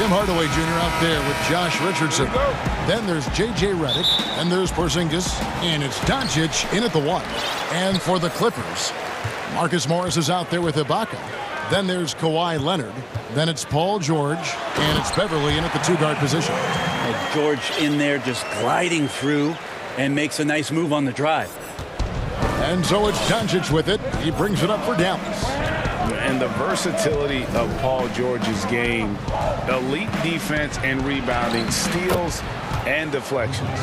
Tim Hardaway Jr. out there with Josh Richardson. Then there's J.J. Redick. And there's Porzingis. And it's Doncic in at the 1. And for the Clippers, Marcus Morris is out there with Ibaka. Then there's Kawhi Leonard. Then it's Paul George. And it's Beverly in at the 2-guard position. And George in there just gliding through and makes a nice move on the drive. And so it's Doncic with it. He brings it up for Dallas. And the versatility of Paul George's game, elite defense and rebounding, steals and deflections.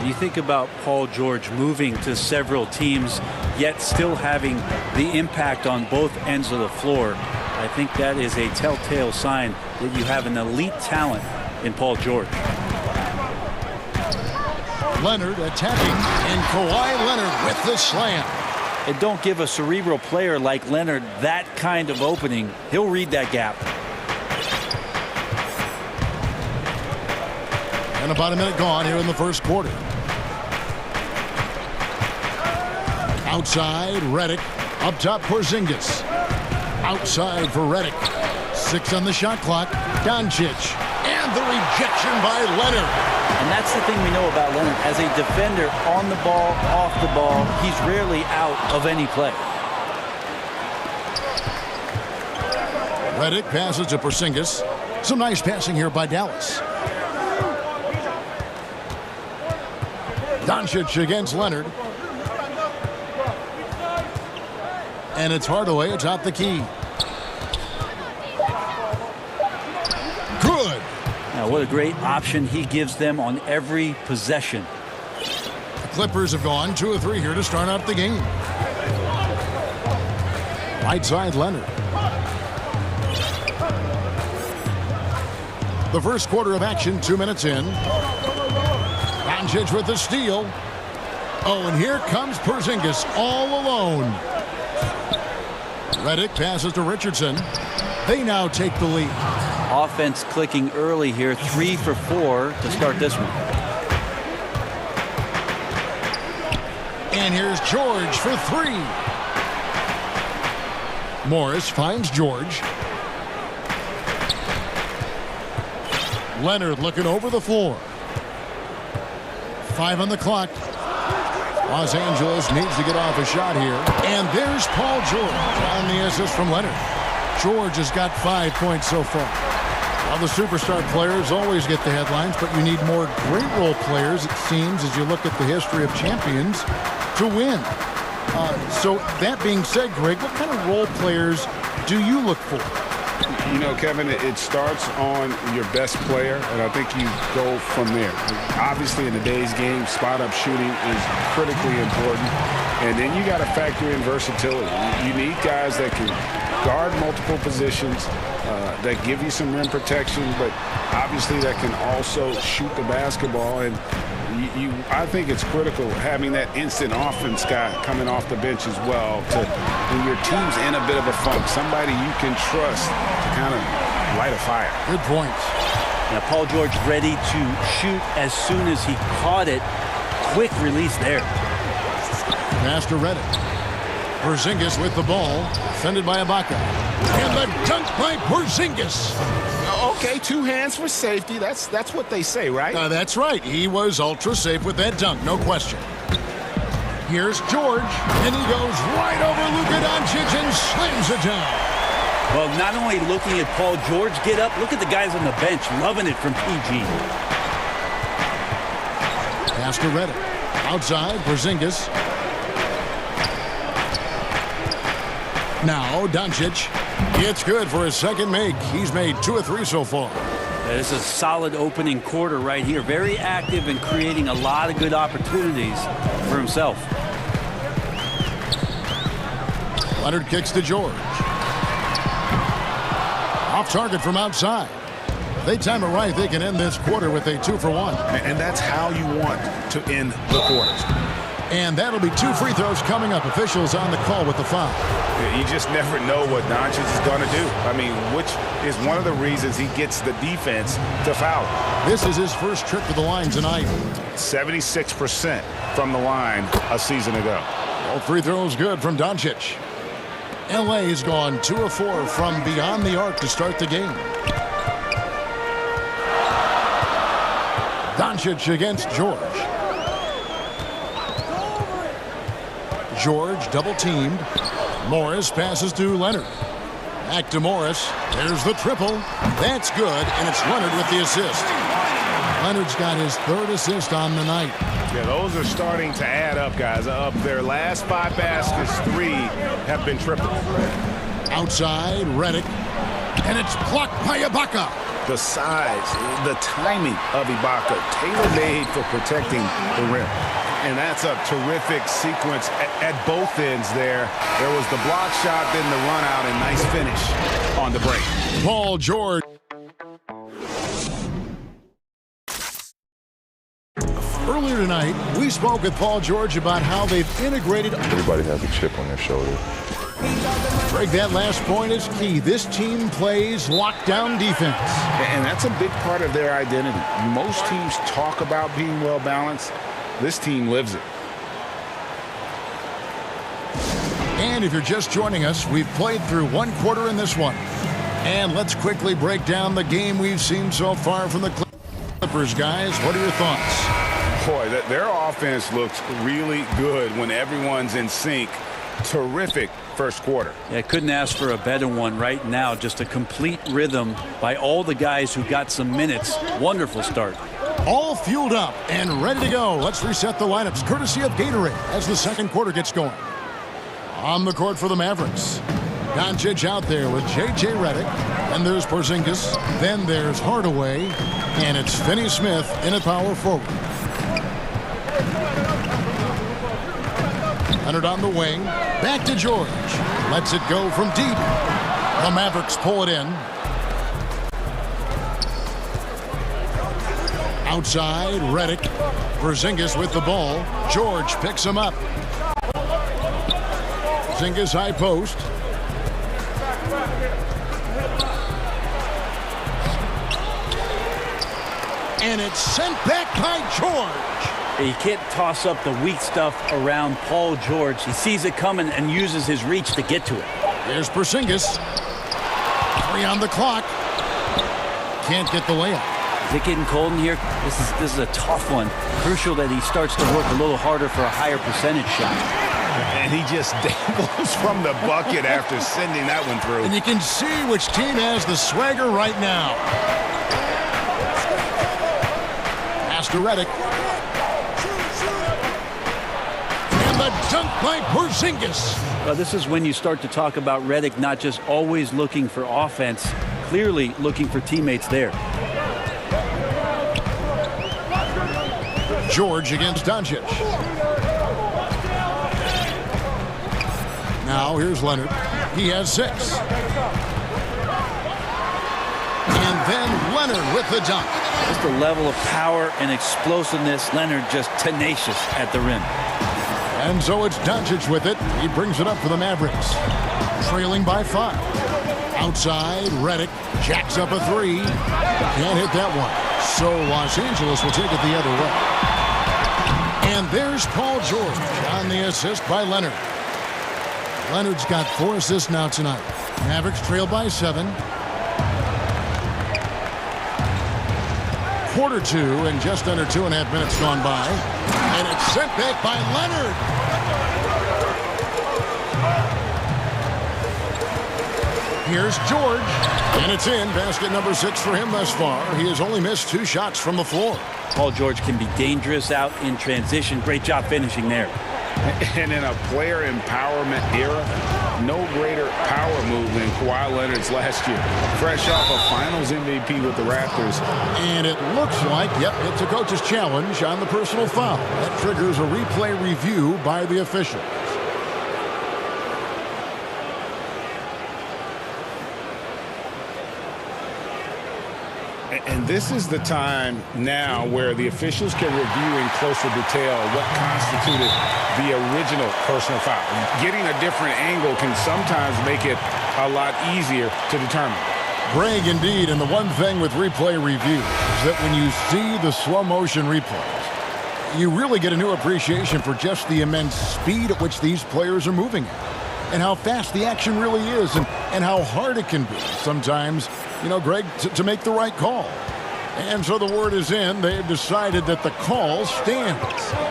You think about Paul George moving to several teams, yet still having the impact on both ends of the floor. I think that is a telltale sign that you have an elite talent in Paul George. Leonard attacking, and Kawhi Leonard with the slam. And don't give a cerebral player like Leonard that kind of opening. He'll read that gap. And about a minute gone here in the first quarter. Outside, Redick. Up top, Porzingis. Outside for Redick. 6 on the shot clock. Doncic. And the rejection by Leonard. And that's the thing we know about Leonard. As a defender, on the ball, off the ball, he's rarely out of any play. Redick passes to Porzingis. Some nice passing here by Dallas. Doncic against Leonard. And it's Hardaway atop the key. Good. Now, what a great option he gives them on every possession. The Clippers have gone 2 of 3 here to start out the game. Right side, Leonard. The first quarter of action, 2 minutes in. Doncic with the steal. Oh, and here comes Porzingis all alone. Redick passes to Richardson. They now take the lead. Offense clicking early here, 3 for 4 to start this one. And here's George for 3. Morris finds George. Leonard looking over the floor. 5 on the clock. Los Angeles needs to get off a shot here. And there's Paul George on the assist from Leonard. George has got 5 points so far. Well, the superstar players always get the headlines, but you need more great role players, it seems, as you look at the history of champions, to win. So that being said, Greg, what kind of role players do you look for? You know, Kevin, it starts on your best player, and I think you go from there. Obviously, in today's game, spot-up shooting is critically important, and then you got to factor in versatility. You need guys that can guard multiple positions, that give you some rim protection, but obviously that can also shoot the basketball. And I think it's critical having that instant offense guy coming off the bench as well to, when your team's in a bit of a funk, somebody you can trust to kind of light a fire. Good point. Now Paul George ready to shoot as soon as he caught it. Quick release there. Pass to Redick. Porzingis with the ball, defended by Ibaka. And the dunk by Porzingis. Okay, 2 hands for safety. That's what they say, right? That's right. He was ultra safe with that dunk, no question. Here's George, and he goes right over Luka Doncic and slams it down. Well, not only looking at Paul George get up, look at the guys on the bench loving it from PG. Pass to Redick. Outside, Porzingis. Now, Doncic. It's good for his second make. He's made 2 of 3 so far. This is a solid opening quarter right here. Very active and creating a lot of good opportunities for himself. Leonard kicks to George. Off target from outside. They time it right. They can end this quarter with a 2 for 1. And that's how you want to end the quarters. And that'll be 2 free throws coming up. Officials on the call with the foul. You just never know what Doncic is going to do. I mean, which is one of the reasons he gets the defense to foul. This is his first trip to the line tonight. 76% from the line a season ago. All free throws good from Doncic. LA has gone 2 of 4 from beyond the arc to start the game. Doncic against George. George double-teamed. Morris passes to Leonard. Back to Morris. There's the triple. That's good, and it's Leonard with the assist. Leonard's got his third assist on the night. Yeah, those are starting to add up, guys. Of their last 5 baskets, 3 have been triples. Outside, Redick. And it's blocked by Ibaka. The size, the timing of Ibaka, tailor-made for protecting the rim. And that's a terrific sequence at both ends there. There was the block shot, then the run out, and nice finish on the break. Paul George. Earlier tonight, we spoke with Paul George about how they've integrated. Everybody has a chip on their shoulder. Greg, that last point is key. This team plays lockdown defense. And that's a big part of their identity. Most teams talk about being well-balanced. This team lives it. And if you're just joining us, we've played through 1 quarter in this one. And let's quickly break down the game we've seen so far from the Clippers, guys. What are your thoughts? Boy, their offense looks really good when everyone's in sync. Terrific first quarter. Yeah, couldn't ask for a better one right now. Just a complete rhythm by all the guys who got some minutes. Wonderful start. All fueled up and ready to go. Let's reset the lineups, courtesy of Gatorade, as the second quarter gets going. On the court for the Mavericks. Doncic out there with J.J. Redick. And there's Porzingis. Then there's Hardaway. And it's Finney-Smith in at power forward. Leonard on the wing. Back to George. Lets it go from deep. The Mavericks pull it in. Outside, Redick. Porzingis with the ball. George picks him up. Porzingis high post. And it's sent back by George. You can't toss up the weak stuff around Paul George. He sees it coming and uses his reach to get to it. Here's Porzingis. 3 on the clock. Can't get the layup. Is it getting cold in here? This is a tough one. Crucial that he starts to work a little harder for a higher percentage shot. And he just dangles from the bucket after sending that one through. And you can see which team has the swagger right now. Pass to Redick. And the dunk by Porzingis. Well, this is when you start to talk about Redick not just always looking for offense, clearly looking for teammates there. George against Doncic. Now here's Leonard. He has 6. And then Leonard with the dunk. Just the level of power and explosiveness. Leonard just tenacious at the rim. And so it's Doncic with it. He brings it up for the Mavericks. Trailing by 5. Outside, Redick jacks up a 3. Can't hit that one. So Los Angeles will take it the other way. And there's Paul George on the assist by Leonard. Leonard's got 4 assists now tonight. Mavericks trail by 7. Quarter 2 and just under 2.5 minutes gone by. And it's sent back by Leonard. Here's George. And it's in. Basket number 6 for him thus far. He has only missed 2 shots from the floor. Paul George can be dangerous out in transition. Great job finishing there. And in a player empowerment era, no greater power move than Kawhi Leonard's last year. Fresh off a Finals MVP with the Raptors. And it looks like, yep, it's a coach's challenge on the personal foul. That triggers a replay review by the officials. And this is the time now where the officials can review in closer detail what constituted the original personal foul. Getting a different angle can sometimes make it a lot easier to determine. Greg, indeed, and the one thing with replay review is that when you see the slow motion replays, you really get a new appreciation for just the immense speed at which these players are moving at, and how fast the action really is, and how hard it can be sometimes, you know, Greg, to make the right call. And so the word is in. They've decided that the call stands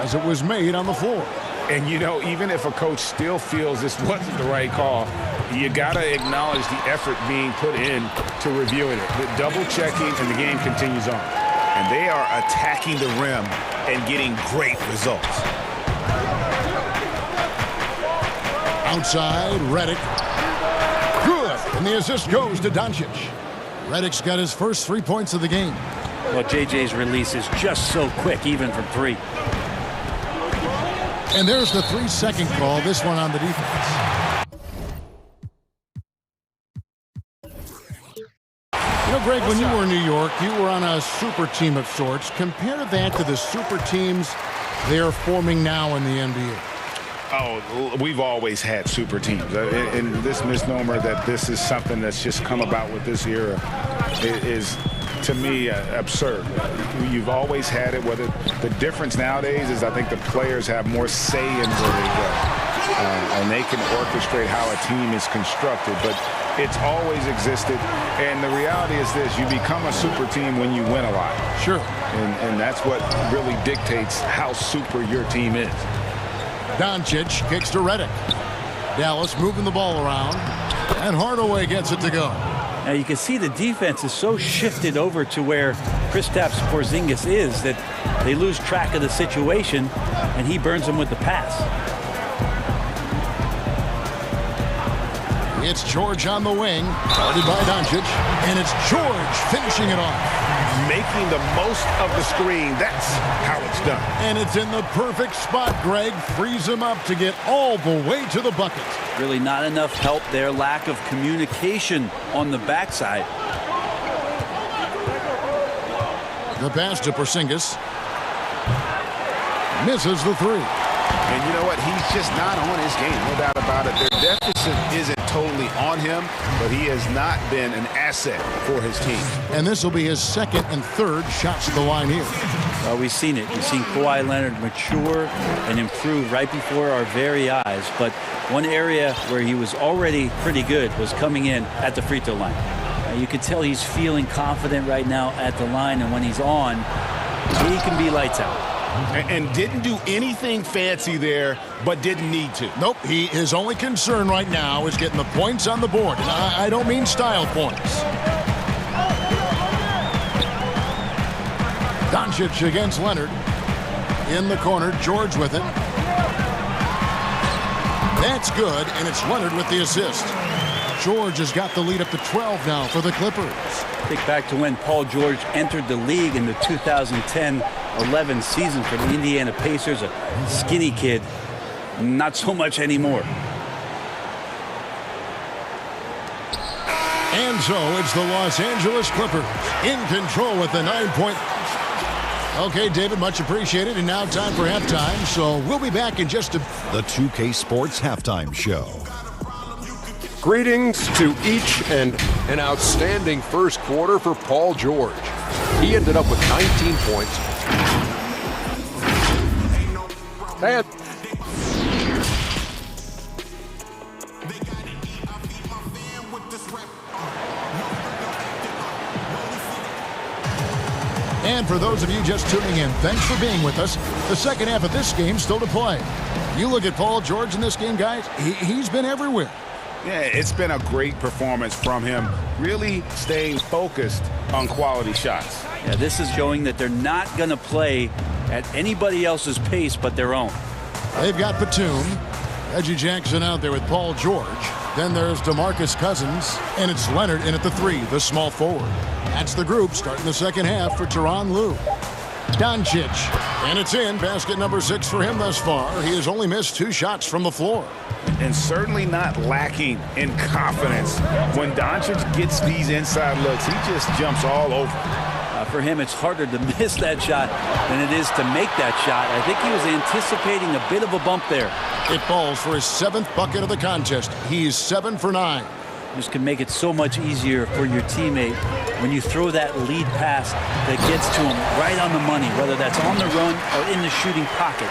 as it was made on the floor. And, you know, even if a coach still feels this wasn't the right call, you got to acknowledge the effort being put in to reviewing it. The double-checking, and the game continues on. And they are attacking the rim and getting great results. Outside, Redick. Good. And the assist goes to Doncic. Redick's got his first 3 points of the game. Well, JJ's release is just so quick, even from three. And there's the 3-second call, this one on the defense. You know, Greg, when you were in New York, you were on a super team of sorts. Compare that to the super teams they're forming now in the NBA. Oh, we've always had super teams. And this misnomer that this is something that's just come about with this era is, to me, absurd. You've always had it. Whether the difference nowadays is I think the players have more say in where they go. And they can orchestrate how a team is constructed. But it's always existed. And the reality is this: you become a super team when you win a lot. Sure. And that's what really dictates how super your team is. Doncic kicks to Redick. Dallas moving the ball around. And Hardaway gets it to go. Now you can see the defense is so shifted over to where Kristaps Porzingis is that they lose track of the situation, and he burns them with the pass. It's George on the wing, guarded by Doncic, and it's George finishing it off. Making the most of the screen. That's how it's done. And it's in the perfect spot, Greg. Frees him up to get all the way to the bucket. Really not enough help there. Lack of communication on the backside. The pass to Porzingis. Misses the three. And you know what? He's just not on his game. No doubt about it. Their deficit isn't totally on him, but he has not been an asset for his team. And this will be his second and third shots at the line here. Well, we've seen it. We've seen Kawhi Leonard mature and improve right before our very eyes. But one area where he was already pretty good was coming in at the free throw line. You can tell he's feeling confident right now at the line, and when he's on, he can be lights out. And didn't do anything fancy there, but didn't need to. Nope, his only concern right now is getting the points on the board. And I don't mean style points. Doncic against Leonard. In the corner, George with it. That's good, and it's Leonard with the assist. George has got the lead up to 12 now for the Clippers. Think back to when Paul George entered the league in the 2010-11 season for the Indiana Pacers, a skinny kid. Not so much anymore. And so it's the Los Angeles Clippers in control with the 9-point. Okay, David, much appreciated. And now time for halftime. So we'll be back in just a... The 2K Sports Halftime Show. Greetings to each, and an outstanding first quarter for Paul George. He ended up with 19 points. And for those of you just tuning in, thanks for being with us. The second half of this game still to play. You look at Paul George in this game, guys, he's been everywhere. Yeah, it's been a great performance from him, really staying focused on quality shots. Yeah, this is showing that they're not going to play at anybody else's pace but their own. They've got Batum, Reggie Jackson out there with Paul George. Then there's DeMarcus Cousins, and it's Leonard in at the three, the small forward. That's the group starting the second half for Tyronn Lue. Doncic, and it's in. Basket number 6 for him thus far. He has only missed 2 shots from the floor. And certainly not lacking in confidence. When Doncic gets these inside looks, he just jumps all over. For him, it's harder to miss that shot than it is to make that shot. I think he was anticipating a bit of a bump there. It falls for his 7th bucket of the contest. He's 7 for 9. This can make it so much easier for your teammate when you throw that lead pass that gets to him right on the money, whether that's on the run or in the shooting pocket.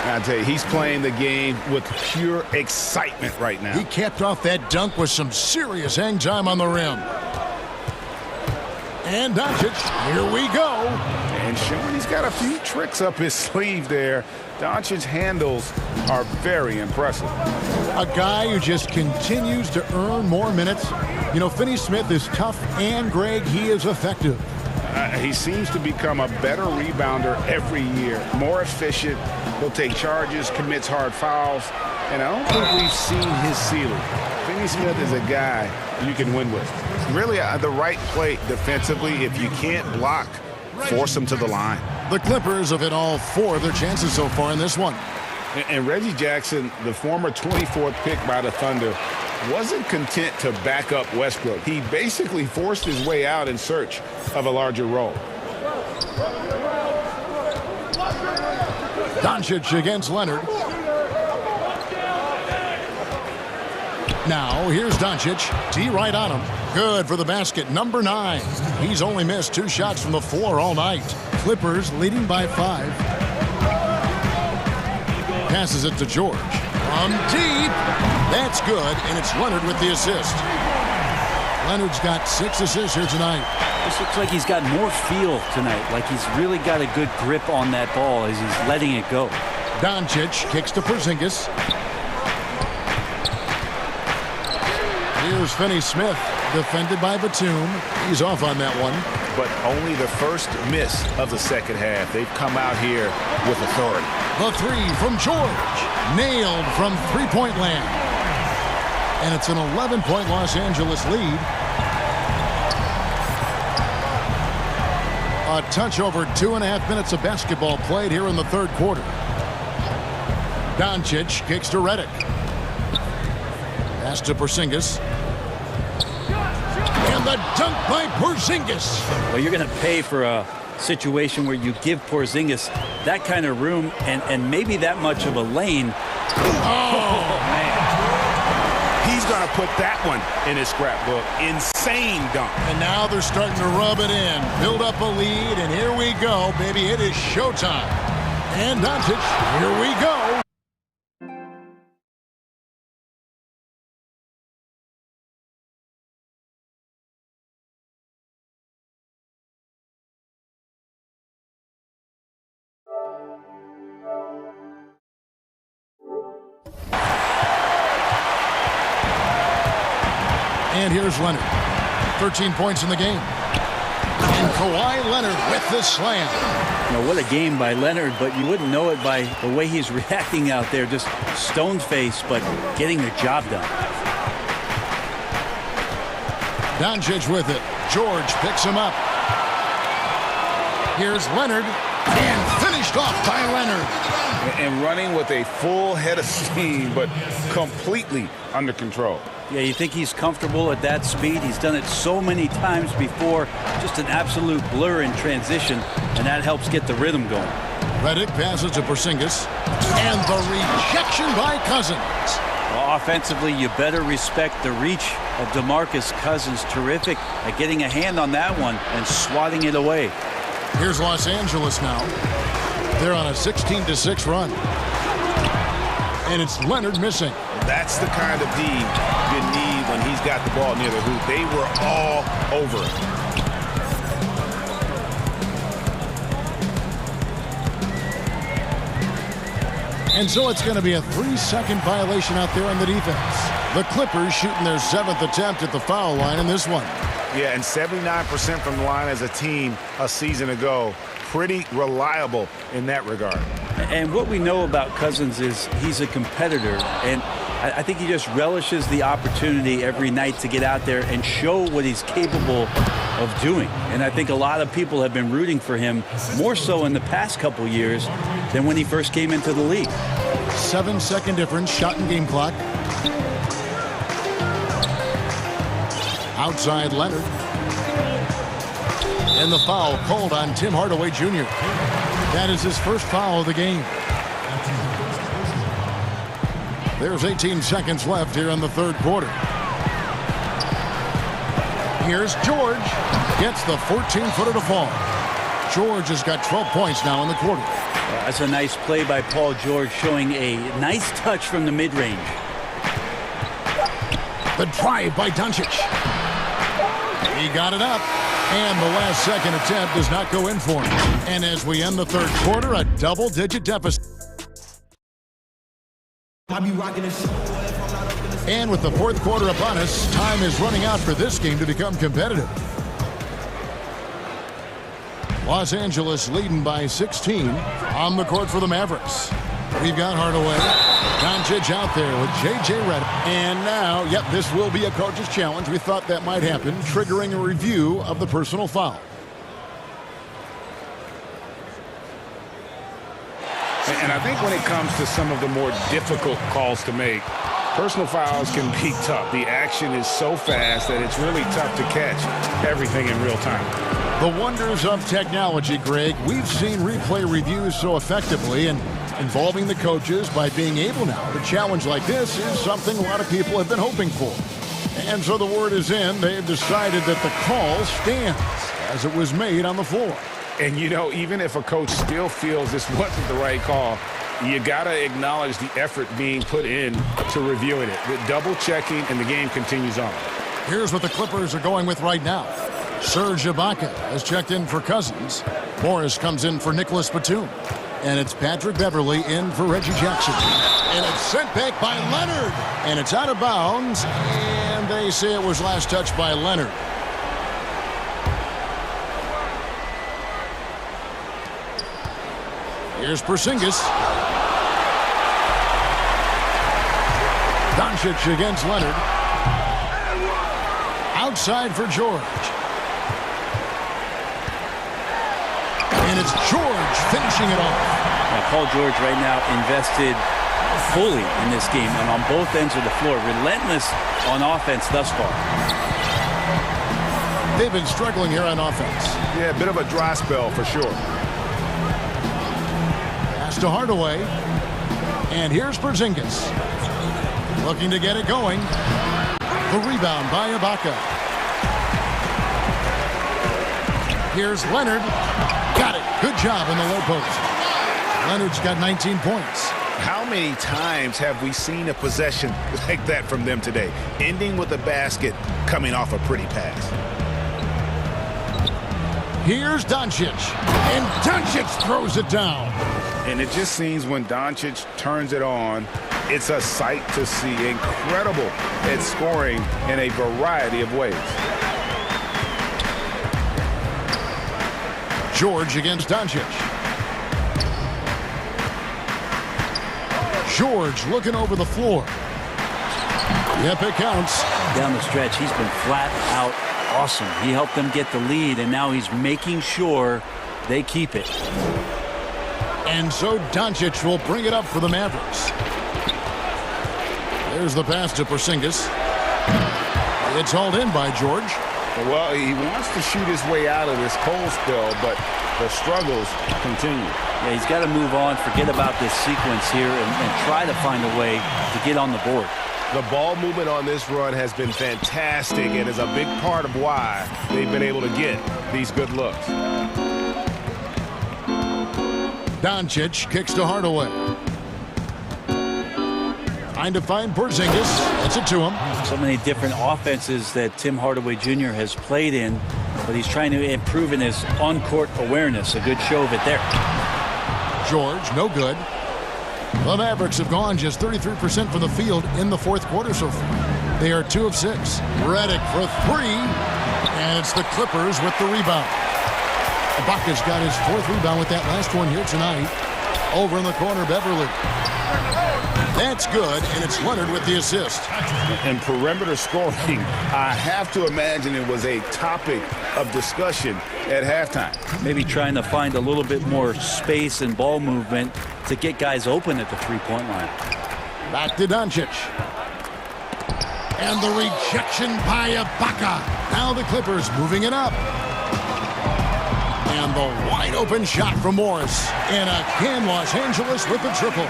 I'll tell you, he's playing the game with pure excitement right now. He capped off that dunk with some serious hang time on the rim. And Doncic, here we go. And showing he's got a few tricks up his sleeve there. Doncic's handles are very impressive. A guy who just continues to earn more minutes. You know, Finney Smith is tough, and Greg, he is effective. He seems to become a better rebounder every year, more efficient. He'll take charges, commits hard fouls, and I don't think we've seen his ceiling. Finney Smith is a guy you can win with. Really, the right play defensively. If you can't block, force him to the line. The Clippers have hit all 4 of their chances so far in this one. And Reggie Jackson, the former 24th pick by the Thunder, wasn't content to back up Westbrook. He basically forced his way out in search of a larger role. Doncic against Leonard. Now, here's Doncic. T right on him. Good for the basket. Number 9. He's only missed 2 shots from the floor all night. Clippers leading by 5. Passes it to George. From deep. That's good, and it's Leonard with the assist. Leonard's got 6 assists here tonight. This looks like he's got more feel tonight, like he's really got a good grip on that ball as he's letting it go. Doncic kicks to Porzingis. Here's Finney Smith, defended by Batum. He's off on that one. But only the first miss of the second half. They've come out here with authority. The 3 from George. Nailed from three-point land. And it's an 11-point Los Angeles lead. A touch over 2.5 minutes of basketball played here in the third quarter. Doncic kicks to Redick. Pass to Porzingis. And the dunk by Porzingis. Well, you're going to pay for a situation where you give Porzingis that kind of room and maybe that much of a lane. Oh, man. He's going to put that one in his scrapbook. Insane dunk. And now they're starting to rub it in. Build up a lead, and here we go, baby. It is showtime. And Doncic, here we go. And here's Leonard. 13 points in the game. And Kawhi Leonard with the slam. You know, what a game by Leonard, but you wouldn't know it by the way he's reacting out there. Just stone-faced, but getting the job done. Doncic with it. George picks him up. Here's Leonard. And finished off by Leonard. And running with a full head of steam, but completely under control. Yeah, you think he's comfortable at that speed. He's done it so many times before. Just an absolute blur in transition, and that helps get the rhythm going. Redick passes to Porzingis. And the rejection by Cousins. Well, offensively, you better respect the reach of DeMarcus Cousins. Terrific at getting a hand on that one and swatting it away. Here's Los Angeles now. They're on a 16-6 run. And it's Leonard missing. That's the kind of D you need when he's got the ball near the hoop. They were all over it. And so it's going to be a 3-second violation out there on the defense. The Clippers shooting their 7th attempt at the foul line in this one. Yeah, and 79% from the line as a team a season ago. Pretty reliable in that regard. And what we know about Cousins is he's a competitor, and I think he just relishes the opportunity every night to get out there and show what he's capable of doing. And I think a lot of people have been rooting for him more so in the past couple years than when he first came into the league. 7-second difference, shot and game clock. Outside Leonard. And the foul called on Tim Hardaway Jr. That is his first foul of the game. There's 18 seconds left here in the third quarter. Here's George. Gets the 14-footer to fall. George has got 12 points now in the quarter. That's a nice play by Paul George, showing a nice touch from the mid-range. The drive by Doncic. He got it up. And the last second attempt does not go in for him. And as we end the third quarter, a double-digit deficit. And with the fourth quarter upon us, time is running out for this game to become competitive. Los Angeles leading by 16 on the court for the Mavericks. We've got Hardaway. Doncic out there with J.J. Redick. And now, yep, this will be a coach's challenge. We thought that might happen, triggering a review of the personal foul. And I think when it comes to some of the more difficult calls to make, personal fouls can be tough. The action is so fast that it's really tough to catch everything in real time. The wonders of technology, Greg. We've seen replay reviews so effectively, and involving the coaches by being able now to challenge like this is something a lot of people have been hoping for. And so the word is in. They've decided that the call stands as it was made on the floor. And, you know, even if a coach still feels this wasn't the right call, you got to acknowledge the effort being put in to reviewing it. The double checking, and the game continues on. Here's what the Clippers are going with right now. Serge Ibaka has checked in for Cousins. Morris comes in for Nicholas Batum. And it's Patrick Beverley in for Reggie Jackson. And it's sent back by Leonard. And it's out of bounds. And they say it was last touched by Leonard. Here's Porzingis. Doncic against Leonard. Outside for George. And it's George finishing it off. Now, Paul George right now invested fully in this game and on both ends of the floor. Relentless on offense thus far. They've been struggling here on offense. Yeah, a bit of a dry spell for sure. Pass to Hardaway. And here's Porzingis. Looking to get it going. The rebound by Ibaka. Here's Leonard. Got it. Good job in the low post. Leonard's got 19 points. How many times have we seen a possession like that from them today? Ending with a basket, coming off a pretty pass. Here's Doncic. And Doncic throws it down. And it just seems when Doncic turns it on, it's a sight to see. Incredible at scoring in a variety of ways. George against Doncic. George looking over the floor. Yep, it counts. Down the stretch, he's been flat out awesome. He helped them get the lead, and now he's making sure they keep it. And so Doncic will bring it up for the Mavericks. There's the pass to Porzingis. It's hauled in by George. Well, he wants to shoot his way out of this cold spell, but the struggles continue. Yeah, he's got to move on, forget about this sequence here, and try to find a way to get on the board. The ball movement on this run has been fantastic and is a big part of why they've been able to get these good looks. Doncic kicks to Hardaway. Trying to find Porzingis. Gets it to him. So many different offenses that Tim Hardaway Jr. has played in, but he's trying to improve in his on-court awareness. A good show of it there. George, no good. The Mavericks have gone just 33% from the field in the fourth quarter so far. They are 2 of 6. Redick for 3. And it's the Clippers with the rebound. Ibaka's got his 4th rebound with that last one here tonight. Over in the corner, Beverley. That's good, and it's Leonard with the assist. And perimeter scoring, I have to imagine it was a topic of discussion at halftime. Maybe trying to find a little bit more space and ball movement to get guys open at the three-point line. Back to Doncic. And the rejection by Ibaka. Now the Clippers moving it up. And the wide-open shot from Morris. And again, Los Angeles with the triple.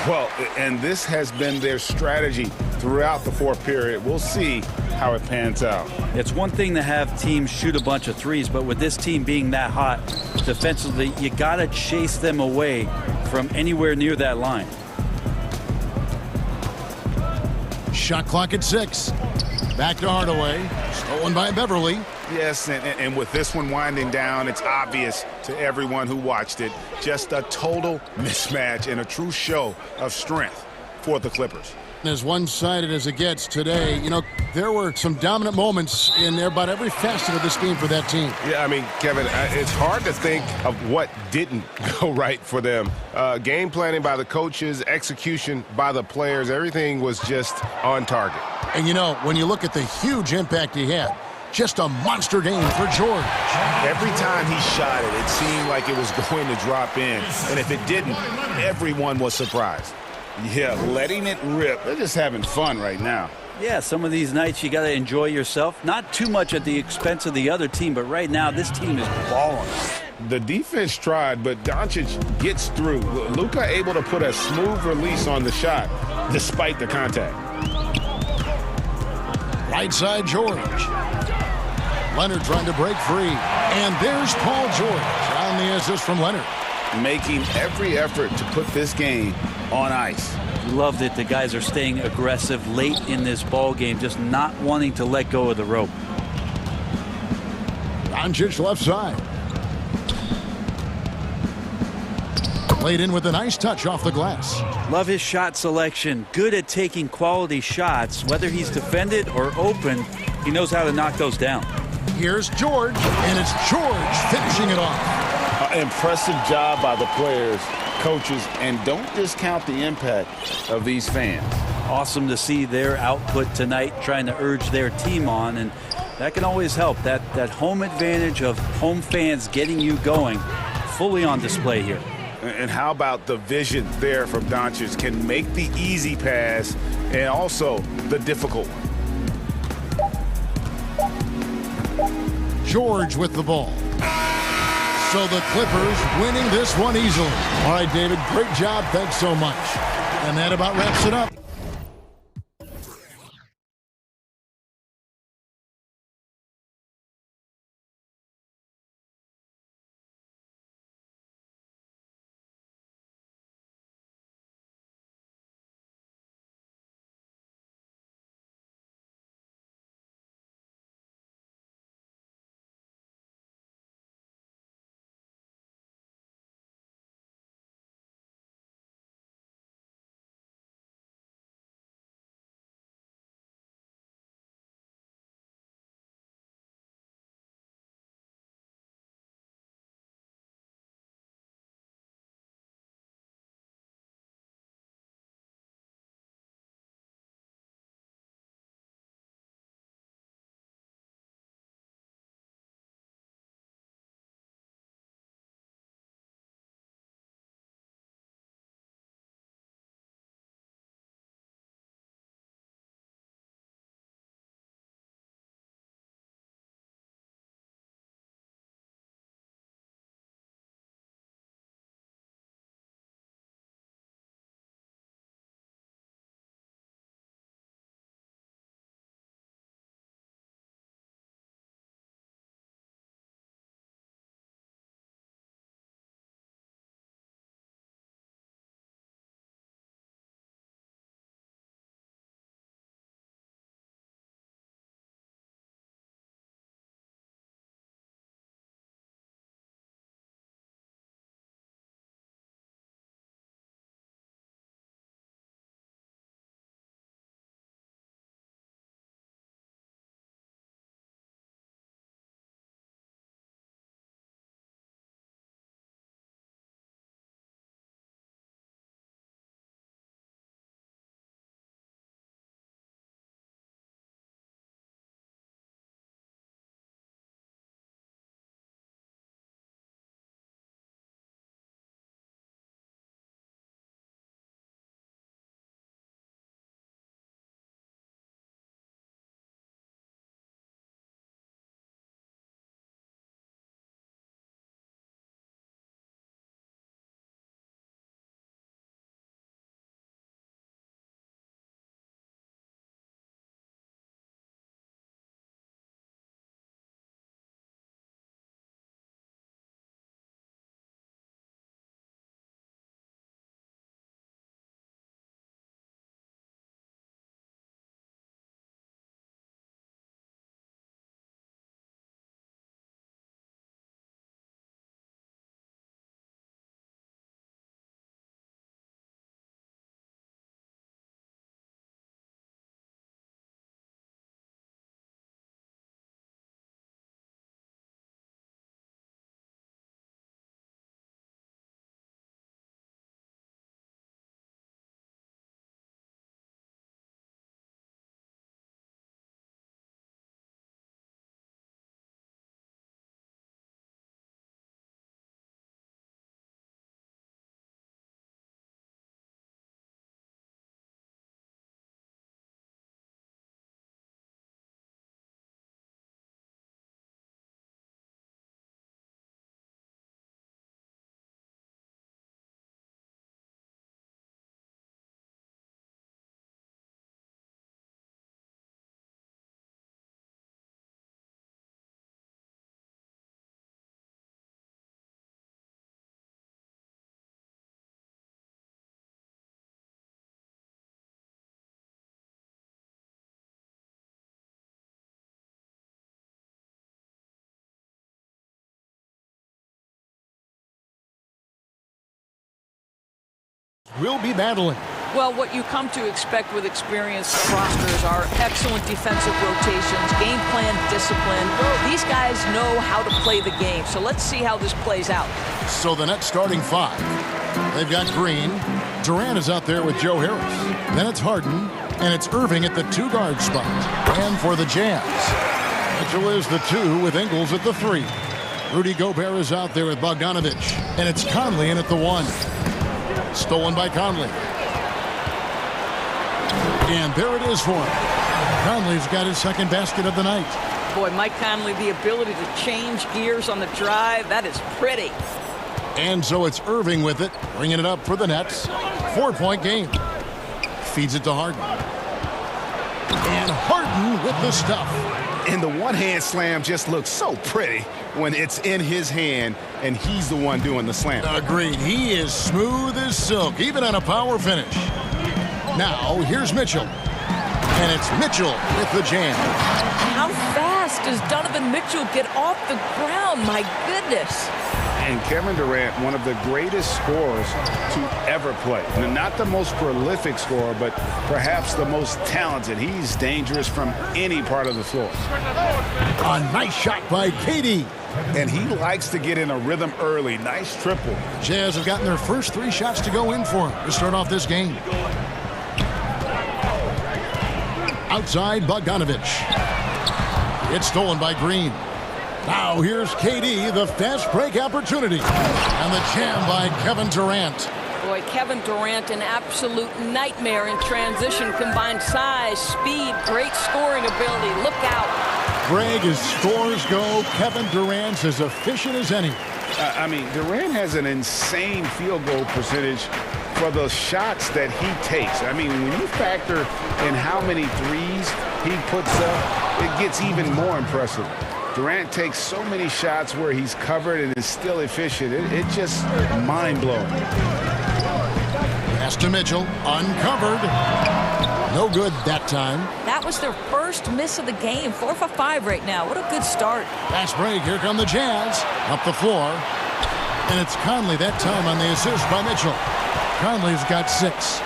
Well, and this has been their strategy throughout the fourth period. We'll see how it pans out. It's one thing to have teams shoot a bunch of threes, but with this team being that hot defensively, you got to chase them away from anywhere near that line. Shot clock at 6. Back to Hardaway. Stolen by Beverley. Yes, and with this one winding down, it's obvious to everyone who watched it. Just a total mismatch and a true show of strength for the Clippers. As one-sided as it gets today, you know, there were some dominant moments in about every facet of this game for that team. Yeah, I mean, Kevin, it's hard to think of what didn't go right for them. Game planning by the coaches, execution by the players, everything was just on target. And, you know, when you look at the huge impact he had, just a monster game for George. Every time he shot it, it seemed like it was going to drop in. And if it didn't, everyone was surprised. Yeah, letting it rip. They're just having fun right now. Yeah, some of these nights you got to enjoy yourself. Not too much at the expense of the other team, but right now this team is balling. The defense tried, but Doncic gets through. Luka able to put a smooth release on the shot despite the contact. Right side, George. Leonard trying to break free. And there's Paul George on the assist from Leonard. Making every effort to put this game on ice. Loved it. The guys are staying aggressive late in this ball game, just not wanting to let go of the rope. Doncic left side. Played in with a nice touch off the glass. Love his shot selection. Good at taking quality shots. Whether he's defended or open, he knows how to knock those down. Here's George, and it's George finishing it off. Impressive job by the players, coaches, and don't discount the impact of these fans. Awesome to see their output tonight, trying to urge their team on, and that can always help. That home advantage of home fans getting you going, fully on display here. And how about the vision there from Doncic? Can make the easy pass and also the difficult one. George with the ball. So the Clippers winning this one easily. All right, David, great job. Thanks so much. And that about wraps it up. will be battling. Well, what you come to expect with experienced rosters are excellent defensive rotations, game plan discipline. These guys know how to play the game, so let's see how this plays out. So the Nets starting five. They've got Green. Durant is out there with Joe Harris. Then it's Harden, and it's Irving at the two-guard spot. And for the Jazz, Mitchell is the two with Ingles at the three. Rudy Gobert is out there with Bogdanovich, and it's Conley in at the one. Stolen by Conley. And there it is for him. Conley's got his second basket of the night. Boy, Mike Conley, the ability to change gears on the drive, that is pretty. And so it's Irving with it, bringing it up for the Nets. 4-point game. Feeds it to Harden. And Harden with the stuff. And the one-hand slam just looks so pretty when it's in his hand and he's the one doing the slam. Agreed. He is smooth as silk, even on a power finish. Now, here's Mitchell. And it's Mitchell with the jam. How fast does Donovan Mitchell get off the ground? My goodness. And Kevin Durant, one of the greatest scorers to ever play. Not the most prolific scorer, but perhaps the most talented. He's dangerous from any part of the floor. A nice shot by KD. And he likes to get in a rhythm early. Nice triple. Jazz have gotten their first three shots to go in for him to start off this game. Outside, Bogdanovich. It's stolen by Green. Now here's KD, the fast break opportunity. And the jam by Kevin Durant. Boy, Kevin Durant, an absolute nightmare in transition. Combined size, speed, great scoring ability. Look out. Greg, as scores go, Kevin Durant's as efficient as any. Durant has an insane field goal percentage for the shots that he takes. When you factor in how many threes he puts up, it gets even more impressive. Durant takes so many shots where he's covered and is still efficient. It's just mind-blowing. Pass to Mitchell, uncovered. No good that time. That was their first miss of the game. 4 for 5 right now. What a good start. Fast break. Here come the Jazz. Up the floor. And it's Conley that time on the assist by Mitchell. Conley's got 6.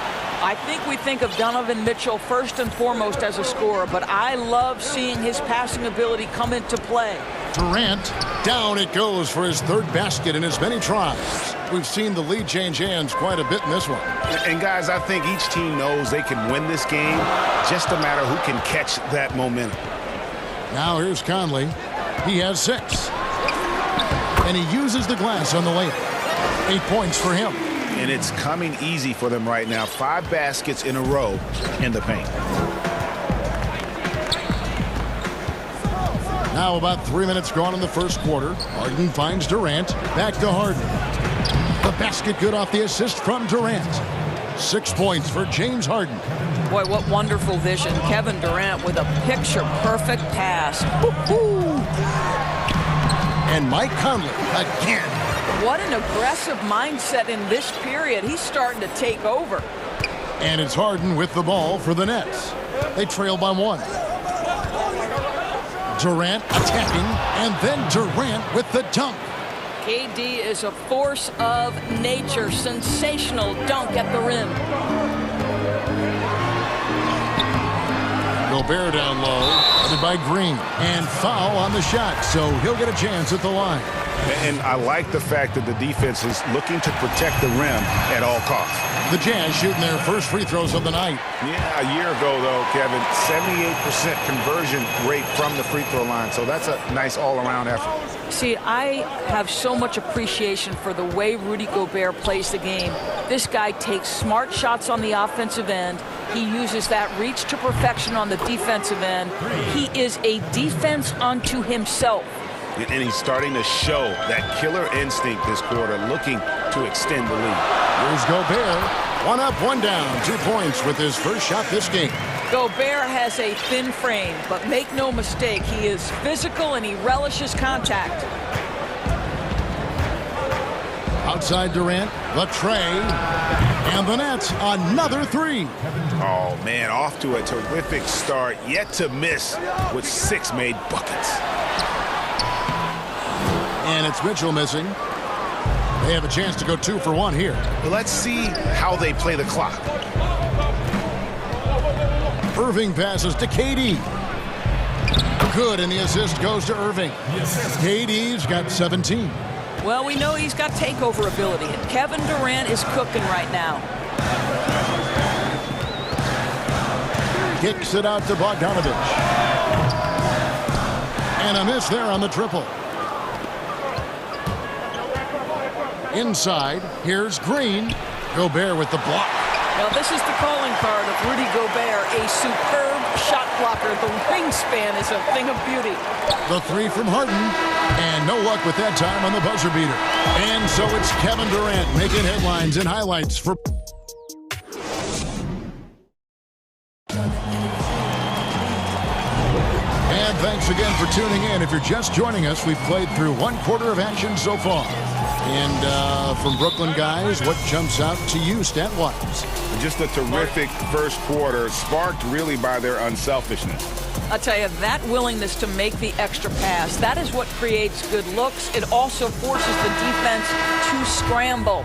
I think we think of Donovan Mitchell first and foremost as a scorer, but I love seeing his passing ability come into play. Durant, down it goes for his third basket in as many tries. We've seen the lead change hands quite a bit in this one. And guys, I think each team knows they can win this game, just a matter who can catch that momentum. Now here's Conley. He has 6. And he uses the glass on the layup. 8 points for him. And it's coming easy for them right now. 5 baskets in a row in the paint. Now about 3 minutes gone in the first quarter. Harden finds Durant. Back to Harden. The basket good off the assist from Durant. 6 points for James Harden. Boy, what wonderful vision. Kevin Durant with a picture-perfect pass. Woo-hoo! And Mike Conley again. What an aggressive mindset in this period. He's starting to take over. And it's Harden with the ball for the Nets. They trail by 1. Durant attacking, and then Durant with the dunk. KD is a force of nature. Sensational dunk at the rim. Gobert down low, headed by Green, and foul on the shot, so he'll get a chance at the line. And I like the fact that the defense is looking to protect the rim at all costs. The Jazz shooting their first free throws of the night. Yeah, a year ago, though, Kevin, 78% conversion rate from the free throw line, so that's a nice all-around effort. See, I have so much appreciation for the way Rudy Gobert plays the game. This guy takes smart shots on the offensive end. He uses that reach to perfection on the defensive end. He is a defense unto himself. And he's starting to show that killer instinct this quarter, looking to extend the lead. Here's Gobert. 1 up, 1 down. 2 points with his first shot this game. Gobert has a thin frame, but make no mistake, he is physical and he relishes contact. Outside Durant, the tray, and the Nets, another 3. Oh, man, off to a terrific start, yet to miss with 6 made buckets. And it's Mitchell missing. They have a chance to go 2 for 1 here. Let's see how they play the clock. Irving passes to KD. Good, and the assist goes to Irving. KD's got 17. Well, we know he's got takeover ability, and Kevin Durant is cooking right now. Kicks it out to Bogdanovich. And a miss there on the triple. Inside, here's Green. Gobert with the block. Well, this is the calling card of Rudy Gobert, a superb shot blocker. The wingspan is a thing of beauty. The 3 from Harden, and no luck with that time on the buzzer beater. And so it's Kevin Durant making headlines and highlights for... And thanks again for tuning in. If you're just joining us, we've played through 1/4 of action so far. And from Brooklyn guys, what jumps out to you stat-wise? Just a terrific first quarter, sparked really by their unselfishness. I'll tell you, that willingness to make the extra pass, that is what creates good looks. It also forces the defense to scramble.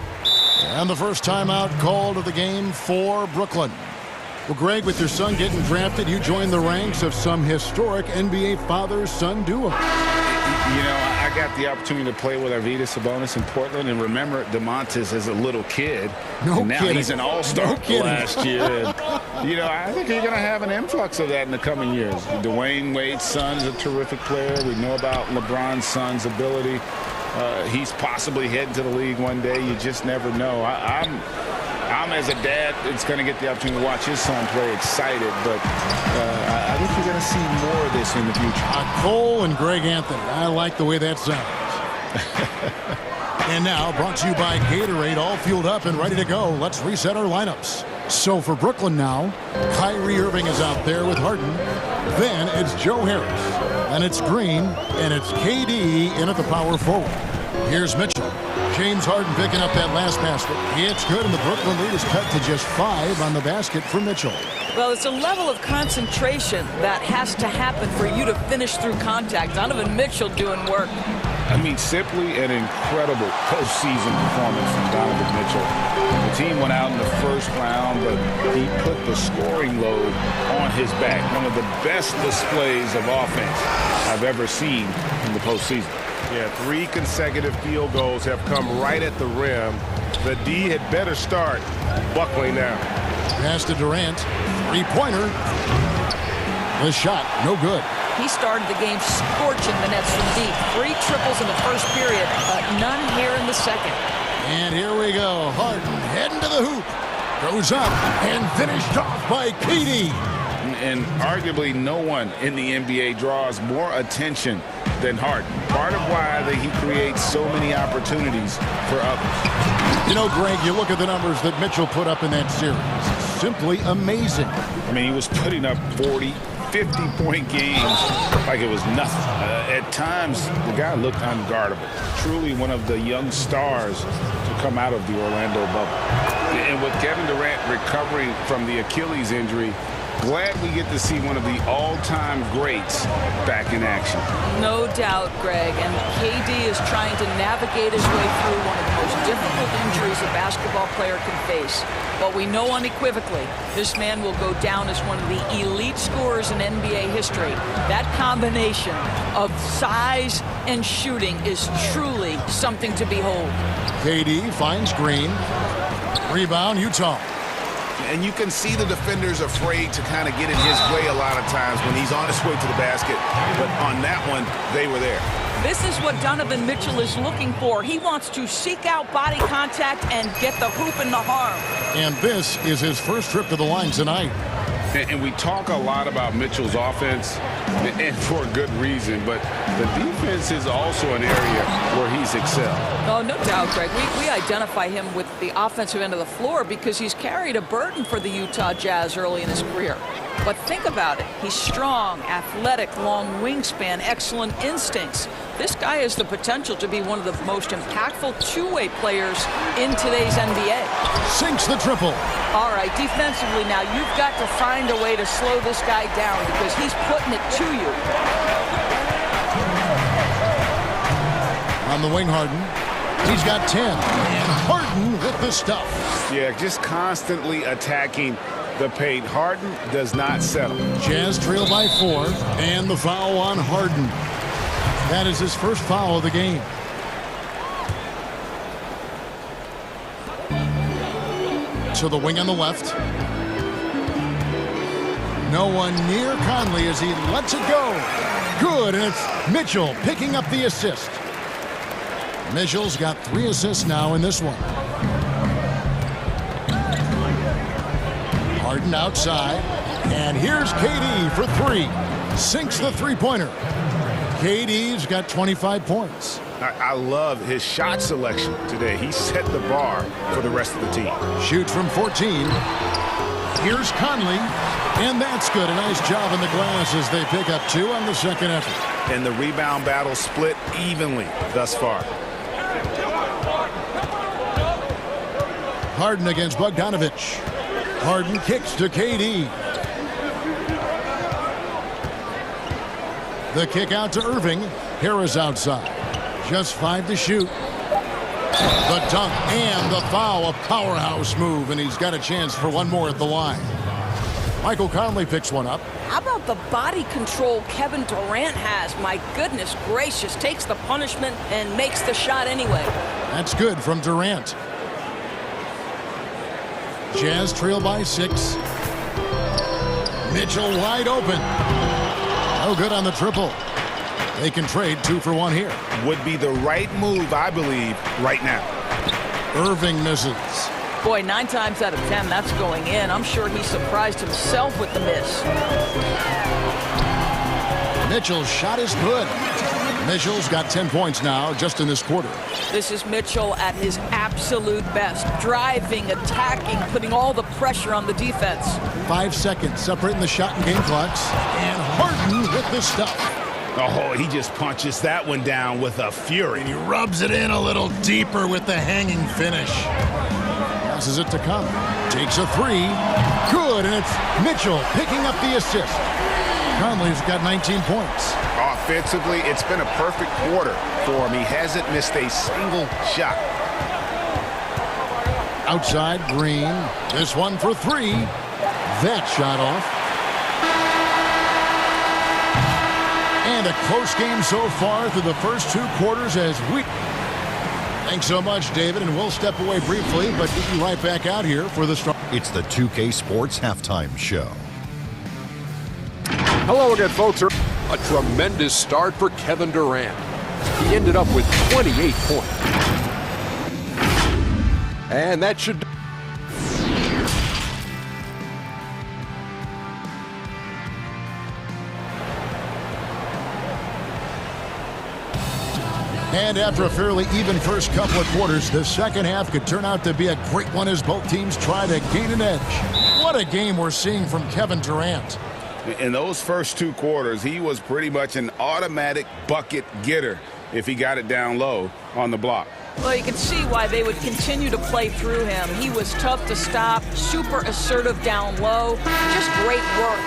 And the first timeout called of the game for Brooklyn. Well, Greg, with your son getting drafted, you joined the ranks of some historic NBA father-son duo. You know, I got the opportunity to play with Arvydas Sabonis in Portland, and remember DeMontis as a little kid. No and now kidding. He's an all-star last year. And, you know, I think you're going to have an influx of that in the coming years. Dwayne Wade's son is a terrific player. We know about LeBron's son's ability. He's possibly heading to the league one day. You just never know. I'm as a dad that's going to get the opportunity to watch his son play excited, but I think you're going to see more of this in the future. Cole and Greg Anthony. I like the way that sounds. And now, brought to you by Gatorade, all fueled up and ready to go. Let's reset our lineups. So for Brooklyn now, Kyrie Irving is out there with Harden. Then it's Joe Harris. And it's Green. And it's KD in at the power forward. Here's Mitchell. James Harden picking up that last basket. It's good, and the Brooklyn lead is cut to just 5 on the basket for Mitchell. Well, it's a level of concentration that has to happen for you to finish through contact. Donovan Mitchell doing work. I mean, simply an incredible postseason performance from Donovan Mitchell. The team went out in the first round, but he put the scoring load on his back. One of the best displays of offense I've ever seen in the postseason. Yeah, 3 consecutive field goals have come right at the rim. The D had better start buckling now. Pass to Durant. 3-pointer. The shot, no good. He started the game scorching the nets from deep. 3 triples in the first period, but none here in the second. And here we go. Harden heading to the hoop. Goes up and finished off by KD. And arguably no one in the NBA draws more attention than Harden. Part of why he creates so many opportunities for others. You know, Greg, you look at the numbers that Mitchell put up in that series. Simply amazing. I mean, he was putting up 40, 50-point games like it was nothing. At times, the guy looked unguardable. Truly one of the young stars to come out of the Orlando bubble. And with Kevin Durant recovering from the Achilles injury, glad we get to see one of the all-time greats back in action. No doubt, Greg. And KD is trying to navigate his way through one of the most difficult injuries a basketball player can face. But we know unequivocally this man will go down as one of the elite scorers in NBA history. That combination of size and shooting is truly something to behold. KD finds Green. Rebound, Utah. And you can see the defenders afraid to kind of get in his way a lot of times when he's on his way to the basket. But on that one, they were there. This is what Donovan Mitchell is looking for. He wants to seek out body contact and get the hoop in the harm. And this is his first trip to the line tonight. And we talk a lot about Mitchell's offense, and for a good reason, but the defense is also an area where he's excelled. Oh, no doubt, Greg. We identify him with the offensive end of the floor because he's carried a burden for the Utah Jazz early in his career. But think about it. He's strong, athletic, long wingspan, excellent instincts. This guy has the potential to be one of the most impactful two-way players in today's NBA. Sinks the triple. All right, defensively now, you've got to find a way to slow this guy down because he's putting it to you. On the wing, Harden. He's got 10. And Harden with the stuff. Yeah, just constantly attacking the paint. Harden does not settle. Jazz trail by 4. And the foul on Harden. That is his first foul of the game. To the wing on the left. No one near Conley as he lets it go. Good, and it's Mitchell picking up the assist. Mitchell's got 3 assists now in this one. Harden outside, and here's KD for 3. Sinks the three-pointer. KD's got 25 points. I love his shot selection today. He set the bar for the rest of the team. Shoots from 14. Here's Conley, and that's good. A nice job in the glass as they pick up 2 on the second effort. And the rebound battle split evenly thus far. Harden against Bogdanovich. Harden kicks to KD. The kick out to Irving. Harris outside. Just 5 to shoot. The dunk and the foul. A powerhouse move, and he's got a chance for one more at the line. Michael Conley picks one up. How about the body control Kevin Durant has? My goodness gracious. Takes the punishment and makes the shot anyway. That's good from Durant. Jazz trail by 6. Mitchell wide open. No good on the triple. They can trade 2 for 1 here. Would be the right move, I believe, right now. Irving misses. Boy, 9 times out of 10, that's going in. I'm sure he surprised himself with the miss. Mitchell's shot is good. Mitchell's got 10 points now just in this quarter. This is Mitchell at his absolute best. Driving, attacking, putting all the pressure on the defense. 5 seconds separating the shot and game clocks. And Harden with the stuff. Oh, he just punches that one down with a fury. And he rubs it in a little deeper with the hanging finish. Passes it to Conley. Takes a 3. Good, and it's Mitchell picking up the assist. Conley's got 19 points. Offensively, it's been a perfect quarter for him. He hasn't missed a single shot. Outside, Green. This one for 3. That shot off. And a close game so far through the first 2 quarters as we... Thanks so much, David, and we'll step away briefly, but get you right back out here for the start. It's the 2K Sports Halftime Show. Hello again, folks. A tremendous start for Kevin Durant. He ended up with 28 points. And that should... And after a fairly even first couple of quarters, the second half could turn out to be a great one as both teams try to gain an edge. What a game we're seeing from Kevin Durant. In those first 2 quarters, he was pretty much an automatic bucket getter if he got it down low on the block. Well, you can see why they would continue to play through him. He was tough to stop, super assertive down low, just great work.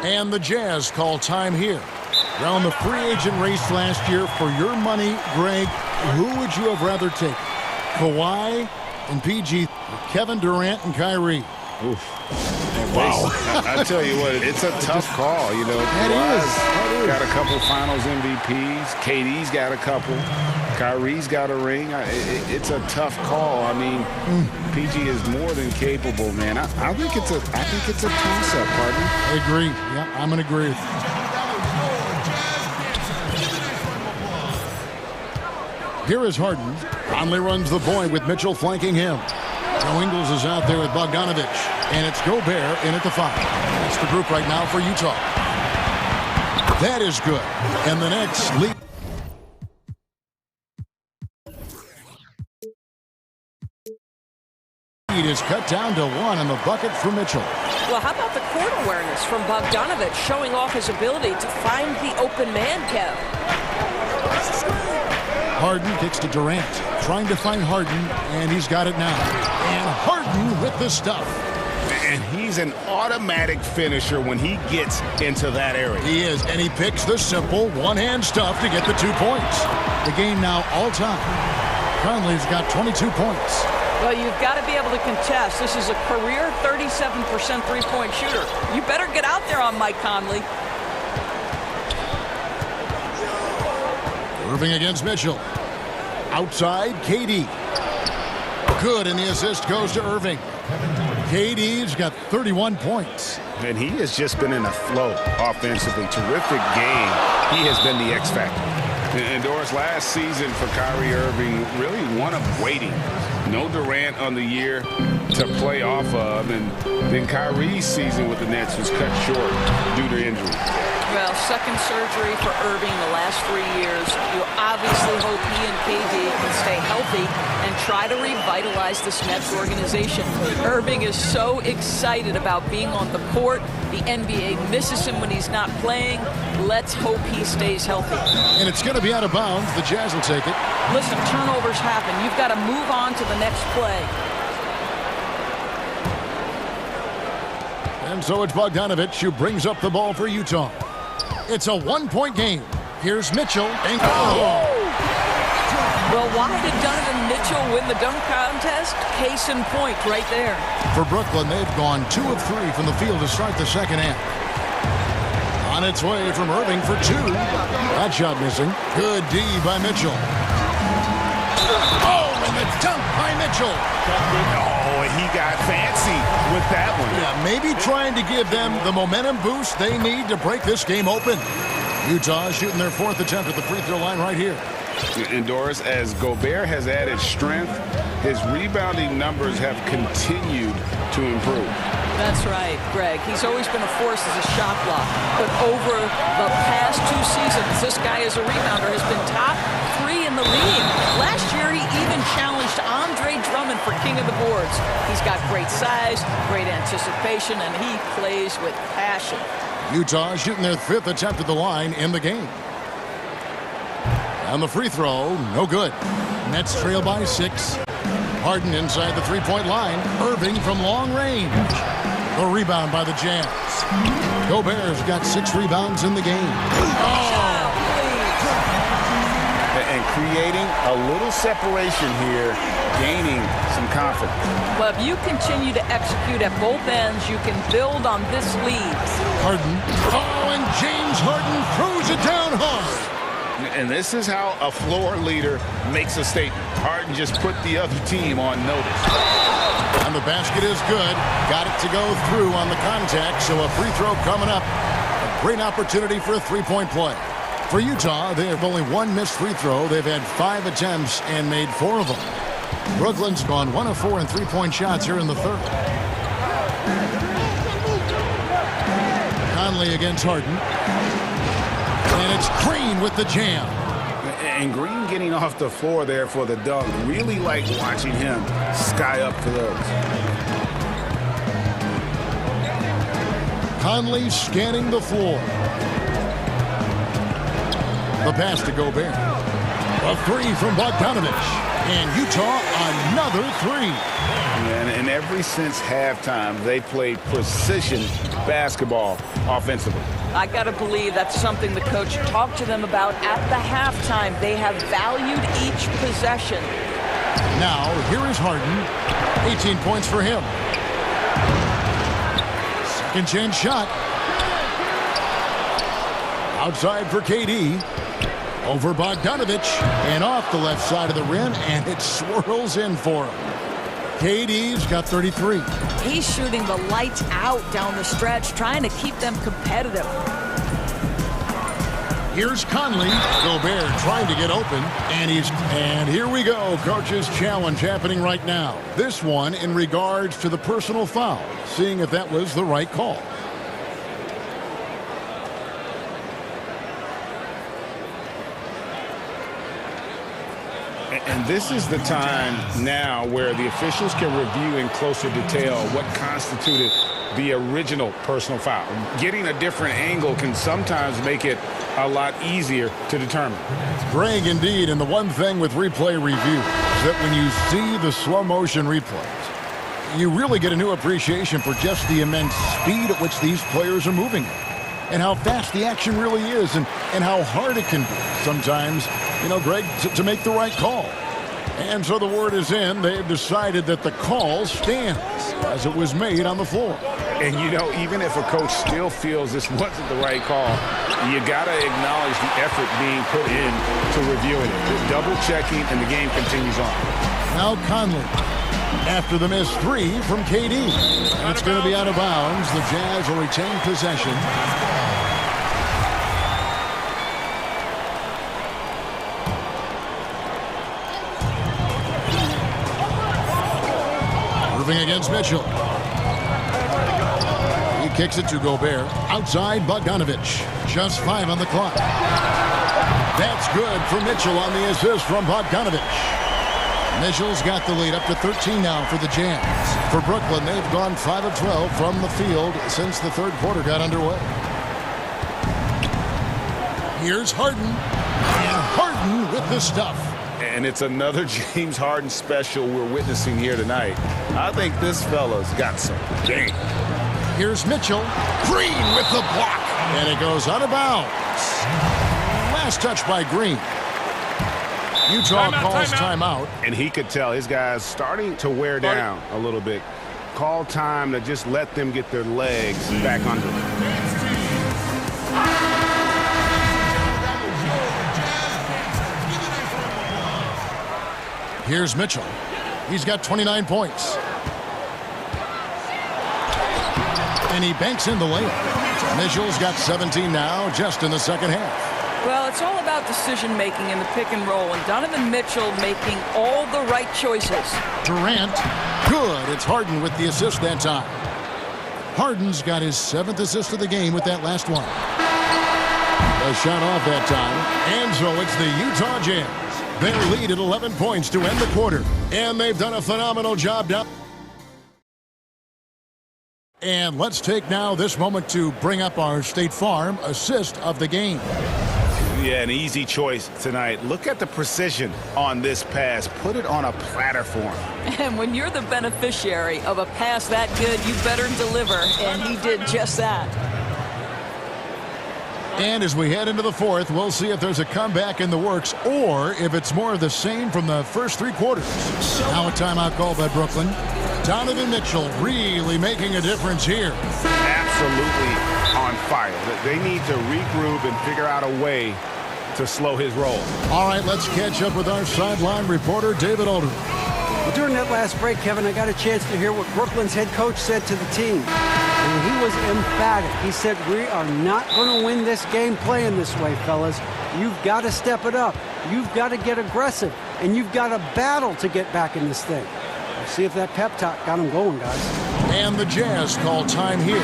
And the Jazz call time here. Around the free agent race last year, for your money, Greg, who would you have rather take? Kawhi and PG, Kevin Durant and Kyrie. Oof. Wow. I tell you what, it's a tough call. You know, Kawhi's got a couple finals MVPs. KD's got a couple. Kyrie's got a ring. It's a tough call. I mean, PG is more than capable, man. I think it's a toss-up, partner. I agree. Yeah, I'm going to agree. Here is Harden. Conley runs the point with Mitchell flanking him. Joe Ingles is out there with Bogdanovich. And it's Gobert in at the 5. That's the group right now for Utah. That is good. And the Knicks lead. Lead is cut down to 1 on the bucket for Mitchell. Well, how about the court awareness from Bogdanovich, showing off his ability to find the open man, Kev? Harden kicks to Durant, trying to find Harden, and he's got it now. And Harden with the stuff. And he's an automatic finisher when he gets into that area. He is, and he picks the simple one-hand stuff to get the 2 points. The game now all-time. Conley's got 22 points. Well, you've got to be able to contest. This is a career 37% three-point shooter. You better get out there on Mike Conley. Irving against Mitchell. Outside, KD. Good, and the assist goes to Irving. KD's got 31 points. And he has just been in a flow offensively. Terrific game. He has been the X factor. And Doris, last season for Kyrie Irving, really one of waiting. No Durant on the year to play off of. And then Kyrie's season with the Nets was cut short due to injury. Well, second surgery for Irving the last 3 years. You obviously hope he and KD can stay healthy and try to revitalize this Nets organization. Irving is so excited about being on the court. The NBA misses him when he's not playing. Let's hope he stays healthy. And it's going to be out of bounds. The Jazz will take it. Listen, turnovers happen. You've got to move on to the next play. And so it's Bogdanovich who brings up the ball for Utah. It's a one-point game. Here's Mitchell. And well, why did Donovan Mitchell win the dunk contest? Case in point right there. For Brooklyn, they've gone 2 of 3 from the field to start the second half. On its way from Irving for 2. That shot missing. Good D by Mitchell. Oh, and the dunk by Mitchell. Oh, he got fancy with that one. Yeah, maybe trying to give them the momentum boost they need to break this game open. Utah shooting their 4th attempt at the free throw line right here. And Doris, as Gobert has added strength, his rebounding numbers have continued to improve. That's right, Greg. He's always been a force as a shot block. But over the past 2 seasons, this guy as a rebounder has been top 3 in the league. Last year, he even challenged Andre Drummond for king of the boards. He's got great size, great anticipation, and he plays with passion. Utah shooting their 5th attempt at the line in the game. And the free throw, no good. Nets trail by 6. Harden inside the three-point line. Irving from long range. The rebound by the Jazz. Gobert's got 6 rebounds in the game. Oh! And creating a little separation here, gaining some confidence. Well, if you continue to execute at both ends, you can build on this lead. Harden. Oh, and James Harden throws it down hard. And this is how a floor leader makes a statement. Harden just put the other team on notice. And the basket is good. Got it to go through on the contact, so a free throw coming up. A great opportunity for a three-point play. For Utah, they have only 1 missed free throw. They've had 5 attempts and made 4 of them. Brooklyn's gone 1 of 4 in three-point shots here in the 3rd. Conley against Harden. And it's Green with the jam. And Green getting off the floor there for the dunk. Really like watching him sky up for those. Conley scanning the floor. The pass to Gobert. A 3 from Bogdanovich. And Utah, another 3. And ever since halftime, they played precision basketball offensively. I got to believe that's something the coach talked to them about at the halftime. They have valued each possession. Now, here is Harden. 18 points for him. Second chance shot. Outside for KD. Over Bogdanovich. And off the left side of the rim. And it swirls in for him. KD's got 33. He's shooting the lights out down the stretch, trying to keep them competitive. Here's Conley. Gobert trying to get open. And here we go. Coach's challenge happening right now. This one in regards to the personal foul. Seeing if that was the right call. And this is the time now where the officials can review in closer detail what constituted the original personal foul. Getting a different angle can sometimes make it a lot easier to determine. Greg, indeed, and the one thing with replay review is that when you see the slow motion replays, you really get a new appreciation for just the immense speed at which these players are moving and how fast the action really is and how hard it can be sometimes, you know, Greg, to make the right call. And so the word is in. They've decided that the call stands as it was made on the floor. And, you know, even if a coach still feels this wasn't the right call, you got to acknowledge the effort being put in to reviewing it. Double-checking, and the game continues on. Now Conley, after the missed three from KD. And it's going to be out of bounds. The Jazz will retain possession. Against Mitchell. He kicks it to Gobert. Outside Bogdanovich. Just 5 on the clock. That's good for Mitchell on the assist from Bogdanovich. Mitchell's got the lead up to 13 now for the Jazz. For Brooklyn, they've gone 5 of 12 from the field since the third quarter got underway. Here's Harden. And Harden with the stuff. And it's another James Harden special we're witnessing here tonight. I think this fella's got some game. Here's Mitchell. Green with the block. And it goes out of bounds. Last touch by Green. Utah calls timeout. And he could tell his guys starting to wear down a little bit. Call time to just let them get their legs back under them. Here's Mitchell. He's got 29 points. And he banks in the layup. Mitchell's got 17 now, just in the second half. Well, it's all about decision-making in the pick and roll, and Donovan Mitchell making all the right choices. Durant, good. It's Harden with the assist that time. Harden's got his 7th assist of the game with that last one. A shot off that time. And so it's the Utah Jazz. Their lead at 11 points to end the quarter. And they've done a phenomenal job down. And let's take now this moment to bring up our State Farm assist of the game. Yeah, an easy choice tonight. Look at the precision on this pass. Put it on a platter for him. And when you're the beneficiary of a pass that good, you better deliver. And he did just that. And as we head into the fourth, we'll see if there's a comeback in the works or if it's more of the same from the first 3 quarters. Now a timeout call by Brooklyn. Donovan Mitchell really making a difference here. Absolutely on fire. They need to regroup and figure out a way to slow his roll. All right, let's catch up with our sideline reporter, David Aldridge. Well, during that last break, Kevin, I got a chance to hear what Brooklyn's head coach said to the team. And he was emphatic. He said, we are not going to win this game playing this way, fellas. You've got to step it up. You've got to get aggressive. And you've got to battle to get back in this thing. We'll see if that pep talk got him going, guys. And the Jazz call time here.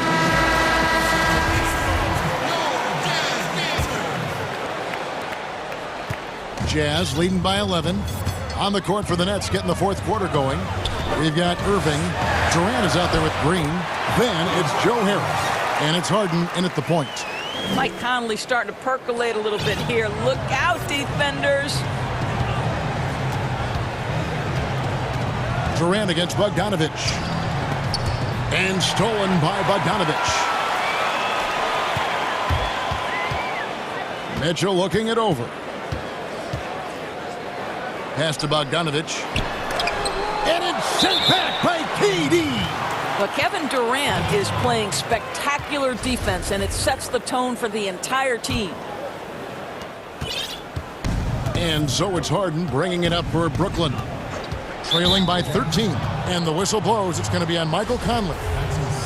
Jazz leading by 11. On the court for the Nets, getting the fourth quarter going. We've got Irving. Durant is out there with Green. Then it's Joe Harris. And it's Harden in at the point. Mike Conley starting to percolate a little bit here. Look out, defenders. Durant against Bogdanovich. And stolen by Bogdanovich. Mitchell looking it over. Pass to Bogdanovich. And it's sent back by KD. Well, Kevin Durant is playing spectacular defense, and it sets the tone for the entire team. And so it's Harden bringing it up for Brooklyn. Trailing by 13. And the whistle blows. It's going to be on Michael Conley.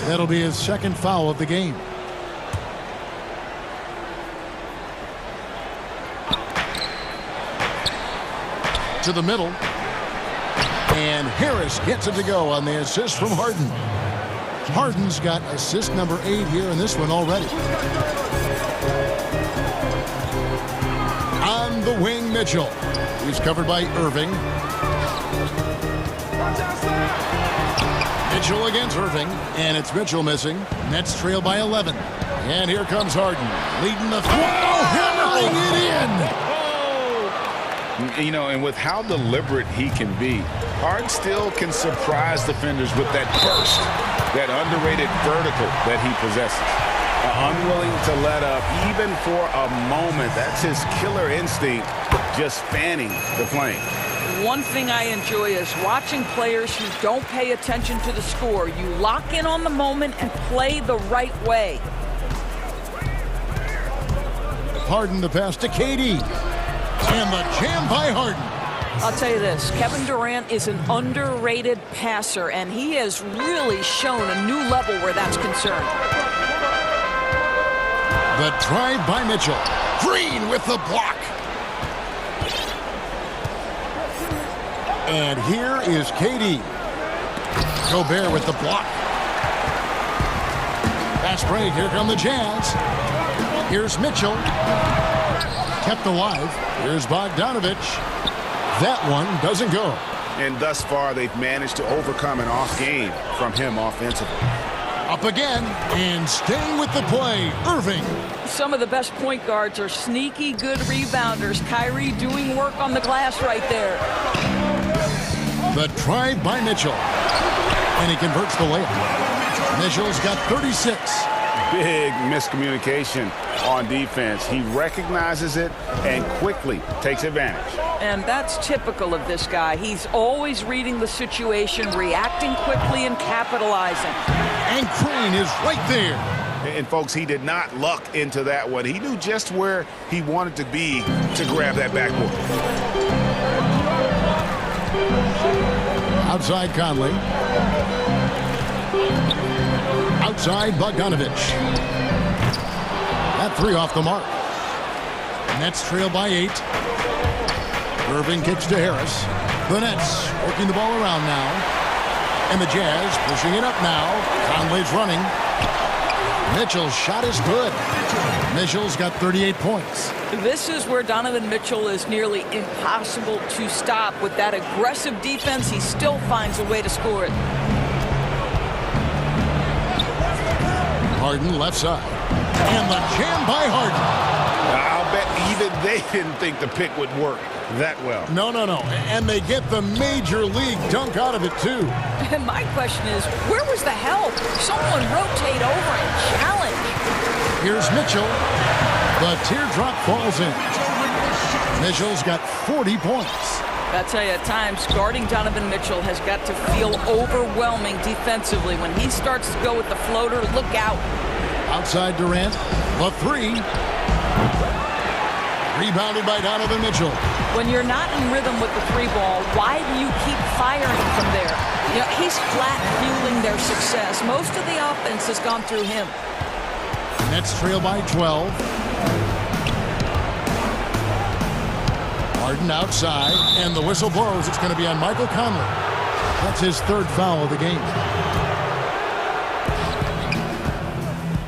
That'll be his second foul of the game. To the middle. And Harris gets it to go on the assist from Harden. Harden's got assist number 8 here in this one already. On the wing, Mitchell. He's covered by Irving. Mitchell against Irving. And it's Mitchell missing. Nets trail by 11. And here comes Harden. Leading the flow. Hammering it in. You know, and with how deliberate he can be, Harden still can surprise defenders with that burst, that underrated vertical that he possesses. Unwilling to let up, even for a moment. That's his killer instinct, just fanning the flame. One thing I enjoy is watching players who don't pay attention to the score. You lock in on the moment and play the right way. Harden the pass to KD. And the jam by Harden. I'll tell you this, Kevin Durant is an underrated passer, and he has really shown a new level where that's concerned. The drive by Mitchell. Green with the block. And here is KD. Gobert with the block. Fast break. Here come the Jazz. Here's Mitchell. Kept alive. Here's Bogdanovich. That one doesn't go. And thus far, they've managed to overcome an off game from him offensively. Up again and staying with the play. Irving. Some of the best point guards are sneaky good rebounders. Kyrie doing work on the glass right there. The drive by Mitchell. And he converts the layup. Mitchell's got 36. Big miscommunication on defense. He recognizes it and quickly takes advantage. And that's typical of this guy. He's always reading the situation, reacting quickly and capitalizing. And Crane is right there. And folks, he did not luck into that one. He knew just where he wanted to be to grab that backboard. Outside Conley. Outside Bogdanovich. That three off the mark. Nets trail by 8. Irving kicks to Harris. The Nets working the ball around now. And the Jazz pushing it up now. Conley's running. Mitchell's shot is good. Mitchell's got 38 points. This is where Donovan Mitchell is nearly impossible to stop. With that aggressive defense, he still finds a way to score it. Harden left side. And the jam by Harden. I'll bet even they didn't think the pick would work that well. No. And they get the major league dunk out of it, too. And my question is, where was the help? Someone rotate over and challenge. Here's Mitchell. The teardrop falls in. Mitchell's got 40 points. I tell you, at times, guarding Donovan Mitchell has got to feel overwhelming defensively. When he starts to go with the floater, look out. Outside Durant. The three. Rebounded by Donovan Mitchell. When you're not in rhythm with the three ball, why do you keep firing from there? You know, he's flat fueling their success. Most of the offense has gone through him. Nets trail by 12. Harden outside, and the whistle blows. It's going to be on Michael Conley. That's his third foul of the game.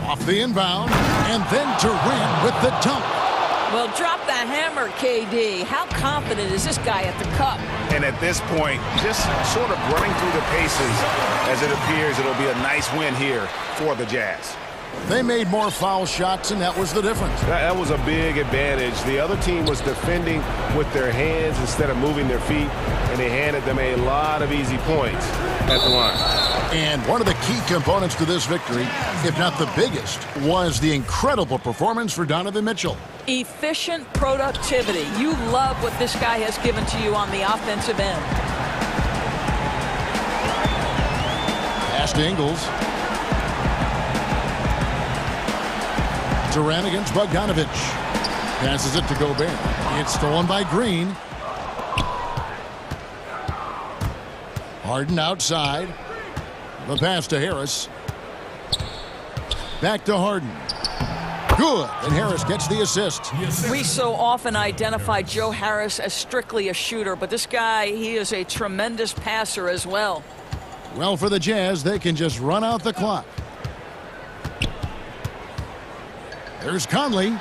Off the inbound, and then Durant with the dunk. Well, drop the hammer, KD. How confident is this guy at the cup? And at this point, just sort of running through the paces as it appears it'll be a nice win here for the Jazz. They made more foul shots, and that was the difference. That was a big advantage. The other team was defending with their hands instead of moving their feet, and they handed them a lot of easy points at the line. And one of the key components to this victory, if not the biggest, was the incredible performance for Donovan Mitchell. Efficient productivity. You love what this guy has given to you on the offensive end. Pass to Ingles. Durant against Bogdanovich. Passes it to Gobert. It's stolen by Green. Harden outside. The pass to Harris. Back to Harden. Good. And Harris gets the assist. We so often identify Joe Harris as strictly a shooter, but this guy, he is a tremendous passer as well. Well, for the Jazz, they can just run out the clock. There's Conley,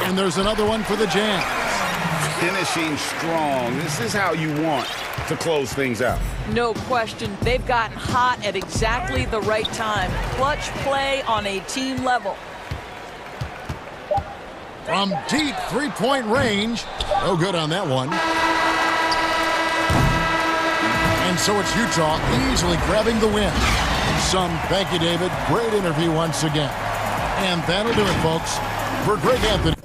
and there's another one for the Jazz. Finishing strong. This is how you want to close things out. No question. They've gotten hot at exactly the right time. Clutch play on a team level. From deep three-point range. No good on that one. And so it's Utah easily grabbing the win. Thank you, David. Great interview once again. And that'll do it, folks. For Greg Anthony.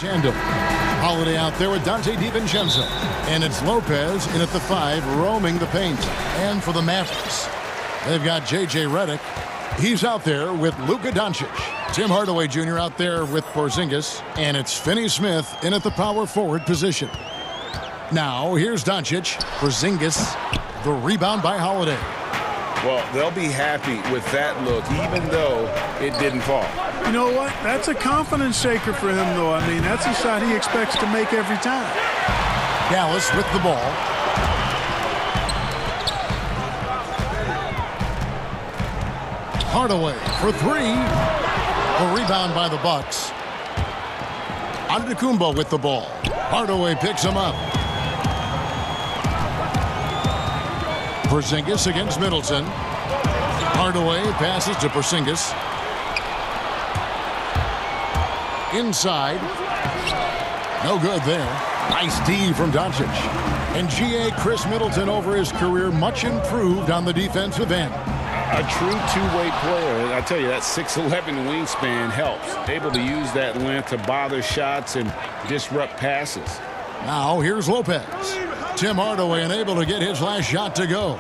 Jandel. Holiday out there with Dante DiVincenzo. And it's Lopez in at the 5, roaming the paint. And for the Mavericks, they've got J.J. Redick. He's out there with Luka Doncic. Tim Hardaway Jr. out there with Porzingis. And it's Finney Smith in at the power forward position. Now, here's Doncic. Porzingis, the rebound by Holiday. Well, they'll be happy with that look, even though it didn't fall. You know what? That's a confidence shaker for him, though. I mean, that's a shot he expects to make every time. Dallas with the ball. Hardaway for 3. A rebound by the Bucks. Antetokounmpo with the ball. Hardaway picks him up. Porzingis against Middleton. Hardaway passes to Porzingis. Inside. No good there. Nice D from Doncic. And G.A. Chris Middleton over his career, much improved on the defensive end. A true two-way player. And I tell you, that 6'11" wingspan helps. Able to use that length to bother shots and disrupt passes. Now here's Lopez. Tim Hardaway unable to get his last shot to go.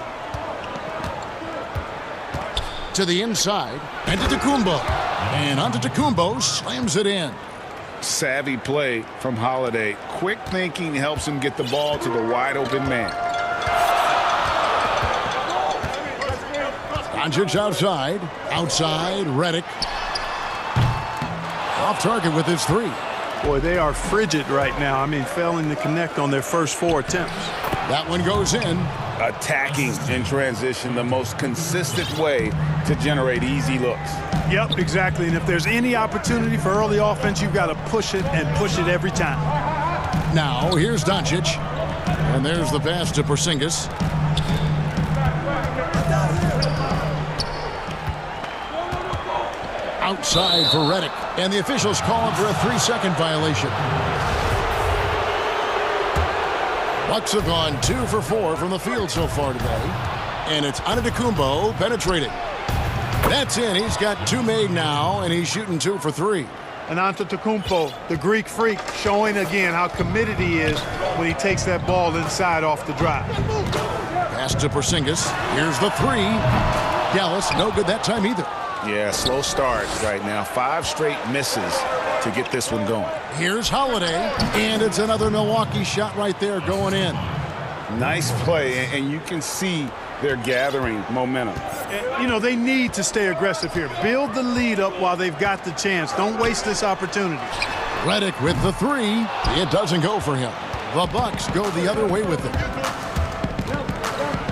to the inside. And to Tacumbo. And onto Tacumbo. Slams it in. Savvy play from Holiday. Quick thinking helps him get the ball to the wide open man. Doncic outside. Outside, Redick. Off target with his three. Boy, they are frigid right now. I mean, failing to connect on their first 4 attempts. That one goes in. Attacking in transition, the most consistent way to generate easy looks. Yep, exactly. And if there's any opportunity for early offense, you've got to push it and push it every time. Now, here's Doncic. And there's the pass to Porzingis. Outside for Redick. And the officials call him for a 3-second violation. Bucks have gone 2 for 4 from the field so far today. And it's Antetokounmpo penetrating. That's in. He's got 2 made now, and he's shooting 2 for 3. And Antetokounmpo, the Greek freak, showing again how committed he is when he takes that ball inside off the drive. Pass to Porzingis. Here's the 3. Gallus, no good that time either. Yeah, slow start right now. 5 straight misses to get this one going. Here's Holiday, and it's another Milwaukee shot right there going in. Nice play, and you can see they're gathering momentum. You know, they need to stay aggressive here. Build the lead up while they've got the chance. Don't waste this opportunity. Redick with the 3. It doesn't go for him. The Bucks go the other way with it.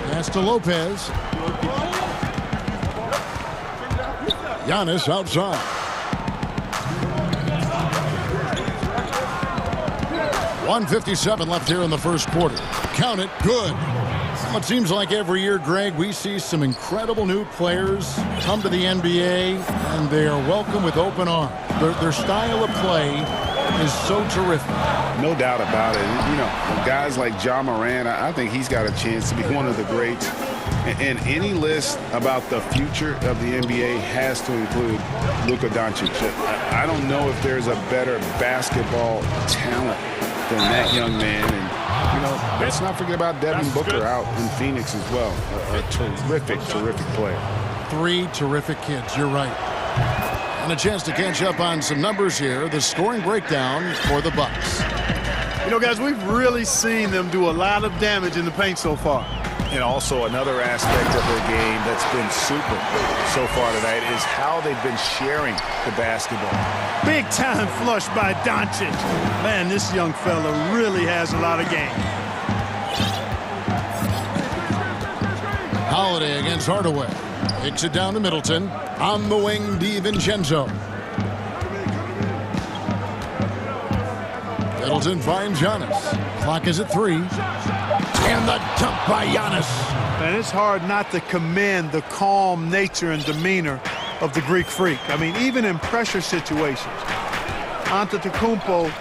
Pass to Lopez. Giannis outside. .157 left here in the first quarter. Count it. Good. Well, it seems like every year, Greg, we see some incredible new players come to the NBA, and they are welcome with open arms. Their style of play is so terrific. No doubt about it. You know, guys like Ja Morant, I think he's got a chance to be one of the greats. And any list about the future of the NBA has to include Luka Doncic. I don't know if there's a better basketball talent than that young man. And, you know, let's not forget about Devin Booker out in Phoenix as well. A terrific, terrific player. 3 terrific kids. You're right. And a chance to catch up on some numbers here. The scoring breakdown for the Bucks. You know, guys, we've really seen them do a lot of damage in the paint so far. And also another aspect of their game that's been super so far tonight is how they've been sharing the basketball. Big time flush by Doncic. Man, this young fella really has a lot of game. Holiday against Hardaway. Takes it down to Middleton. On the wing, DiVincenzo. Middleton finds Giannis. Clock is at 3. And the dunk by Giannis. And it's hard not to commend the calm nature and demeanor of the Greek freak. I mean, even in pressure situations, Antetokounmpo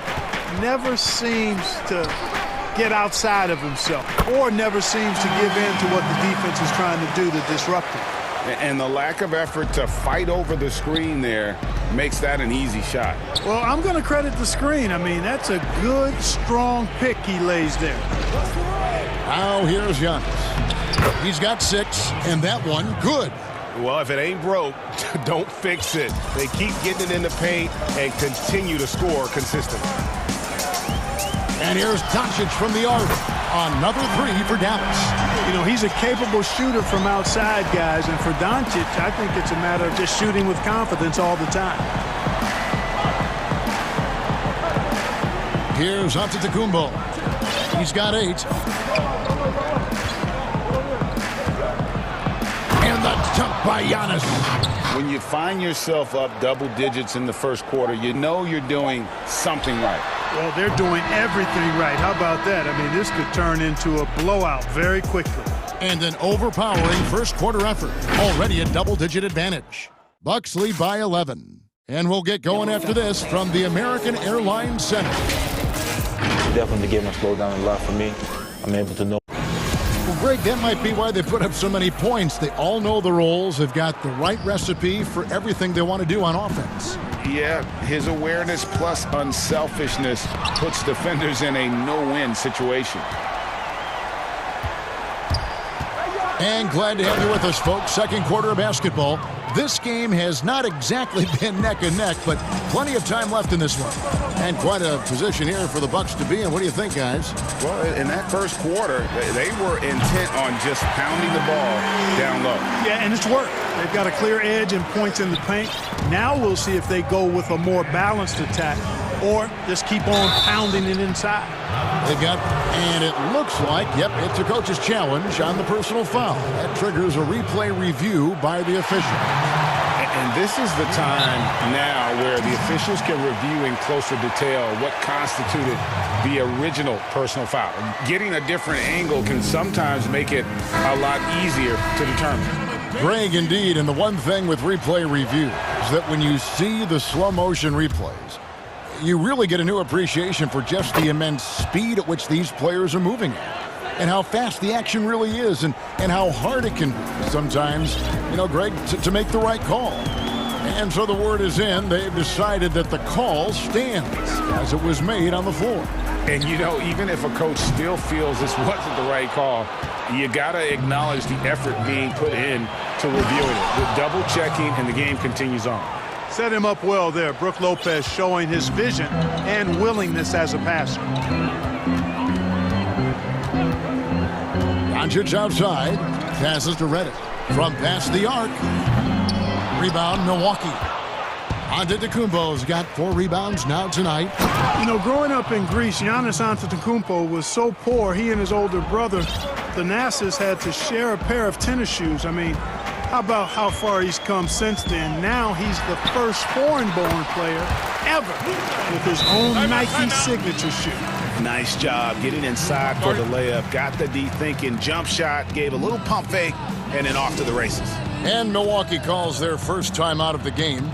never seems to get outside of himself or never seems to give in to what the defense is trying to do to disrupt him. And the lack of effort to fight over the screen there makes that an easy shot. Well, I'm going to credit the screen. I mean, that's a good, strong pick he lays there. Now here's Giannis. He's got 6, and that one good. Well, if it ain't broke, don't fix it. They keep getting it in the paint and continue to score consistently. And here's Doncic from the arc. Another 3 for Dallas. You know, he's a capable shooter from outside, guys, and for Doncic, I think it's a matter of just shooting with confidence all the time. Here's Antetokounmpo. He's got 8. And the dunk by Giannis. When you find yourself up double digits in the first quarter, you know you're doing something right. Well, they're doing everything right. How about that? I mean, this could turn into a blowout very quickly. And an overpowering first quarter effort. Already a double-digit advantage. Bucks lead by 11. And we'll get going after this from the American Airlines Center. Definitely the game has slowed down a lot for me. I'm able to know. Well, Greg, that might be why they put up so many points. They all know the roles. They've got the right recipe for everything they want to do on offense. Yeah, his awareness plus unselfishness puts defenders in a no-win situation. And glad to have you with us, folks. Second quarter of basketball. This game has not exactly been neck and neck, but plenty of time left in this one. And quite a position here for the Bucks to be in. What do you think, guys? Well, in that first quarter, they were intent on just pounding the ball down low. Yeah, and it's worked. They've got a clear edge and points in the paint. Now we'll see if they go with a more balanced attack or just keep on pounding it inside. They've got, and it looks like, yep, it's a coach's challenge on the personal foul. That triggers a replay review by the official. And this is the time now where the officials can review in closer detail what constituted the original personal foul. Getting a different angle can sometimes make it a lot easier to determine. Greg, indeed, and the one thing with replay review is that when you see the slow motion replays, you really get a new appreciation for just the immense speed at which these players are moving at. And how fast the action really is, and how hard it can be sometimes, you know, Greg, to make the right call. And so the word is in. They've decided that the call stands as it was made on the floor. And, you know, even if a coach still feels this wasn't the right call, you got to acknowledge the effort being put in to reviewing it. The double checking, and the game continues on. Set him up well there. Brook Lopez showing his vision and willingness as a passer. Doncic outside, passes to Reddick. From past the arc. Rebound, Milwaukee. Antetokounmpo's got 4 rebounds now tonight. You know, growing up in Greece, Giannis Antetokounmpo was so poor, he and his older brother, Thanasis, had to share a pair of tennis shoes. I mean, how about how far he's come since then? Now he's the first foreign-born player ever with his own Nike signature shoe. Nice job getting inside for the layup. Got the D thinking, jump shot, gave a little pump fake, and then off to the races. And Milwaukee calls their first time out of the game.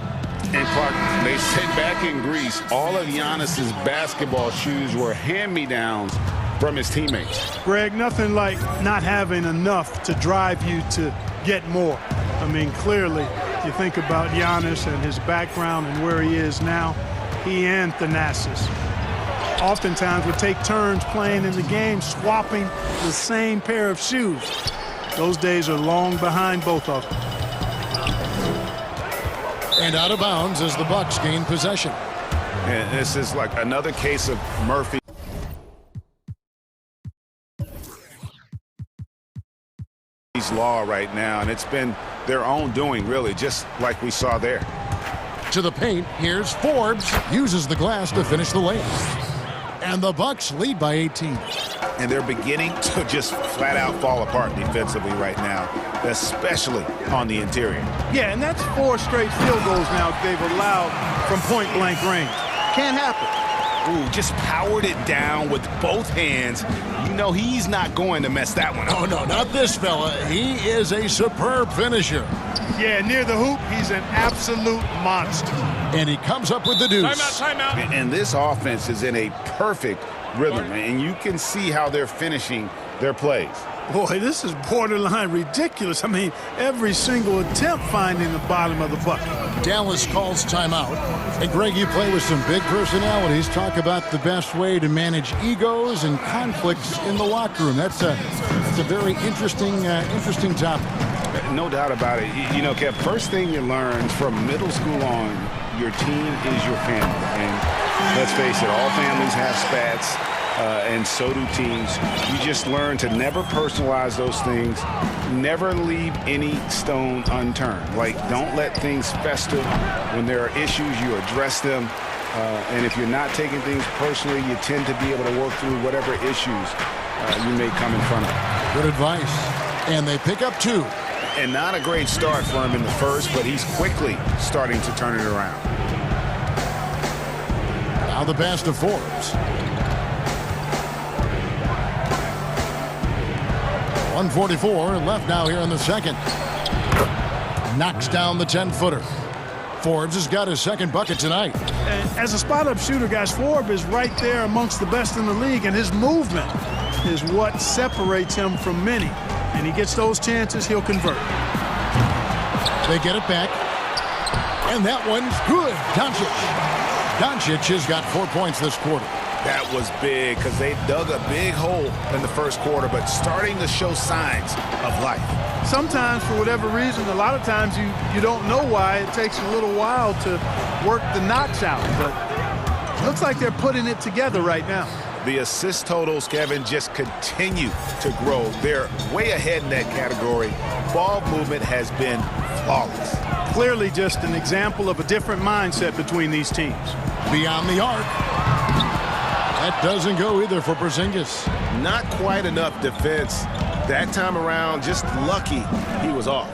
And Clark, they said back in Greece, all of Giannis's basketball shoes were hand-me-downs from his teammates. Greg, nothing like not having enough to drive you to get more. I mean, clearly, you think about Giannis and his background and where he is now, he and Thanasis oftentimes would take turns playing in the game, swapping the same pair of shoes. Those days are long behind both of them. And out of bounds as the Bucks gain possession. And this is like another case of Murphy's law right now, and it's been their own doing, really, just like we saw there. To the paint, here's Forbes, uses the glass to finish the layup. And the Bucks lead by 18. And they're beginning to just flat out fall apart defensively right now, especially on the interior. Yeah, and that's 4 straight field goals now they've allowed from point-blank range. Can't happen. Ooh, just powered it down with both hands. You know he's not going to mess that one up. Oh, no, not this fella. He is a superb finisher. Yeah, near the hoop, he's an absolute monster. And he comes up with the deuce. Timeout. And this offense is in a perfect rhythm, and you can see how they're finishing their plays. Boy, this is borderline ridiculous. I mean, every single attempt finding the bottom of the bucket. Dallas calls timeout. And Greg, you play with some big personalities. Talk about the best way to manage egos and conflicts in the locker room. That's a very interesting topic. No doubt about it. You know, Kev, first thing you learn from middle school on, your team is your family. And let's face it, all families have spats. And so do teams. You just learn to never personalize those things. Never leave any stone unturned. Like, don't let things fester. When there are issues, you address them. And if you're not taking things personally, you tend to be able to work through whatever issues you may come in front of. Good advice. And they pick up 2. And not a great start for him in the first, but he's quickly starting to turn it around. Now the pass to Forbes. 1:44 left now here in the second. Knocks down the 10-footer. Forbes has got his second bucket tonight. And as a spot-up shooter, guys, Forbes is right there amongst the best in the league, and his movement is what separates him from many. And he gets those chances, he'll convert. They get it back. And that one's good. Doncic has got 4 points this quarter. That was big because they dug a big hole in the first quarter, but starting to show signs of life. Sometimes, for whatever reason, a lot of times you don't know why. It takes a little while to work the knocks out, but it looks like they're putting it together right now. The assist totals, Kevin, just continue to grow. They're way ahead in that category. Ball movement has been flawless. Clearly just an example of a different mindset between these teams. Beyond the arc. That doesn't go either for Porzingis. Not quite enough defense. That time around, just lucky he was off.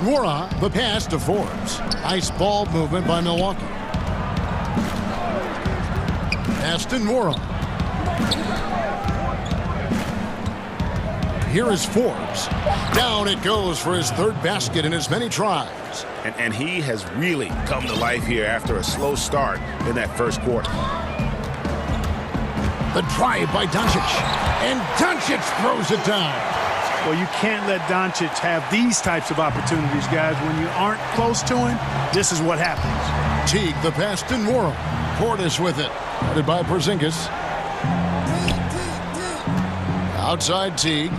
Nwora, the pass to Forbes. Nice ball movement by Milwaukee. Pass to Nwora. Here is Forbes. Down it goes for his third basket in as many tries. And he has really come to life here after a slow start in that first quarter. The drive by Doncic. And Doncic throws it down. Well, you can't let Doncic have these types of opportunities, guys. When you aren't close to him, this is what happens. Teague, the pass to Nwora. Portis with it. Headed by Porzingis. Outside Teague.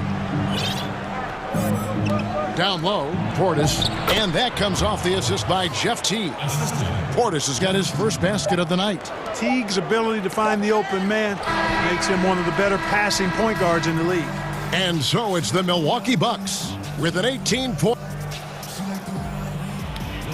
Down low, Portis. And that comes off the assist by Jeff Teague. Portis has got his first basket of the night. Teague's ability to find the open man makes him one of the better passing point guards in the league. And so it's the Milwaukee Bucks with an 18-point.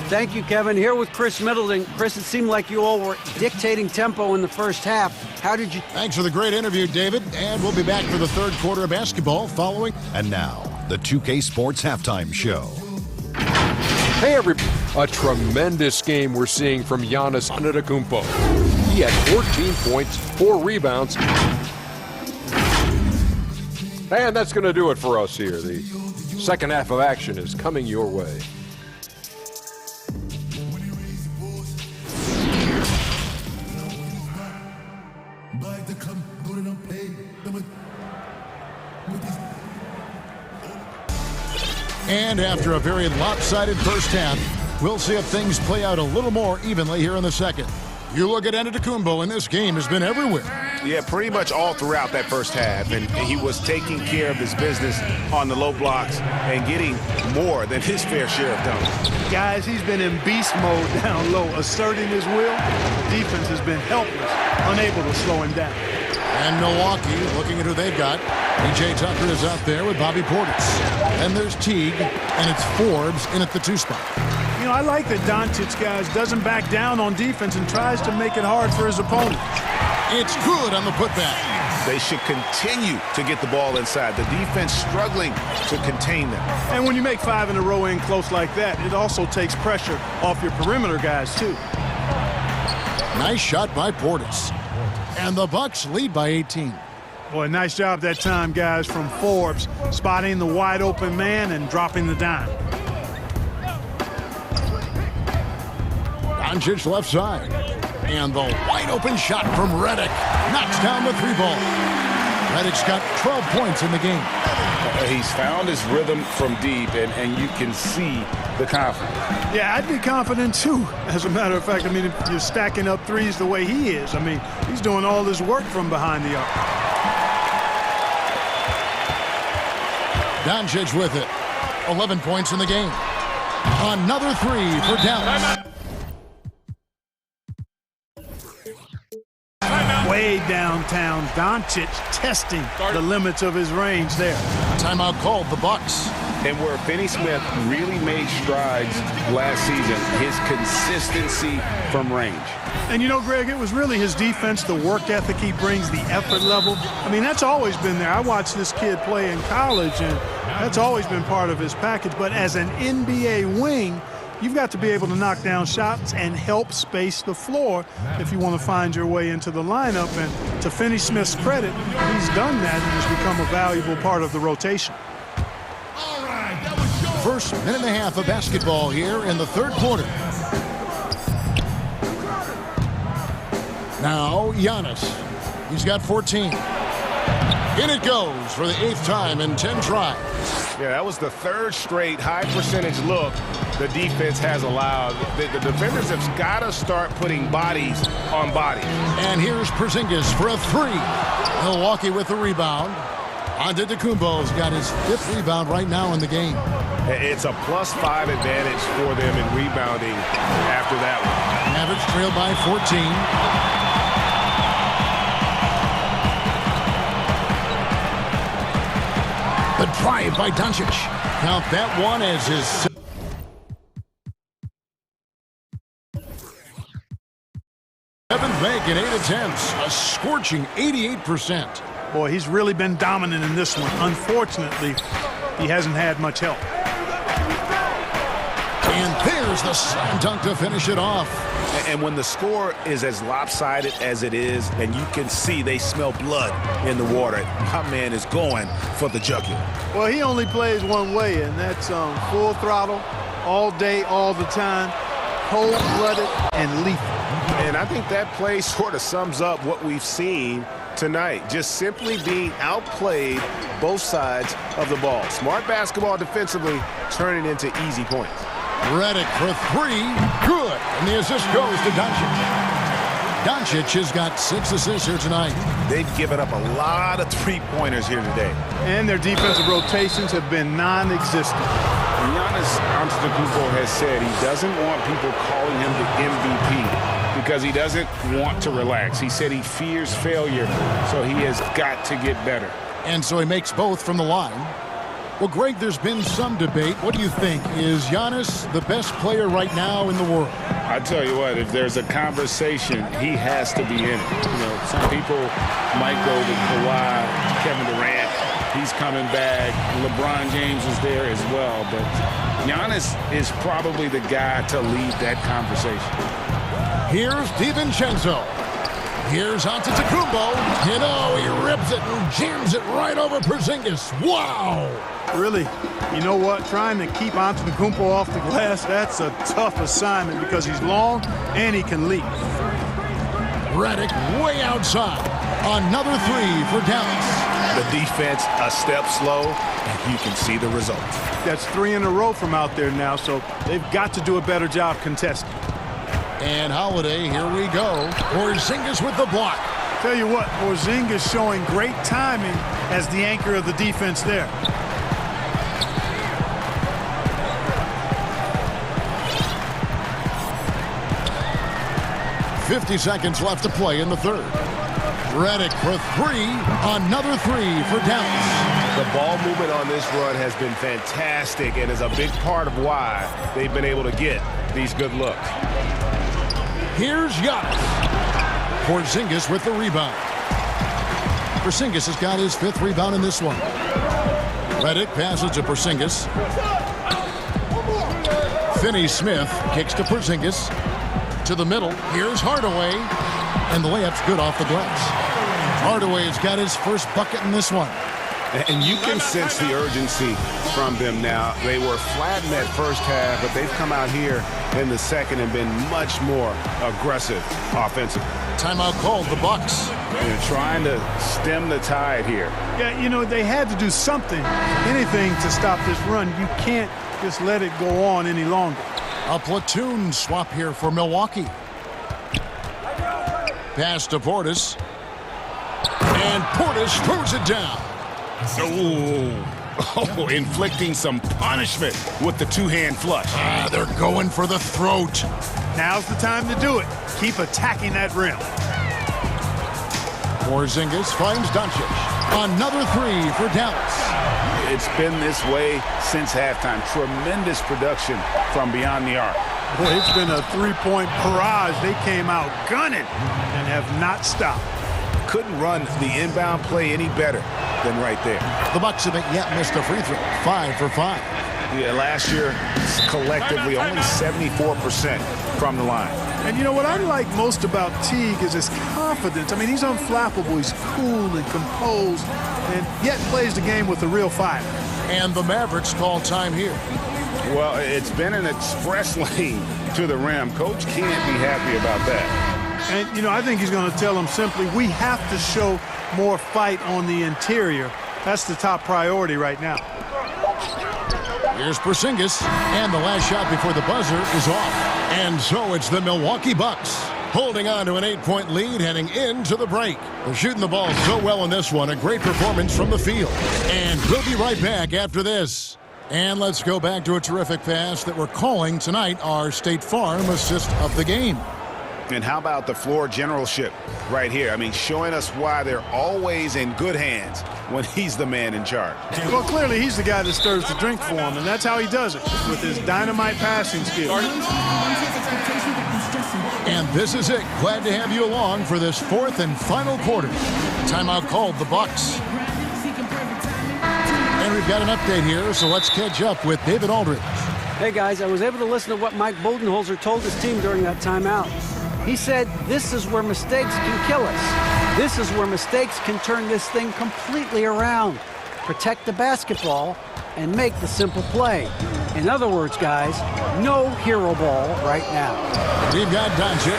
Thank you, Kevin. Here with Chris Middleton. Chris, it seemed like you all were dictating tempo in the first half. How did you... Thanks for the great interview, David. And we'll be back for the third quarter of basketball following. And now, the 2K Sports Halftime Show. Hey, everybody. A tremendous game we're seeing from Giannis Antetokounmpo. He had 14 points, 4 rebounds. And that's going to do it for us here. The second half of action is coming your way. And after a very lopsided first half, we'll see if things play out a little more evenly here in the second. You look at Antetokounmpo, and this game has been everywhere. Yeah, pretty much all throughout that first half. And he was taking care of his business on the low blocks and getting more than his fair share of dunks. Guys, he's been in beast mode down low, asserting his will. The defense has been helpless, unable to slow him down. And Milwaukee, looking at who they've got. P.J. Tucker is out there with Bobby Portis. And there's Teague, and it's Forbes in at the 2 spot. You know, I like that Doncic, guys, doesn't back down on defense and tries to make it hard for his opponent. It's good on the putback. They should continue to get the ball inside. The defense struggling to contain them. And when you make 5 in a row in close like that, it also takes pressure off your perimeter guys, too. Nice shot by Portis. And the Bucks lead by 18. Boy, nice job that time, guys, from Forbes, spotting the wide open man and dropping the dime. Doncic left side. And the wide open shot from Redick knocks down the 3-ball. Redick's got 12 points in the game. He's found his rhythm from deep, and you can see the confidence. Yeah, I'd be confident, too. As a matter of fact, I mean, if you're stacking up threes the way he is, I mean, he's doing all this work from behind the arc. Doncic with it. 11 points in the game. Another 3 for Dallas. Way downtown, Doncic testing the limits of his range there. Timeout called the Bucks. And where Finney Smith really made strides last season, his consistency from range. And you know, Greg, it was really his defense, the work ethic he brings, the effort level. I mean, that's always been there. I watched this kid play in college, and that's always been part of his package. But as an NBA wing, you've got to be able to knock down shots and help space the floor if you want to find your way into the lineup. And to Finney Smith's credit, he's done that and has become a valuable part of the rotation. First minute and a half of basketball here in the third quarter. Now Giannis. He's got 14. In it goes for the 8th time in 10 tries. Yeah, that was the third straight high percentage look the defense has allowed. The defenders have got to start putting bodies on bodies. And here's Porzingis for a three. Milwaukee with the rebound. Antetokounmpo's got his 5th rebound right now in the game. It's a +5 advantage for them in rebounding after that one. Mavericks trail by 14. The drive by Doncic. Count that one as his 7th make in 8 attempts. A scorching 88%. Boy, he's really been dominant in this one. Unfortunately, he hasn't had much help. And there's the slam dunk to finish it off. And when the score is as lopsided as it is, and you can see they smell blood in the water, my man is going for the jugular. Well, he only plays one way, and that's full throttle, all day, all the time, cold-blooded and lethal. And I think that play sort of sums up what we've seen tonight. Just simply being outplayed both sides of the ball. Smart basketball defensively turning into easy points. Redick for 3. Good. And the assist goes to Doncic. Doncic has got 6 assists here tonight. They've given up a lot of three-pointers here today. And their defensive rotations have been non-existent. Giannis Antetokounmpo has said he doesn't want people calling him the MVP because he doesn't want to relax. He said he fears failure, so he has got to get better. And so he makes both from the line. Well, Greg, there's been some debate. What do you think? Is Giannis the best player right now in the world? I tell you what, if there's a conversation, he has to be in it. You know, some people might go to Kawhi, Kevin Durant. He's coming back. LeBron James is there as well. But Giannis is probably the guy to lead that conversation. Here's DiVincenzo. Here's Antetokounmpo. You know, he rips it and jams it right over Porzingis. Wow! Really, you know what? Trying to keep Antetokounmpo off the glass, that's a tough assignment because he's long and he can leap. Redick way outside. Another 3 for Dallas. The defense a step slow, and you can see the result. That's 3 in a row from out there now, so they've got to do a better job contesting. And Holiday, here we go. Porzingis with the block. Tell you what, Porzingis showing great timing as the anchor of the defense there. .50 seconds left to play in the third. Redick for 3. Another 3 for Dallas. The ball movement on this run has been fantastic and is a big part of why they've been able to get these good looks. Here's Giannis. Porzingis with the rebound. Porzingis has got his 5th rebound in this one. Redick passes to Porzingis. Finney-Smith kicks to Porzingis. To the middle. Here's Hardaway. And the layup's good off the glass. Hardaway's got his first bucket in this one. And you can sense the urgency from them now. They were flat in that first half, but they've come out here in the second and been much more aggressive offensively. Timeout called, the Bucks. They're trying to stem the tide here. Yeah, you know, they had to do something, anything to stop this run. You can't just let it go on any longer. A platoon swap here for Milwaukee. Pass to Portis. And Portis throws it down. Oh, inflicting some punishment with the two-hand flush. They're going for the throat. Now's the time to do it. Keep attacking that rim. Porzingis finds Doncic. Another 3 for Dallas. It's been this way since halftime. Tremendous production from beyond the arc. Boy, it's been a 3-point barrage. They came out gunning and have not stopped. Couldn't run the inbound play any better than right there. The Bucks haven't yet missed a free throw. 5 for 5. Yeah, last year, collectively, only 74% from the line. And you know what I like most about Teague is his confidence. I mean, he's unflappable. He's cool and composed, and yet plays the game with a real fire. And the Mavericks call time here. Well, it's been an express lane to the rim. Coach can't be happy about that. And, you know, I think he's going to tell them simply, we have to show more fight on the interior. That's the top priority right now. Here's Porzingis, and the last shot before the buzzer is off. And so it's the Milwaukee Bucks holding on to an 8-point lead heading into the break. They're shooting the ball so well in this one. A great performance from the field. And we'll be right back after this. And let's go back to a terrific pass that we're calling tonight our State Farm assist of the game. And how about the floor generalship right here? I mean, showing us why they're always in good hands when he's the man in charge. Well, clearly he's the guy that stirs the drink for him, and that's how he does it, with his dynamite passing skills. And this is it. Glad to have you along for this fourth and final quarter. Timeout called the Bucks. And we've got an update here, so let's catch up with David Aldridge. Hey, guys, I was able to listen to what Mike Budenholzer told his team during that timeout. He said, this is where mistakes can kill us. This is where mistakes can turn this thing completely around. Protect the basketball and make the simple play. In other words, guys, no hero ball right now. We've got Doncic.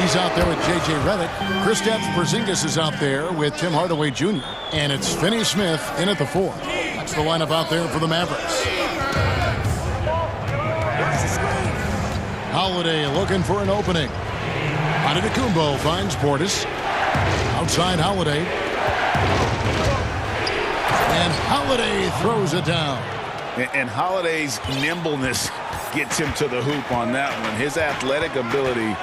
He's out there with J.J. Redick. Kristaps Porzingis is out there with Tim Hardaway Jr. And it's Finney Smith in at the 4. That's the lineup out there for the Mavericks. Holiday looking for an opening. Antetokounmpo finds Portis. Outside Holiday. And Holiday throws it down. And Holiday's nimbleness gets him to the hoop on that one. His athletic ability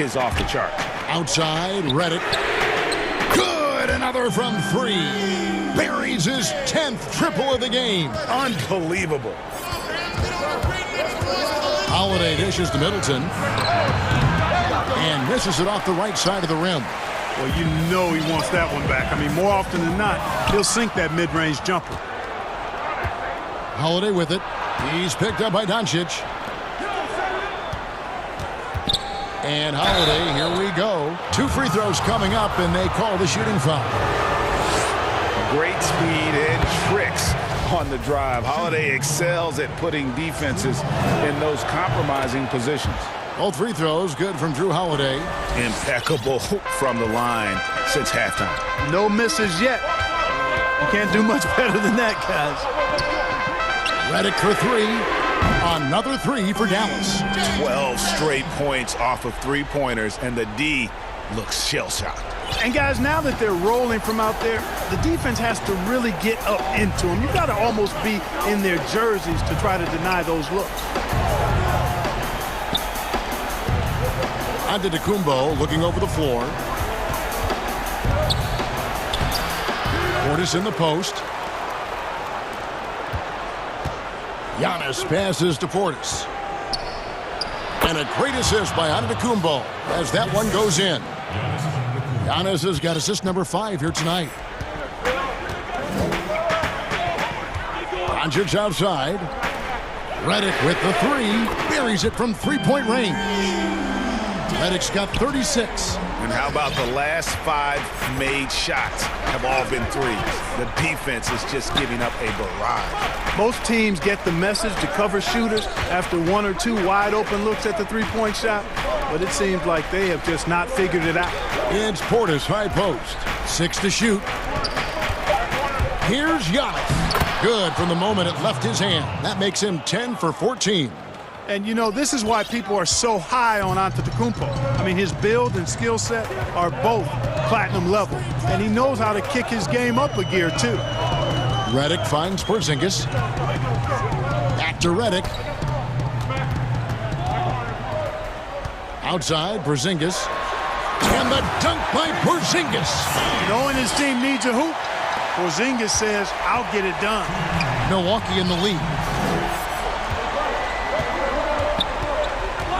is off the chart. Outside, Redick. Good! Another from 3. Buries his 10th triple of the game. Unbelievable. Holiday dishes to Middleton. And misses it off the right side of the rim. Well, you know he wants that one back. I mean, more often than not, he'll sink that mid-range jumper. Holiday with it. He's picked up by Doncic. And Holiday, here we go. 2 free throws coming up, and they call the shooting foul. Great speed and tricks on the drive. Holiday excels at putting defenses in those compromising positions. Both free throws good from Drew Holiday. Impeccable from the line since halftime. No misses yet. You can't do much better than that, guys. Redick for 3. Another 3 for Dallas. 12 straight points off of 3-pointers, and the D looks shell-shocked. And, guys, now that they're rolling from out there, the defense has to really get up into them. You've got to almost be in their jerseys to try to deny those looks. Antetokounmpo looking over the floor. Portis in the post. Giannis passes to Portis. And a great assist by Antetokounmpo as that one goes in. Giannis has got assist number 5 here tonight. Doncic outside. Redick with the 3. Buries it from 3-point range. Redick's got 36. And how about the last 5 made shots have all been threes? The defense is just giving up a barrage. Most teams get the message to cover shooters after 1 or 2 wide open looks at the 3-point shot, but it seems like they have just not figured it out. It's Portis high post. 6 to shoot. Here's Giannis. Good from the moment it left his hand. That makes him 10 for 14. And, you know, this is why people are so high on Antetokounmpo. I mean, his build and skill set are both platinum level. And he knows how to kick his game up a gear, too. Redick finds Porzingis. Back to Redick. Outside, Porzingis. And the dunk by Porzingis. Knowing his team needs a hoop, Porzingis says, I'll get it done. Milwaukee in the lead.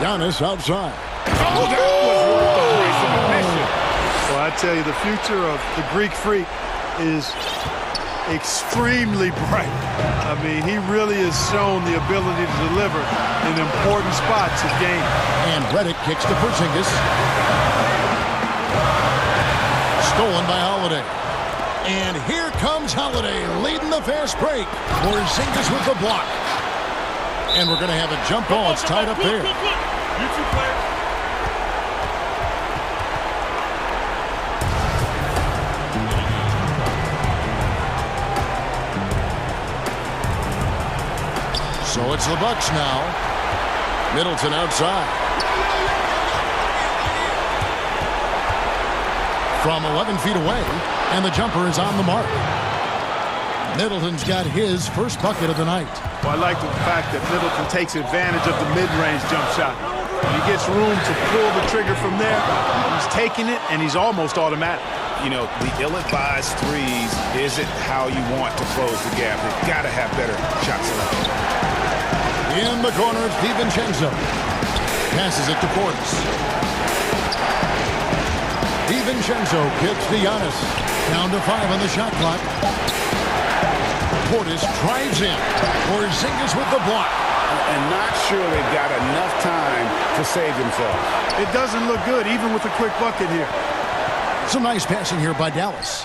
Giannis outside. Oh, that was worth the price of admission. Well, I tell you, the future of the Greek Freak is extremely bright. I mean, he really has shown the ability to deliver in important spots of game. And Redick kicks to Porzingis. Stolen by Holiday. And here comes Holiday leading the fast break. Porzingis with the block. And we're going to have a jump ball. It's tied up there. You 2 players. So it's the Bucks now. Middleton outside. From 11 feet away, and the jumper is on the mark. Middleton's got his first bucket of the night. Well, I like the fact that Middleton takes advantage of the mid-range jump shot. When he gets room to pull the trigger from there, he's taking it, and he's almost automatic. You know, the ill-advised threes isn't how you want to close the gap. They've got to have better shot selection. In the corner, it's DiVincenzo. Passes it to Portis. DiVincenzo kicks to Giannis. Down to 5 on the shot clock. Portis drives in. Porzingis with the block. And not sure they've got enough time to save themselves. It doesn't look good, even with a quick bucket here. Some nice passing here by Dallas.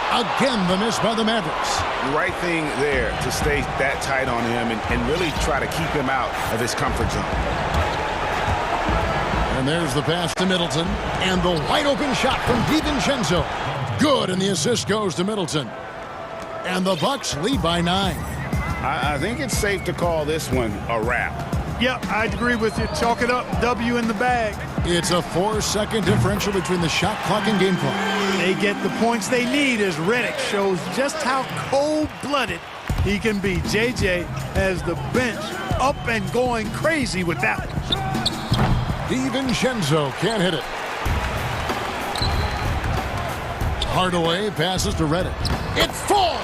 Again, the miss by the Mavericks. The right thing there to stay that tight on him and really try to keep him out of his comfort zone. And there's the pass to Middleton. And the wide open shot from DiVincenzo. Good, and the assist goes to Middleton. And the Bucks lead by 9. I think it's safe to call this one a wrap. Yep, I agree with you. Chalk it up, W in the bag. It's a 4-second differential between the shot clock and game clock. They get the points they need as Redick shows just how cold-blooded he can be. JJ has the bench up and going crazy with that one. DiVincenzo can't hit it. Hardaway passes to Redick. It falls!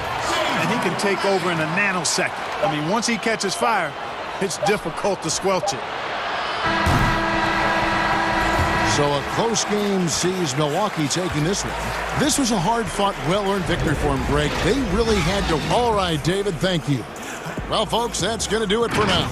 And he can take over in a nanosecond. I mean, once he catches fire, it's difficult to squelch it. So a close game sees Milwaukee taking this one. This was a hard-fought, well-earned victory for him, Greg. They really had to. All right, David, thank you. Well, folks, that's going to do it for now.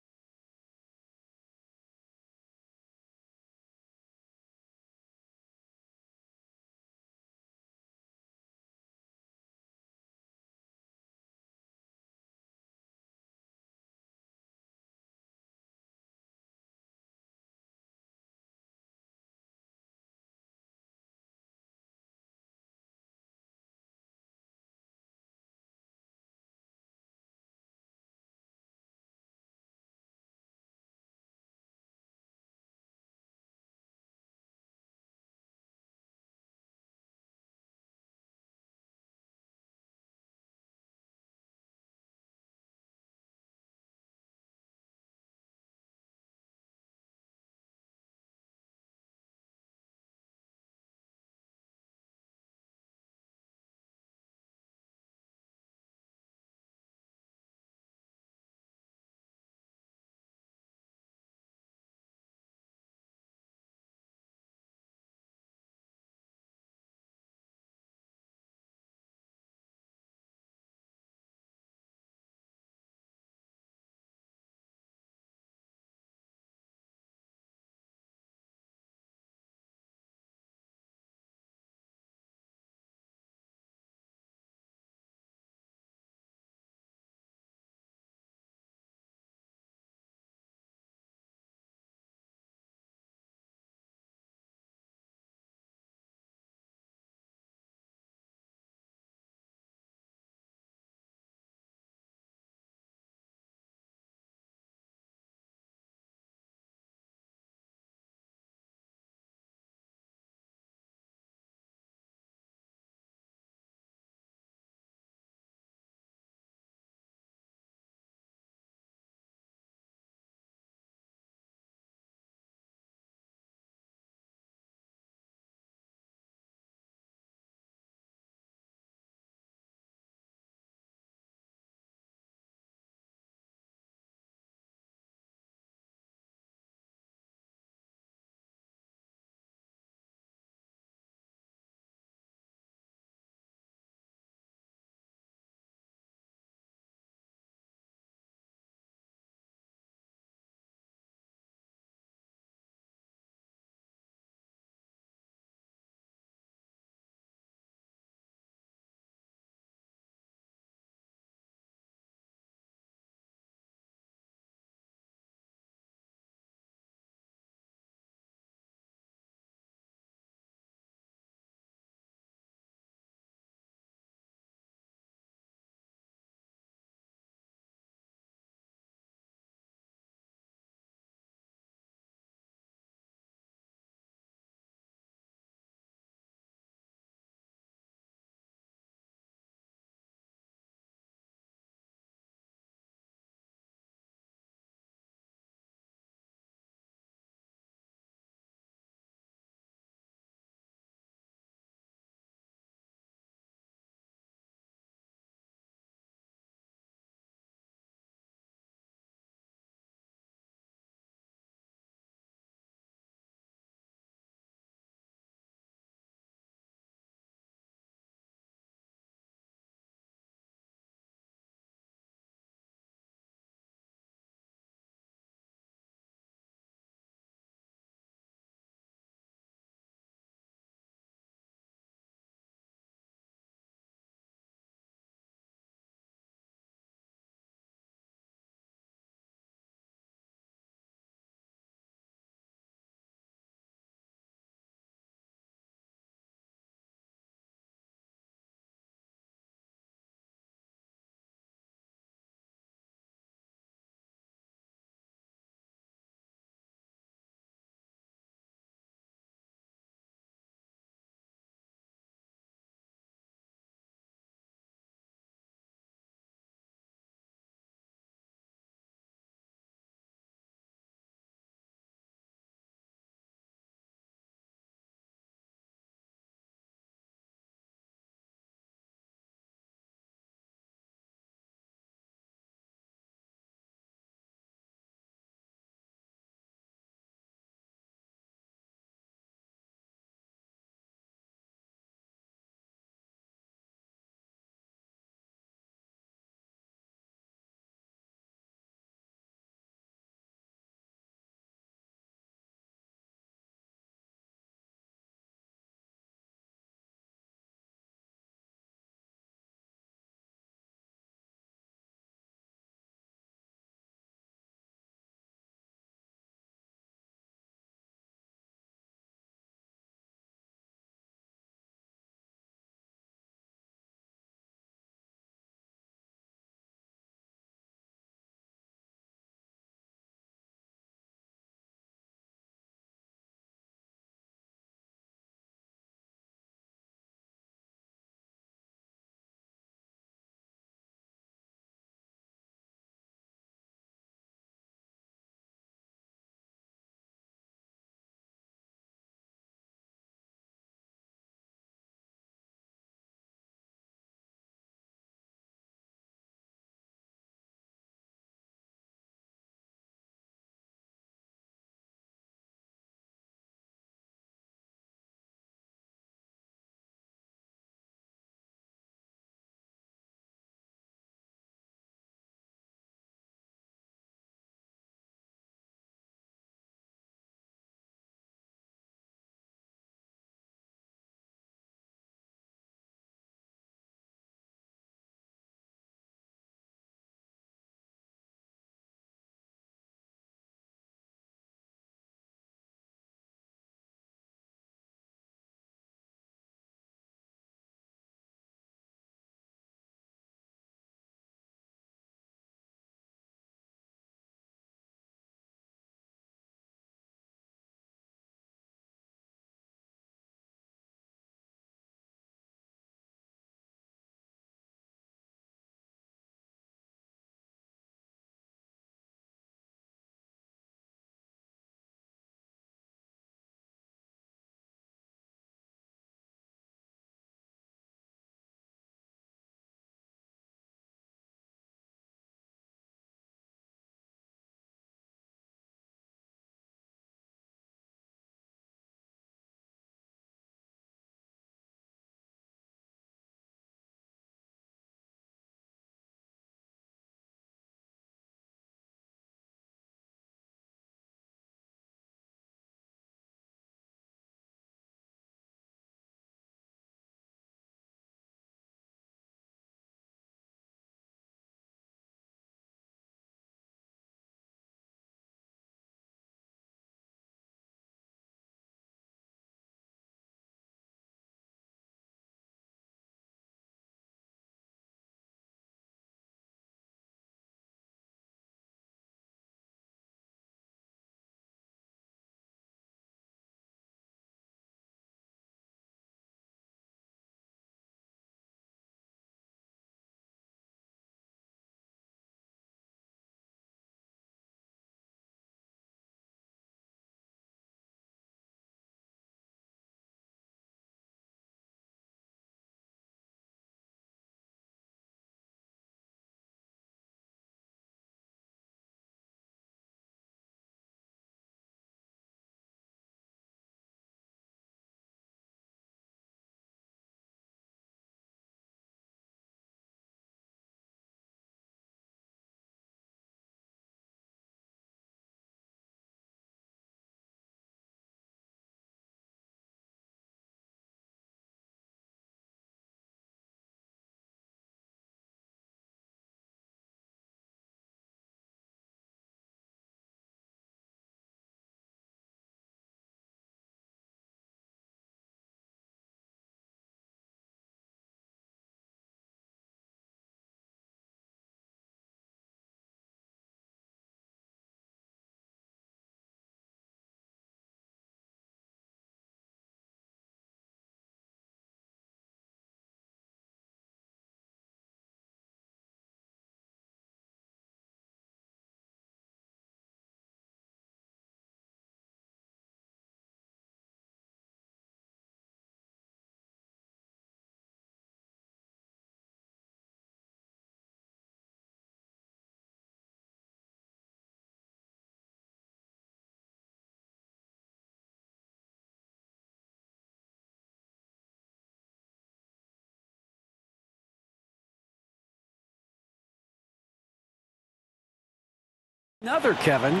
Another Kevin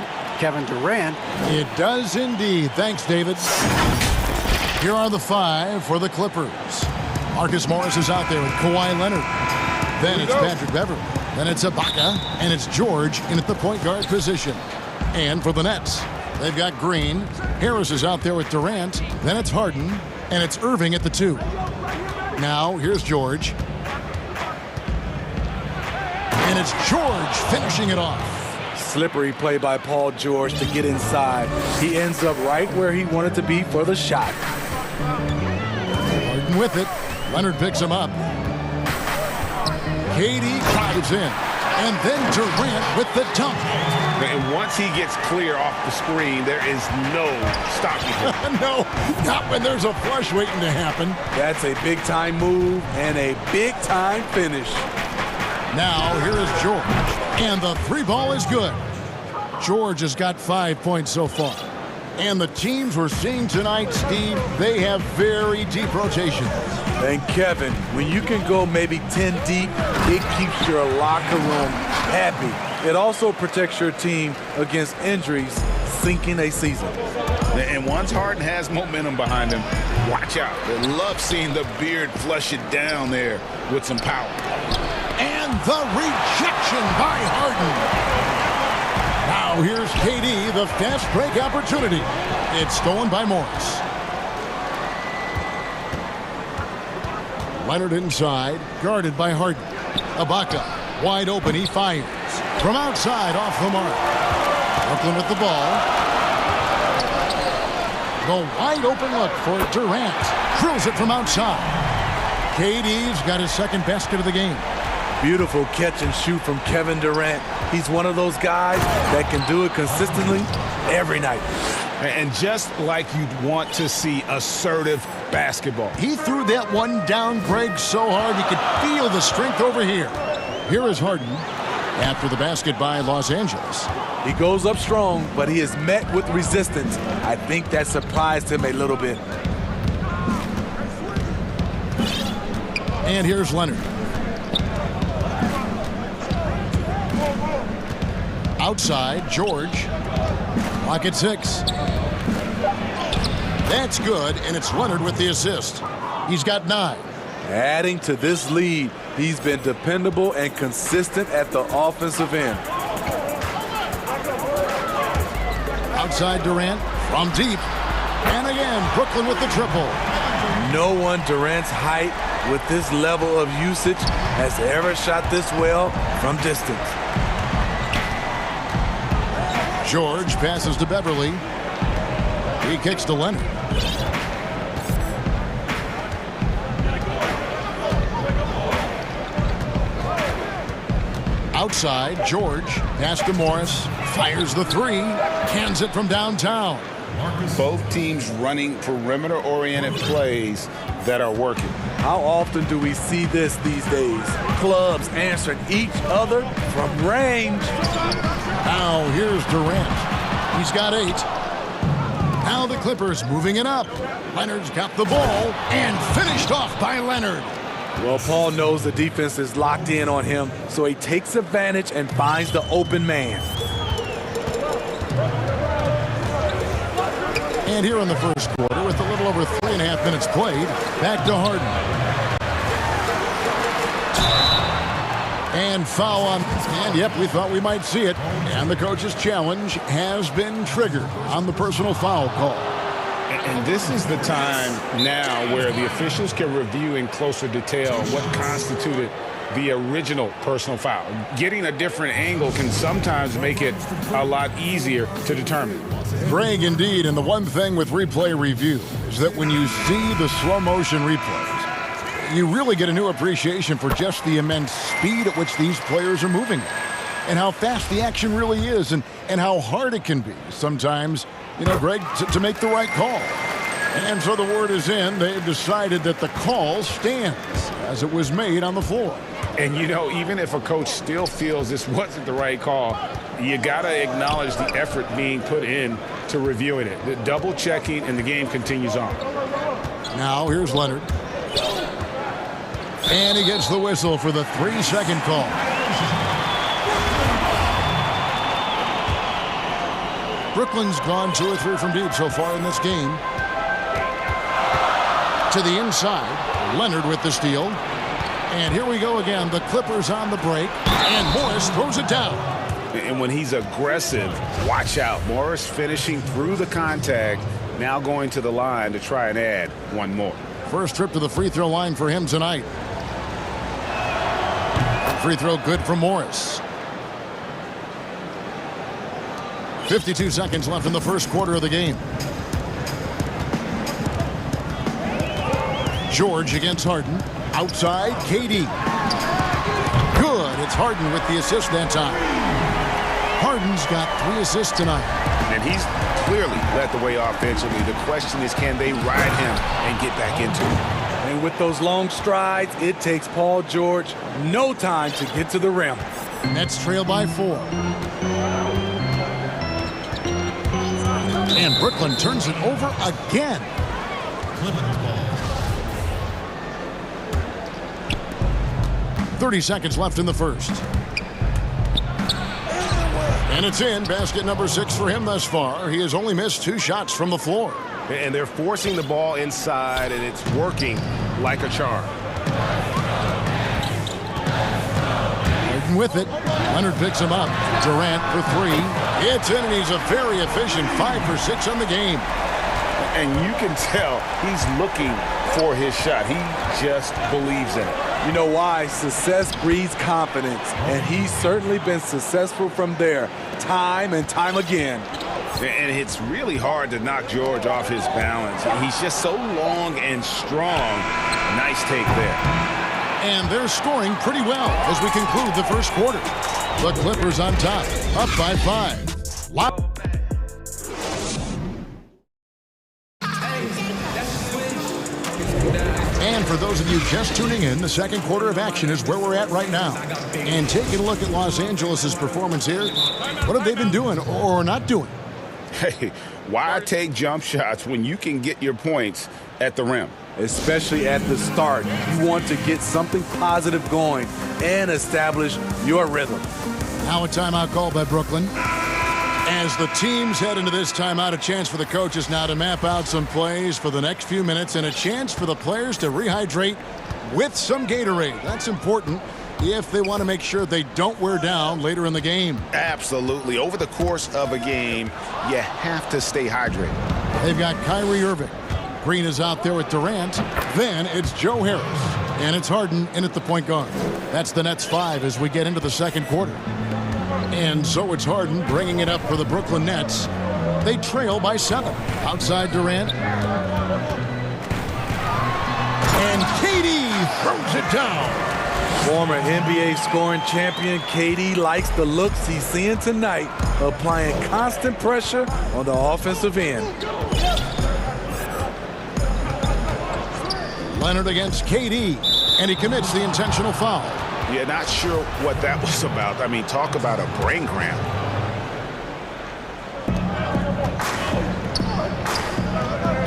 Durant. It does indeed. Thanks, David. Here are the 5 for the Clippers. Marcus Morris is out there with Kawhi Leonard. Then it's Patrick Beverley. Then it's Ibaka. And it's George in at the point guard position. And for the Nets, they've got Green. Harris is out there with Durant. Then it's Harden. And it's Irving at the 2. Now, here's George. And it's George finishing it off. Slippery play by Paul George to get inside. He ends up right where he wanted to be for the shot. Harden with it. Leonard picks him up. KD drives in. And then Durant with the dunk. And once he gets clear off the screen, there is no stopping him. No, not when there's a flush waiting to happen. That's a big-time move and a big-time finish. Now, here is George. And the 3 ball is good. George has got 5 points so far. And the teams we're seeing tonight, Steve, they have very deep rotations. And Kevin, when you can go maybe 10 deep, it keeps your locker room happy. It also protects your team against injuries sinking a season. And once Harden has momentum behind him, watch out. They love seeing the beard flush it down there with some power. And the rejection by Harden. Now here's KD, the fast break opportunity. It's stolen by Morris. Leonard inside, guarded by Harden. Ibaka, wide open, he fires. From outside, off the mark. Brooklyn with the ball. The wide open look for Durant. Drills it from outside. KD's got his second basket of the game. Beautiful catch and shoot from Kevin Durant. He's one of those guys that can do it consistently every night. And just like you'd want to see assertive basketball. He threw that one down, Greg, so hard you could feel the strength over here. Here is Harden after the basket by Los Angeles. He goes up strong, but he is met with resistance. I think that surprised him a little bit. And here's Leonard. Outside, George. Clock at 6. That's good, and it's Leonard with the assist. He's got 9. Adding to this lead, he's been dependable and consistent at the offensive end. Outside Durant from deep. And again, Brooklyn with the triple. No one Durant's height with this level of usage has ever shot this well from distance. George passes to Beverley. He kicks to Leonard. Outside, George. Pass to Morris. Fires the 3. Cans it from downtown. Both teams running perimeter-oriented plays that are working. How often do we see this these days? Clubs answering each other from range. Now here's Durant. He's got 8. Now the Clippers moving it up. Leonard's got the ball and finished off by Leonard. Well, Paul knows the defense is locked in on him, so he takes advantage and finds the open man. And here in the first quarter, with a little over 3.5 minutes played, back to Harden. And foul on, and yep, we thought we might see it. And the coach's challenge has been triggered on the personal foul call. And this is the time now where the officials can review in closer detail what constituted the original personal foul. Getting a different angle can sometimes make it a lot easier to determine. Greg, indeed, and the one thing with replay review is that when you see the slow motion replays, you really get a new appreciation for just the immense speed at which these players are moving and how fast the action really is and how hard it can be sometimes, you know, Greg, to make the right call. And so the word is in. They've decided that the call stands as it was made on the floor. And, you know, even if a coach still feels this wasn't the right call, you got to acknowledge the effort being put in to reviewing it. The double checking, and the game continues on. Now here's Leonard. And he gets the whistle for the 3-second call. Brooklyn's gone 2 or 3 from deep so far in this game. To the inside, Leonard with the steal. And here we go again. The Clippers on the break. And Morris throws it down. And when he's aggressive, watch out. Morris finishing through the contact, now going to the line to try and add one more. First trip to the free throw line for him tonight. Free throw good for Morris. 52 seconds left in the first quarter of the game. George against Harden. Outside, KD. Good. It's Harden with the assist that time. Harden's got 3 assists tonight. And he's clearly led the way offensively. The question is, can they ride him and get back into it? And with those long strides, it takes Paul George no time to get to the rim. Nets trail by 4. And Brooklyn turns it over again. 30 seconds left in the first. And it's in. Basket number 6 for him thus far. He has only missed 2 shots from the floor. And they're forcing the ball inside, and it's working like a charm. Harden with it. Leonard picks him up. Durant for 3. It's in, and he's a very efficient 5 for 6 on the game. And you can tell he's looking for his shot. He just believes in it. You know why? Success breeds confidence, and he's certainly been successful from there time and time again. And it's really hard to knock George off his balance. He's just so long and strong. Nice take there. And they're scoring pretty well as we conclude the first quarter. The Clippers on top, up by 5. And for those of you just tuning in, the second quarter of action is where we're at right now. And taking a look at Los Angeles' performance here, what have they been doing or not doing? Hey, why take jump shots when you can get your points at the rim? Especially at the start. You want to get something positive going and establish your rhythm. Now a timeout call by Brooklyn. As the teams head into this timeout, a chance for the coaches now to map out some plays for the next few minutes and a chance for the players to rehydrate with some Gatorade. That's important if they want to make sure they don't wear down later in the game. Absolutely. Over the course of a game, you have to stay hydrated. They've got Kyrie Irving. Green is out there with Durant. Then it's Joe Harris. And it's Harden in at the point guard. That's the Nets 5 as we get into the second quarter. And so it's Harden bringing it up for the Brooklyn Nets. They trail by 7. Outside Durant. And KD throws it down. Former NBA scoring champion KD likes the looks he's seeing tonight, applying constant pressure on the offensive end. Leonard against KD, and he commits the intentional foul. Yeah, not sure what that was about. I mean, talk about a brain cramp.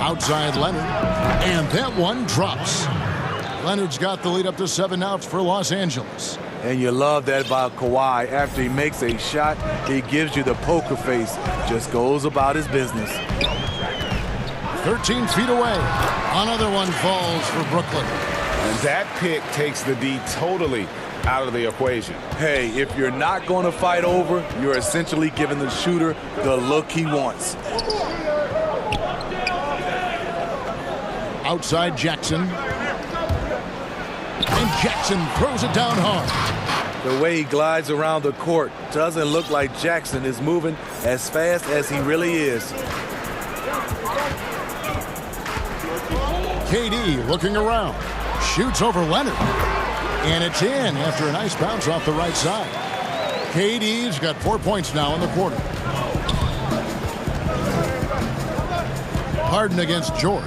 Outside Leonard, and that one drops. Leonard's got the lead up to 7 outs for Los Angeles. And you love that about Kawhi. After he makes a shot, he gives you the poker face. Just goes about his business. 13 feet away. Another one falls for Brooklyn. And that pick takes the D totally out of the equation. Hey, if you're not going to fight over, you're essentially giving the shooter the look he wants. Outside Jackson. And Jackson throws it down hard. The way he glides around the court doesn't look like Jackson is moving as fast as he really is. KD looking around. Shoots over Leonard. And it's in after a nice bounce off the right side. KD's got 4 points now in the quarter. Harden against George.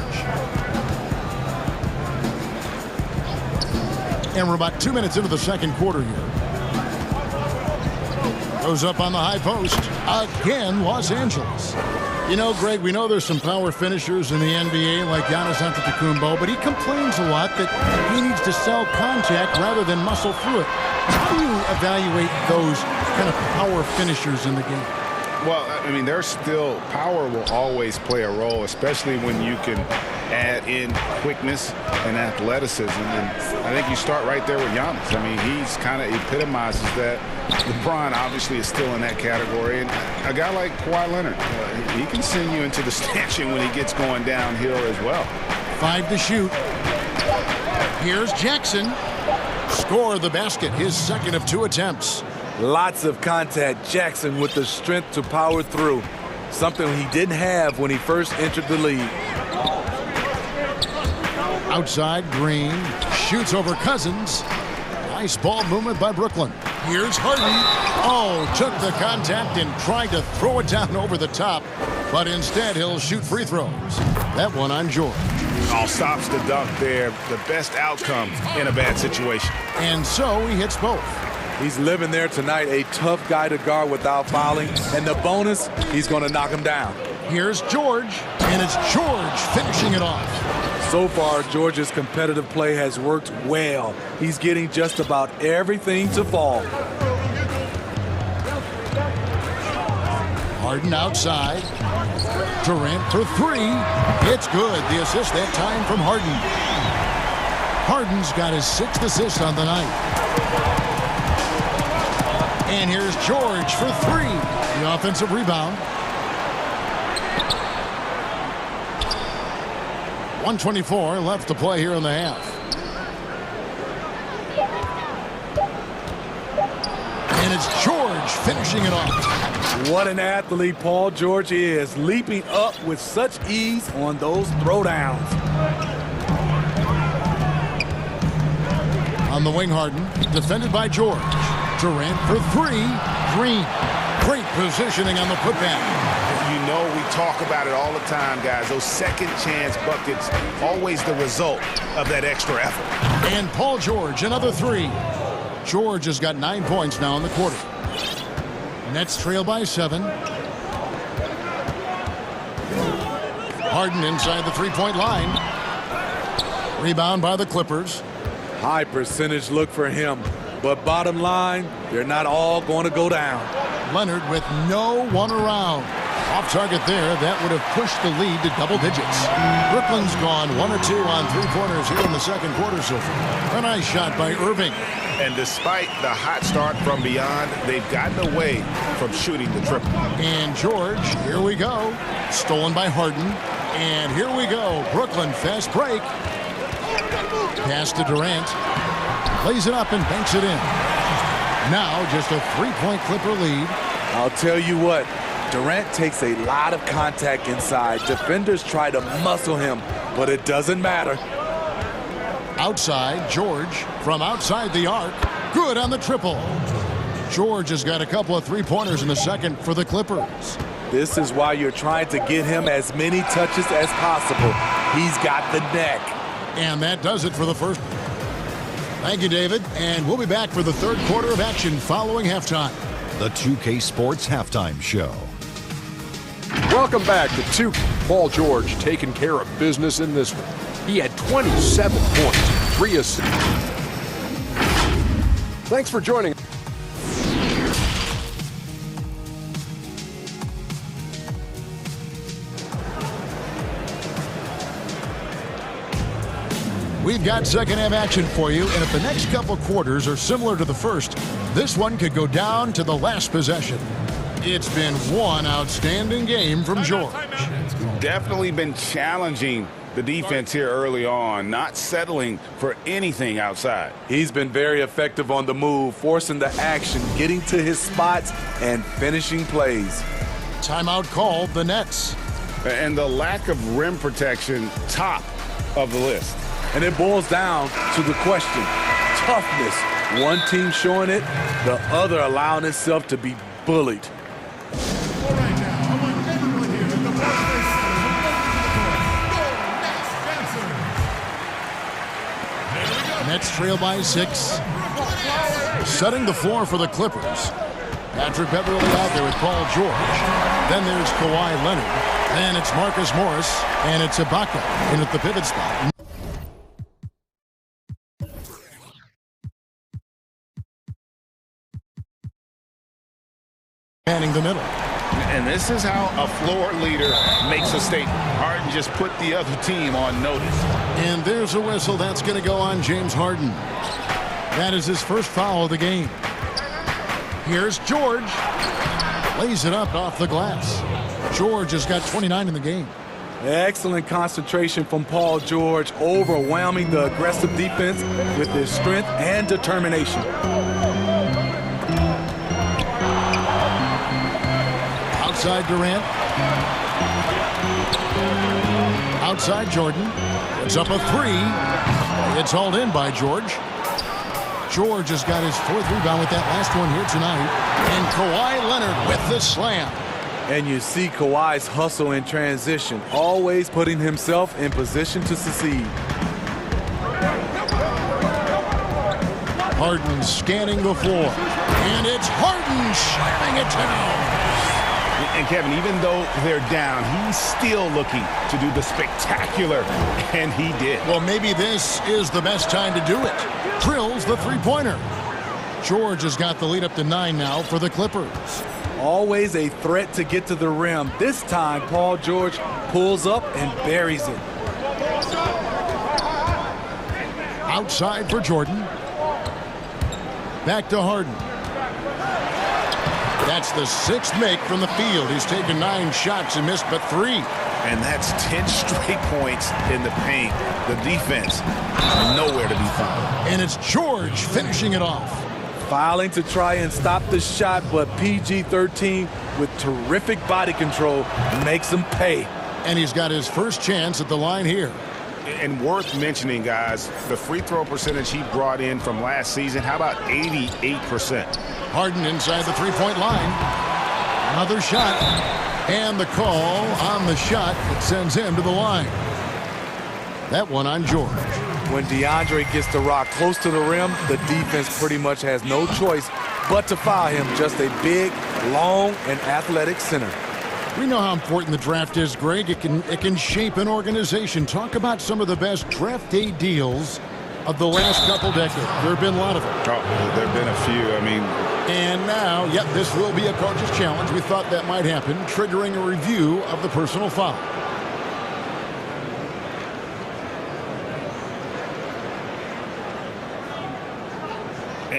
And we're about 2 minutes into the second quarter here. Goes up on the high post. Again, Los Angeles. You know, Greg, we know there's some power finishers in the NBA like Giannis Antetokounmpo, but he complains a lot that he needs to sell contact rather than muscle through it. How do you evaluate those kind of power finishers in the game? Well, I mean, there's still power will always play a role, especially when you can add in quickness and athleticism. And I think you start right there with Giannis. I mean, he's kind of epitomizes that. LeBron obviously is still in that category. And a guy like Kawhi Leonard, he can send you into the stanchion when he gets going downhill as well. 5 to shoot. Here's Jackson. Score the basket, his second of 2 attempts. Lots of contact. Jackson with the strength to power through. Something he didn't have when he first entered the league. Outside, Green shoots over Cousins. Nice ball movement by Brooklyn. Here's Harden. Oh, took the contact and tried to throw it down over the top, but instead he'll shoot free throws. That one on George. All stops the dunk there. The best outcome in a bad situation. And so he hits both. He's living there tonight, a tough guy to guard without fouling. And the bonus, he's going to knock him down. Here's George, and it's George finishing it off. So far, George's competitive play has worked well. He's getting just about everything to fall. Harden outside. Durant for 3. It's good. The assist that time from Harden. Harden's got his 6th assist on the night. And here's George for 3. The offensive rebound. 1:24 left to play here in the half. And it's George finishing it off. What an athlete Paul George is, leaping up with such ease on those throwdowns. On the wing, Harden, defended by George. Durant for 3. Green. Great positioning on the putback. You know we talk about it all the time, guys. Those second chance buckets, always the result of that extra effort. And Paul George, another 3. George has got 9 points now in the quarter. Nets trail by 7. Harden inside the three-point line. Rebound by the Clippers. High percentage look for him. But bottom line, they're not all going to go down. Leonard with no one around. Off target there, that would have pushed the lead to double digits. Brooklyn's gone 1 or 2 on 3-pointers here in the second quarter so far. A nice shot by Irving. And despite the hot start from beyond, they've gotten away from shooting the triple. And George, here we go. Stolen by Harden. And here we go. Brooklyn, fast break. Pass to Durant. Lays it up and banks it in. Now just a 3-point Clipper lead. I'll tell you what, Durant takes a lot of contact inside. Defenders try to muscle him, but it doesn't matter. Outside, George from outside the arc. Good on the triple. George has got a couple of 3-pointers in the second for the Clippers. This is why you're trying to get him as many touches as possible. He's got the neck. And that does it for the first. Thank you, David. And we'll be back for the third quarter of action following halftime. The 2K Sports Halftime Show. Welcome back to 2. Paul George taking care of business in this one. He had 27 points, 3 assists. Thanks for joining. We've got second half action for you, and if the next couple quarters are similar to the first, this one could go down to the last possession. It's been one outstanding game from George. Definitely been challenging the defense here early on, not settling for anything outside. He's been very effective on the move, forcing the action, getting to his spots, and finishing plays. Timeout called the Nets. And the lack of rim protection, top of the list. And it boils down to the question, toughness. One team showing it, the other allowing itself to be bullied. Nets trail by 6. Setting the floor for the Clippers. Patrick Beverly out there with Paul George. Then there's Kawhi Leonard. Then it's Marcus Morris. And it's Ibaka in at the pivot spot. Manning the middle. And this is how a floor leader makes a statement. Harden just put the other team on notice. And there's a whistle. That's going to go on James Harden. That is his first foul of the game. Here's George. Lays it up off the glass. George has got 29 in the game. Excellent concentration from Paul George, overwhelming the aggressive defense with his strength and determination. Outside Durant. Outside Jordan. It's up a three. It's hauled in by George. George has got his fourth rebound with that last one here tonight. And Kawhi Leonard with the slam. And you see Kawhi's hustle in transition, always putting himself in position to succeed. Harden scanning the floor. And it's Harden slamming it down. And Kevin, even though they're down, he's still looking to do the spectacular, and he did. Well, maybe this is the best time to do it. Drills the three-pointer. George has got the lead up to 9 now for the Clippers. Always a threat to get to the rim. This time, Paul George pulls up and buries it. Outside for Jordan. Back to Harden. That's the 6th make from the field. He's taken 9 shots and missed but 3. And that's 10 straight points in the paint. The defense nowhere to be found. And it's George finishing it off. Filing to try and stop the shot, but PG-13 with terrific body control makes him pay. And he's got his first chance at the line here. And worth mentioning, guys, the free throw percentage he brought in from last season, how about 88%? Harden inside the three-point line. Another shot. And the call on the shot that sends him to the line. That one on George. When DeAndre gets the rock close to the rim, the defense pretty much has no choice but to foul him. Just a big, long, and athletic center. We know how important the draft is, Greg. It can shape an organization. Talk about some of the best draft day deals of the last couple decades. There have been a lot of them. Oh, there have been a few. I mean. And now, yep, this will be a coach's challenge. We thought that might happen, triggering a review of the personal foul.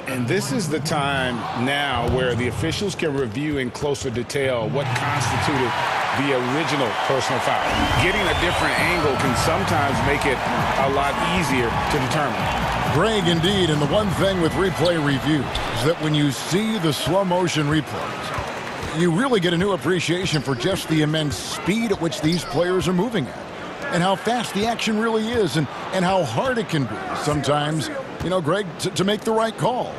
And this is the time now where the officials can review in closer detail what constituted the original personal foul. Getting a different angle can sometimes make it a lot easier to determine. Greg, indeed, and the one thing with replay review is that when you see the slow motion replays, you really get a new appreciation for just the immense speed at which these players are moving at, and how fast the action really is, and how hard it can be sometimes, you know, Greg, to make the right call.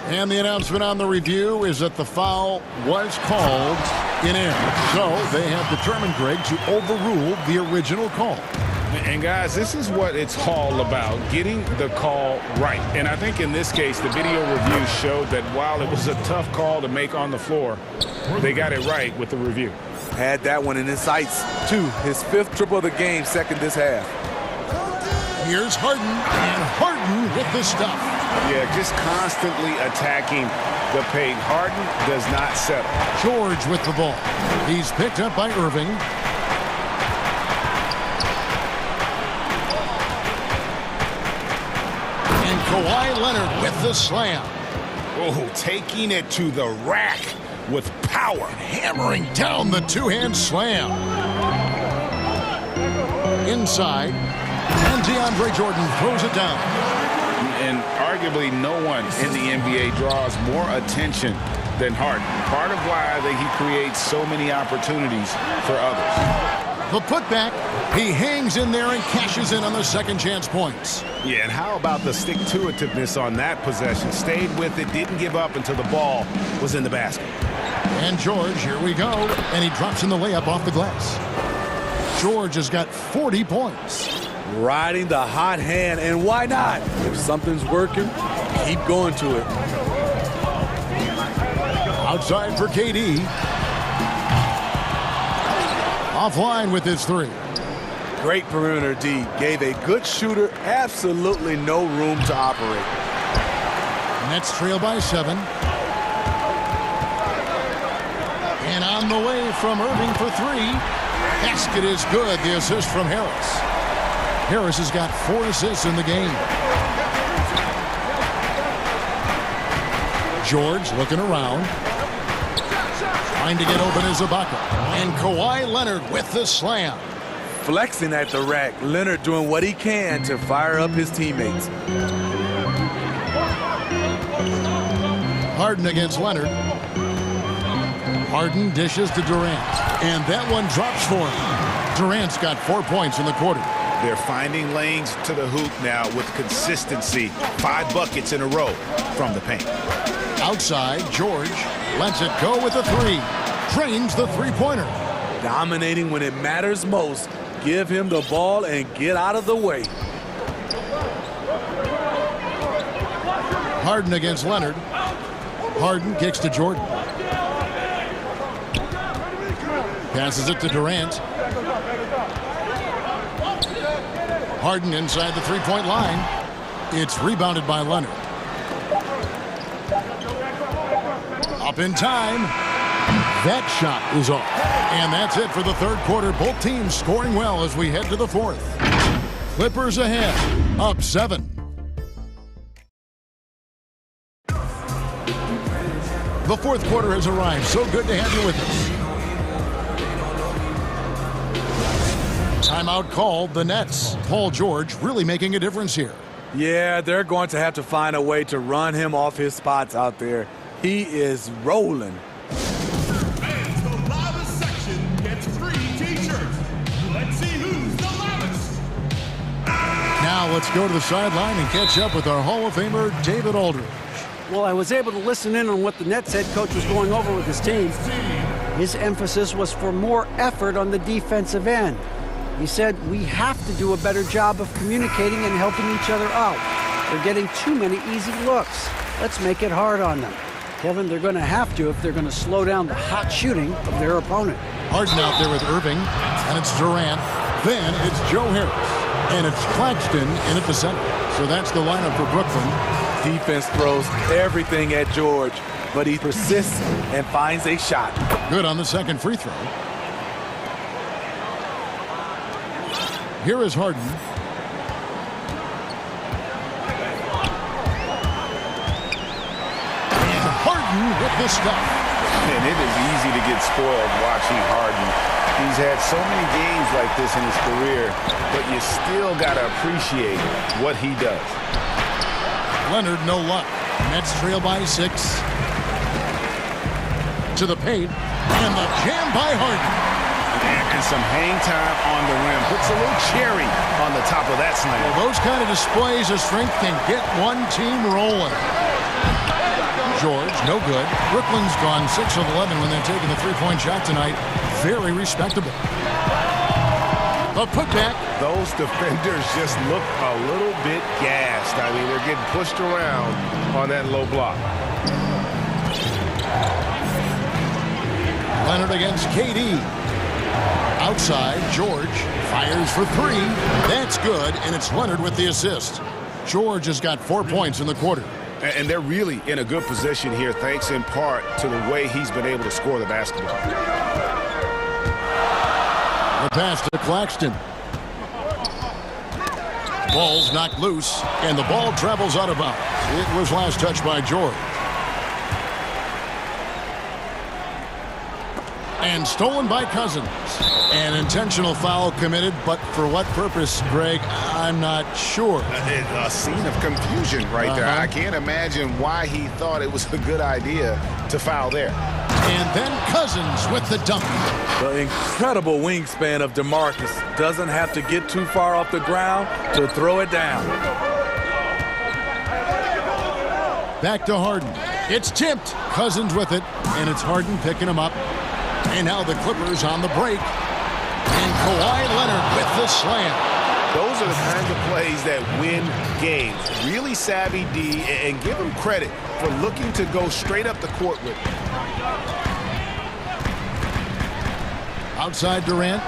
And the announcement on the review is that the foul was called in error. So they have determined, Greg, to overrule the original call. And guys, this is what it's all about, getting the call right. And I think in this case, the video review showed that while it was a tough call to make on the floor, they got it right with the review. Had that one in his sights, too. His 5th triple of the game, second this half. Here's Harden, and Harden with the stuff. Yeah, just constantly attacking the paint. Harden does not settle. George with the ball. He's picked up by Irving. And Kawhi Leonard with the slam. Oh, taking it to the rack with power. Hammering down the two-hand slam. Inside. And DeAndre Jordan throws it down. And arguably no one in the NBA draws more attention than Harden. Part of why he creates so many opportunities for others. The putback, he hangs in there and cashes in on the second chance points. Yeah, and how about the stick-to-itiveness on that possession? Stayed with it, didn't give up until the ball was in the basket. And George, here we go. And he drops in the layup off the glass. George has got 40 points. Riding the hot hand, and why not? If something's working, keep going to it. Outside for KD. Offline with his 3. Great perimeter D. Gave a good shooter absolutely no room to operate. Nets trail by 7. And on the way from Irving for three. Basket is good. The assist from Harris. Harris has got 4 assists in the game. George looking around. Trying to get open is Ibaka. And Kawhi Leonard with the slam. Flexing at the rack. Leonard doing what he can to fire up his teammates. Harden against Leonard. Harden dishes to Durant. And that one drops for him. Durant's got 4 points in the quarter. They're finding lanes to the hoop now with consistency. 5 buckets in a row from the paint. Outside, George lets it go with a three. Drains the three-pointer. Dominating when it matters most. Give him the ball and get out of the way. Harden against Leonard. Harden kicks to Jordan. Passes it to Durant. Harden inside the three-point line. It's rebounded by Leonard. Up in time. That shot is off. And that's it for the third quarter. Both teams scoring well as we head to the fourth. Clippers ahead, up 7. The fourth quarter has arrived. So good to have you with us. Timeout called, the Nets. Paul George really making a difference here. Yeah, they're going to have to find a way to run him off his spots out there. He is rolling. Fans, the loudest section gets free t-shirts. Let's see who's the loudest. Now let's go to the sideline and catch up with our Hall of Famer, David Aldridge. Well, I was able to listen in on what the Nets head coach was going over with his team. His emphasis was for more effort on the defensive end. He said, we have to do a better job of communicating and helping each other out. They're getting too many easy looks. Let's make it hard on them. Kevin, they're going to have to if they're going to slow down the hot shooting of their opponent. Harden out there with Irving, and it's Durant. Then it's Joe Harris, and it's Claxton in at the center. So that's the lineup for Brooklyn. Defense throws everything at George, but he persists and finds a shot. Good on the second free throw. Here is Harden. And Harden with the stuff. And it is easy to get spoiled watching Harden. He's had so many games like this in his career, but you still got to appreciate what he does. Leonard, no luck. Nets trail by 6. To the paint. And the jam by Harden. And some hang time on the rim. Puts a little cherry on the top of that slam. Well, those kind of displays of strength can get one team rolling. George, no good. Brooklyn's gone 6 of 11 when they're taking the three-point shot tonight. Very respectable. A putback. Those defenders just look a little bit gassed. I mean, they're getting pushed around on that low block. Leonard against KD. Outside, George fires for 3. That's good, and it's Leonard with the assist. George has got 4 points in the quarter. And they're really in a good position here, thanks in part to the way he's been able to score the basketball. The pass to Claxton. Ball's knocked loose, and the ball travels out of bounds. It was last touched by George. And stolen by Cousins. An intentional foul committed, but for what purpose, Greg, I'm not sure. A scene of confusion right there. I can't imagine why he thought it was a good idea to foul there. And then Cousins with the dunk. The incredible wingspan of DeMarcus doesn't have to get too far off the ground to throw it down. Back to Harden. It's tipped. Cousins with it, and it's Harden picking him up. And now the Clippers on the break. And Kawhi Leonard with the slam. Those are the kinds of plays that win games. Really savvy D, and give him credit for looking to go straight up the court with it. Outside Durant.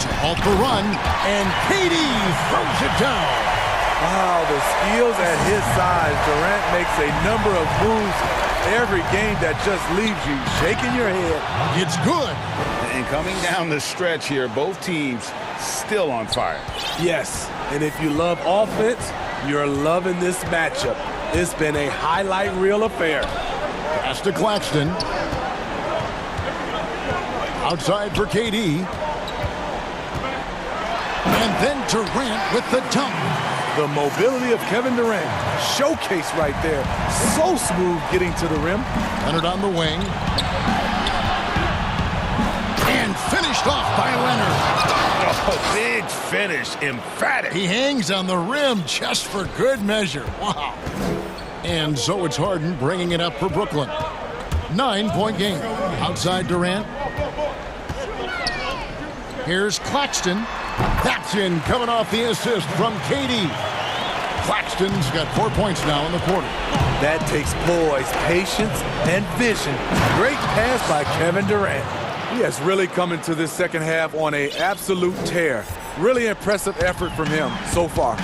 To halt the run. And KD throws it down. Wow, the skills at his size. Durant makes a number of moves every game that just leaves you shaking your head. It's good. And coming down the stretch here, both teams still on fire. Yes, and if you love offense, you're loving this matchup. It's been a highlight reel affair. Pass to Claxton. Outside for KD. And then Durant with the dunk. The mobility of Kevin Durant, showcase right there. So smooth getting to the rim. Leonard on the wing. And finished off by Leonard. Oh, big finish, emphatic. He hangs on the rim just for good measure. Wow. And so it's Harden bringing it up for Brooklyn. 9-point game. Outside Durant. Here's Claxton. That's in, coming off the assist from KD. Claxton's got 4 points now in the quarter. That takes poise, patience, and vision. Great pass by Kevin Durant. He has really come into this second half on an absolute tear. Really impressive effort from him so far.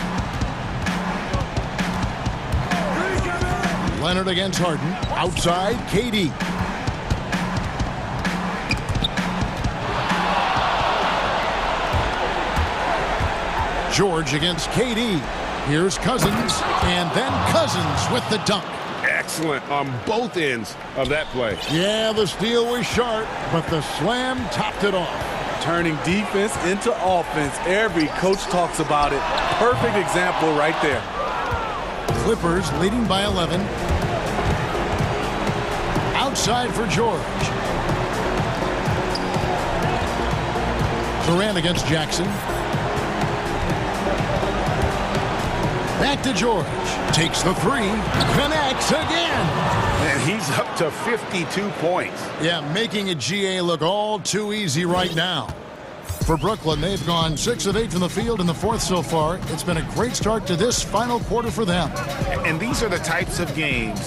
Leonard against Harden. Outside, KD. George against KD. Here's Cousins, and then Cousins with the dunk. Excellent on both ends of that play. Yeah, the steal was sharp, but the slam topped it off. Turning defense into offense. Every coach talks about it. Perfect example right there. Clippers leading by 11. Outside for George. Durant against Jackson. Back to George. Takes the three. Connects again. And he's up to 52 points. Yeah, making a GA look all too easy right now. For Brooklyn, they've gone 6 of 8 from the field in the fourth so far. It's been a great start to this final quarter for them. And these are the types of games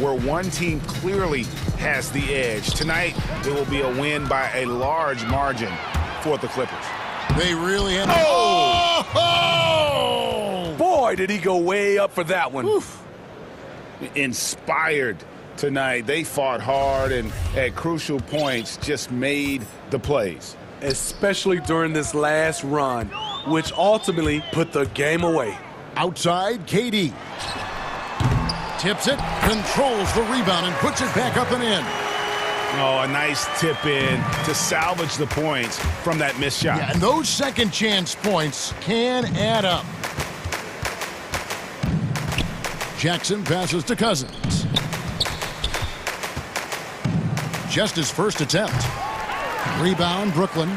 where one team clearly has the edge. Tonight, it will be a win by a large margin for the Clippers. They really have... Oh! Boy, did he go way up for that one. Oof. Inspired tonight. They fought hard and at crucial points just made the plays. Especially during this last run, which ultimately put the game away. Outside, KD. Tips it, controls the rebound, and puts it back up and in. Oh, a nice tip in to salvage the points from that missed shot. Yeah, and those second chance points can add up. Jackson passes to Cousins. Just his first attempt. Rebound, Brooklyn.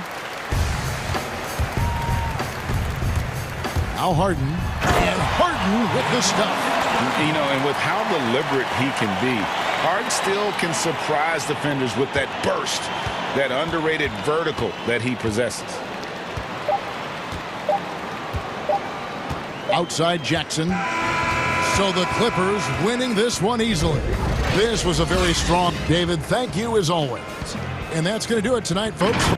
Now Harden. And Harden with the stuff. You know, and with how deliberate he can be, Harden still can surprise defenders with that burst, that underrated vertical that he possesses. Outside Jackson. So the Clippers winning this one easily. This was a very strong... David, thank you as always. And that's going to do it tonight, folks.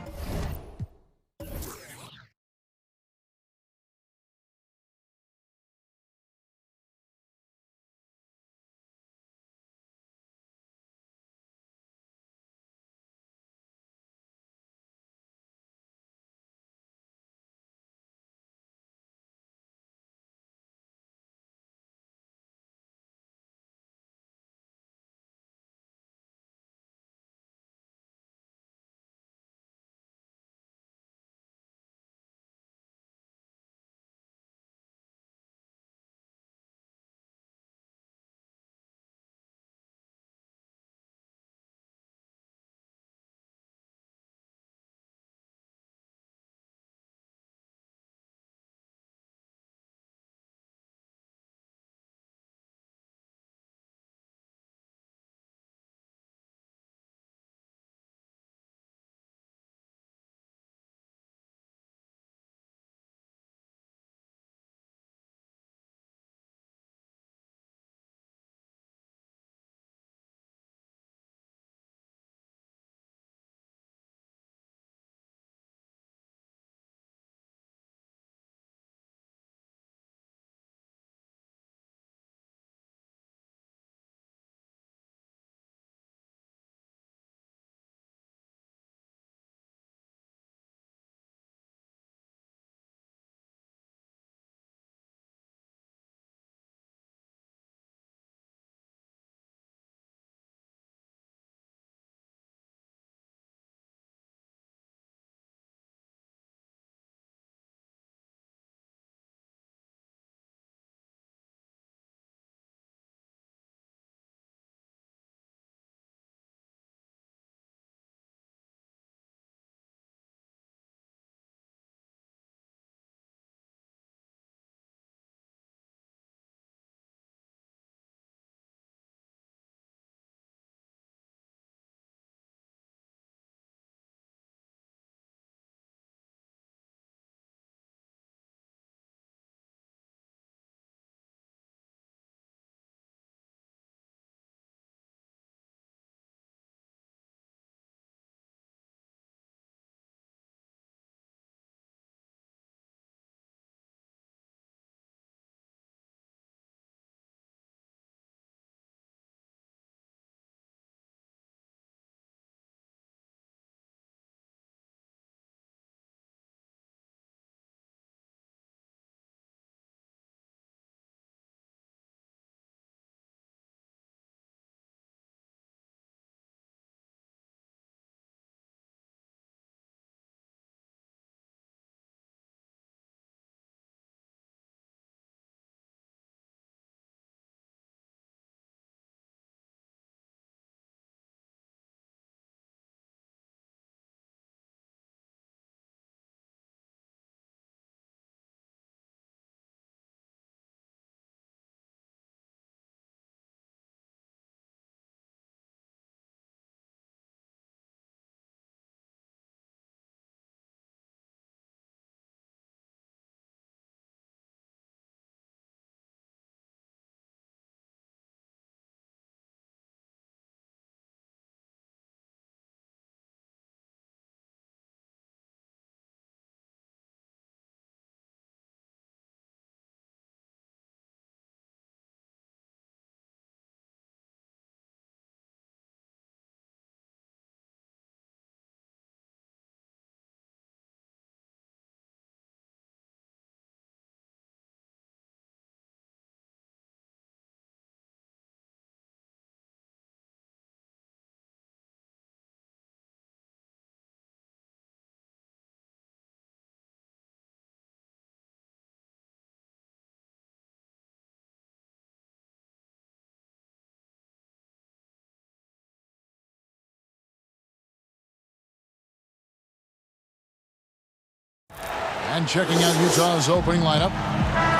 And checking out Utah's opening lineup.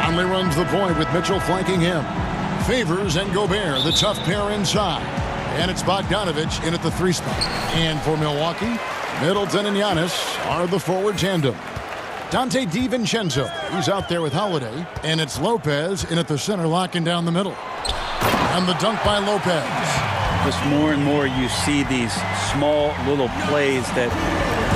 Conley runs the point with Mitchell flanking him. Favors and Gobert, the tough pair inside. And it's Bogdanovich in at the 3 spot. And for Milwaukee, Middleton and Giannis are the forward tandem. Dante DiVincenzo, he's out there with Holiday. And it's Lopez in at the center, locking down the middle. And the dunk by Lopez. Just more and more you see these small little plays that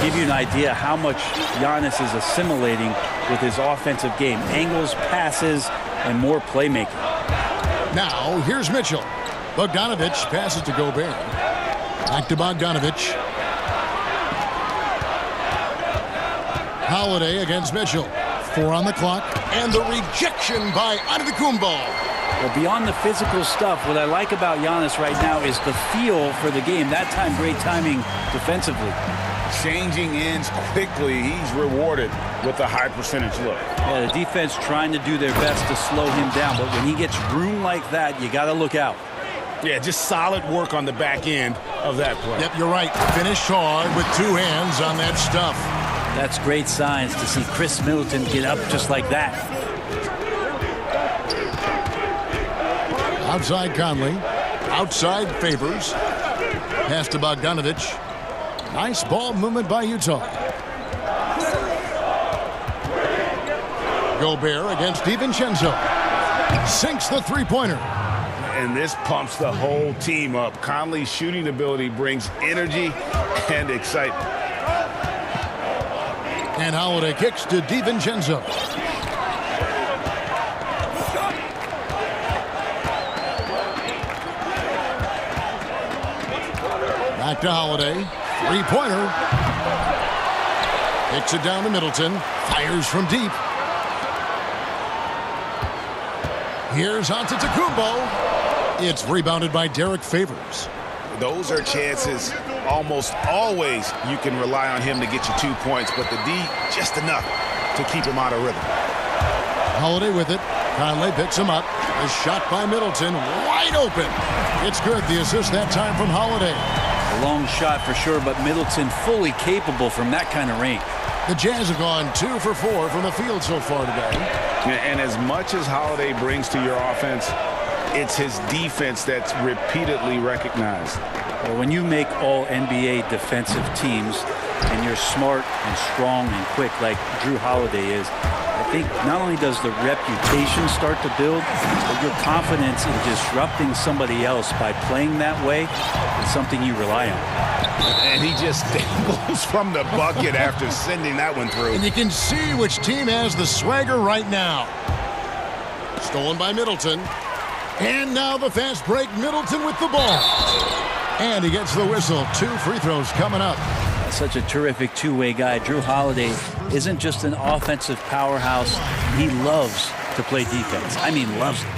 give you an idea how much Giannis is assimilating with his offensive game. Angles, passes, and more playmaking. Now, here's Mitchell. Bogdanovich passes to Gobert. Back to Bogdanovich. Holiday against Mitchell. 4 on the clock. And the rejection by Antetokounmpo. Well, beyond the physical stuff, what I like about Giannis right now is the feel for the game. That time, great timing defensively. Changing ends quickly. He's rewarded with a high percentage look. Yeah, the defense trying to do their best to slow him down, but when he gets room like that, you got to look out. Yeah, just solid work on the back end of that play. Yep, you're right. Finished hard with 2 hands on that stuff. That's great signs to see Chris Middleton get up just like that. Outside Conley. Outside Favors. Pass to Bogdanovich. Nice ball movement by Utah. Gobert against DiVincenzo. Sinks the 3-pointer. And this pumps the whole team up. Conley's shooting ability brings energy and excitement. And Holiday kicks to DiVincenzo. Back to Holiday. 3-pointer. Kicks it down to Middleton. Fires from deep. Here's Antetokounmpo. It's rebounded by Derek Favors. Those are chances almost always you can rely on him to get you 2 points, but the D just enough to keep him out of rhythm. Holiday with it. Conley picks him up. A shot by Middleton. Wide open. It's good. The assist that time from Holiday. A long shot for sure, but Middleton fully capable from that kind of range. The Jazz have gone 2 for 4 from the field so far today. And as much as Holiday brings to your offense, it's his defense that's repeatedly recognized. Well, when you make all NBA defensive teams and you're smart and strong and quick like Drew Holiday is, I think not only does the reputation start to build, but your confidence in disrupting somebody else by playing that way is something you rely on. And he just goes from the bucket after sending that one through. And you can see which team has the swagger right now. Stolen by Middleton. And now the fast break. Middleton with the ball. And he gets the whistle. 2 free throws coming up. Such a terrific two-way guy. Drew Holiday isn't just an offensive powerhouse. He loves to play defense. I mean, loves it.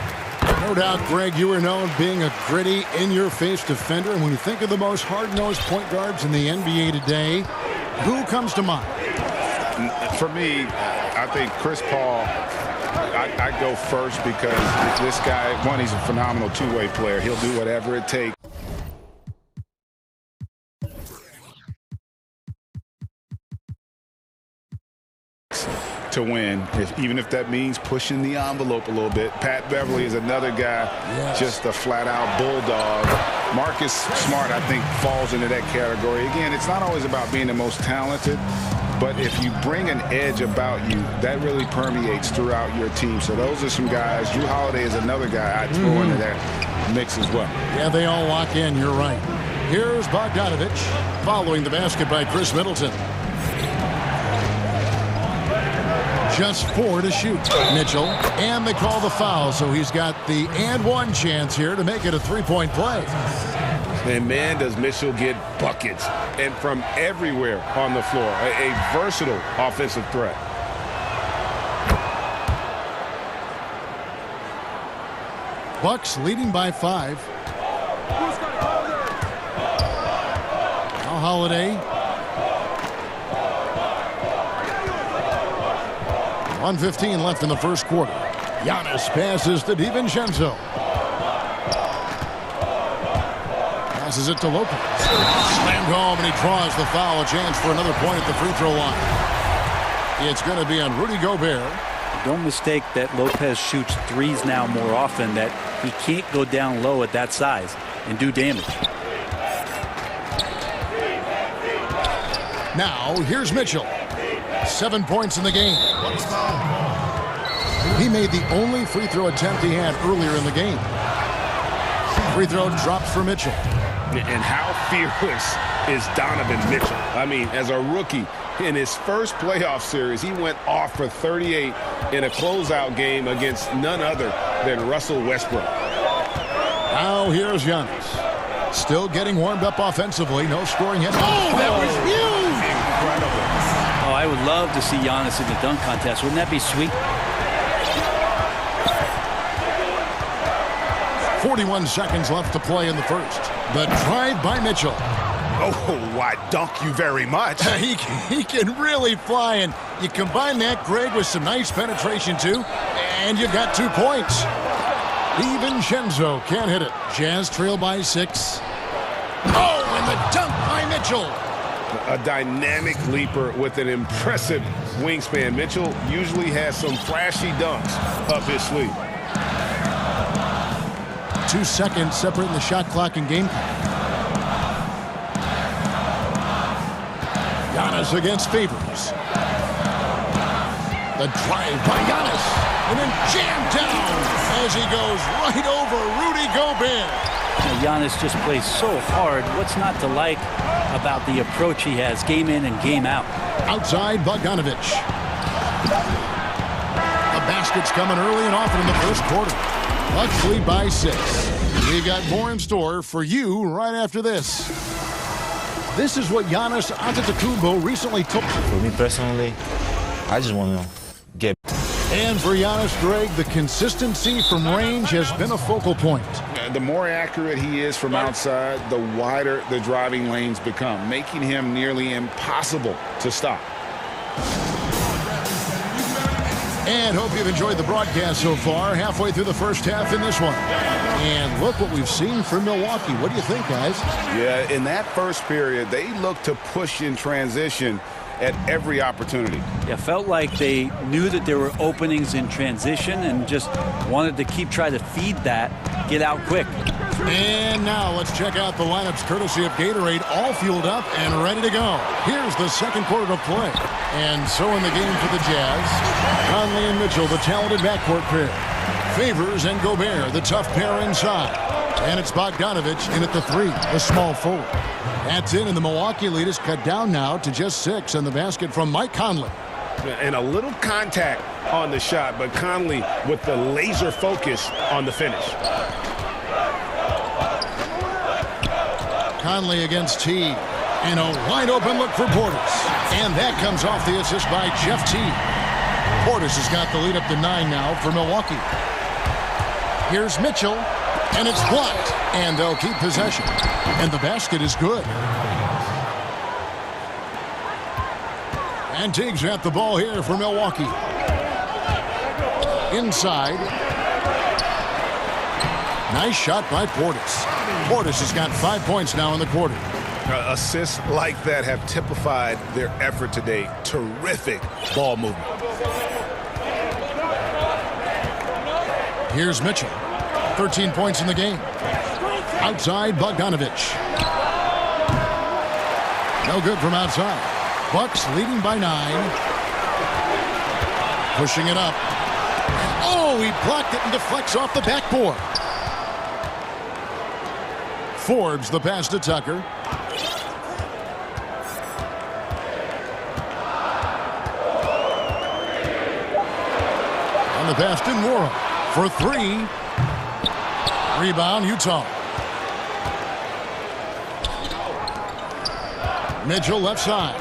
No doubt, Greg, you are known being a gritty, in-your-face defender. And when you think of the most hard-nosed point guards in the NBA today, who comes to mind? For me, I think Chris Paul, I go first because this guy, one, he's a phenomenal two-way player. He'll do whatever it takes. To win, even if that means pushing the envelope a little bit. Pat Beverly is another guy, just a flat-out bulldog. Marcus Smart, I think, falls into that category. Again, it's not always about being the most talented, but if you bring an edge about you, that really permeates throughout your team. So those are some guys. Drew Holiday is another guy I'd throw into that mix as well. Yeah, they all lock in. You're right. Here's Bogdanovich following the basket by Chris Middleton. Just 4 to shoot. Mitchell. And they call the foul, so he's got the and one chance here to make it a 3-point play. And man, does Mitchell get buckets, and from everywhere on the floor. A versatile offensive threat. Bucks leading by 5. Now Holiday. 1:15 left in the first quarter. Giannis passes to DiVincenzo. Passes it to Lopez. Slammed home, and he draws the foul. A chance for another point at the free throw line. It's going to be on Rudy Gobert. Don't mistake that Lopez shoots threes now more often, that he can't go down low at that size and do damage. Now, here's Mitchell. 7 points in the game. He made the only free throw attempt he had earlier in the game. Free throw drops for Mitchell. And how fearless is Donovan Mitchell? I mean, as a rookie, in his first playoff series, he went off for 38 in a closeout game against none other than Russell Westbrook. Now here's Giannis. Still getting warmed up offensively. No scoring hit. Oh, that was huge! Incredible. Oh, I would love to see Giannis in the dunk contest. Wouldn't that be sweet? 41 seconds left to play in the first. The drive by Mitchell. Oh, why dunk you very much. He can really fly, and you combine that, Greg, with some nice penetration, too, and you've got 2 points. DiVincenzo can't hit it. Jazz trail by 6. Oh, and the dunk by Mitchell. A dynamic leaper with an impressive wingspan. Mitchell usually has some flashy dunks up his sleeve. 2 seconds separating the shot clock and game clock. Giannis against Favors. The drive by Giannis. And then jammed down as he goes right over Rudy Gobert. Giannis just plays so hard. What's not to like about the approach he has game in and game out? Outside Bogdanovich. The basket's coming early and often in the first quarter. Bucks lead by 6. We got more in store for you right after this. This is what Giannis Antetokounmpo recently took. For me personally, I just want to get. And for Giannis, Greg, the consistency from range has been a focal point. The more accurate he is from outside, the wider the driving lanes become, making him nearly impossible to stop. And hope you've enjoyed the broadcast so far. Halfway through the first half in this one. And look what we've seen from Milwaukee. What do you think, guys? Yeah, in that first period, they looked to push in transition at every opportunity. Yeah, felt like they knew that there were openings in transition and just wanted to keep trying to feed that, get out quick. And now let's check out the lineups courtesy of Gatorade, all fueled up and ready to go. Here's the second quarter of play. And so in the game for the Jazz, Conley and Mitchell, the talented backcourt pair. Favors and Gobert, the tough pair inside. And it's Bogdanovich in at the 3, the small forward. That's in, and the Milwaukee lead is cut down now to just 6, and the basket from Mike Conley. And a little contact on the shot, but Conley with the laser focus on the finish. Conley against T. And a wide open look for Portis. And that comes off the assist by Jeff T. Portis has got the lead up to 9 now for Milwaukee. Here's Mitchell. And it's blocked. And they'll keep possession. And the basket is good. And Teague's at the ball here for Milwaukee. Inside. Nice shot by Portis. Portis has got 5 points now in the quarter. Assists like that have typified their effort today. Terrific ball movement. Here's Mitchell. 13 points in the game. Outside, Bogdanovich. No good from outside. Bucks leading by 9. Pushing it up. Oh, he blocked it and deflects off the backboard. Forbes the pass to Tucker. And the pass to Nora for 3. Rebound, Utah. Mitchell left side.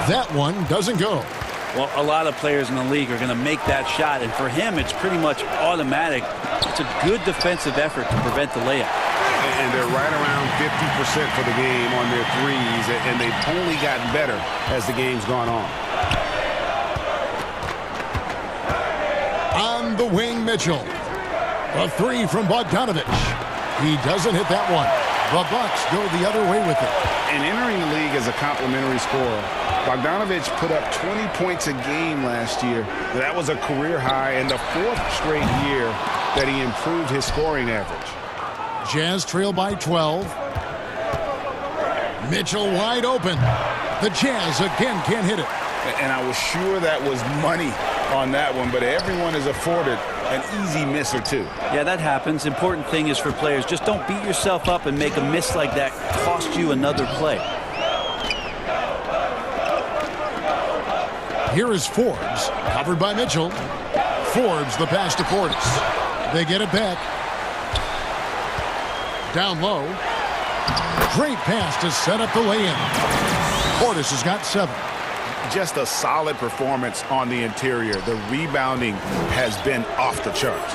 That one doesn't go. Well, a lot of players in the league are going to make that shot, and for him, it's pretty much automatic. It's a good defensive effort to prevent the layup. And they're right around 50% for the game on their threes, and they've only gotten better as the game's gone on. On the wing, Mitchell. A 3 from Bogdanovich. He doesn't hit that one. The Bucks go the other way with it. And entering the league as a complimentary scorer, Bogdanovich put up 20 points a game last year. That was a career high and the 4th straight year that he improved his scoring average. Jazz trail by 12. Mitchell wide open. The Jazz again can't hit it. And I was sure that was money on that one, but everyone is afforded an easy miss or two. Yeah, that happens. Important thing is for players, just don't beat yourself up and make a miss like that cost you another play. Here is Forbes, covered by Mitchell. Forbes, the pass to Portis. They get it back. Down low. Great pass to set up the lay-in. Portis has got 7. Just a solid performance on the interior. The rebounding has been off the charts.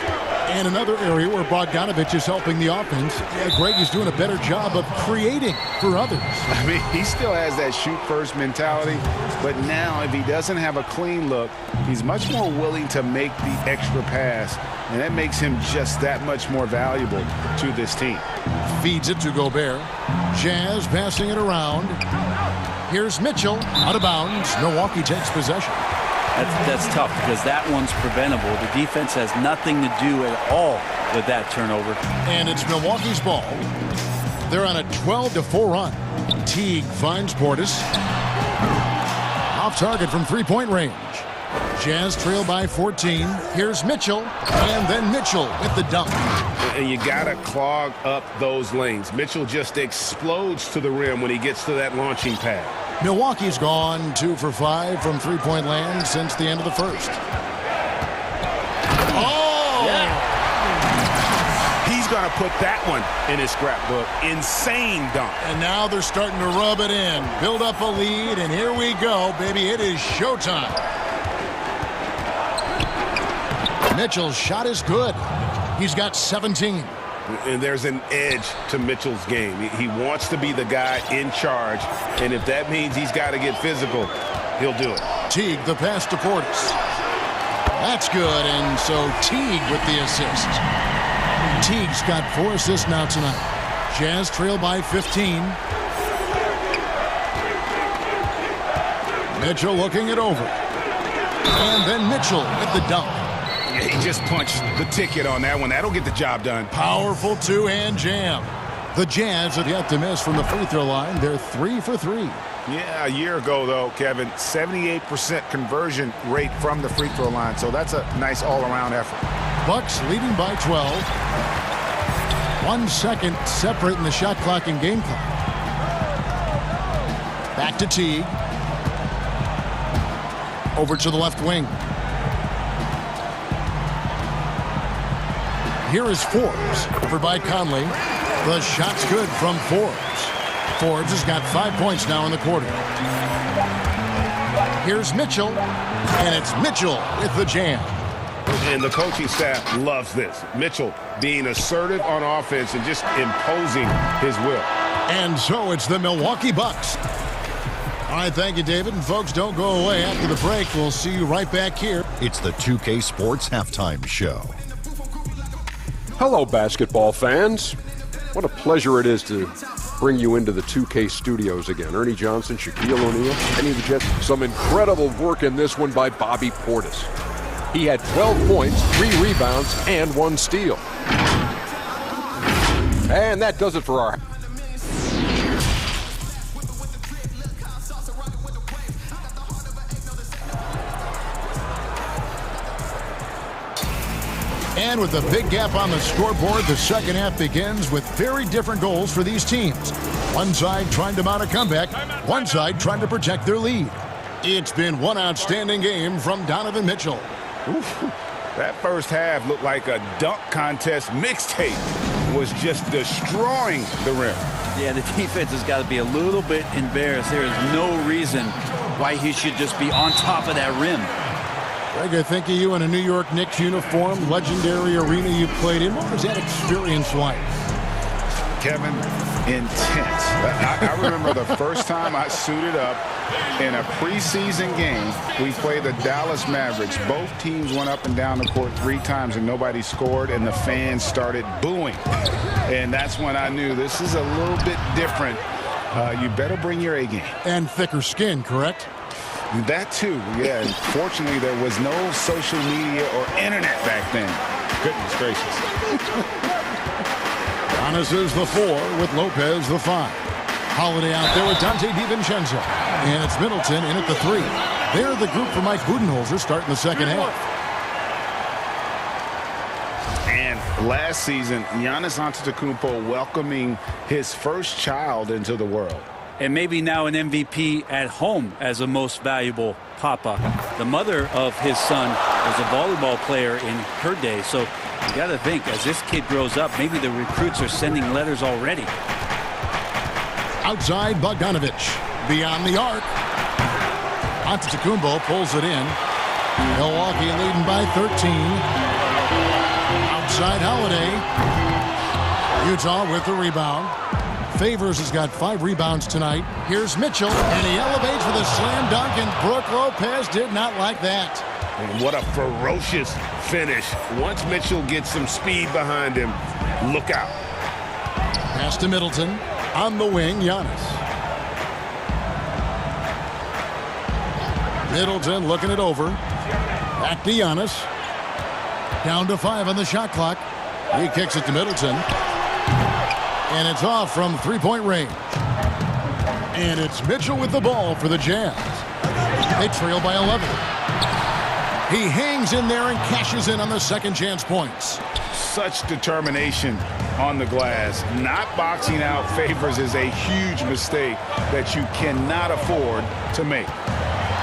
And another area where Bogdanovich is helping the offense. Greg is doing a better job of creating for others. I mean, he still has that shoot-first mentality, but now if he doesn't have a clean look, he's much more willing to make the extra pass, and that makes him just that much more valuable to this team. Feeds it to Gobert. Jazz passing it around. Here's Mitchell, out of bounds. Milwaukee takes possession. That's tough because that one's preventable. The defense has nothing to do at all with that turnover. And it's Milwaukee's ball. They're on a 12-4 run. Teague finds Portis. Off target from three-point range. Jazz trail by 14. Here's Mitchell, and then Mitchell with the dunk. And you got to clog up those lanes. Mitchell just explodes to the rim when he gets to that launching pad. Milwaukee's gone 2 for 5 from three-point land since the end of the first. Oh! Yeah. He's going to put that one in his scrapbook. Insane dunk. And now they're starting to rub it in. Build up a lead, and here we go, baby. It is showtime. Mitchell's shot is good. He's got 17. And there's an edge to Mitchell's game. He wants to be the guy in charge, and if that means he's got to get physical, he'll do it. Teague, the pass to Portis. That's good, and so Teague with the assist. Teague's got 4 assists now tonight. Jazz trail by 15. Mitchell looking it over. And then Mitchell with the dunk. He just punched the ticket on that one. That'll get the job done. Powerful two-hand jam. The Jazz have yet to miss from the free throw line. They're 3 for 3. Yeah, a year ago, though, Kevin, 78% conversion rate from the free throw line. So that's a nice all-around effort. Bucks leading by 12. 1 second separating the shot clock and game clock. Back to Teague. Over to the left wing. Here is Forbes, over by Conley. The shot's good from Forbes. Forbes has got 5 points now in the quarter. Here's Mitchell, and it's Mitchell with the jam. And the coaching staff loves this. Mitchell being assertive on offense and just imposing his will. And so it's the Milwaukee Bucks. All right, thank you, David. And folks, don't go away. After the break, we'll see you right back here. It's the 2K Sports Halftime Show. Hello, basketball fans. What a pleasure it is to bring you into the 2K studios again. Ernie Johnson, Shaquille O'Neal, Kenny the Jet. Some incredible work in this one by Bobby Portis. He had 12 points, 3 rebounds, and 1 steal. And that does it for our... And with a big gap on the scoreboard, the second half begins with very different goals for these teams. One side trying to mount a comeback, one side trying to protect their lead. It's been one outstanding game from Donovan Mitchell. Oof. That first half looked like a dunk contest mixtape. Was just destroying the rim. Yeah, the defense has got to be a little bit embarrassed. There is no reason why he should just be on top of that rim. Greg, I think of you in a New York Knicks uniform, legendary arena you played in. What was that experience like? Kevin, intense. I remember the first time I suited up In a preseason game, we played the Dallas Mavericks. Both teams went up and down the court 3 times and nobody scored, and the fans started booing. And that's when I knew this is a little bit different. You better bring your A game. And thicker skin, correct? That too, yeah. And fortunately, there was no social media or internet back then. Goodness gracious. Giannis is the 4 with Lopez the 5. Holiday out there with Dante DiVincenzo. And it's Middleton in at the 3. They're the group for Mike Budenholzer starting the second half. And last season, Giannis Antetokounmpo welcoming his first child into the world. And maybe now an MVP at home as a most valuable papa. The mother of his son was a volleyball player in her day. So you got to think, as this kid grows up, maybe the recruits are sending letters already. Outside Bogdanovich. Beyond the arc. Antetokounmpo pulls it in. Milwaukee leading by 13. Outside Holiday. Utah with the rebound. Favors has got 5 rebounds tonight. Here's Mitchell, and he elevates with a slam dunk, and Brook Lopez did not like that. And what a ferocious finish. Once Mitchell gets some speed behind him, look out. Pass to Middleton. On the wing, Giannis. Middleton looking it over. Back to Giannis. Down to 5 on the shot clock. He kicks it to Middleton. And it's off from 3-point range. And it's Mitchell with the ball for the Jazz. They trail by 11. He hangs in there and cashes in on the second chance points. Such determination on the glass. Not boxing out Favors is a huge mistake that you cannot afford to make.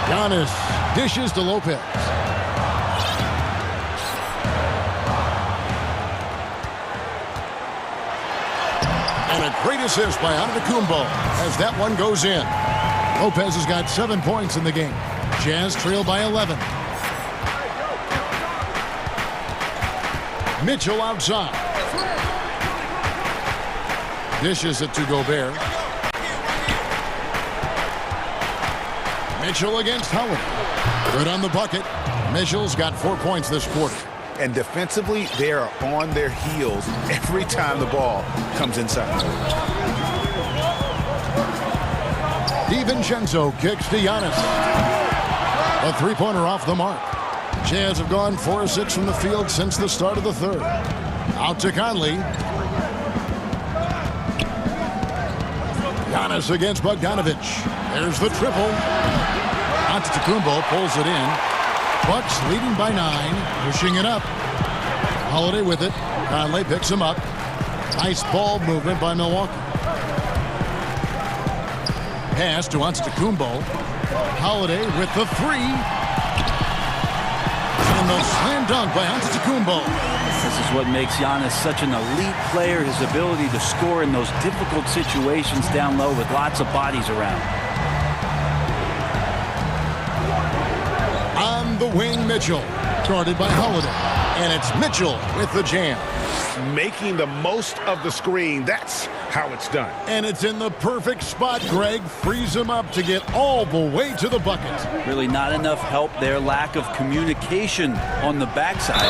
Giannis dishes to Lopez. And a great assist by Antetokounmpo as that one goes in. Lopez has got 7 points in the game. Jazz trail by 11. Mitchell outside. Dishes it to Gobert. Mitchell against Howard. Good on the bucket. Mitchell's got 4 points this quarter. And defensively, they are on their heels every time the ball comes inside. DiVincenzo kicks to Giannis. A 3-pointer off the mark. Jazz have gone 4 of 6 from the field since the start of the third. Out to Conley. Giannis against Bogdanovich. There's the triple. Antetokounmpo pulls it in. Bucks leading by 9, pushing it up. Holiday with it. Conley picks him up. Nice ball movement by Milwaukee. Pass to Antetokounmpo. Holiday with the 3. And the slam dunk by Antetokounmpo. This is what makes Giannis such an elite player, his ability to score in those difficult situations down low with lots of bodies around. On the wing, Mitchell. Guarded by Holiday. And it's Mitchell with the jam. Making the most of the screen. That's how it's done. And it's in the perfect spot. Greg frees him up to get all the way to the bucket. Really not enough help there. Lack of communication on the backside.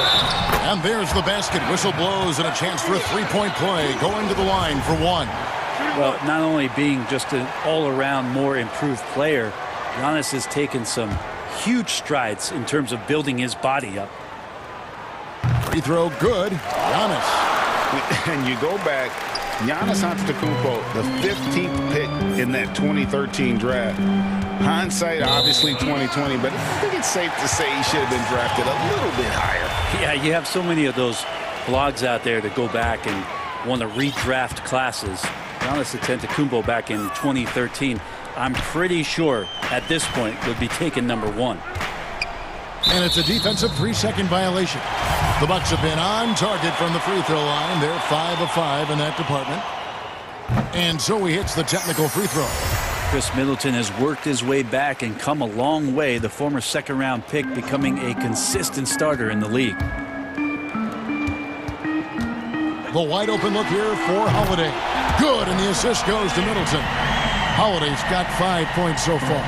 And there's the basket. Whistle blows and a chance for a 3-point play. Going to the line for 1. Well, not only being just an all-around more improved player, Giannis has taken some huge strides in terms of building his body up. Free throw good. Giannis. And you go back, Giannis Antetokounmpo, the 15th pick in that 2013 draft. Hindsight, obviously 2020, but I think it's safe to say he should have been drafted a little bit higher. Yeah, you have so many of those blogs out there that go back and want to redraft classes. Giannis Antetokounmpo back in 2013, I'm pretty sure at this point would be taken number 1. And it's a defensive 3-second violation. The Bucks have been on target from the free throw line. They're 5 of 5 in that department. And so he hits the technical free throw. Chris Middleton has worked his way back and come a long way. The former second-round pick becoming a consistent starter in the league. The wide open look here for Holiday. Good, and the assist goes to Middleton. Holiday's got 5 points so far.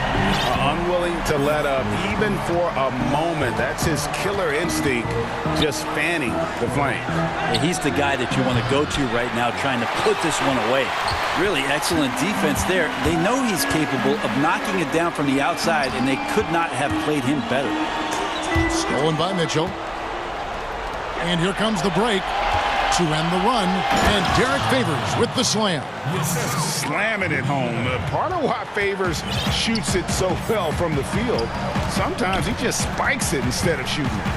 Unwilling to let up even for a moment. That's his killer instinct, just fanning the flame. Yeah, he's the guy that you want to go to right now, trying to put this one away. Really excellent defense there. They know he's capable of knocking it down from the outside, and they could not have played him better. Stolen by Mitchell. And here comes the break to end the run. And Derek Favors with the slam. Slamming it home. Part of why Favors shoots it so well from the field, sometimes he just spikes it instead of shooting it.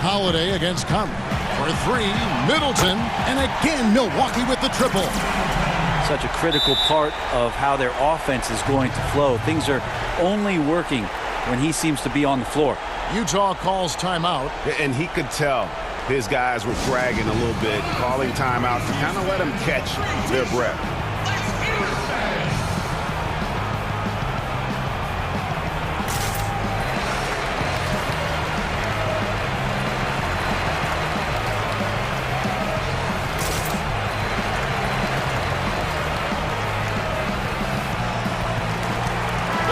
Holiday against Conley. For three, Middleton. And again, Milwaukee with the triple. Such a critical part of how their offense is going to flow. Things are only working when he seems to be on the floor. Utah calls timeout. And he could tell his guys were dragging a little bit, calling timeout to kind of let them catch their breath.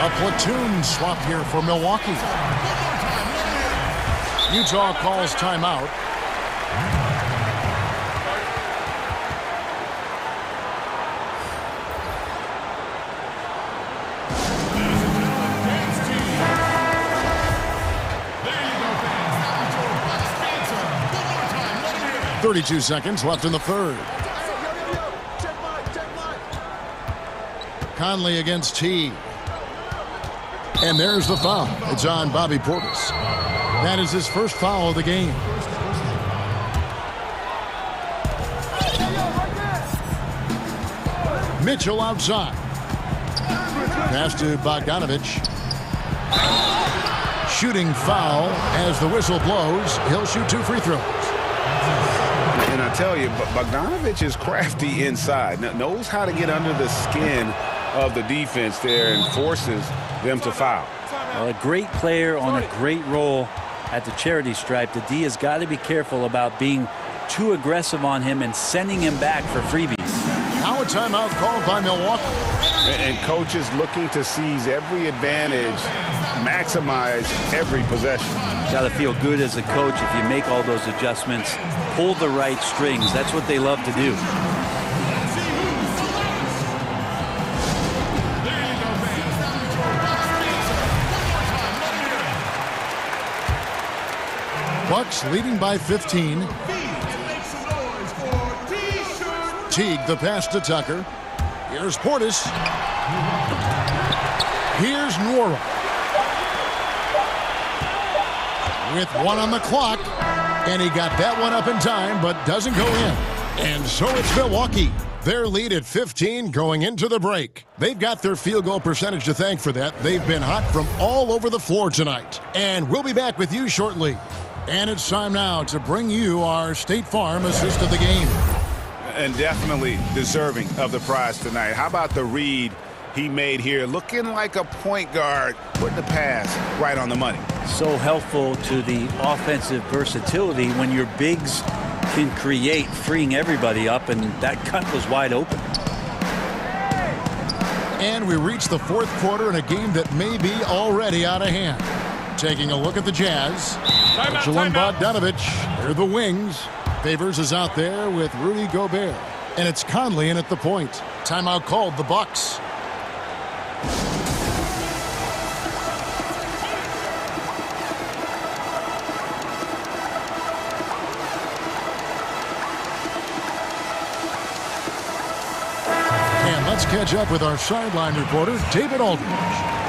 A platoon swap here for Milwaukee. Utah calls timeout. There 32 seconds left in the third. Conley against T. And there's the foul. It's on Bobby Portis. That is his first foul of the game. Mitchell outside. Pass to Bogdanovich. Shooting foul as the whistle blows. He'll shoot 2 free throws. And I tell you, Bogdanovich is crafty inside. Knows how to get under the skin of the defense there and forces them to foul. Well, a great player on a great role at the charity stripe. The D has got to be careful about being too aggressive on him and sending him back for freebies. Now a timeout called by Milwaukee. And coaches looking to seize every advantage, maximize every possession. Got to feel good as a coach if you make all those adjustments, pull the right strings. That's what they love to do. Bucks leading by 15. Teague the pass to Tucker. Here's Portis. Here's Nwora. With 1 on the clock. And he got that one up in time, but doesn't go in. And so it's Milwaukee. Their lead at 15 going into the break. They've got their field goal percentage to thank for that. They've been hot from all over the floor tonight. And we'll be back with you shortly. And it's time now to bring you our State Farm assist of the game. And definitely deserving of the prize tonight. How about the read he made here? Looking like a point guard, put the pass right on the money. So helpful to the offensive versatility when your bigs can create, freeing everybody up, and that cut was wide open. And we reach the fourth quarter in a game that may be already out of hand. Taking a look at the Jazz. Mitchell and Bogdanovich. They're the wings. Favors is out there with Rudy Gobert. And it's Conley in at the point. Timeout called the Bucks. And let's catch up with our sideline reporter, David Aldridge.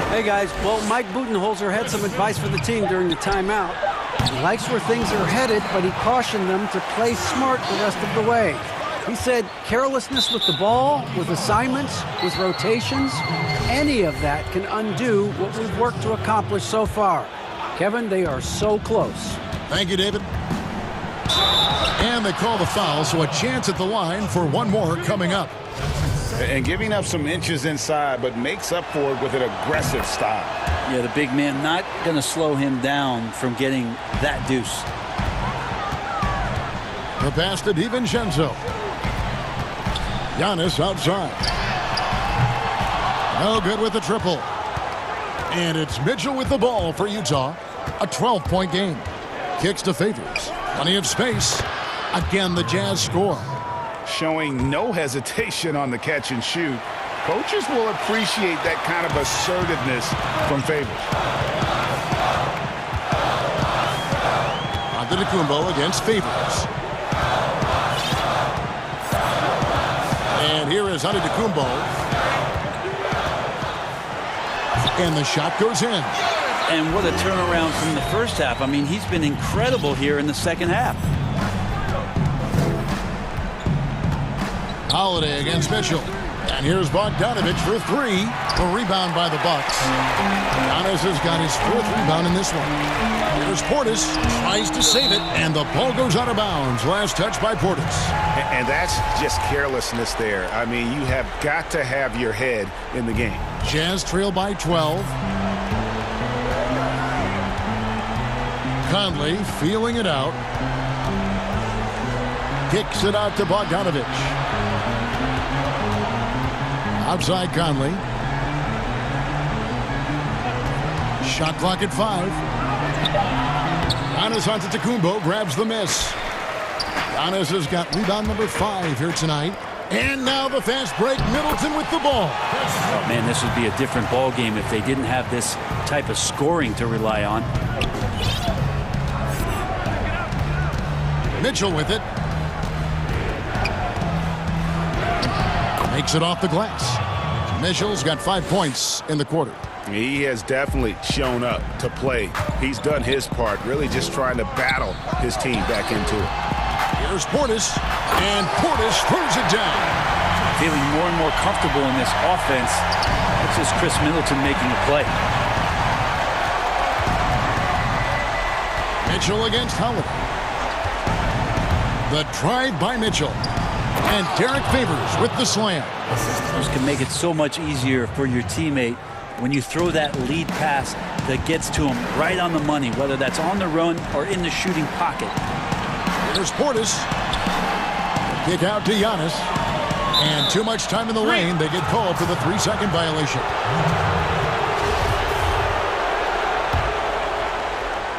Hey guys, well, Mike Budenholzer had some advice for the team during the timeout. He likes where things are headed, but he cautioned them to play smart the rest of the way. He said carelessness with the ball, with assignments, with rotations, any of that can undo what we've worked to accomplish so far. Kevin, they are so close. Thank you, David. And they call the foul, so a chance at the line for one more coming up. And giving up some inches inside, but makes up for it with an aggressive style. Yeah, the big man not going to slow him down from getting that deuce. The pass to DiVincenzo. Giannis outside. No good with the triple. And it's Mitchell with the ball for Utah. A 12-point game. Kicks to Favors. Plenty of space. Again, the Jazz score. Showing no hesitation on the catch and shoot. Coaches will appreciate that kind of assertiveness from Favors. Antetokounmpo against Favors. And here is Antetokounmpo. And the shot goes in. And what a turnaround from the first half. I mean, he's been incredible here in the second half. Holiday against Mitchell. And here's Bogdanovich for three. A rebound by the Bucks. Giannis has got his fourth rebound in this one. Here's Portis. Tries to save it. And the ball goes out of bounds. Last touch by Portis. And that's just carelessness there. I mean, you have got to have your head in the game. Jazz trail by 12. Conley feeling it out. Kicks it out to Bogdanovich. Outside Conley. Shot clock at 5. Giannis Antetokounmpo grabs the miss. Giannis has got rebound number 5 here tonight. And now the fast break. Middleton with the ball. Oh, man, this would be a different ball game if they didn't have this type of scoring to rely on. Mitchell with it. Makes it off the glass. Mitchell's got 5 points in the quarter. He has definitely shown up to play. He's done his part, really just trying to battle his team back into it. Here's Portis, and Portis throws it down. Feeling more and more comfortable in this offense. This is Chris Middleton making a play. Mitchell against Holiday. The drive by Mitchell. And Derek Favors with the slam. This can make it so much easier for your teammate when you throw that lead pass that gets to him right on the money, whether that's on the run or in the shooting pocket. Here's Portis. Kick out to Giannis. And too much time in the lane. They get called for the 3-second violation.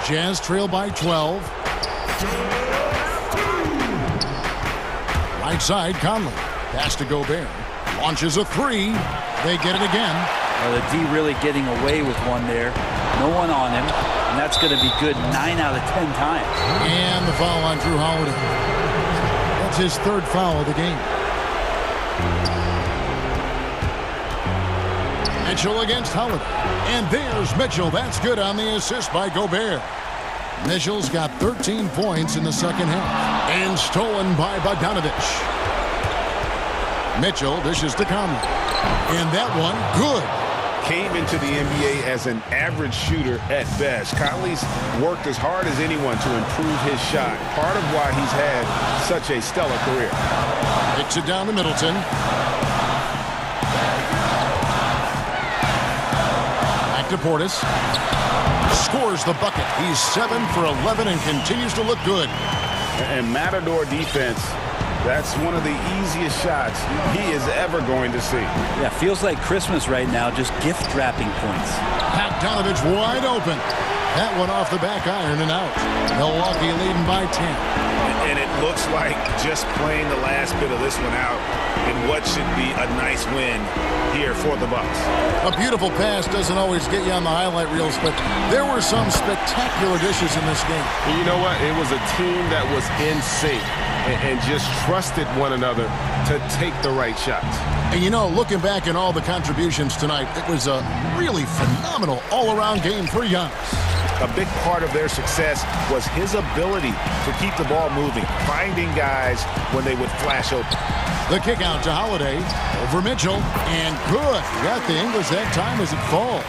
Jazz trail by 12. Right side, Conley. Pass to Gobert. Launches a 3. They get it again. Well, the D really getting away with one there. No one on him. And that's going to be good 9 out of 10 times. And the foul on Drew Holiday. That's his 3rd foul of the game. Mitchell against Holiday. And there's Mitchell. That's good on the assist by Gobert. Mitchell's got 13 points in the second half. And stolen by Bogdanovich. Mitchell dishes to Conley. And that one, good. Came into the NBA as an average shooter at best. Conley's worked as hard as anyone to improve his shot. Part of why he's had such a stellar career. Kicks it down to Middleton. Back to Portis. Scores the bucket. He's 7 for 11 and continues to look good. And Matador defense, that's one of the easiest shots he is ever going to see. Yeah, feels like Christmas right now, just gift wrapping points. Bogdanovich wide open. That one off the back iron and out. Milwaukee leading by 10. And it looks like just playing the last bit of this one out in what should be a nice win here for the Bucks. A beautiful pass doesn't always get you on the highlight reels, but there were some spectacular dishes in this game. And you know what? It was a team that was in sync and just trusted one another to take the right shots. And you know, looking back at all the contributions tonight, it was a really phenomenal all-around game for Giannis. A big part of their success was his ability to keep the ball moving, finding guys when they would flash open. The kick out to Holiday over Mitchell, and good. Got the English that time as it falls.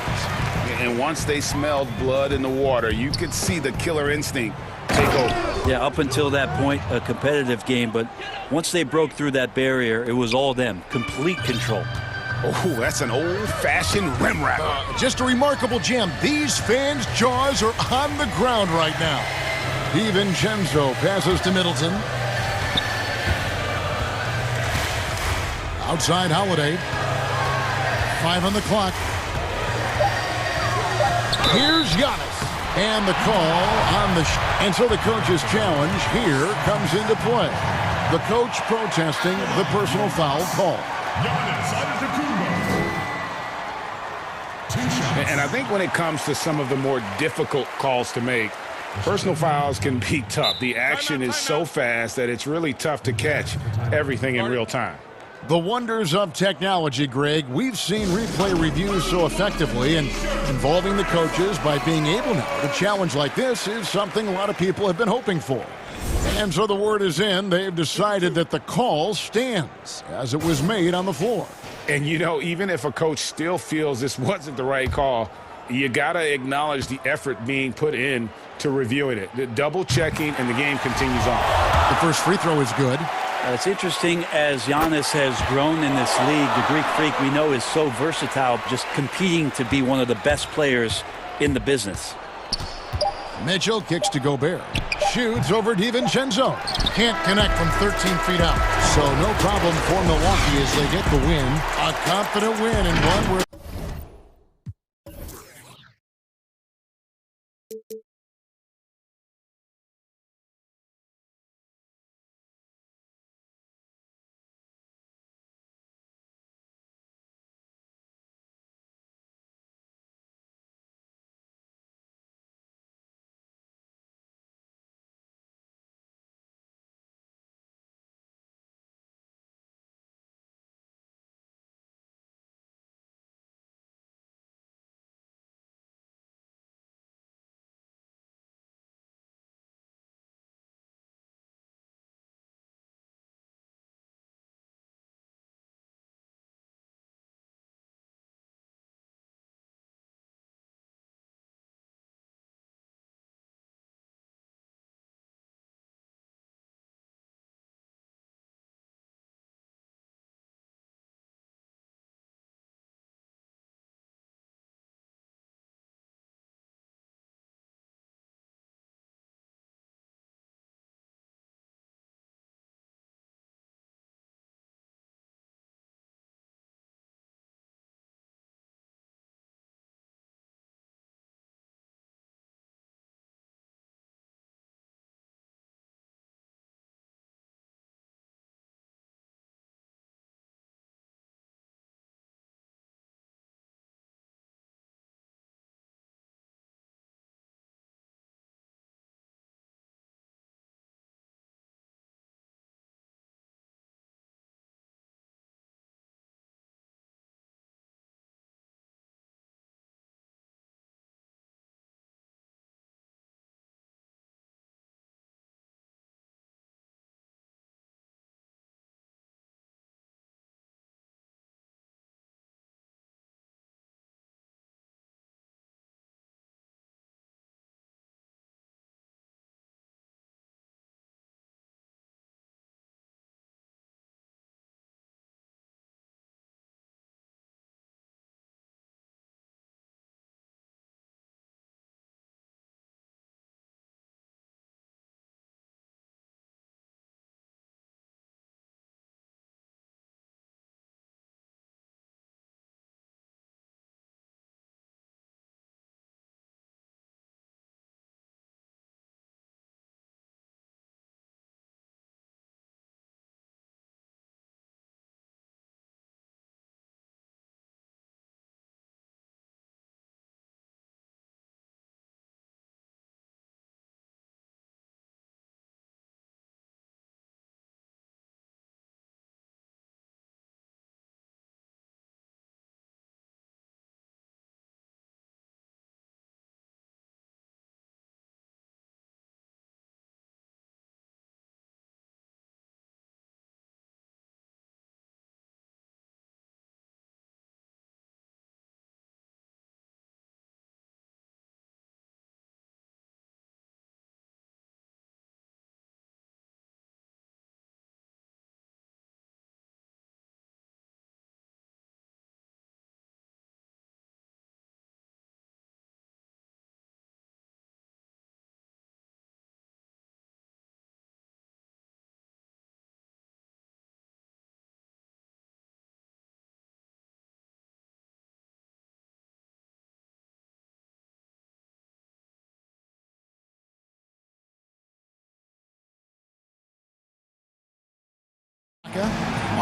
And once they smelled blood in the water, you could see the killer instinct take over. Yeah, up until that point, a competitive game, but once they broke through that barrier, it was all them. Complete control. Oh, that's an old-fashioned rim wrap. Just a remarkable jam. These fans' jaws are on the ground right now. DiVincenzo passes to Middleton. Outside Holiday. 5 on the clock. Here's Giannis. And the call on the and so the coach's challenge here comes into play. The coach protesting the personal foul call. And I think when it comes to some of the more difficult calls to make, personal fouls can be tough. The action is so fast that it's really tough to catch everything in real time. The wonders of technology, Greg. We've seen replay reviews so effectively, and involving the coaches by being able now to challenge like this is something a lot of people have been hoping for. And so the word is in. They've decided that the call stands as it was made on the floor. And, you know, even if a coach still feels this wasn't the right call, you got to acknowledge the effort being put in to reviewing it. The double checking, and the game continues on. The first free throw is good. It's interesting as Giannis has grown in this league. The Greek Freak we know is so versatile, just competing to be one of the best players in the business. Mitchell kicks to Gobert. Shoots over DiVincenzo. Can't connect from 13 feet out. So no problem for Milwaukee as they get the win. A confident win and one where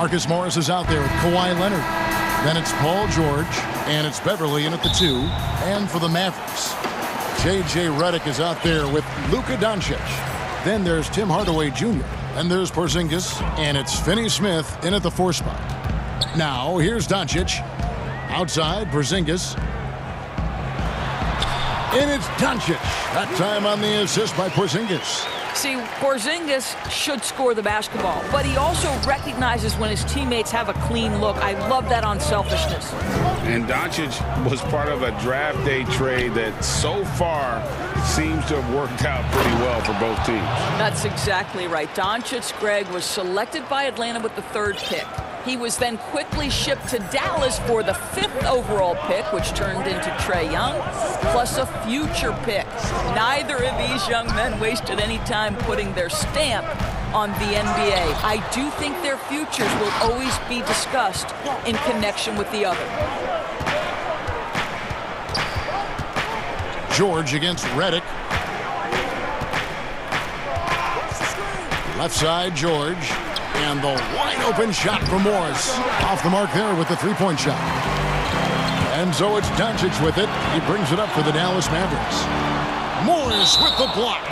Marcus Morris is out there with Kawhi Leonard. Then it's Paul George, and it's Beverly in at the 2. And for the Mavericks, J.J. Redick is out there with Luka Doncic. Then there's Tim Hardaway Jr. And there's Porzingis, and it's Finney Smith in at the 4 spot. Now, here's Doncic. Outside, Porzingis. And it's Doncic. That time on the assist by Porzingis. See, Porzingis should score the basketball, but he also recognizes when his teammates have a clean look. I love that unselfishness. And Doncic was part of a draft day trade that so far seems to have worked out pretty well for both teams. That's exactly right. Doncic, Greg, was selected by Atlanta with the 3rd pick. He was then quickly shipped to Dallas for the 5th overall pick, which turned into Trae Young, plus a future pick. Neither of these young men wasted any time putting their stamp on the NBA. I do think their futures will always be discussed in connection with the other. George against Redick. Left side, George. And the wide-open shot from Morris. Off the mark there with the 3-point shot. And so it's Doncic with it. He brings it up for the Dallas Mavericks. Morris with the block.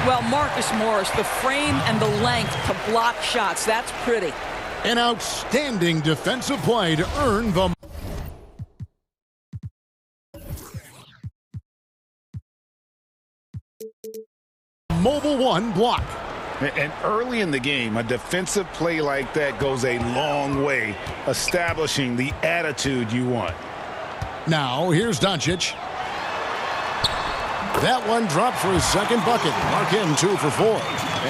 Well, Marcus Morris, the frame and the length to block shots. That's pretty. An outstanding defensive play to earn the Mobile One block. And early in the game, a defensive play like that goes a long way, establishing the attitude you want. Now, here's Doncic. That one dropped for his 2nd bucket. Mark in 2 for 4.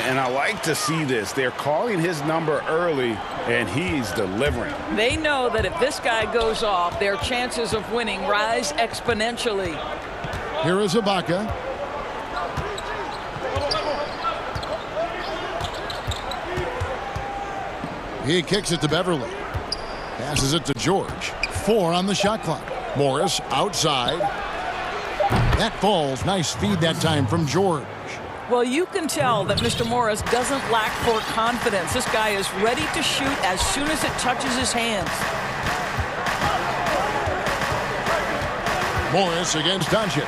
And I like to see this. They're calling his number early, and he's delivering. They know that if this guy goes off, their chances of winning rise exponentially. Here is Ibaka. He kicks it to Beverly. Passes it to George. 4 on the shot clock. Morris outside. That falls. Nice feed that time from George. Well, you can tell that Mr. Morris doesn't lack for confidence. This guy is ready to shoot as soon as it touches his hands. Morris against Doncic.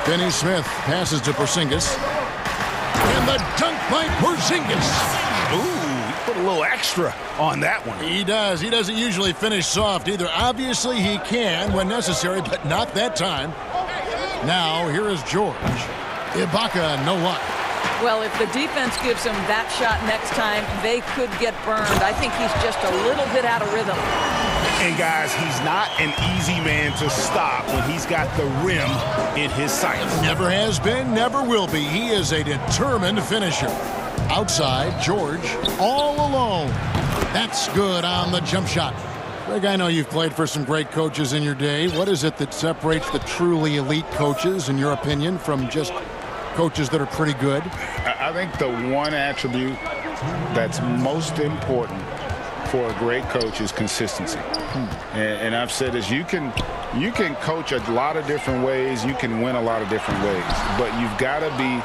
Finney Smith passes to Porzingis. And the dunk by Porzingis. Ooh. Put a little extra on that one. He does. He doesn't usually finish soft either. Obviously, he can when necessary, but not that time. Now, here is George. Ibaka, no luck. Well, if the defense gives him that shot next time, they could get burned. I think he's just a little bit out of rhythm. And, guys, he's not an easy man to stop when he's got the rim in his sights. Never has been, never will be. He is a determined finisher. Outside, George, all alone. That's good on the jump shot. Greg, I know you've played for some great coaches in your day. What is it that separates the truly elite coaches, in your opinion, from just coaches that are pretty good? I think the one attribute that's most important for a great coach is consistency. And I've said this, you can coach a lot of different ways, you can win a lot of different ways, but you've got to be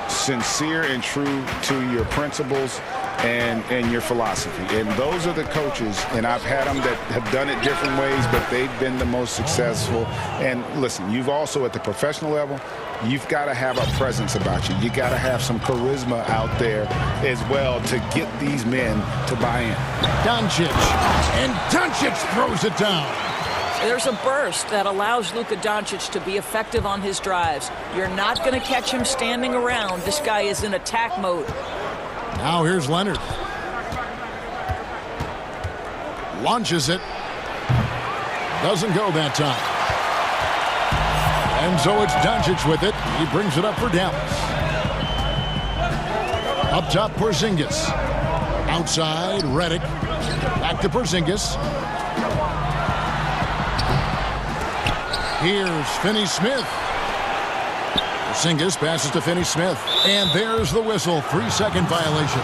sincere and true to your principles and your philosophy. And those are the coaches, and I've had them that have done it different ways, but they've been the most successful. And listen, you've also at the professional level, you've got to have a presence about you. You got to have some charisma out there as well to get these men to buy in. Doncic, and Doncic throws it down. There's a burst that allows Luka Doncic to be effective on his drives. You're not going to catch him standing around. This guy is in attack mode. Now here's Leonard. Launches it. Doesn't go that time. And so it's Doncic with it. He brings it up for Dallas. Up top, Porzingis. Outside, Redick. Back to Porzingis. Here's Finney Smith. Porzingis passes to Finney Smith. And there's the whistle. 3-second violation.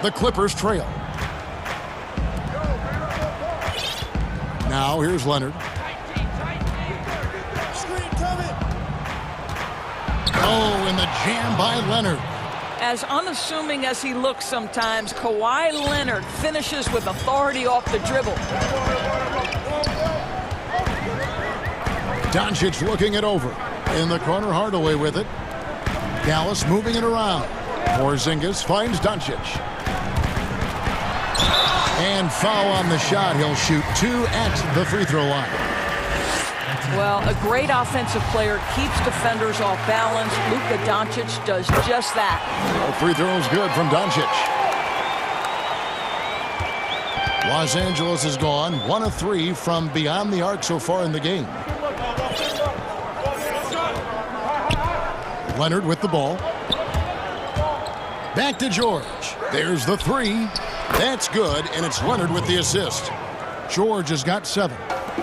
The Clippers trail. Now here's Leonard. Oh, and the jam by Leonard. As unassuming as he looks sometimes, Kawhi Leonard finishes with authority off the dribble. Doncic looking it over. In the corner, Hardaway with it. Dallas moving it around. Porzingis finds Doncic. And foul on the shot. He'll shoot 2 at the free throw line. Well, a great offensive player keeps defenders off balance. Luka Doncic does just that. Well, free throw is good from Doncic. Los Angeles is gone 1 of 3 from beyond the arc so far in the game. Leonard with the ball. Back to George. There's the 3. That's good, and it's Leonard with the assist. George has got 7.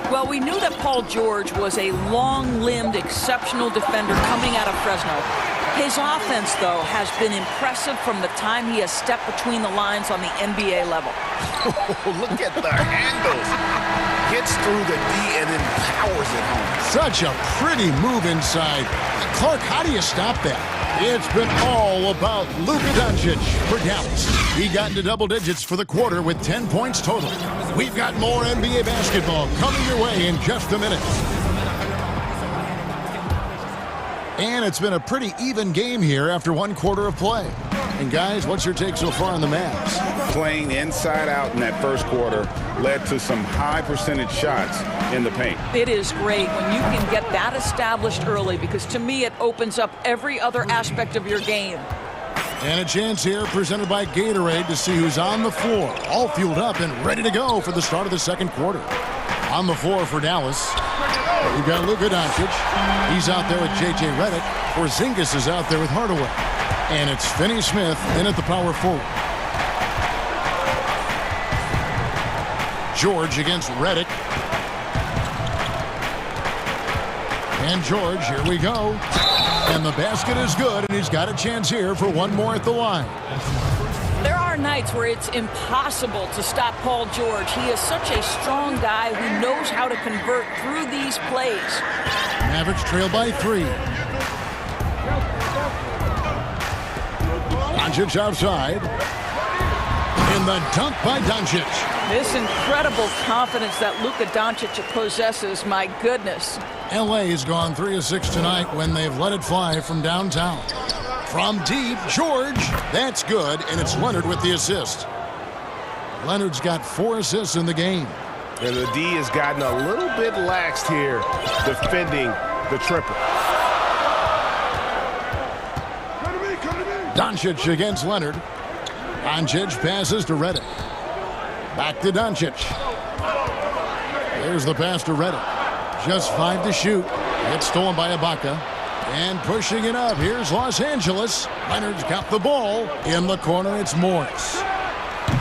Well, we knew that Paul George was a long-limbed, exceptional defender coming out of Fresno. His offense, though, has been impressive from the time he has stepped between the lines on the NBA level. Look at the handles. Gets through the D and then powers it home. Such a pretty move inside. Clark, how do you stop that? It's been all about Luka Doncic for Dallas. He got into double digits for the quarter with 10 points total. We've got more NBA basketball coming your way in just a minute. And it's been a pretty even game here after 1 quarter of play. And guys, what's your take so far on the Mavs? Playing inside out in that first quarter led to some high percentage shots in the paint. It is great when you can get that established early, because to me it opens up every other aspect of your game. And a chance here presented by Gatorade to see who's on the floor, all fueled up and ready to go for the start of the second quarter. On the floor for Dallas, we've got Luka Doncic. He's out there with J.J. Redick. Porzingis is out there with Hardaway. And it's Finney Smith in at the power forward. George against Redick. And George, here we go. And the basket is good, and he's got a chance here for 1 more at the line. There are nights where it's impossible to stop Paul George. He is such a strong guy who knows how to convert through these plays. Mavericks trail by 3. Doncic outside. In the dunk by Doncic. This incredible confidence that Luka Doncic possesses, my goodness. LA's gone 3 of 6 tonight when they've let it fly from downtown. From deep, George. That's good, and it's Leonard with the assist. Leonard's got 4 assists in the game. And the D has gotten a little bit laxed here defending the triple. Doncic against Leonard. Doncic passes to Redick. Back to Doncic. There's the pass to Redick. Just 5 to shoot. It's stolen by Ibaka. And pushing it up, here's Los Angeles. Leonard's got the ball. In the corner, it's Morris.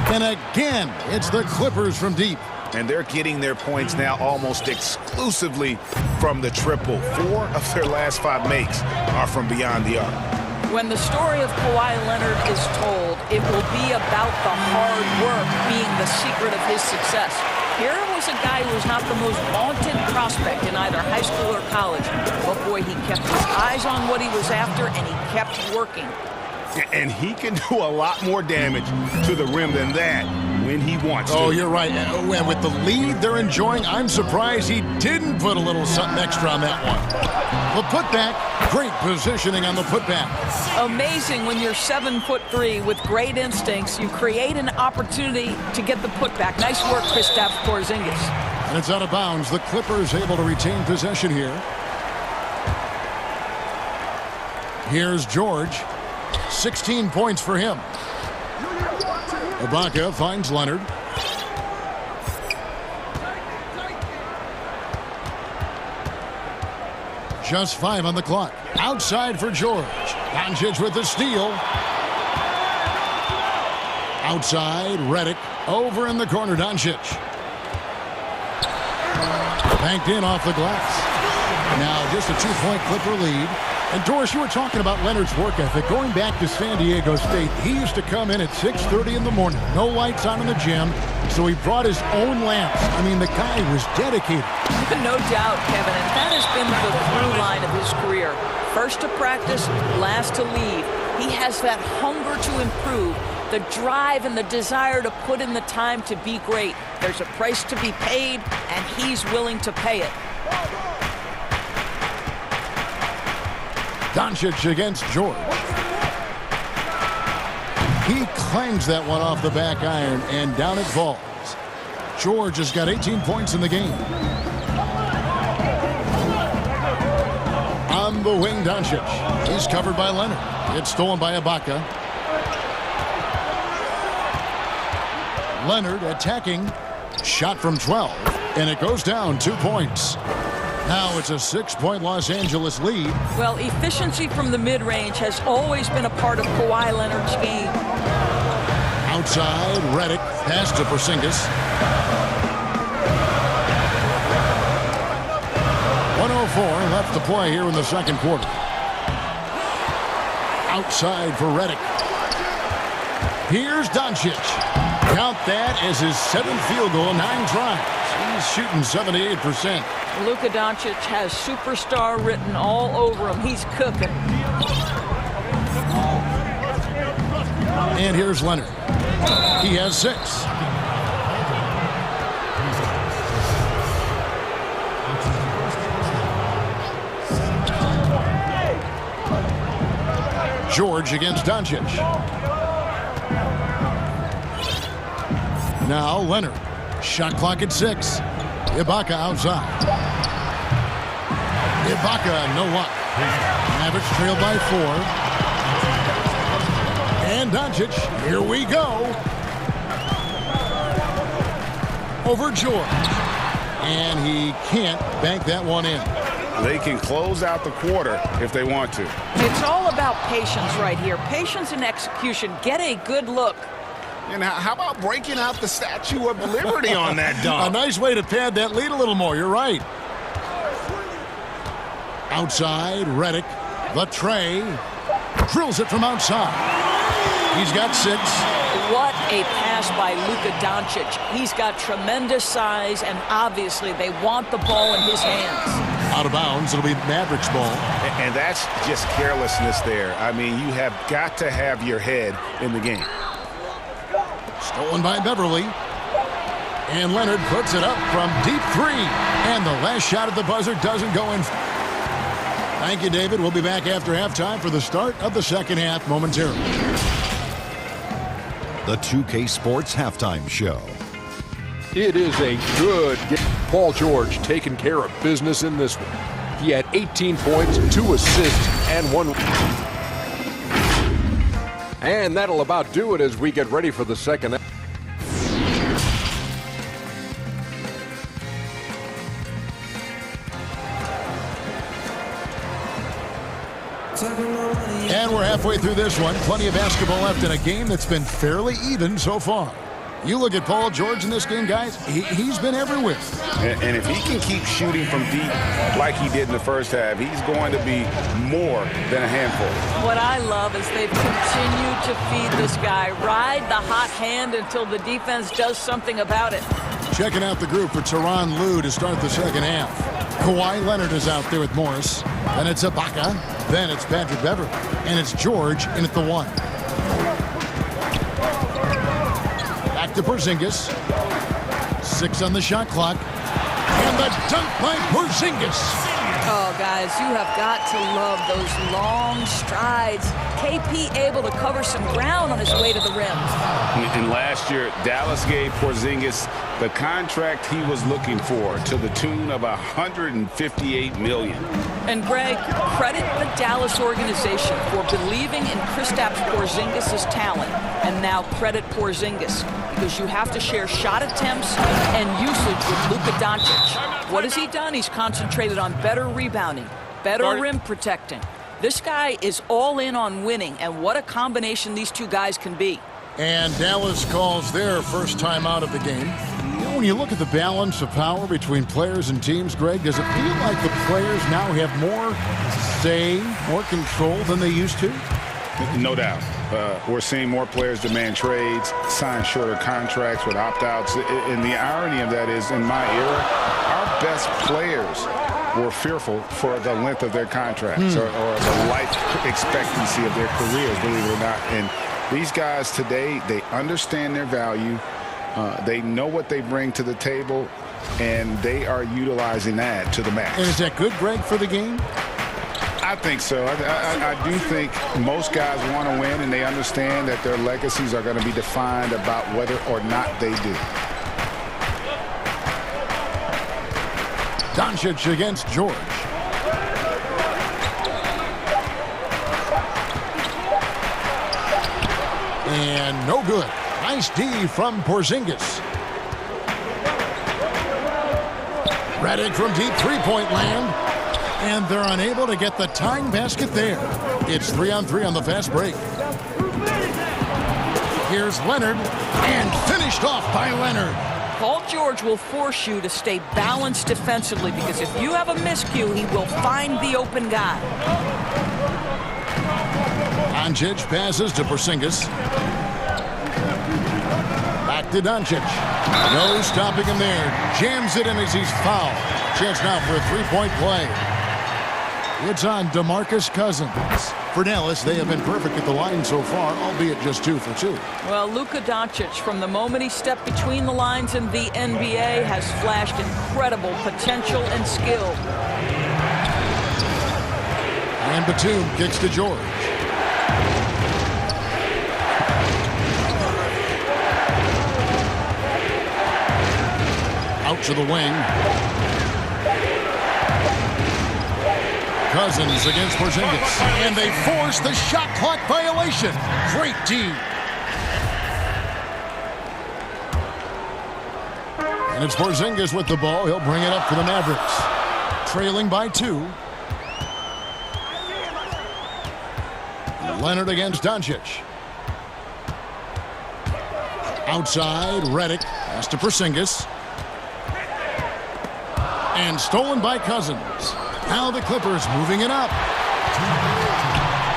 And again, it's the Clippers from deep. And they're getting their points now almost exclusively from the triple. 4 of their last 5 makes are from beyond the arc. When the story of Kawhi Leonard is told, it will be about the hard work being the secret of his success. Here was a guy who was not the most vaunted prospect in either high school or college. But boy, he kept his eyes on what he was after, and he kept working. And he can do a lot more damage to the rim than that when he wants to. Oh, you're right. And with the lead they're enjoying, I'm surprised he didn't put a little something extra on that one. The putback, great positioning on the putback. Amazing when you're 7'3" with great instincts. You create an opportunity to get the putback. Nice work, Kristaps Porzingis. And it's out of bounds. The Clippers able to retain possession here. Here's George. 16 points for him. Ibaka finds Leonard. Just 5 on the clock. Outside for George. Doncic with the steal. Outside, Redick. Over in the corner, Doncic. Banked in off the glass. Now just a 2-point Clipper lead. And Doris, you were talking about Leonard's work ethic. Going back to San Diego State, he used to come in at 6:30 in the morning. No lights on in the gym, so he brought his own lamps. I mean, the guy was dedicated. No doubt, Kevin, and that has been the through line of his career. First to practice, last to leave. He has that hunger to improve, the drive and the desire to put in the time to be great. There's a price to be paid, and he's willing to pay it. Doncic against George. He clangs that one off the back iron, and down it falls. George has got 18 points in the game. On the wing, Doncic. He's covered by Leonard. It's stolen by Ibaka. Leonard attacking. Shot from 12, and it goes down 2 points. Now it's a 6-point Los Angeles lead. Well, efficiency from the mid-range has always been a part of Kawhi Leonard's game. Outside, Redick. Pass to Porzingis. 1:04 left to play here in the second quarter. Outside for Redick. Here's Doncic. Count that as his 7th field goal, 9 tries. He's shooting 78%. Luka Doncic has superstar written all over him. He's cooking. And here's Leonard. He has 6. George against Doncic. Now Leonard. Shot clock at 6. Ibaka outside. Ibaka, no luck. Mavericks trail by 4. And Doncic, here we go. Over George. And he can't bank that one in. They can close out the quarter if they want to. It's all about patience right here. Patience and execution. Get a good look. And how about breaking out the Statue of Liberty on that dunk? A nice way to pad that lead a little more. You're right. Outside, Redick. The tray. Drills it from outside. He's got 6. What a pass by Luka Doncic. He's got tremendous size, and obviously they want the ball in his hands. Out of bounds, it'll be Mavericks ball. And that's just carelessness there. I mean, you have got to have your head in the game. Stolen by Beverly. And Leonard puts it up from deep 3. And the last shot at the buzzer doesn't go in. Thank you, David. We'll be back after halftime for the start of the second half momentarily. The 2K Sports Halftime Show. It is a good game. Paul George taking care of business in this one. He had 18 points, 2 assists, and 1. And that'll about do it as we get ready for the second half. And we're halfway through this one. Plenty of basketball left in a game that's been fairly even so far. You look at Paul George in this game, guys, he's been everywhere. And if he can keep shooting from deep like he did in the first half, he's going to be more than a handful. What I love is they've continued to feed this guy. Ride the hot hand until the defense does something about it. Checking out the group for Tyronn Lue to start the second half. Kawhi Leonard is out there with Morris. Then it's Ibaka. Then it's Patrick Beverly. And it's George in at the 1. Back to Porzingis. 6 on the shot clock. And the dunk by Porzingis. Oh, guys, you have got to love those long strides. KP able to cover some ground on his way to the rim. And last year, Dallas gave Porzingis the contract he was looking for to the tune of $158 million. And Greg, credit the Dallas organization for believing in Kristaps Porzingis' talent. And now credit Porzingis, because you have to share shot attempts and usage with Luka Doncic. What has he done? He's concentrated on better rebounding, better rim protecting. This guy is all in on winning, and what a combination these two guys can be. And Dallas calls their first time out of the game. You know, when you look at the balance of power between players and teams, Greg, does it feel like the players now have more stay more controlled than they used to? No doubt. We're seeing more players demand trades, sign shorter contracts with opt-outs. And the irony of that is, in my era, our best players were fearful for the length of their contracts or the life expectancy of their careers, believe it or not. And these guys today, they understand their value. They know what they bring to the table, and they are utilizing that to the max. And is that good, Greg, for the game? I think so. I do think most guys want to win, and they understand that their legacies are going to be defined about whether or not they do. Doncic against George. And no good. Nice D from Porzingis. Redick from deep three-point land. And they're unable to get the tying basket there. It's 3-on-3 on the fast break. Here's Leonard. And finished off by Leonard. Paul George will force you to stay balanced defensively, because if you have a miscue, he will find the open guy. Doncic passes to Porzingis. Back to Doncic. No stopping him there. Jams it in as he's fouled. Chance now for a three-point play. It's on DeMarcus Cousins. For Dallas, they have been perfect at the line so far, albeit just 2 for 2. Well, Luka Doncic, from the moment he stepped between the lines in the NBA, has flashed incredible potential and skill. And Batum kicks to George. Out to the wing. Cousins against Porzingis. And they force the shot clock violation. Great D. And it's Porzingis with the ball. He'll bring it up for the Mavericks. Trailing by 2. Leonard against Doncic. Outside, Redick. Pass to Porzingis. And stolen by Cousins. Now the Clippers moving it up.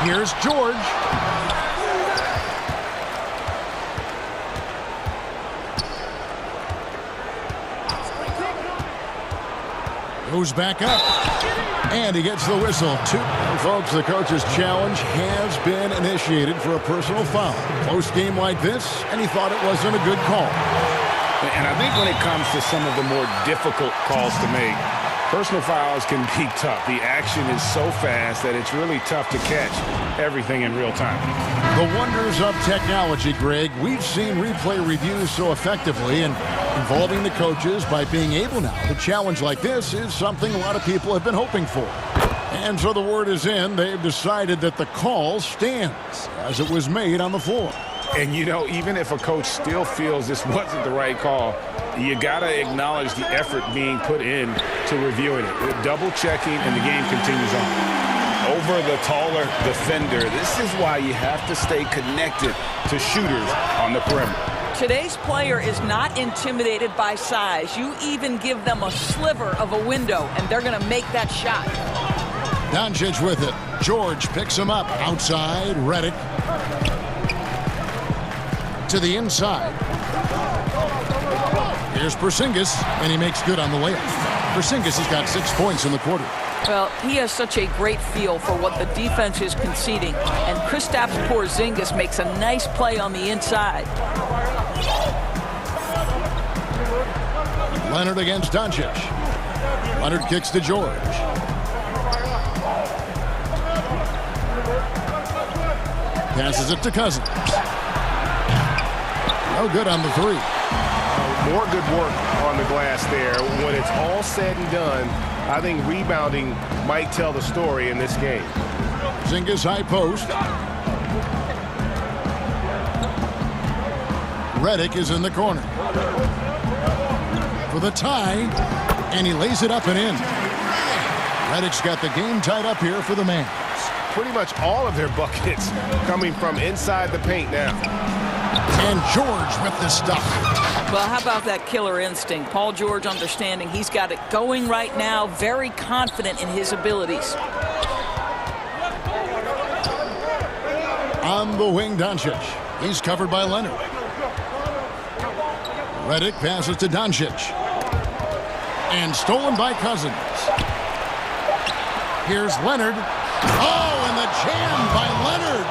Here's George. Goes back up. And he gets the whistle. Folks, the coach's challenge has been initiated for a personal foul. Close game like this, and he thought it wasn't a good call. And I think when it comes to some of the more difficult calls to make, personal fouls can be tough. The action is so fast that it's really tough to catch everything in real time. The wonders of technology, Greg. We've seen replay reviews so effectively, and involving the coaches by being able now to challenge like this is something a lot of people have been hoping for. And so the word is in. They've decided that the call stands as it was made on the floor. And, you know, even if a coach still feels this wasn't the right call, you got to acknowledge the effort being put in to reviewing it. Double checking, and the game continues on. Over the taller defender. This is why you have to stay connected to shooters on the perimeter. Today's player is not intimidated by size. You even give them a sliver of a window, and they're going to make that shot. Doncic with it. George picks him up. Outside, Redick. To the inside. Here's Porzingis, and he makes good on the layup. Porzingis has got 6 points in the quarter. Well, he has such a great feel for what the defense is conceding, and Kristaps Porzingis makes a nice play on the inside. Leonard against Doncic. Leonard kicks to George. Passes it to Cousins. No good on the 3. More good work on the glass there. When it's all said and done, I think rebounding might tell the story in this game. Porzingis high post. Redick is in the corner for the tie, and he lays it up and in. Redick's got the game tied up here for the Mavs. Pretty much all of their buckets coming from inside the paint now. And George with the stuff. Well, how about that killer instinct? Paul George understanding he's got it going right now, very confident in his abilities. On the wing, Doncic. He's covered by Leonard. Redick passes to Doncic. And stolen by Cousins. Here's Leonard. Oh, and the jam by Leonard.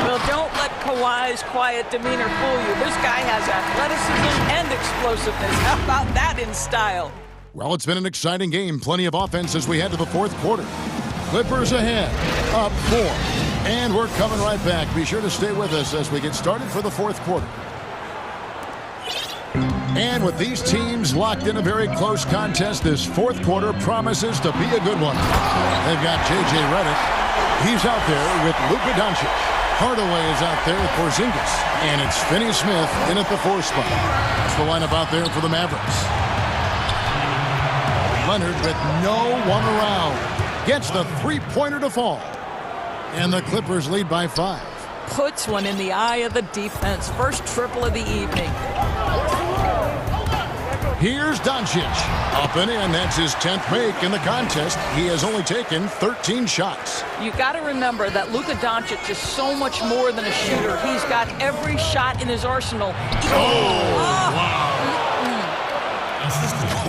Well, don't let Kawhi's quiet demeanor fool you. This guy has athleticism and explosiveness. How about that in style? Well, it's been an exciting game. Plenty of offense as we head to the fourth quarter. Clippers ahead, up 4. And we're coming right back. Be sure to stay with us as we get started for the fourth quarter. And with these teams locked in a very close contest, this fourth quarter promises to be a good one. They've got J.J. Redick. He's out there with Luka Doncic. Hardaway is out there with Porzingis. And it's Finney Smith in at the 4 spot. That's the lineup out there for the Mavericks. Leonard with no one around. Gets the three-pointer to fall. And the Clippers lead by 5. Puts one in the eye of the defense. First triple of the evening. Here's Doncic. Up and in. That's his 10th make in the contest. He has only taken 13 shots. You got to remember that Luka Doncic is so much more than a shooter. He's got every shot in his arsenal.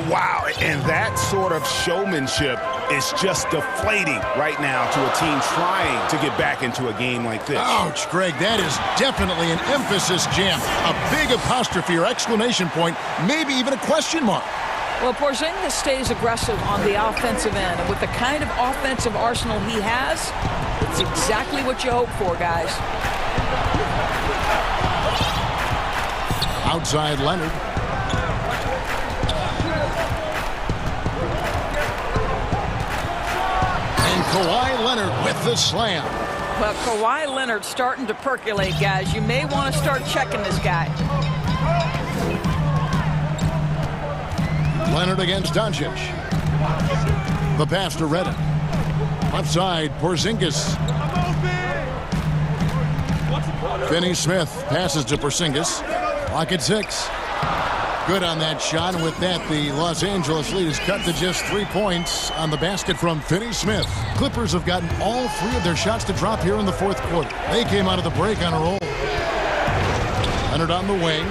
Wow, and that sort of showmanship is just deflating right now to a team trying to get back into a game like this. Ouch, Greg, that is definitely an emphasis jam. A big apostrophe or exclamation point, maybe even a question mark. Well, Porzingis stays aggressive on the offensive end, and with the kind of offensive arsenal he has, it's exactly what you hope for, guys. Outside Leonard. Kawhi Leonard with the slam. Well, Kawhi Leonard starting to percolate, guys. You may want to start checking this guy. Leonard against Doncic. The pass to Redick. Left side, Porzingis. Finney Smith passes to Porzingis. Clock at 6. Good on that shot, and with that, the Los Angeles lead is cut to just 3 points on the basket from Finney Smith. Clippers have gotten all 3 of their shots to drop here in the fourth quarter. They came out of the break on a roll. Leonard on the wing.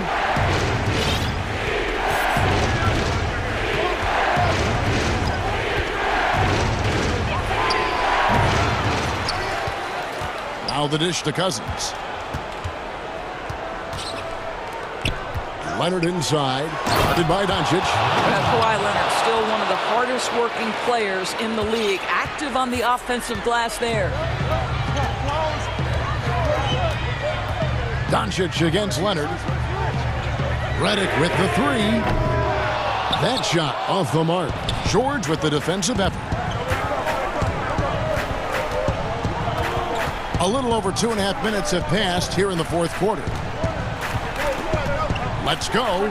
Now the dish to Cousins. Leonard inside, guarded by Doncic. Kawhi Leonard, still one of the hardest working players in the league. Active on the offensive glass there. Doncic against Leonard. Redick with the 3. That shot off the mark. George with the defensive effort. A little over 2.5 minutes have passed here in the fourth quarter. Let's go.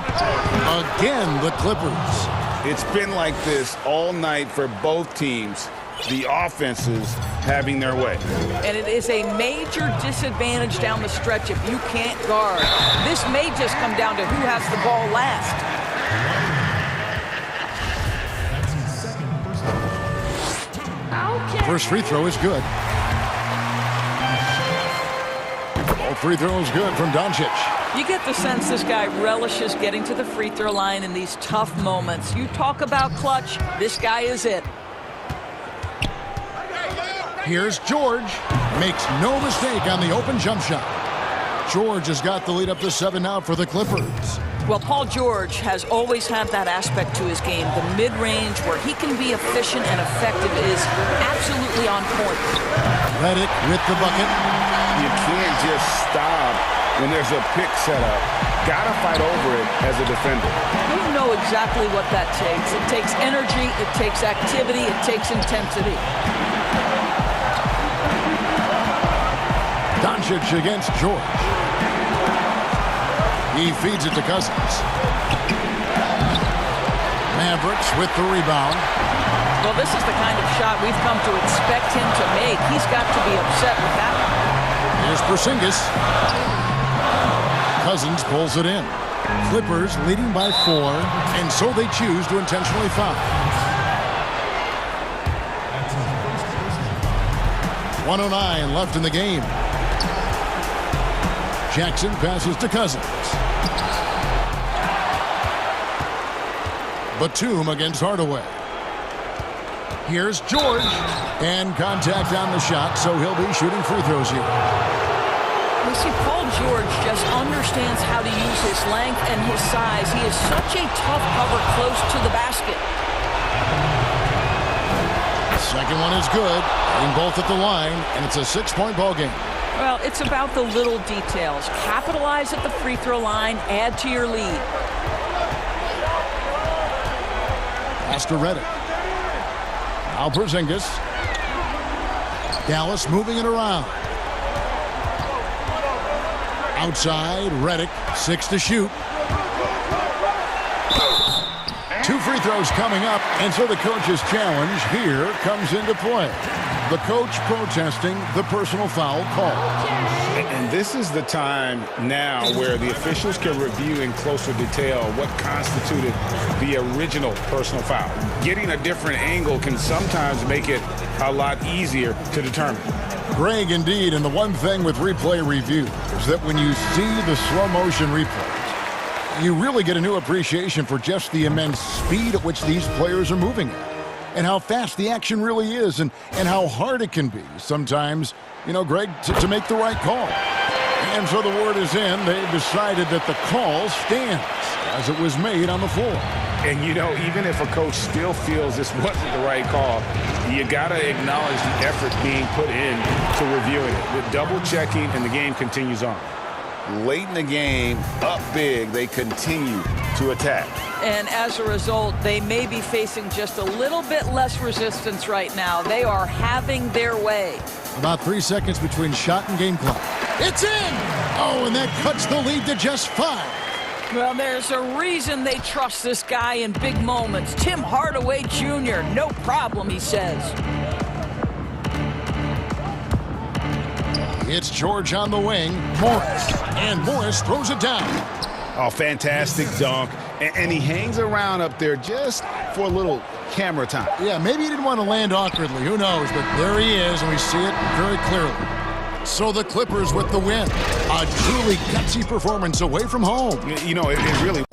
Again, the Clippers. It's been like this all night for both teams. The offenses having their way. And it is a major disadvantage down the stretch if you can't guard. This may just come down to who has the ball last. First free throw is good. All free throws good from Doncic. You get the sense this guy relishes getting to the free throw line in these tough moments. You talk about clutch, this guy is it. Here's George. Makes no mistake on the open jump shot. George has got the lead up to 7 now for the Clippers. Well, Paul George has always had that aspect to his game. The mid-range where he can be efficient and effective is absolutely on point. Redick with the bucket. You can't just stop when there's a pick set up. Gotta fight over it as a defender. You know exactly what that takes. It takes energy, it takes activity, it takes intensity. Doncic against George. He feeds it to Cousins. Mavericks with the rebound. Well, this is the kind of shot we've come to expect him to make. He's got to be upset with that one. Here's Porzingis. Cousins pulls it in. Clippers leading by 4, and so they choose to intentionally foul. 1:09 left in the game. Jackson passes to Cousins. Batum against Hardaway. Here's George. And contact on the shot, so he'll be shooting free throws here. You see, Paul George just understands how to use his length and his size. He is such a tough cover close to the basket. Second one is good. Hitting both at the line, and it's a 6-point ball game. Well, it's about the little details. Capitalize at the free throw line, add to your lead. Pass to Redick. Now Porzingis. Dallas moving it around. Outside, Redick, 6 to shoot. 2 free throws coming up, and so the coach's challenge here comes into play. The coach protesting the personal foul call. And this is the time now where the officials can review in closer detail what constituted the original personal foul. Getting a different angle can sometimes make it a lot easier to determine. Greg, indeed, and the one thing with replay review is that when you see the slow motion replays, you really get a new appreciation for just the immense speed at which these players are moving at, and how fast the action really is, and how hard it can be sometimes, you know, Greg, to make the right call. And so the word is in. They've decided that the call stands as it was made on the floor. And, you know, even if a coach still feels this wasn't the right call, you got to acknowledge the effort being put in to reviewing it. With double-checking, and the game continues on. Late in the game, up big, they continue to attack. And as a result, they may be facing just a little bit less resistance right now. They are having their way. About 3 seconds between shot and game clock. It's in! Oh, and that cuts the lead to just 5. Well, there's a reason they trust this guy in big moments. Tim Hardaway Jr., no problem, he says. It's George on the wing. Morris. And Morris throws it down. Oh, fantastic dunk. And he hangs around up there just for a little camera time. Yeah, maybe he didn't want to land awkwardly. Who knows? But there he is, and we see it very clearly. So the Clippers with the win. A truly gutsy performance away from home. You know, it really...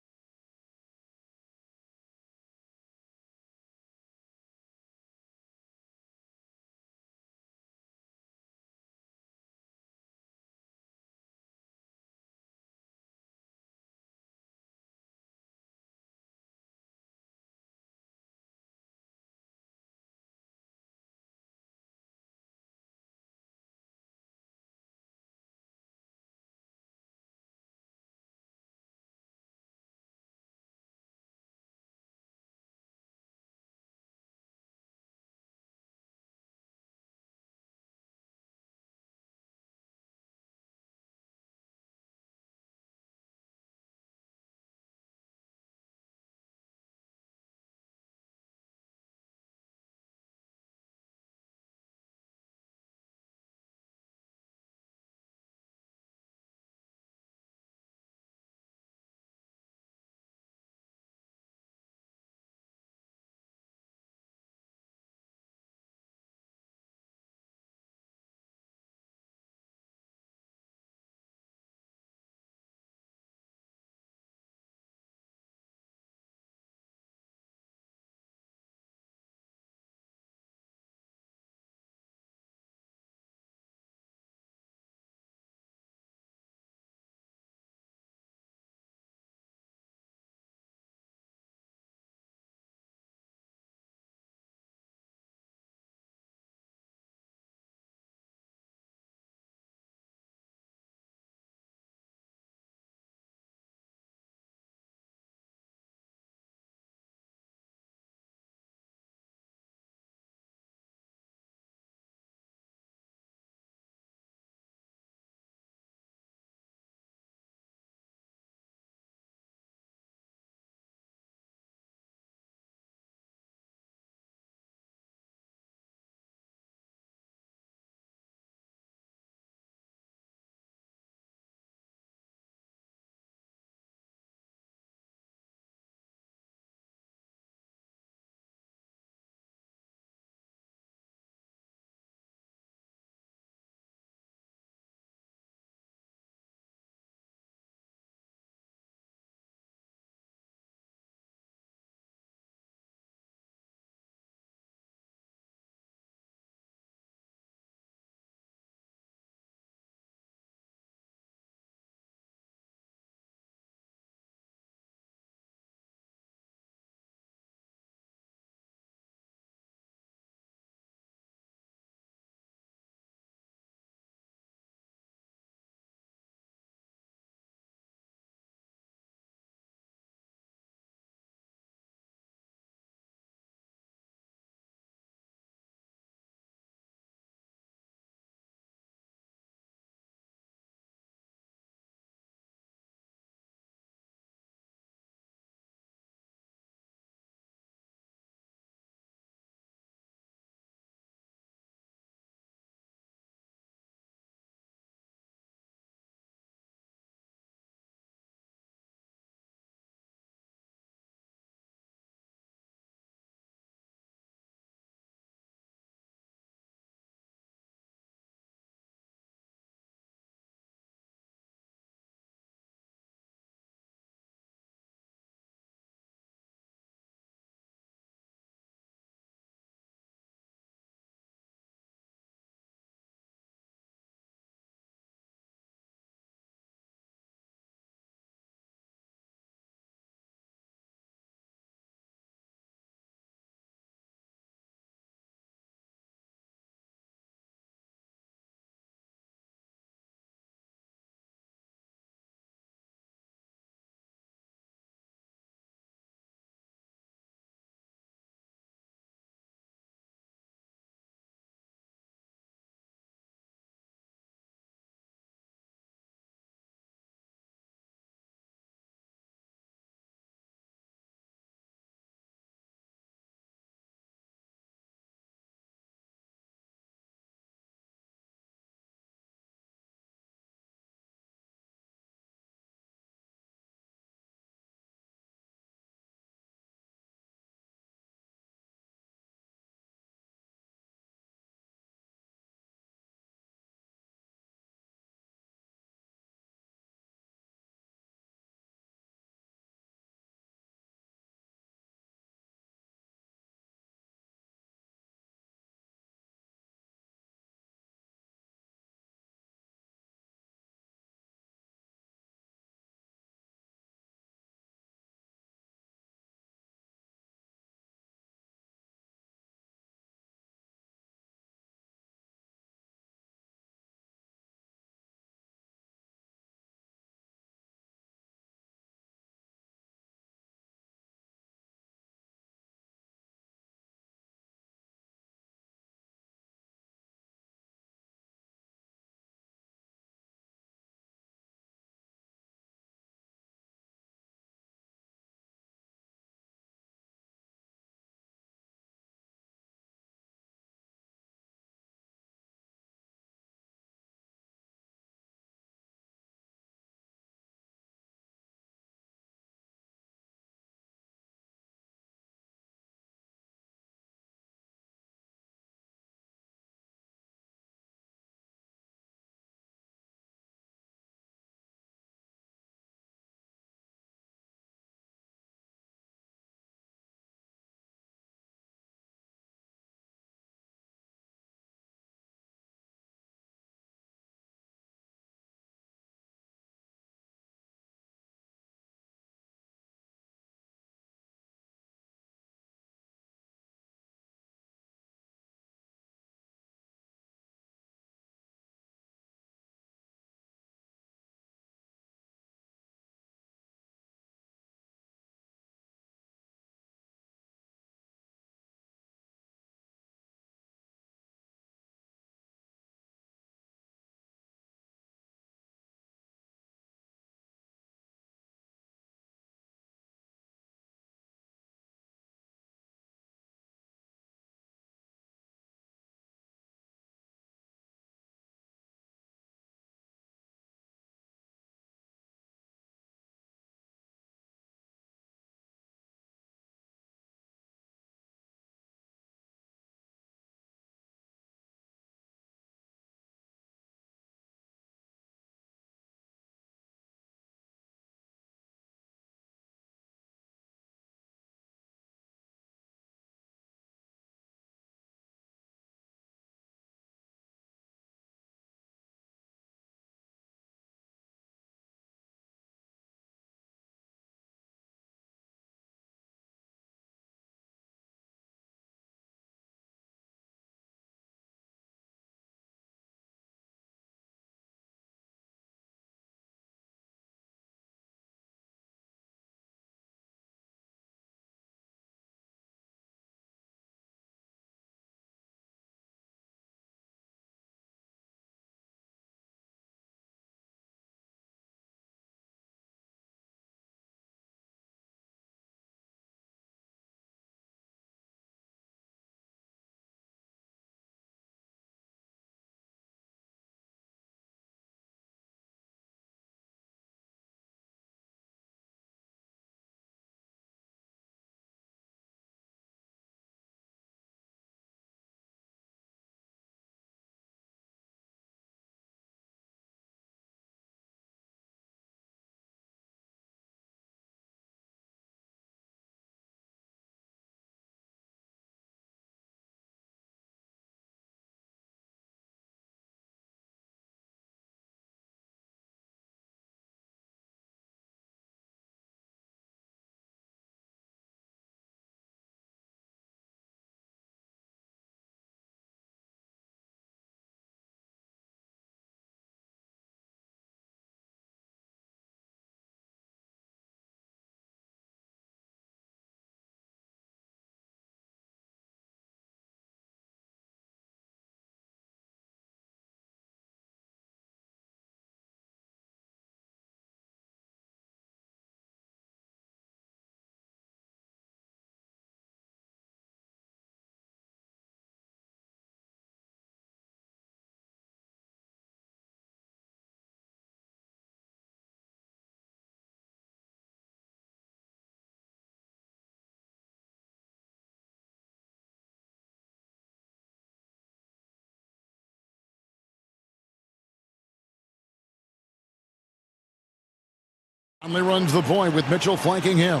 Conley runs the point with Mitchell flanking him.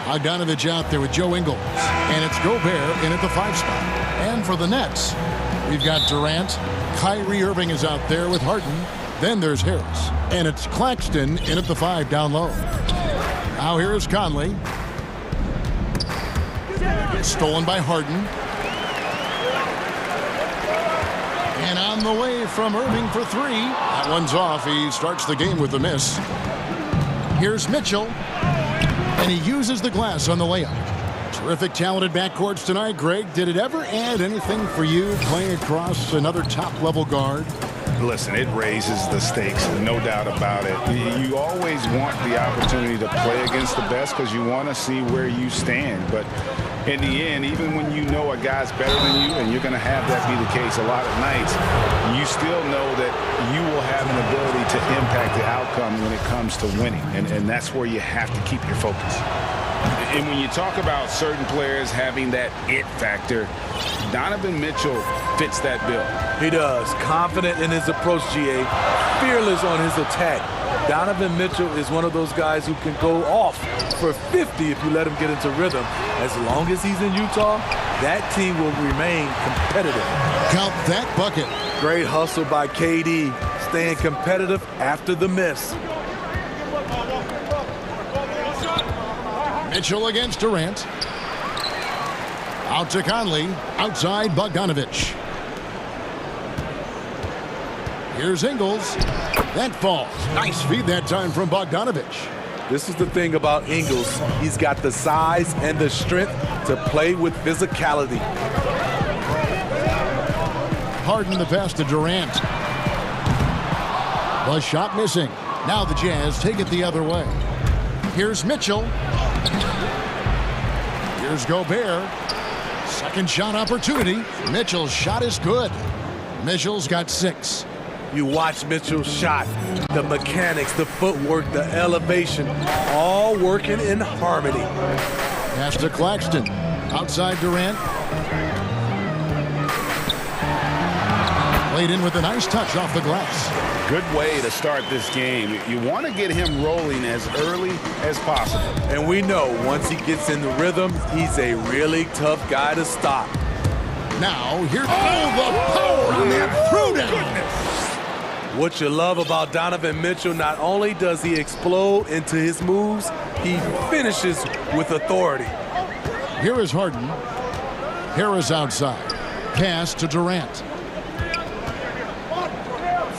Bogdanovich out there with Joe Ingles. And it's Gobert in at the 5 spot. And for the Nets, we've got Durant. Kyrie Irving is out there with Harden. Then there's Harris. And it's Claxton in at the 5 down low. Now here is Conley. Stolen by Harden. And on the way from Irving for 3. That one's off. He starts the game with a miss. Here's Mitchell. And he uses the glass on the layup. Terrific, talented backcourts tonight. Greg, did it ever add anything for you playing across another top-level guard? Listen, it raises the stakes, no doubt about it. You always want the opportunity to play against the best because you want to see where you stand. But in the end, even when you know a guy's better than you, and you're going to have that be the case a lot of nights, you still know that you will have an ability to impact the outcome when it comes to winning. And that's where you have to keep your focus. And when you talk about certain players having that it factor, Donovan Mitchell fits that bill. He does. Confident in his approach, GA. Fearless on his attack. Donovan Mitchell is one of those guys who can go off for 50 if you let him get into rhythm. As long as he's in Utah, that team will remain competitive. Count that bucket. Great hustle by KD, staying competitive after the miss. Mitchell against Durant. Out to Conley. Outside Bogdanovich. Here's Ingles. That falls. Nice feed that time from Bogdanovich. This is the thing about Ingles. He's got the size and the strength to play with physicality. Harden the pass to Durant. The shot missing. Now the Jazz take it the other way. Here's Mitchell. Here's Gobert. Second shot opportunity. Mitchell's shot is good. Mitchell's got 6. You watch Mitchell's shot. The mechanics, the footwork, the elevation, all working in harmony. Pass to Claxton. Outside Durant. Laid in with a nice touch off the glass. Good way to start this game. You want to get him rolling as early as possible. And we know once he gets in the rhythm, he's a really tough guy to stop. Now, here's the power on that throwdown. What you love about Donovan Mitchell, not only does he explode into his moves, he finishes with authority. Here is Harden. Harris outside. Pass to Durant.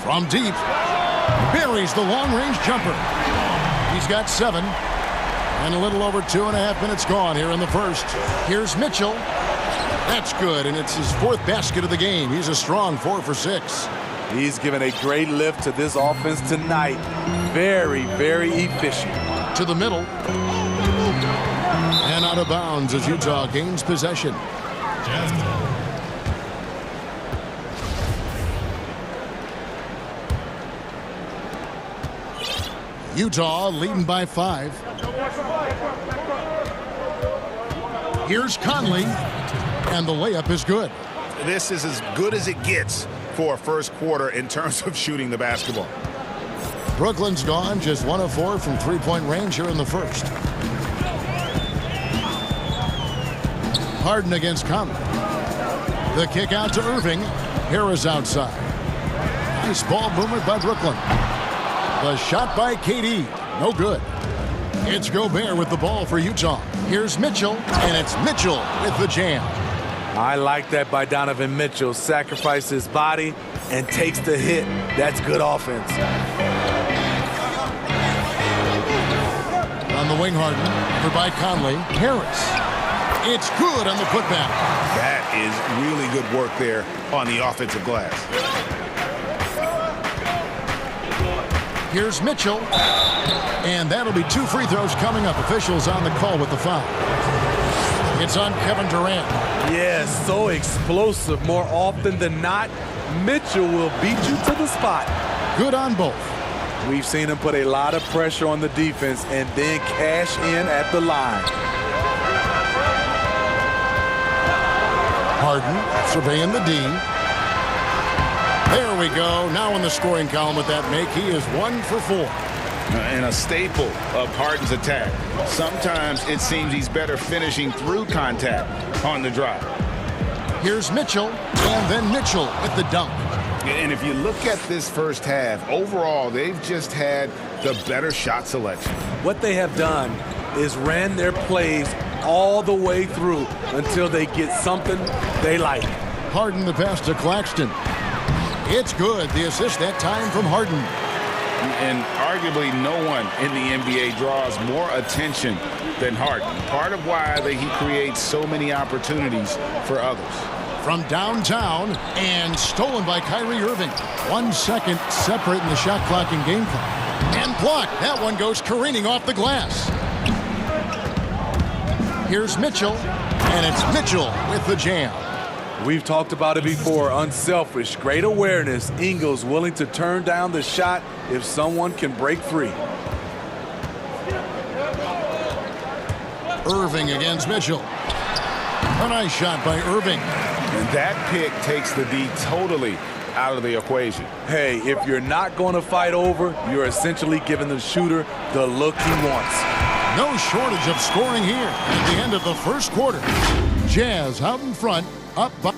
From deep. Buries the long-range jumper. He's got 7. And a little over 2.5 minutes gone here in the first. Here's Mitchell. That's good, and it's his 4th basket of the game. He's a strong 4 for 6. He's given a great lift to this offense tonight. Very, very efficient. To the middle. And out of bounds as Utah gains possession. Utah leading by 5. Here's Conley. And the layup is good. This is as good as it gets for a first quarter in terms of shooting the basketball. Brooklyn's gone just 1 of 4 from three-point range here in the first. Harden against Conley. The kick out to Irving. Harris outside. Nice ball movement by Brooklyn. The shot by KD. No good. It's Gobert with the ball for Utah. Here's Mitchell, and it's Mitchell with the jam. I like that by Donovan Mitchell. Sacrifices his body and takes the hit. That's good offense. On the wing, Harden. Over by Conley. Harris. It's good on the putback. That is really good work there on the offensive glass. Here's Mitchell. And that'll be 2 free throws coming up. Officials on the call with the foul. It's on Kevin Durant. Yes, so explosive. More often than not, Mitchell will beat you to the spot. Good on both. We've seen him put a lot of pressure on the defense and then cash in at the line. Harden surveying the D. There we go. Now in the scoring column with that make, he is 1 for 4. And a staple of Harden's attack. Sometimes it seems he's better finishing through contact on the drive. Here's Mitchell, and then Mitchell with the dunk. And if you look at this first half, overall, they've just had the better shot selection. What they have done is ran their plays all the way through until they get something they like. Harden the pass to Claxton. It's good. The assist that time from Harden. And arguably no one in the NBA draws more attention than Harden. Part of why he creates so many opportunities for others. From downtown and stolen by Kyrie Irving. 1 second separating the shot clock and game clock. And blocked. That one goes careening off the glass. Here's Mitchell, and it's Mitchell with the jam. We've talked about it before. Unselfish, great awareness. Ingles willing to turn down the shot if someone can break free. Irving against Mitchell. A nice shot by Irving. And that pick takes the D totally out of the equation. Hey, if you're not going to fight over, you're essentially giving the shooter the look he wants. No shortage of scoring here at the end of the first quarter. Jazz out in front, up by.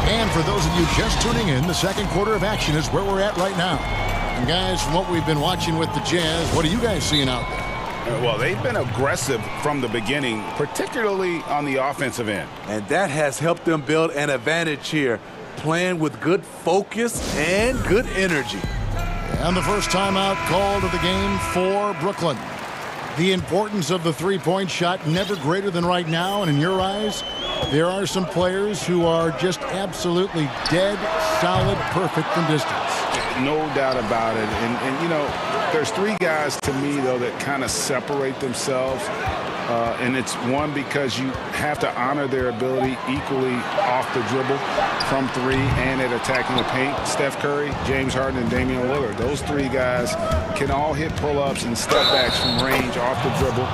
And for those of you just tuning in, the second quarter of action is where we're at right now. And guys, from what we've been watching with the Jazz, what are you guys seeing out there? Well, they've been aggressive from the beginning, particularly on the offensive end. And that has helped them build an advantage here, playing with good focus and good energy. And the first timeout called of the game for Brooklyn. The importance of the three-point shot never greater than right now, and in your eyes, there are some players who are just absolutely dead, solid, perfect from distance. No doubt about it. And you know, there's three guys to me, though, that kind of separate themselves. And it's one, because you have to honor their ability equally off the dribble from three and at attacking the paint. Steph Curry, James Harden, and Damian Lillard. Those three guys can all hit pull-ups and step-backs from range off the dribble.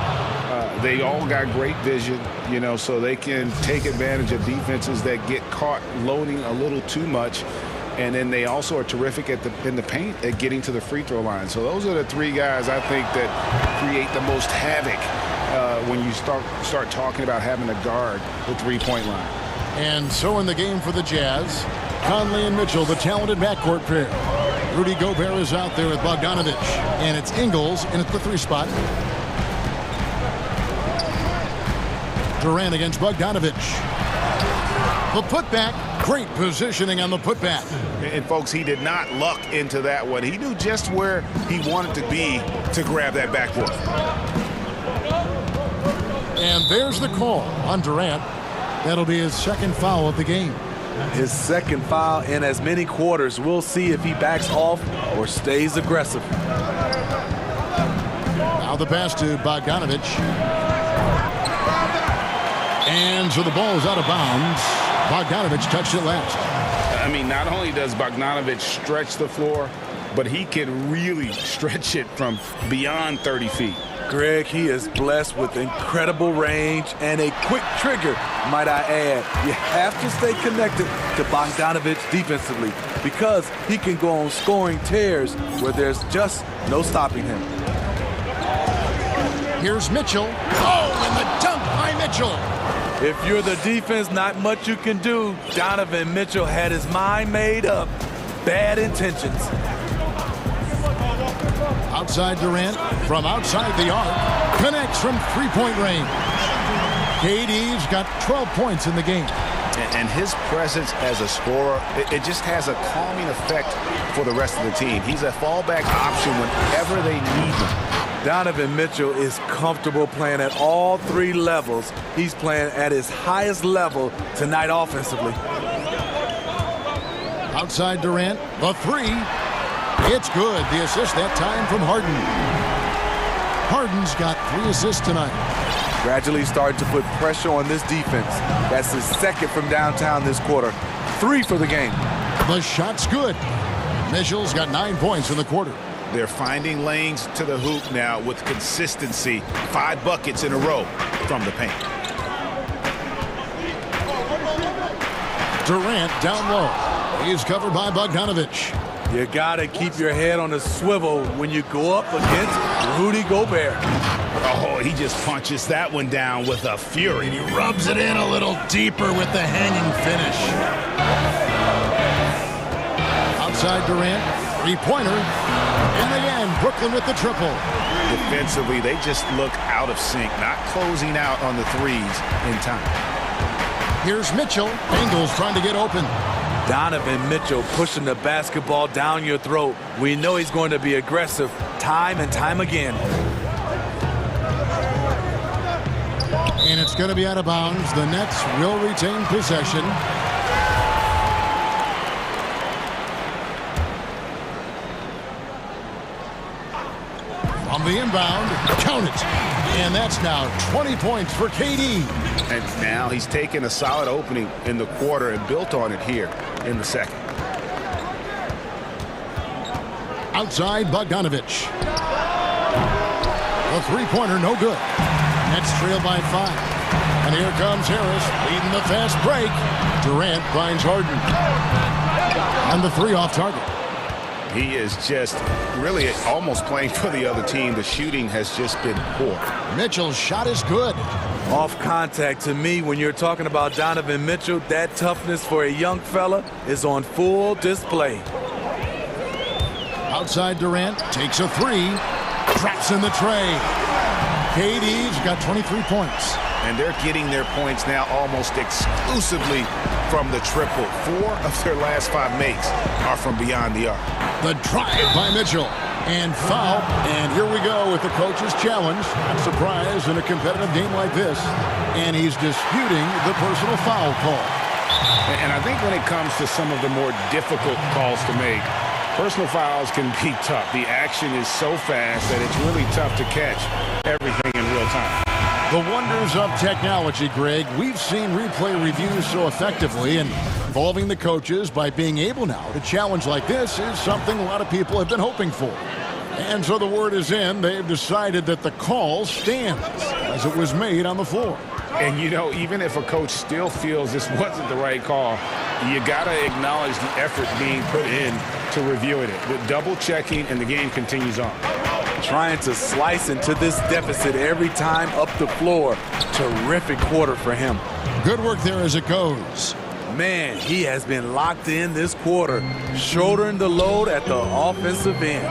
They all got great vision, you know, so they can take advantage of defenses that get caught loading a little too much. And then they also are terrific in the paint at getting to the free throw line. So those are the three guys I think that create the most havoc when you start talking about having to guard the three-point line. And so in the game for the Jazz, Conley and Mitchell, the talented backcourt pair. Rudy Gobert is out there with Bogdanovich, and it's Ingles in at the three spot. Durant against Bogdanovich. The putback, great positioning on the putback. And folks, he did not luck into that one. He knew just where he wanted to be to grab that backboard. And there's the call on Durant. That'll be his second foul of the game. His second foul in as many quarters. We'll see if he backs off or stays aggressive. Now the pass to Bogdanovich. And so the ball is out of bounds. Bogdanovich touched it last. I mean, not only does Bogdanovich stretch the floor, but he can really stretch it from beyond 30 feet. Greg, he is blessed with incredible range and a quick trigger, might I add. You have to stay connected to Bogdanovich defensively because he can go on scoring tears where there's just no stopping him. Here's Mitchell. Oh, and the dunk by Mitchell. If you're the defense, not much you can do. Donovan Mitchell had his mind made up. Bad intentions. Outside Durant, from outside the arc, connects from three-point range. KD's got 12 points in the game. And his presence as a scorer, it just has a calming effect for the rest of the team. He's a fallback option whenever they need him. Donovan Mitchell is comfortable playing at all three levels. He's playing at his highest level tonight offensively. Outside Durant, the three. It's good. The assist that time from Harden. Harden's got 3 assists tonight. Gradually starting to put pressure on this defense. That's his second from downtown this quarter. 3 for the game. The shot's good. Mitchell's got 9 points in the quarter. They're finding lanes to the hoop now with consistency. 5 buckets in a row from the paint. Durant down low. He's covered by Bogdanovich. You got to keep your head on a swivel when you go up against Rudy Gobert. Oh, he just punches that one down with a fury. And he rubs it in a little deeper with the hanging finish. Outside Durant, three-pointer. And again, Brooklyn with the triple. Defensively, they just look out of sync, not closing out on the threes in time. Here's Mitchell. Bengals trying to get open. Donovan Mitchell pushing the basketball down your throat. We know he's going to be aggressive time and time again. And it's going to be out of bounds. The Nets will retain possession. On the inbound, count it. And that's now 20 points for KD. And now he's taken a solid opening in the quarter and built on it here in the second. Outside Bogdanovich. The three-pointer, no good. Nets trail by 5. And here comes Harris leading the fast break. Durant finds Harden. And the three off target. He is just really almost playing for the other team. The shooting has just been poor. Mitchell's shot is good. Off contact, to me, when you're talking about Donovan Mitchell, that toughness for a young fella is on full display. Outside Durant takes a three. Traps in the tray. KD's got 23 points. And they're getting their points now almost exclusively from the triple. 4 of their last 5 makes are from beyond the arc. The drive by Mitchell. And foul. And here we go with the coach's challenge. Not surprised in a competitive game like this. And he's disputing the personal foul call. And I think when it comes to some of the more difficult calls to make, personal fouls can be tough. The action is so fast that it's really tough to catch everything in real time. The wonders of technology, Greg. We've seen replay reviews so effectively, and involving the coaches by being able now to challenge like this is something a lot of people have been hoping for. And so the word is in. They've decided that the call stands as it was made on the floor. And, you know, even if a coach still feels this wasn't the right call, you got to acknowledge the effort being put in to reviewing it. With double checking, and the game continues on. Trying to slice into this deficit every time up the floor. Terrific quarter for him. Good work there as it goes. Man, he has been locked in this quarter, shouldering the load at the offensive end.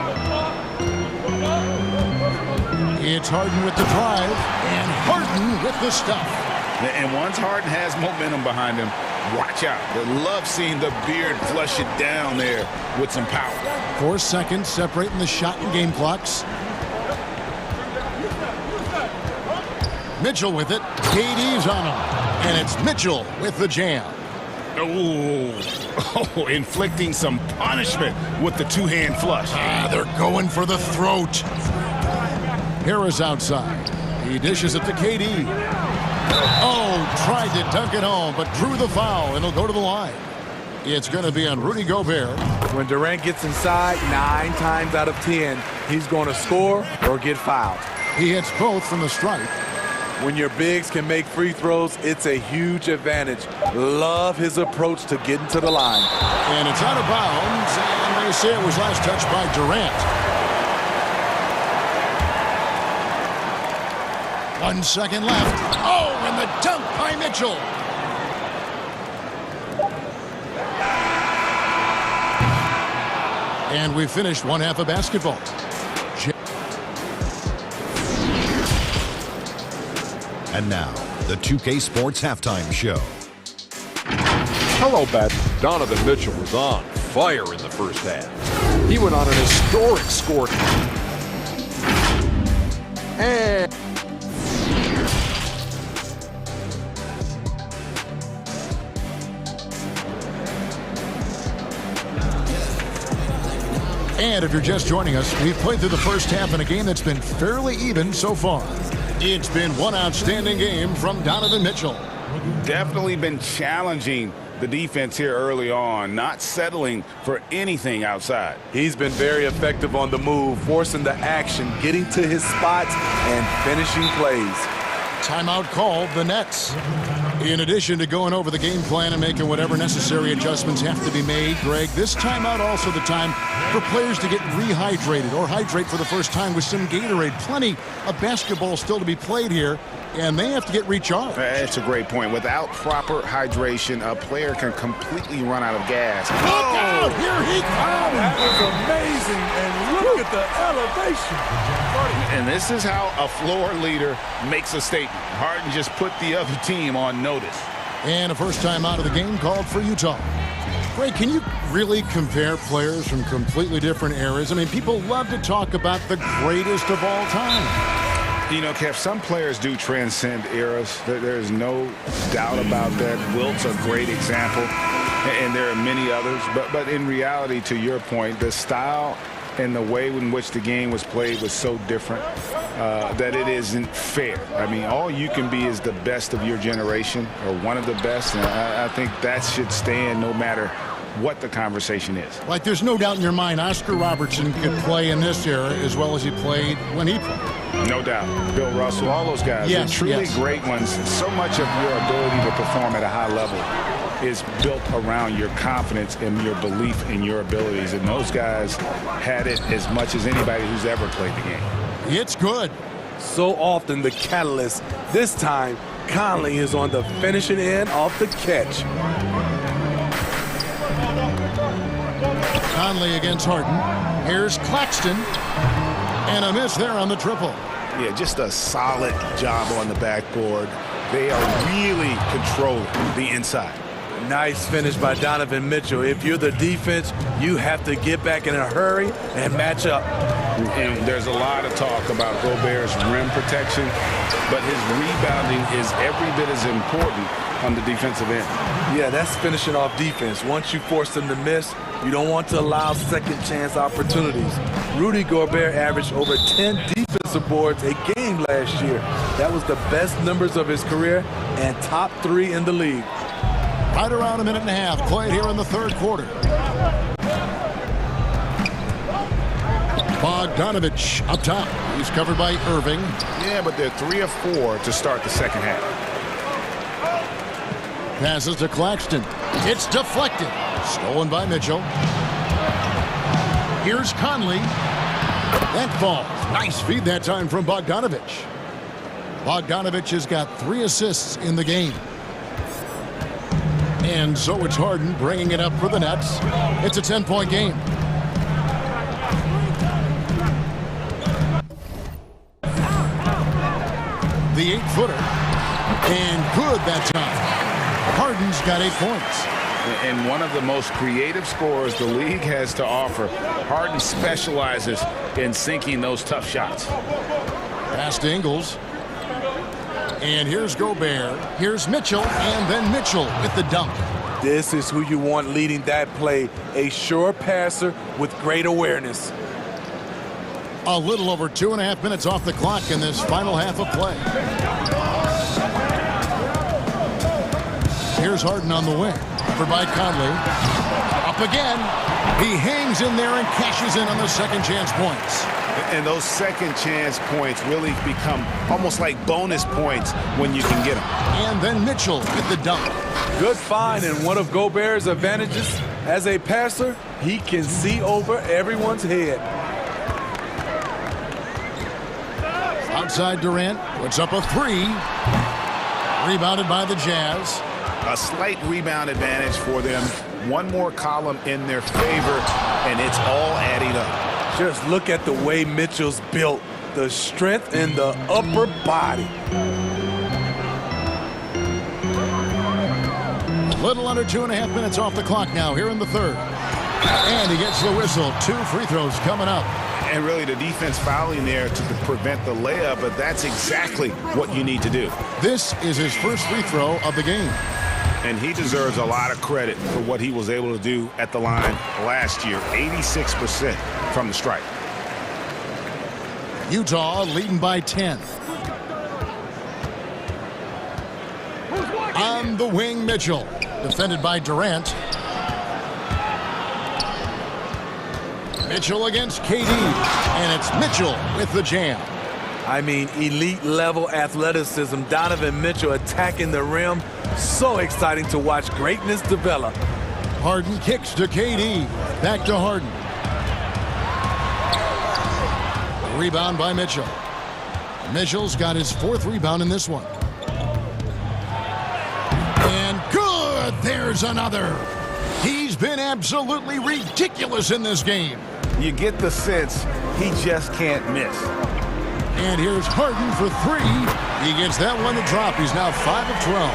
It's Harden with the drive, and Harden with the stuff. And once Harden has momentum behind him, watch out. They love seeing the beard flush it down there with some power. 4 seconds separating the shot and game clocks. Mitchell with it. KD's on him. And it's Mitchell with the jam. Oh, inflicting some punishment with the two-hand flush. They're going for the throat. Harris outside. He dishes it to KD. Oh, tried to dunk it home, but drew the foul, and he'll go to the line. It's going to be on Rudy Gobert. When Durant gets inside, 9 times out of 10, he's going to score or get fouled. He hits both from the stripe. When your bigs can make free throws, it's a huge advantage. Love his approach to getting to the line. And it's out of bounds, and they say it was last touched by Durant. 1 second left. Oh, and the dunk by Mitchell. And we finished one half of basketball. And now, the 2K Sports Halftime Show. Hello, Bat. Donovan Mitchell was on fire in the first half. He went on an historic score. And if you're just joining us, we've played through the first half in a game that's been fairly even so far. It's been one outstanding game from Donovan Mitchell. Definitely been challenging the defense here early on, not settling for anything outside. He's been very effective on the move, forcing the action, getting to his spots, and finishing plays. Timeout called, the Nets. In addition to going over the game plan and making whatever necessary adjustments have to be made, Greg, this timeout also the time for players to get rehydrated or hydrate for the first time with some Gatorade. Plenty of basketball still to be played here, and they have to get recharged. That's a great point. Without proper hydration, a player can completely run out of gas. Look out! Here he comes! That was amazing, and look at the elevation. And this is how a floor leader makes a statement. Harden just put the other team on notice. And a first time out of the game called for Utah. Greg, can you really compare players from completely different eras? I mean, people love to talk about the greatest of all time. You know, Kev, some players do transcend eras. There's no doubt about that. Wilt's a great example, and there are many others. But in reality, to your point, the style and the way in which the game was played was so different that it isn't fair. I mean, all you can be is the best of your generation or one of the best, and I think that should stand no matter what the conversation is. Like, there's no doubt in your mind Oscar Robertson could play in this era as well as he played when he played. No doubt. Bill Russell, all those guys. Yes, They're truly great ones. So much of your ability to perform at a high level is built around your confidence and your belief in your abilities. And those guys had it as much as anybody who's ever played the game. It's good. So often the catalyst. This time, Conley is on the finishing end of the catch. Conley against Harden. Here's Claxton. And a miss there on the triple. Yeah, just a solid job on the backboard. They are really controlling the inside. Nice finish by Donovan Mitchell. If you're the defense, you have to get back in a hurry and match up. And there's a lot of talk about Gobert's rim protection, but his rebounding is every bit as important on the defensive end. Yeah, that's finishing off defense. Once you force them to miss, you don't want to allow second chance opportunities. Rudy Gobert averaged over 10 defensive boards a game last year. That was the best numbers of his career and top 3 in the league. Right around a minute and a half played here in the third quarter. Bogdanovich up top. He's covered by Irving. Yeah, but they're 3 of 4 to start the second half. Passes to Claxton. It's deflected. Stolen by Mitchell. Here's Conley. That falls. Nice feed that time from Bogdanovich. Bogdanovich has got 3 assists in the game. And so it's Harden bringing it up for the Nets. It's a 10-point game. The 8-footer. And good that time. Harden's got 8 points. And one of the most creative scorers the league has to offer. Harden specializes in sinking those tough shots. Pass to Ingles. And here's Gobert. Here's Mitchell. And then Mitchell with the dunk. This is who you want leading that play. A sure passer with great awareness. A little over 2.5 minutes off the clock in this final half of play. Here's Harden on the wing. Covered by Conley. Up again. He hangs in there and cashes in on the second chance points. And those second chance points really become almost like bonus points when you can get them. And then Mitchell with the dunk. Good find, and one of Gobert's advantages as a passer, he can see over everyone's head. Outside Durant puts up a 3. Rebounded by the Jazz. A slight rebound advantage for them. One more column in their favor, and it's all adding up. Just look at the way Mitchell's built. The strength in the upper body. A little under 2.5 minutes off the clock now here in the third. And he gets the whistle. 2 free throws coming up. And really the defense fouling there to prevent the layup, but that's exactly what you need to do. This is his first free throw of the game. And he deserves a lot of credit for what he was able to do at the line last year. 86% from the stripe. Utah leading by 10. On the wing, Mitchell. Defended by Durant. Mitchell against KD. And it's Mitchell with the jam. I mean, elite-level athleticism. Donovan Mitchell attacking the rim. So exciting to watch greatness develop. Harden kicks to KD. Back to Harden. Rebound by Mitchell. Mitchell's got his 4th rebound in this one. And good! There's another. He's been absolutely ridiculous in this game. You get the sense he just can't miss. And here's Harden for 3. He gets that one to drop. He's now 5 of 12.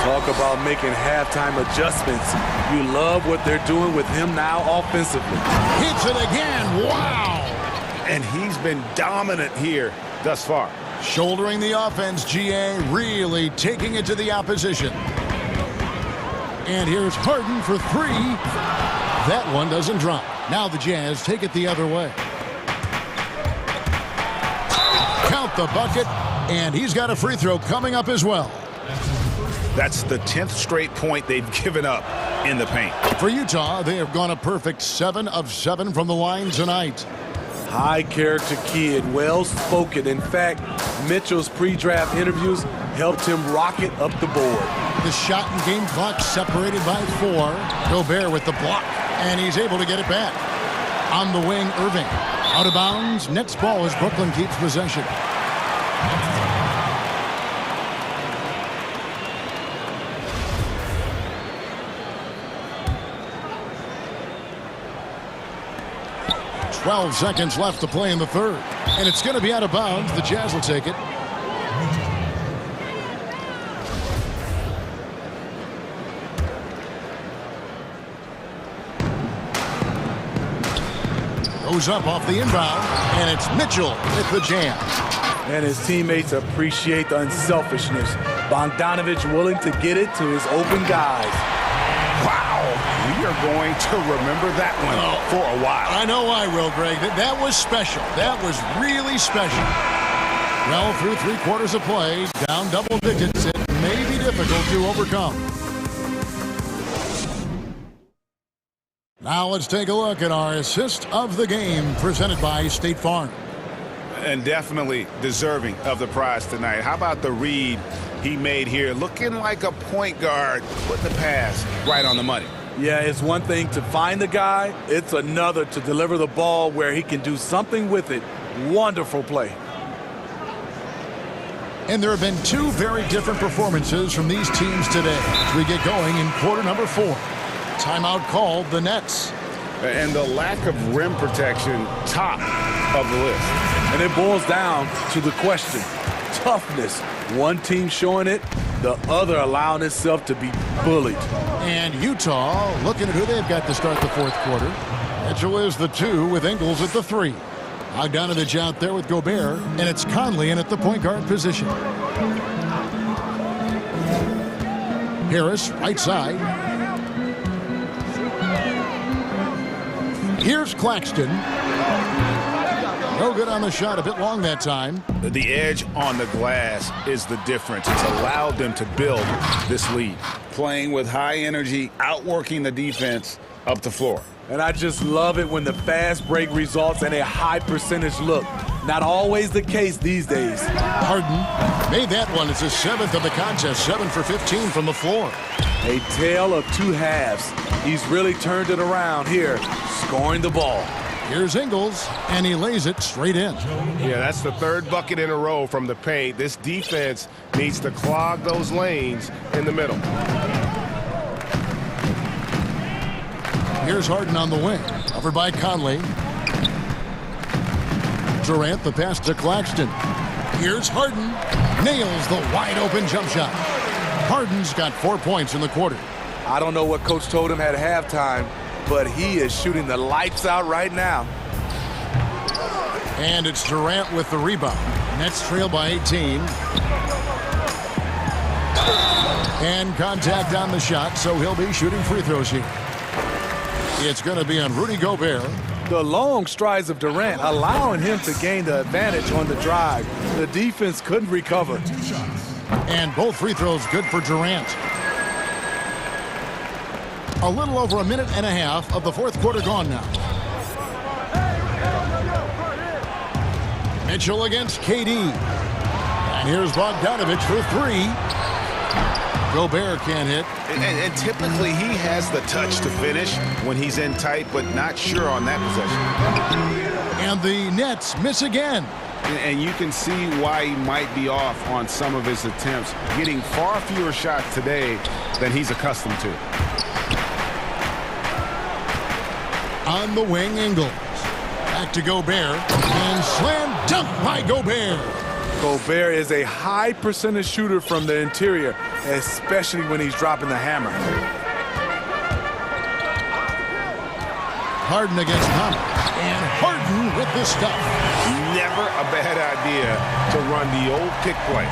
Talk about making halftime adjustments. You love what they're doing with him now offensively. Hits it again. Wow! And he's been dominant here thus far. Shouldering the offense, GA, really taking it to the opposition. And here's Harden for 3. That one doesn't drop. Now the Jazz take it the other way. Count the bucket, and he's got a free throw coming up as well. That's the 10th straight point they've given up in the paint. For Utah, they have gone a perfect 7 of 7 from the line tonight. High character kid, well-spoken. In fact, Mitchell's pre-draft interviews helped him rocket up the board. The shot and game clock separated by 4. Gobert with the block, and he's able to get it back. On the wing, Irving. Out of bounds, Nets ball as Brooklyn keeps possession. "12 seconds left to play in the 3rd. And it's going to be out of bounds. The Jazz will take it. Goes up off the inbound, and it's Mitchell with the jam. And his teammates appreciate the unselfishness. Bogdanovich willing to get it to his open guys. Wow, we are going to remember that one for a while. I know I will, Greg. That was special. That was really special. Well, through 3 quarters of play, down double digits, it may be difficult to overcome. Now let's take a look at our assist of the game presented by State Farm. And definitely deserving of the prize tonight. How about the read he made here? Looking like a point guard, putting the pass right on the money. Yeah, it's one thing to find the guy. It's another to deliver the ball where he can do something with it. Wonderful play. And there have been 2 very different performances from these teams today as we get going in quarter number 4. Timeout called the Nets. And the lack of rim protection, top of the list. And it boils down to the question. Toughness. One team showing it, the other allowing itself to be bullied. And Utah looking at who they've got to start the 4th quarter. Mitchell is the 2 with Ingles at the 3. Bogdanovich out there with Gobert, and it's Conley in at the point guard position. Harris, right side. Here's Claxton. No good on the shot, a bit long that time. The edge on the glass is the difference. It's allowed them to build this lead. Playing with high energy, outworking the defense up the floor. And I just love it when the fast break results in a high percentage look. Not always the case these days. Harden made that one. It's his 7th of the contest, 7 for 15 from the floor. A tale of 2 halves. He's really turned it around here, scoring the ball. Here's Ingles, and he lays it straight in. Yeah, that's the 3rd bucket in a row from the paint. This defense needs to clog those lanes in the middle. Here's Harden on the wing, covered by Conley. Durant, the pass to Claxton. Here's Harden, nails the wide-open jump shot. Harden's got 4 points in the quarter. I don't know what Coach told him at halftime, but he is shooting the lights out right now. And it's Durant with the rebound. Nets trail by 18. And contact on the shot, so he'll be shooting free throws here. It's going to be on Rudy Gobert. The long strides of Durant allowing him to gain the advantage on the drive. The defense couldn't recover. And both free throws good for Durant. A little over a minute and a half of the 4th quarter gone now. Mitchell against KD. And here's Bogdanovich for three. Gobert can't hit. And typically he has the touch to finish when he's in tight, but not sure on that possession. And the Nets miss again. And you can see why he might be off on some of his attempts, getting far fewer shots today than he's accustomed to. On the wing, Ingles. Back to Gobert. And slam dunk by Gobert. Gobert is a high percentage shooter from the interior, especially when he's dropping the hammer. Harden against Thomas. And Harden with the stuff. Never a bad idea to run the old pick play.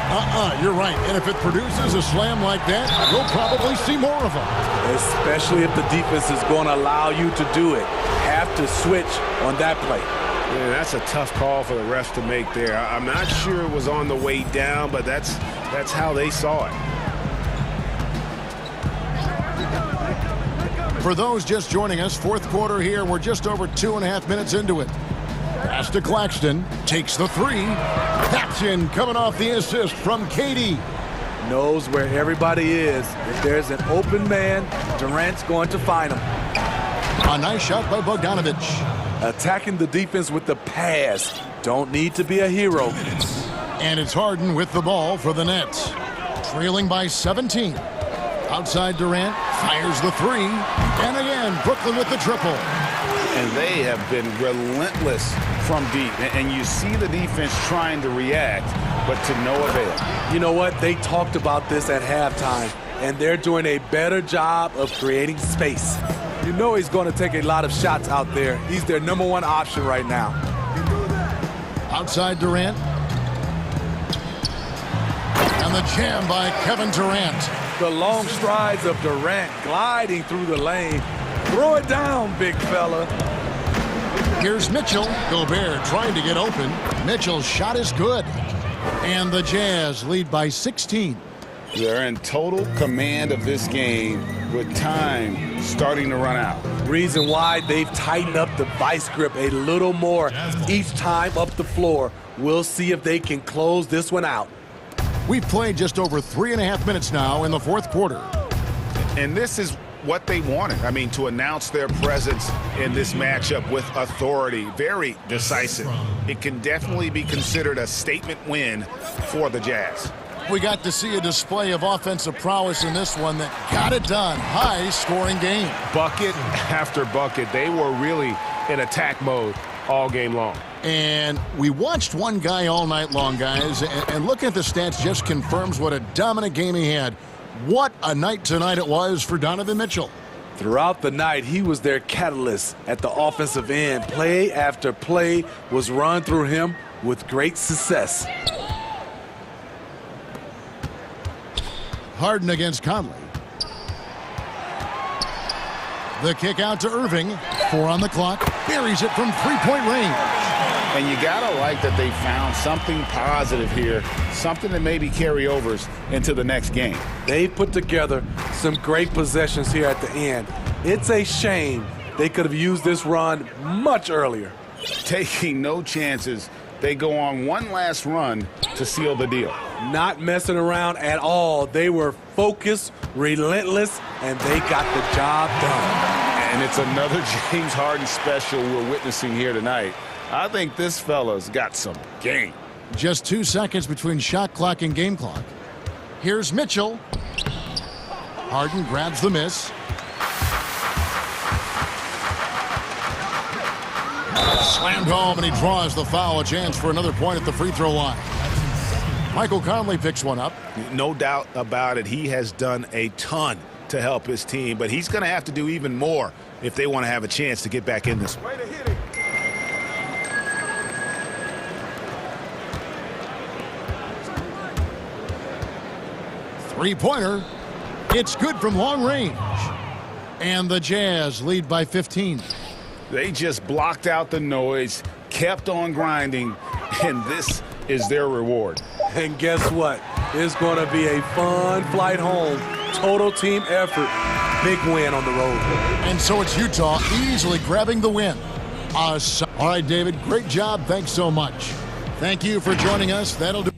You're right. And if it produces a slam like that, we'll probably see more of them. Especially if the defense is going to allow you to do it. Have to switch on that play. Yeah, that's a tough call for the refs to make there. I'm not sure it was on the way down, but that's how they saw it. For those just joining us, fourth quarter here. We're just over 2.5 minutes into it. Pass to Claxton. Takes the three. That's in, coming off the assist from KD. Knows where everybody is. If there's an open man, Durant's going to find him. A nice shot by Bogdanovich. Attacking the defense with the pass. Don't need to be a hero. And it's Harden with the ball for the Nets. Trailing by 17. Outside Durant. Fires the three. And again, Brooklyn with the triple. And they have been relentless from deep. And you see the defense trying to react, but to no avail. You know what? They talked about this at halftime, and they're doing a better job of creating space. You know he's going to take a lot of shots out there. He's their #1 option right now. Outside Durant. And the jam by Kevin Durant. The long strides of Durant gliding through the lane. Throw it down, big fella. Here's Mitchell. Gobert trying to get open. Mitchell's shot is good. And the Jazz lead by 16. They're in total command of this game with time starting to run out. Reason why they've tightened up the vice grip a little more each time up the floor. We'll see if they can close this one out. We've played just over 3.5 minutes now in the fourth quarter. And this is what they wanted. I mean, to announce their presence in this matchup with authority. Very decisive. It can definitely be considered a statement win for the Jazz. We got to see a display of offensive prowess in this one that got it done. High-scoring game. Bucket after bucket. They were really in attack mode all game long. And we watched one guy all night long, guys, and looking at the stats just confirms what a dominant game he had. What a night tonight it was for Donovan Mitchell. Throughout the night, he was their catalyst at the offensive end. Play after play was run through him with great success. Harden against Conley. The kick out to Irving. 4 on the clock. Buries it from three-point range. And you gotta like that they found something positive here, something that maybe carryovers into the next game. They put together some great possessions here at the end. It's a shame they could have used this run much earlier. Taking no chances, they go on one last run to seal the deal. Not messing around at all. They were focused, relentless, and they got the job done. And it's another James Harden special we're witnessing here tonight. I think this fella's got some game. Just 2 seconds between shot clock and game clock. Here's Mitchell. Harden grabs the miss. Slammed home, and he draws the foul. A chance for another point at the free throw line. Michael Conley picks one up. No doubt about it. He has done a ton to help his team, but he's going to have to do even more if they want to have a chance to get back in this one. Three-pointer. It's good from long range. And the Jazz lead by 15. They just blocked out the noise, kept on grinding, and this is their reward. And guess what? It's going to be a fun flight home. Total team effort. Big win on the road. And so it's Utah easily grabbing the win. All right, David, great job. Thanks so much. Thank you for joining us. That'll do.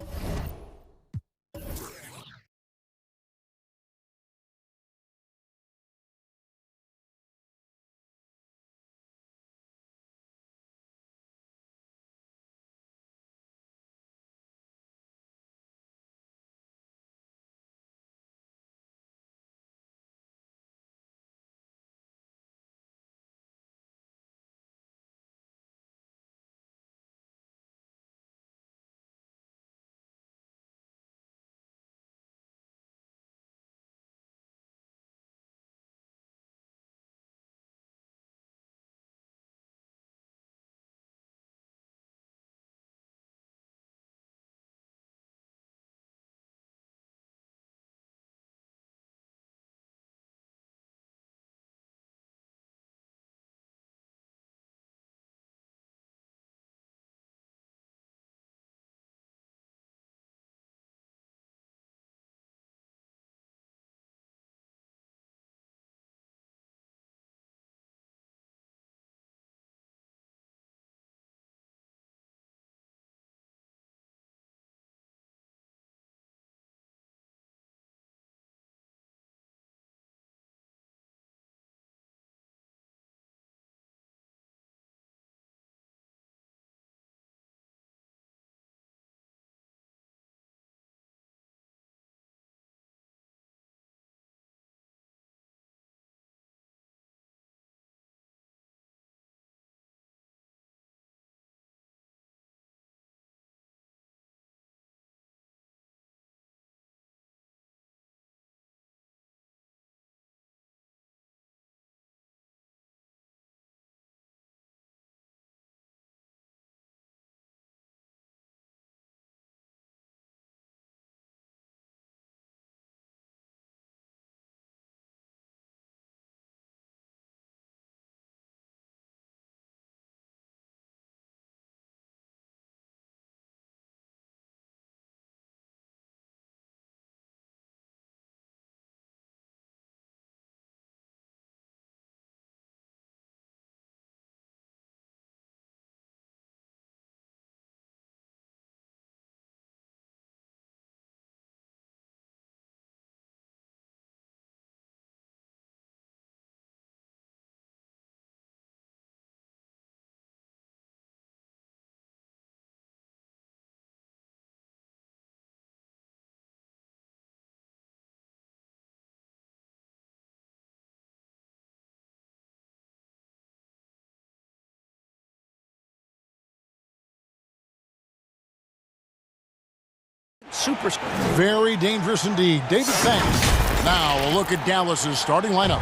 Super. Very dangerous indeed. David Banks. Now a look at Dallas's starting lineup.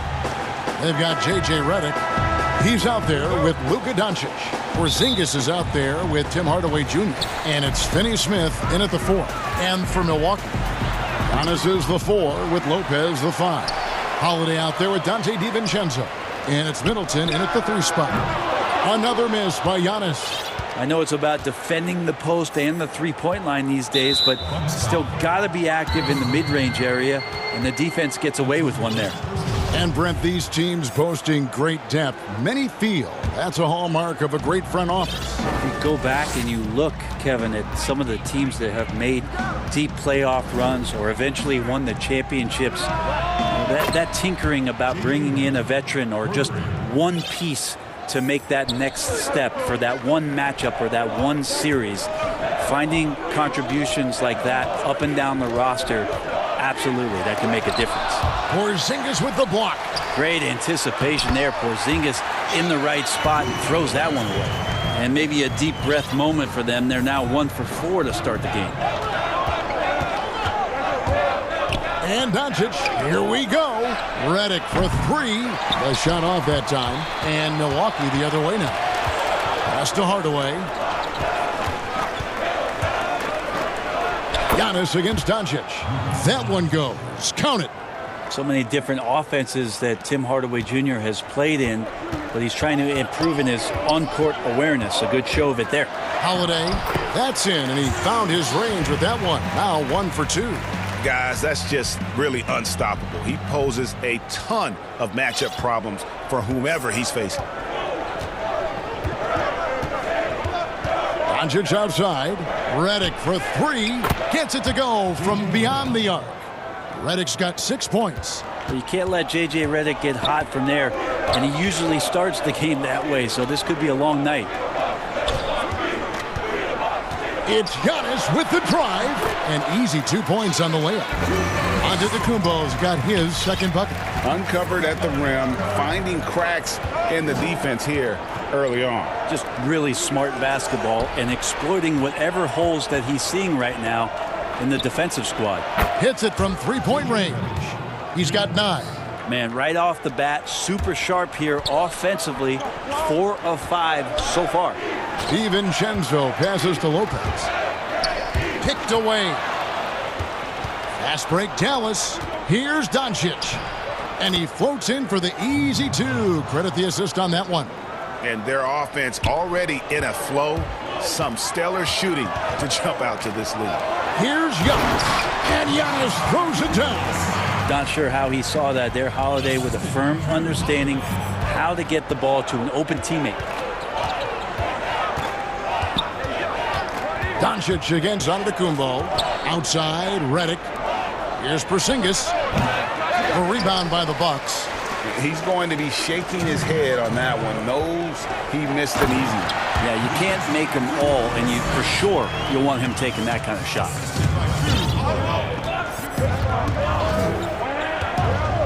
They've got J.J. Redick. He's out there with Luka Doncic. Porzingis is out there with Tim Hardaway Jr. And it's Finney Smith in at the 4. And for Milwaukee, Giannis is the 4 with Lopez the 5. Holiday out there with Dante DiVincenzo. And it's Middleton in at the 3 spot. Another miss by Giannis. I know it's about defending the post and the three-point line these days, but still got to be active in the mid-range area, and the defense gets away with one there. And Brent, these teams boasting great depth. Many feel that's a hallmark of a great front office. If you go back and you look, Kevin, at some of the teams that have made deep playoff runs or eventually won the championships, that tinkering about bringing in a veteran or just one piece to make that next step for that one matchup or that one series, finding contributions like that up and down the roster, absolutely, that can make a difference. Porzingis with the block. Great anticipation there. Porzingis in the right spot and throws that one away. And maybe a deep breath moment for them. They're now 1 for 4 to start the game. And Doncic, here we go. Redick for 3. The shot off that time. And Milwaukee the other way now. Pass to Hardaway. Giannis against Doncic. That one goes. Count it. So many different offenses that Tim Hardaway Jr. has played in, but he's trying to improve in his on-court awareness. A good show of it there. Holiday, that's in, and he found his range with that one. Now 1 for 2. Guys, that's just really unstoppable. He poses a ton of matchup problems for whomever he's facing. Doncic outside. Redick for three. Gets it to go from beyond the arc. Redick's got 6 points. You can't let J.J. Redick get hot from there, and he usually starts the game that way, so this could be a long night. It's Giannis with the drive. An easy 2 points on the layup. Antetokounmpo's got his second bucket. Uncovered at the rim, finding cracks in the defense here early on. Just really smart basketball and exploiting whatever holes that he's seeing right now in the defensive squad. Hits it from three-point range. He's got 9. Man, right off the bat, super sharp here offensively. 4 of 5 so far. DiVincenzo passes to Lopez. Picked away. Fast break Dallas. Here's Doncic. And he floats in for the easy 2. Credit the assist on that one. And their offense already in a flow. Some stellar shooting to jump out to this lead. Here's Giannis. And Giannis throws it down. Not sure how he saw that there. Holiday with a firm understanding how to get the ball to an open teammate. Doncic against Antetokounmpo. Outside, Redick. Here's Porzingis. A rebound by the Bucks. He's going to be shaking his head on that one. Knows he missed an easy. Yeah, you can't make them all, and you for sure you'll want him taking that kind of shot.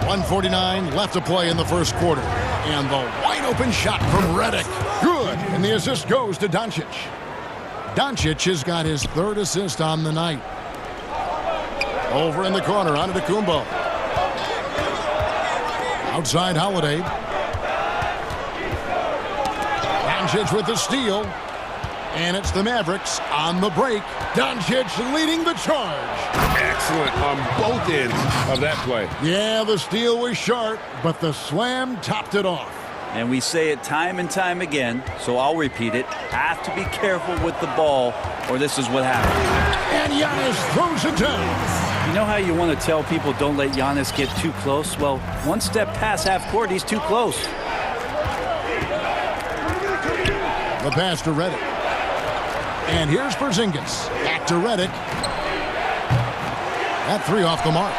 1:49 left to play in the first quarter. And the wide open shot from Redick. Good. And the assist goes to Doncic. Doncic has got his 3rd assist on the night. Over in the corner, Antetokounmpo. Outside Holiday. Doncic with the steal. And it's the Mavericks on the break. Doncic leading the charge. Excellent on both ends of that play. Yeah, the steal was sharp, but the slam topped it off. And we say it time and time again, so I'll repeat it. Have to be careful with the ball, or this is what happens. And Giannis throws it down. You know how you want to tell people don't let Giannis get too close? Well, one step past half court, he's too close. The pass to Redick. And here's Porzingis. Back to Redick. That 3 off the mark.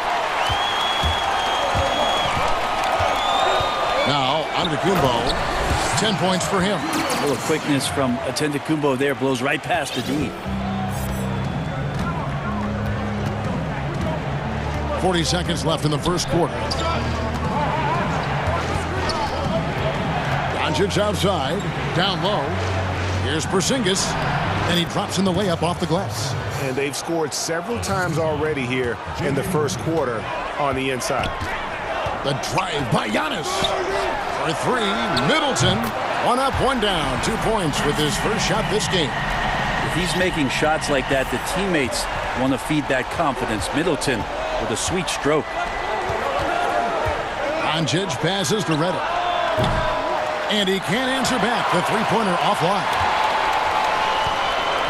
Now, Antetokounmpo. 10 points for him. A little quickness from Antetokounmpo there. Blows right past the D. 40 seconds left in the first quarter. Doncic outside. Down low. Here's Porzingis. And he drops in the layup off the glass. And they've scored several times already here in the first quarter on the inside. The drive by Giannis. For 3, Middleton. 1 up, 1 down. 2 points with his first shot this game. If he's making shots like that, the teammates want to feed that confidence. Middleton with a sweet stroke. Doncic passes to Redick. And he can't answer back. The three-pointer offline.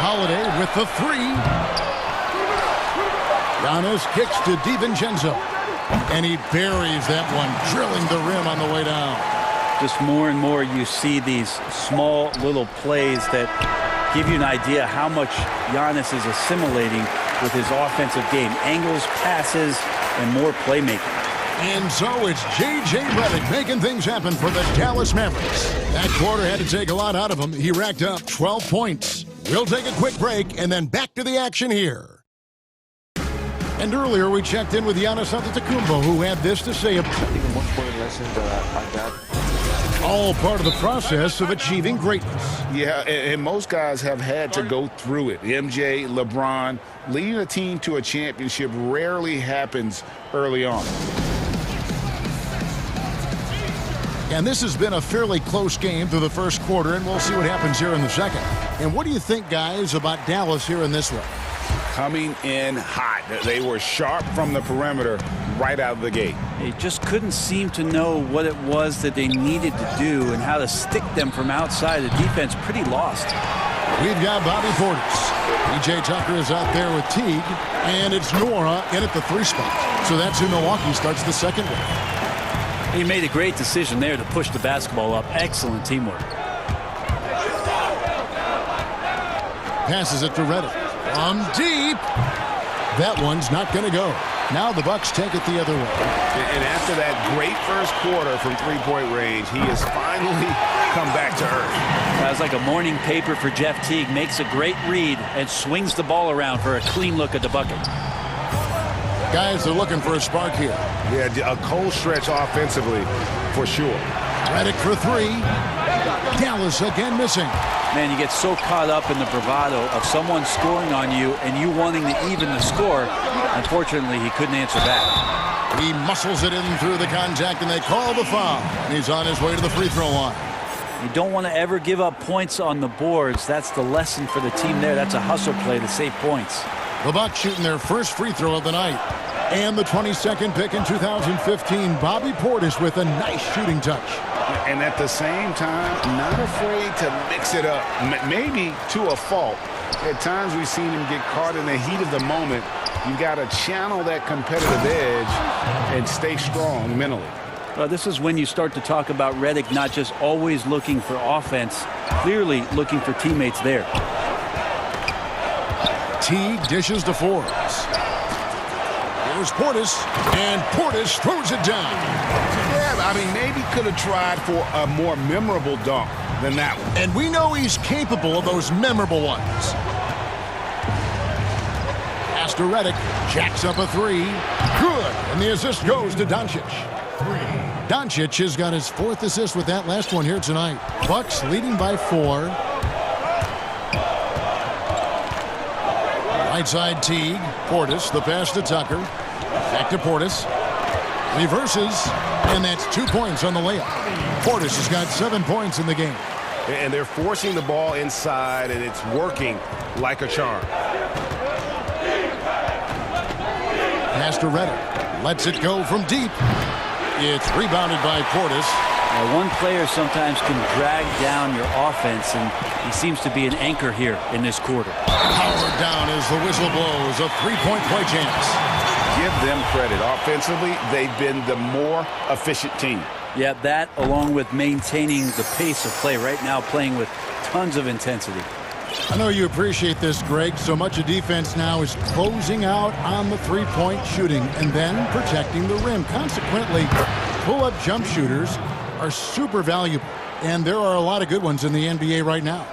Holiday with the 3. Giannis kicks to DiVincenzo. And he buries that one, drilling the rim on the way down. Just more and more you see these small little plays that give you an idea how much Giannis is assimilating with his offensive game. Angles, passes, and more playmaking. And so it's J.J. Redick making things happen for the Dallas Mavericks. That quarter had to take a lot out of him. He racked up 12 points. We'll take a quick break and then back to the action here. And earlier we checked in with Giannis Antetokounmpo, who had this to say about I think the most important lesson that I got. All part of the process of achieving greatness. Yeah, and most guys have had to go through it. MJ, LeBron, leading a team to a championship rarely happens early on. And this has been a fairly close game through the first quarter, and we'll see what happens here in the second. And what do you think, guys, about Dallas here in this one? Coming in hot. They were sharp from the perimeter right out of the gate. They just couldn't seem to know what it was that they needed to do and how to stick them from outside. The defense pretty lost. We've got Bobby Portis. P.J. Tucker is out there with Teague, and it's Nora in at the 3 spot. So that's who Milwaukee starts the second with. He made a great decision there to push the basketball up. Excellent teamwork. passes it to Redick. From deep. That one's not going to go. Now the Bucks take it the other way. And after that great first quarter from three-point range, he has finally come back to earth. That was like a morning paper for Jeff Teague. Makes a great read and swings the ball around for a clean look at the bucket. Guys are looking for a spark here. Yeah, a cold stretch offensively for sure. Redick for three. Dallas again missing. Man, you get so caught up in the bravado of someone scoring on you and you wanting to even the score. Unfortunately, he couldn't answer back. He muscles it in through the contact, and they call the foul. And he's on his way to the free throw line. You don't want to ever give up points on the boards. That's the lesson for the team there. That's a hustle play to save points. The Bucks shooting their first free throw of the night. And the 22nd pick in 2015, Bobby Portis with a nice shooting touch. And at the same time, not afraid to mix it up, maybe to a fault. At times we've seen him get caught in the heat of the moment. You got to channel that competitive edge and stay strong mentally. Well, this is when you start to talk about Redick not just always looking for offense, clearly looking for teammates there. Teague dishes to Forbes. Here's Portis, and Portis throws it down. Yeah, I mean, maybe could have tried for a more memorable dunk than that one. And we know he's capable of those memorable ones. Pass to Redick, jacks up a three. Good, and the assist goes to Doncic. Doncic has got his fourth assist with that last one here tonight. Bucks leading by 4. Right side Teague. Portis, the pass to Tucker. Back to Portis. Reverses, and that's 2 points on the layup. Portis has got 7 points in the game. And they're forcing the ball inside, and it's working like a charm. Pass to Redick. Lets it go from deep. It's rebounded by Portis. Now, one player sometimes can drag down your offense, and he seems to be an anchor here in this quarter. Powered down as the whistle blows. A three-point play chance. Give them credit. Offensively, they've been the more efficient team. Yeah, that along with maintaining the pace of play right now, playing with tons of intensity. I know you appreciate this, Greg. So much of defense now is closing out on the three-point shooting and then protecting the rim. Consequently, pull-up jump shooters are super valuable, and there are a lot of good ones in the NBA right now.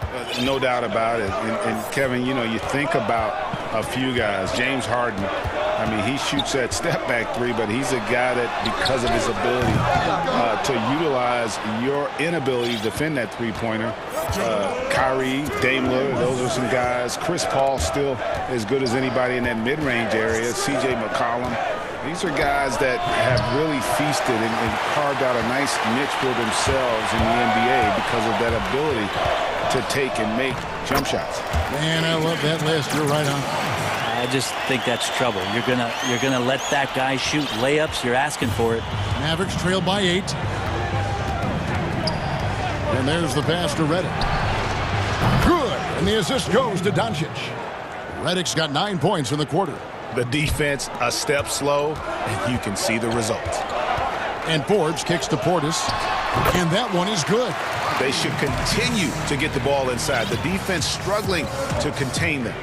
No doubt about it. And Kevin, you know, you think about a few guys. James Harden, I mean, he shoots that step-back three, but he's a guy that, because of his ability to utilize your inability to defend that three-pointer. Kyrie, Dame Lillard, those are some guys. Chris Paul still as good as anybody in that mid-range area. C.J. McCollum. These are guys that have really feasted and carved out a nice niche for themselves in the NBA because of that ability to take and make jump shots. Man, I love that list. You're right on. I just think that's trouble. You're gonna let that guy shoot layups. You're asking for it. Mavericks trail by 8. And there's the pass to Redick. Good, and the assist goes to Doncic. Redick's got 9 points in the quarter. The defense a step slow, and you can see the results. And Forbes kicks to Portis, and that one is good. They should continue to get the ball inside. The defense struggling to contain them.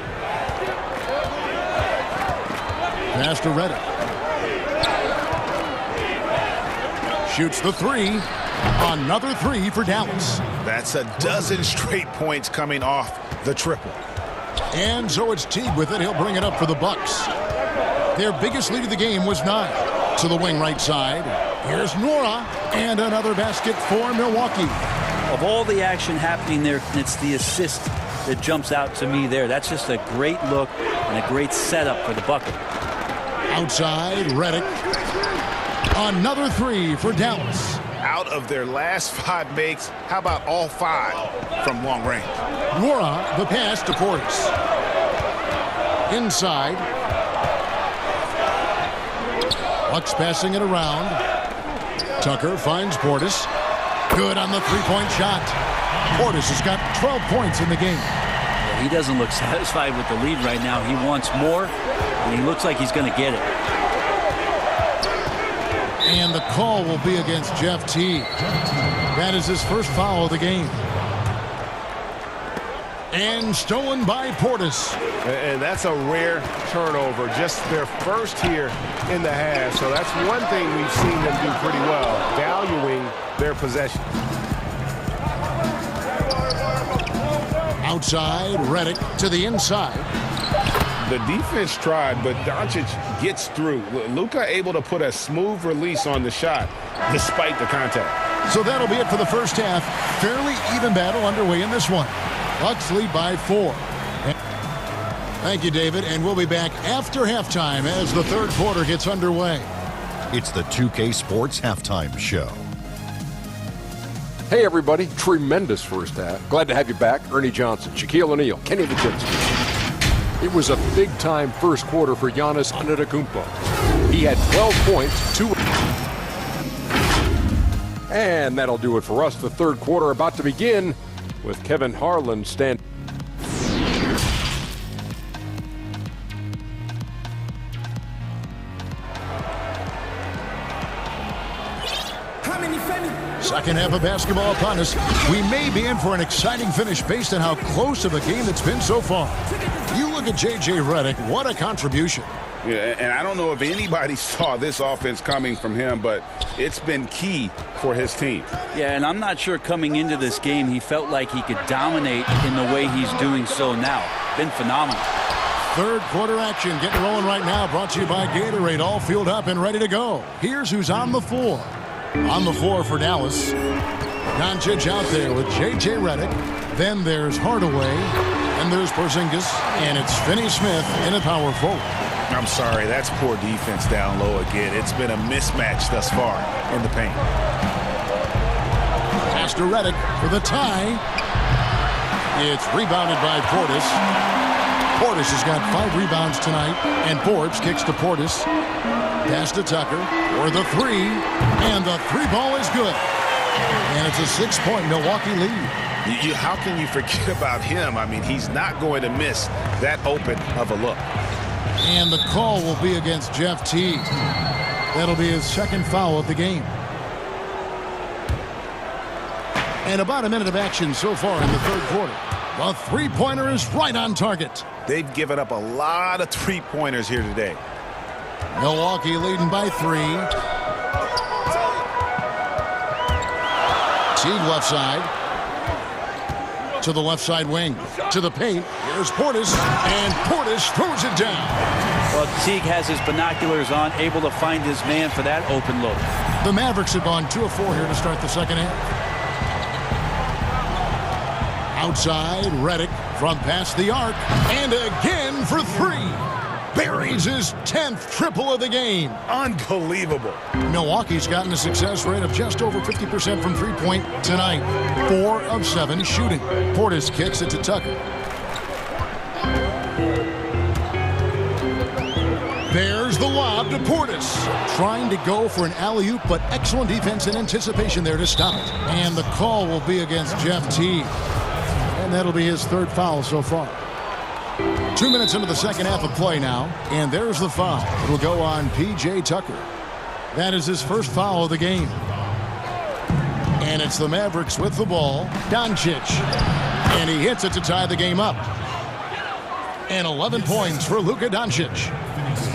Pass to Redick. Shoots the three. Another three for Dallas. That's a dozen straight points coming off the triple. And so it's Teague with it. He'll bring it up for the Bucks. Their biggest lead of the game was 9. To the wing right side. Here's Nora. And another basket for Milwaukee. Of all the action happening there, it's the assist that jumps out to me there. That's just a great look and a great setup for the bucket. Outside, Redick. Another three for Dallas. Out of their last 5 makes, how about all 5 from long range? Nora, the pass to Portis. Inside. Bucks passing it around. Tucker finds Portis. Good on the three-point shot. Portis has got 12 points in the game. He doesn't look satisfied with the lead right now. He wants more, and he looks like he's going to get it. And the call will be against Jeff Teague. That is his first foul of the game. And stolen by Portis. And that's a rare turnover, just their first here in the half. So that's one thing we've seen them do pretty well, valuing their possession. Outside, Redick to the inside. The defense tried, but Doncic gets through. Luka able to put a smooth release on the shot despite the contact. So that'll be it for the first half. Fairly even battle underway in this one. Bucks lead by 4. Thank you, David, and we'll be back after halftime as the third quarter gets underway. It's the 2K Sports Halftime Show. Hey, everybody. Tremendous first half. Glad to have you back. Ernie Johnson, Shaquille O'Neal, Kenny Viginski. It was a big-time first quarter for Giannis Antetokounmpo. He had 12 points, 2... And that'll do it for us. The third quarter about to begin with Kevin Harlan standing. Second half of basketball upon us. We may be in for an exciting finish based on how close of a game it's been so far. You look at J.J. Redick, what a contribution. Yeah, and I don't know if anybody saw this offense coming from him, but it's been key for his team. Yeah, and I'm not sure coming into this game he felt like he could dominate in the way he's doing so now. Been phenomenal. Third quarter action getting rolling right now, brought to you by Gatorade, all fueled up and ready to go. Here's who's on the floor. On the floor for Dallas. Doncic out there with J.J. Redick. Then there's Hardaway. And there's Porzingis. And it's Finney-Smith in a power forward. I'm sorry, that's poor defense down low again. It's been a mismatch thus far in the paint. Pass to Redick for the tie. It's rebounded by Portis. Portis has got 5 rebounds tonight. And Forbes kicks to Portis. Pass to Tucker for the 3. And the 3 ball is good. And it's a 6-point Milwaukee lead. How can you forget about him? I mean, he's not going to miss that open of a look. And the call will be against Jeff Teague. That'll be his second foul of the game. And about a minute of action so far in the third quarter. The three-pointer is right on target. They've given up a lot of three-pointers here today. Milwaukee leading by 3. Teague left side. To the left side wing. To the paint. Here's Portis. And Portis throws it down. Well, Teague has his binoculars on, able to find his man for that open look. The Mavericks have gone 2 of 4 here to start the second half. Outside, Redick from past the arc. And again for 3. Buries his 10th triple of the game. Unbelievable. Milwaukee's gotten a success rate of just over 50% from three-point tonight. 4 of 7 shooting. Portis kicks it to Tucker. There's the lob to Portis. Trying to go for an alley-oop, but excellent defense and anticipation there to stop it. And the call will be against Jeff Teague. And that'll be his 3rd foul so far. 2 minutes into the second half of play now, and there's the foul. It'll go on P.J. Tucker. That is his 1st foul of the game. And it's the Mavericks with the ball. Doncic. And he hits it to tie the game up. And 11 points for Luka Doncic.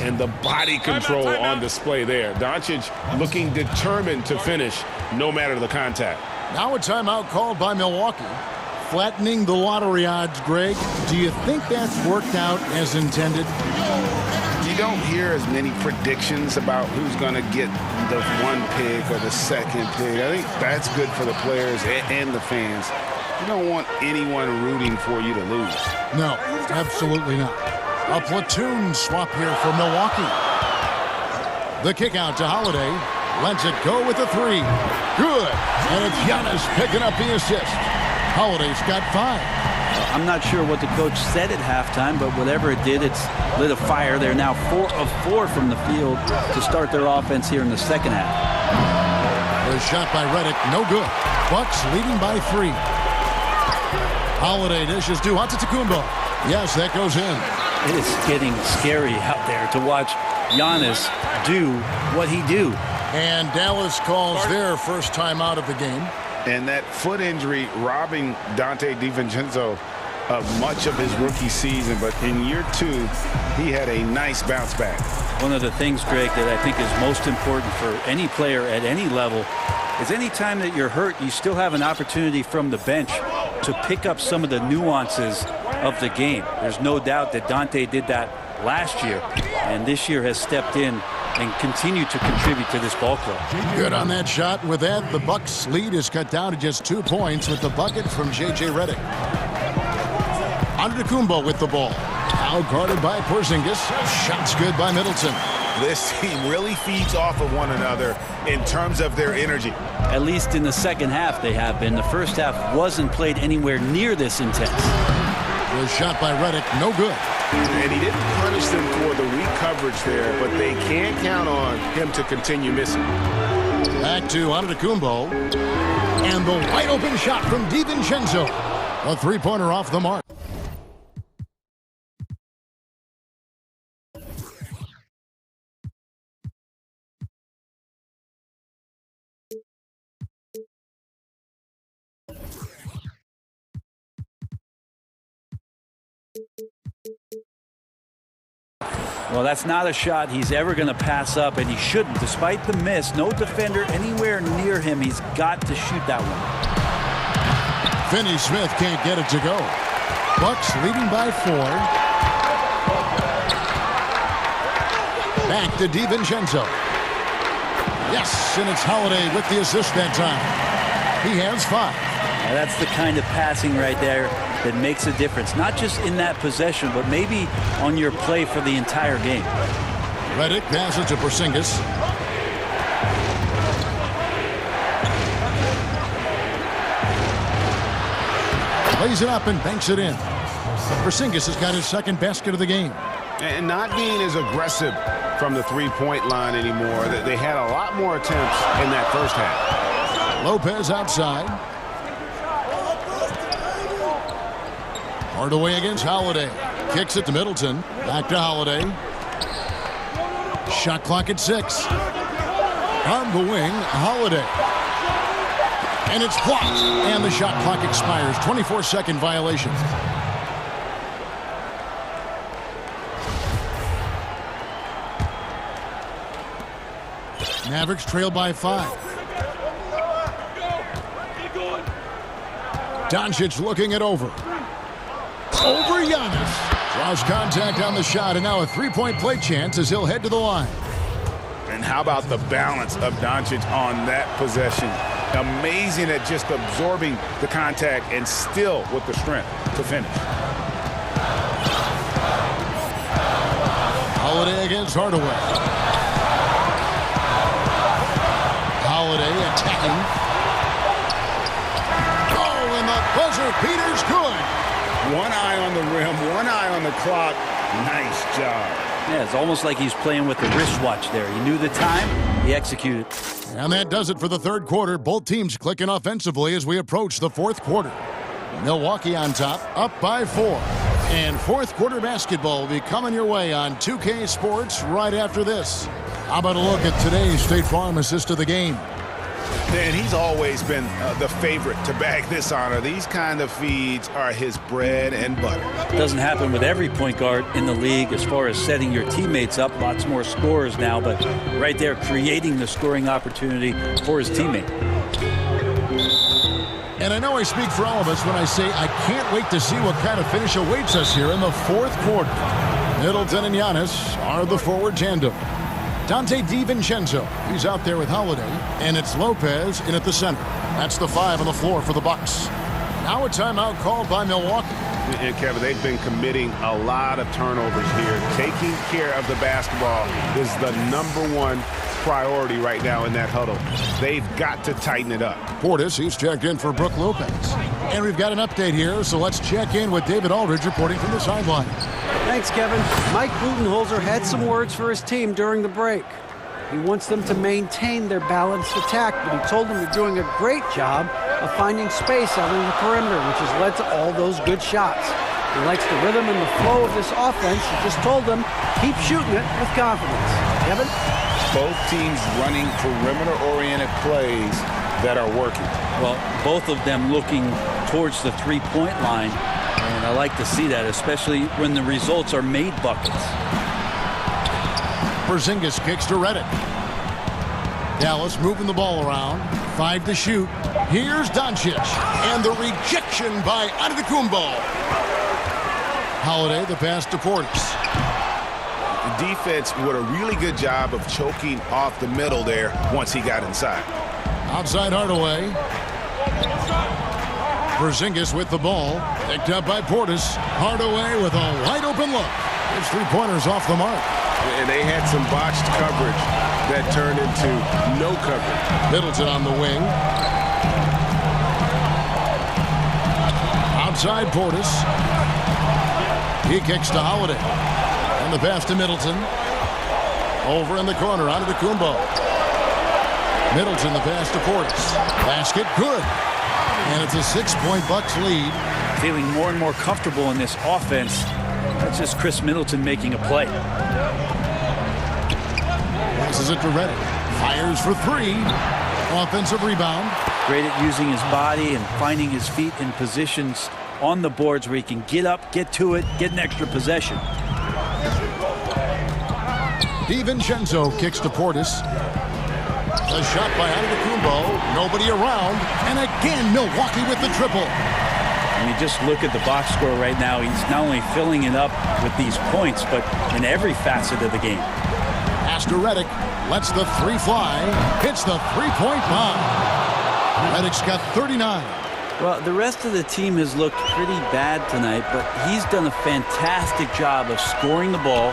And the body control on display there. Doncic looking determined to finish no matter the contact. Now a timeout called by Milwaukee. Flattening the lottery odds, Greg. Do you think that's worked out as intended? You don't hear as many predictions about who's going to get the 1 pick or the 2nd pick. I think that's good for the players and the fans. You don't want anyone rooting for you to lose. No, absolutely not. A platoon swap here for Milwaukee. The kick out to Holiday. Lets it go with the 3. Good. And it's Giannis picking up the assist. Holiday's got 5. I'm not sure what the coach said at halftime, but whatever it did, it's lit a fire. They're now 4 of 4 from the field to start their offense here in the second half. The shot by Redick, no good. Bucks leading by 3. Holiday dishes to Antetokounmpo. Yes, that goes in. It is getting scary out there to watch Giannis do what he do. And Dallas calls their first time out of the game. And that foot injury robbing Dante DiVincenzo much of his rookie season, but in year 2, he had a nice bounce back. One of the things, Greg, that I think is most important for any player at any level is any time that you're hurt, you still have an opportunity from the bench to pick up some of the nuances of the game. There's no doubt that Dante did that last year, and this year has stepped in and continued to contribute to this ball club. Good on that shot. With that, the Bucks' lead is cut down to just 2 points with the bucket from J.J. Redick. Antetokounmpo with the ball. Out guarded by Porzingis. Shots good by Middleton. This team really feeds off of one another in terms of their energy. At least in the second half they have been. The first half wasn't played anywhere near this intense. Good shot by Redick. No good. And he didn't punish them for the weak coverage there, but they can't count on him to continue missing. Back to Antetokounmpo. And the wide open shot from DiVincenzo. A three-pointer off the mark. Well, that's not a shot he's ever going to pass up, and he shouldn't. Despite the miss, no defender anywhere near him. He's got to shoot that one. Finney-Smith can't get it to go. Bucks leading by 4. Back to DiVincenzo. Yes, and it's Holiday with the assist that time. He has 5. Now that's the kind of passing right there that makes a difference, not just in that possession, but maybe on your play for the entire game. Redick passes to Porzingis. Lays it up and banks it in. Porzingis has got his second basket of the game. And not being as aggressive from the three-point line anymore. They had a lot more attempts in that first half. Lopez outside. Hardaway against Holiday. Kicks it to Middleton. Back to Holiday. Shot clock at 6. On the wing, Holiday. And it's blocked. And the shot clock expires. 24-second violation. Mavericks trail by 5. Doncic looking it over. Over Giannis. Draws contact on the shot, and now a three-point play chance as he'll head to the line. And how about the balance of Doncic on that possession? Amazing at just absorbing the contact and still with the strength to finish. Holiday against Hardaway. Holiday attacking. Oh, and the buzzer beater's good. One eye on the rim, one eye on the clock. Nice job. Yeah, it's almost like he's playing with the wristwatch there. He knew the time, he executed. And that does it for the third quarter. Both teams clicking offensively as we approach the fourth quarter. Milwaukee on top, up by 4. And fourth quarter basketball will be coming your way on 2K Sports right after this. How about a look at today's State Farm assist of the game? And he's always been the favorite to bag this honor. These kind of feeds are his bread and butter. It doesn't happen with every point guard in the league as far as setting your teammates up. Lots more scorers now, but right there creating the scoring opportunity for his teammate. And I know I speak for all of us when I say I can't wait to see what kind of finish awaits us here in the fourth quarter. Middleton and Giannis are the forward tandem. Dante DiVincenzo, he's out there with Holiday, and it's Lopez in at the center. That's the 5 on the floor for the Bucks. Now a timeout called by Milwaukee. And Kevin, they've been committing a lot of turnovers here. Taking care of the basketball is the #1 priority right now in that huddle. They've got to tighten it up. Portis, he's checked in for Brook Lopez. And we've got an update here, so let's check in with David Aldridge reporting from the sideline. Thanks, Kevin. Mike Budenholzer had some words for his team during the break. He wants them to maintain their balanced attack, but he told them they're doing a great job of finding space out on the perimeter, which has led to all those good shots. He likes the rhythm and the flow of this offense. He just told them, keep shooting it with confidence. Kevin? Both teams running perimeter-oriented plays that are working. Well, both of them looking towards the three-point line. And I like to see that, especially when the results are made buckets. Porzingis kicks to Redick. Dallas moving the ball around. 5 to shoot. Here's Doncic. And the rejection by Antetokounmpo. Holiday, the pass to Portis. The defense did a really good job of choking off the middle there once he got inside. Outside Hardaway. Porzingis with the ball. Picked up by Portis. Hardaway with a wide open look. His three-pointers off the mark. And they had some botched coverage that turned into no coverage. Middleton on the wing. Outside Portis. He kicks to Holiday. And the pass to Middleton. Over in the corner, Antetokounmpo. Middleton, the pass to Portis. Basket, good. And it's a 6-point Bucks lead. Feeling more and more comfortable in this offense. That's just Chris Middleton making a play. Passes it to Redick. Fires for 3. Offensive rebound. Great at using his body and finding his feet in positions on the boards where he can get up, get to it, get an extra possession. DiVincenzo kicks to Portis. A shot by Antetokounmpo. Nobody around. And again, Milwaukee with the triple. And you just look at the box score right now. He's not only filling it up with these points, but in every facet of the game. Pass to Redick. Lets the 3 fly. Hits the 3-point bomb. Redick's got 39. Well, the rest of the team has looked pretty bad tonight, but he's done a fantastic job of scoring the ball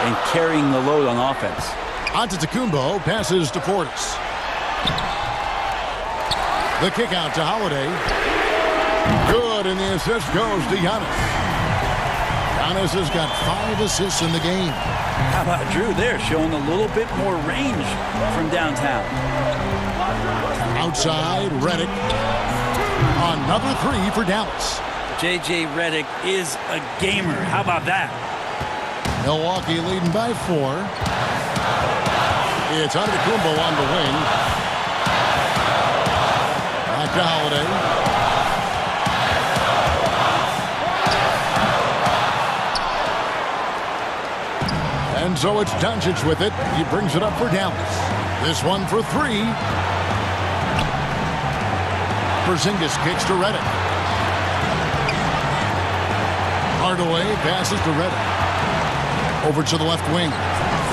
and carrying the load on offense. Antetokounmpo passes to Portis. The kick out to Holiday. Good, and the assist goes to Giannis. Giannis has got 5 assists in the game. How about Drew there, showing a little bit more range from downtown. Outside, Redick. Another 3 for Dallas. J.J. Redick is a gamer. How about that? Milwaukee leading by 4. It's Antetokounmpo on the wing. Back to Holiday. And so it's Doncic with it. He brings it up for Dallas. This one for 3. Porzingis kicks to Redick. Hardaway passes to Redick. Over to the left wing.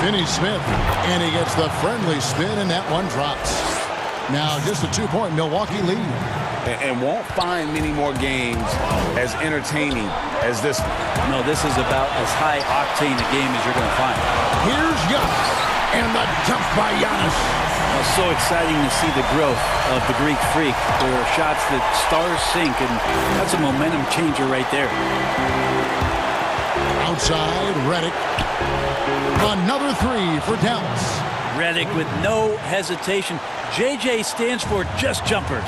Finney-Smith. And he gets the friendly spin, and that one drops. Now just a 2-point Milwaukee lead. And won't find many more games as entertaining as this one. No, this is about as high-octane a game as you're going to find. Here's Giannis. And the jump by Giannis. It's so exciting to see the growth of the Greek Freak. There are shots that stars sink, and that's a momentum changer right there. Outside, Redick. Another 3 for Dallas. Redick with no hesitation. JJ stands for just jumpers.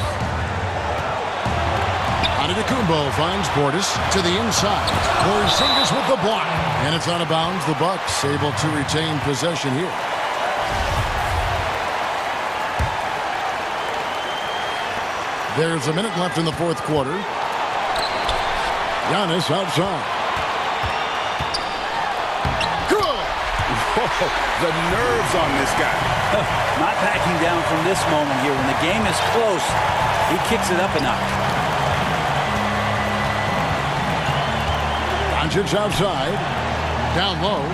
Antetokounmpo finds Portis to the inside. Porzingis with the block. And it's out of bounds. The Bucks able to retain possession here. There's a minute left in the 4th quarter. Giannis outside. Good! Whoa, the nerves on this guy. Not backing down from this moment here. When the game is close, he kicks it up a notch. Doncic outside. Down low.